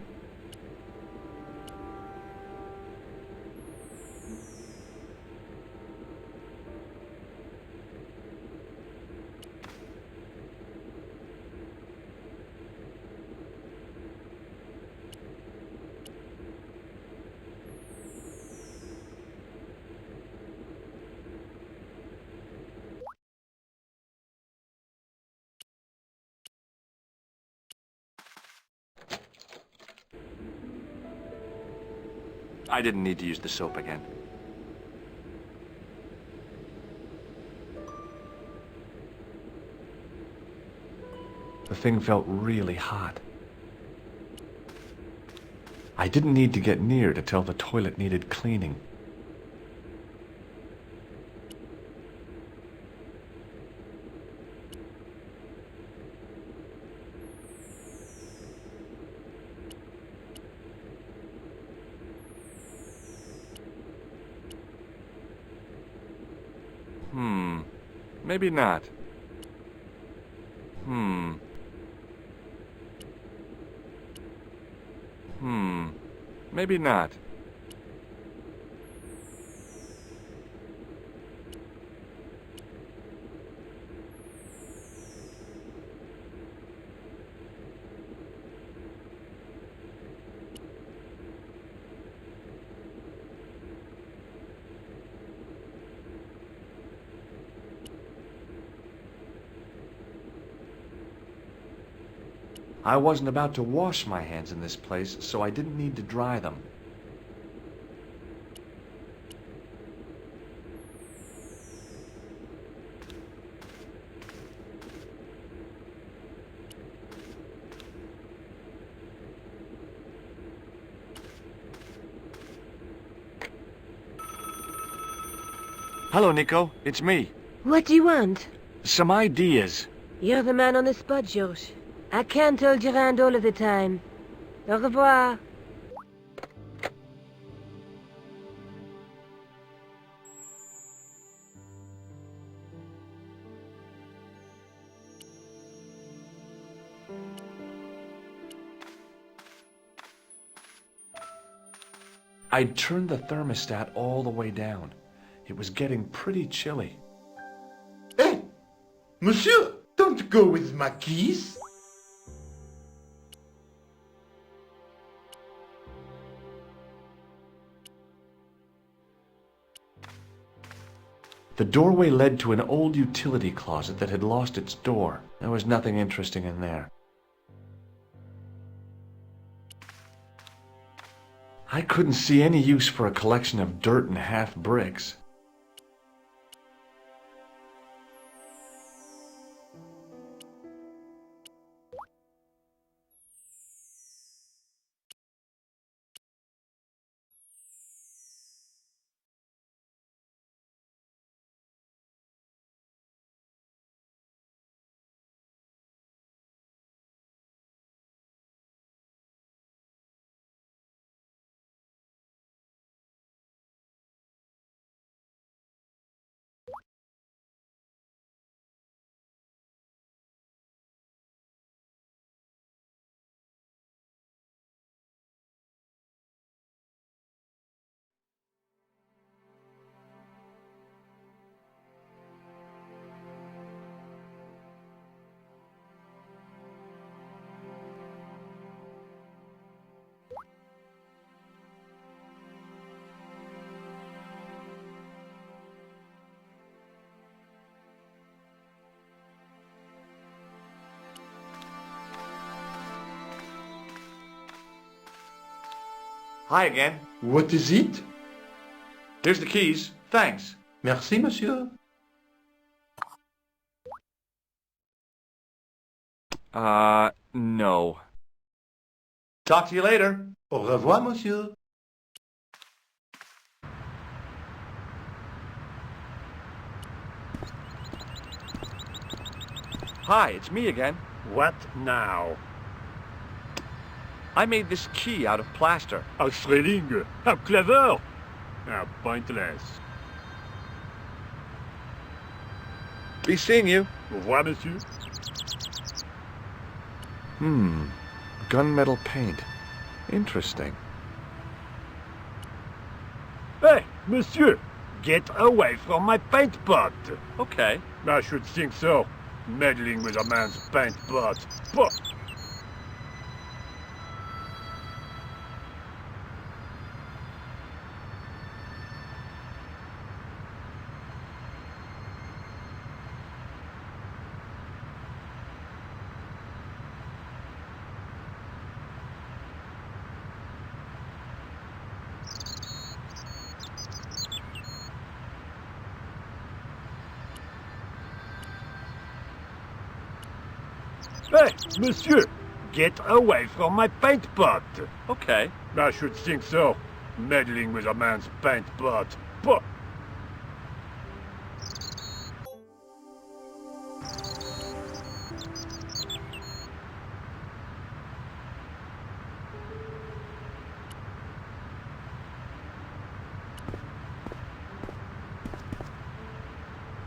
I didn't need to use the soap again. The thing felt really hot. I didn't need to get near to tell the toilet needed cleaning. maybe not. Maybe not. I wasn't about to wash my hands in this place, so I didn't need to dry them. Hello, Nico. It's me. What do you want? Some ideas. You're the man on the spot, George. I can't hold you around all of the time. Au revoir. I'd turned the thermostat all the way down. It was getting pretty chilly. Hey, monsieur, don't go with my keys. The doorway led to an old utility closet that had lost its door. There was nothing interesting in there. I couldn't see any use for a collection of dirt and half bricks. Hi again. What is it? Here's the keys. Thanks. Merci, monsieur. No. Talk to you later. Au revoir, monsieur. Hi, it's me again. What now? I made this key out of plaster. A shredding? How clever! How pointless. Be seeing you. Au revoir, monsieur. Gunmetal paint. Interesting. Hey, monsieur! Get away from my paint pot! Okay. I should think so. Meddling with a man's paint pot. Pah! Hey, monsieur! Get away from my paint pot! Okay. I should think so. Meddling with a man's paint pot. Pah!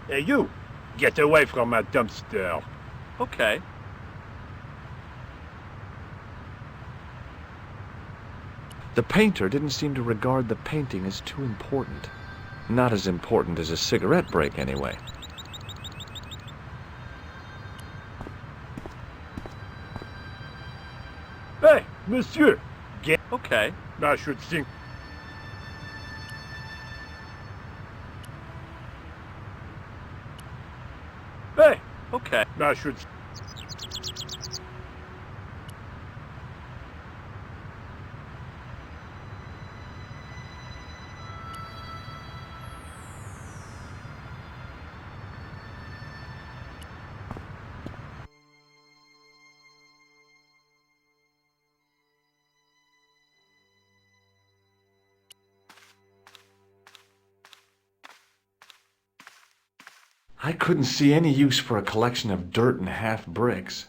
Hey, you! Get away from my dumpster. Okay. The painter didn't seem to regard the painting as too important. Not as important as a cigarette break, anyway. Hey, monsieur! Get... Okay. I should think... Hey! Okay. I should... I couldn't see any use for a collection of dirt and half bricks.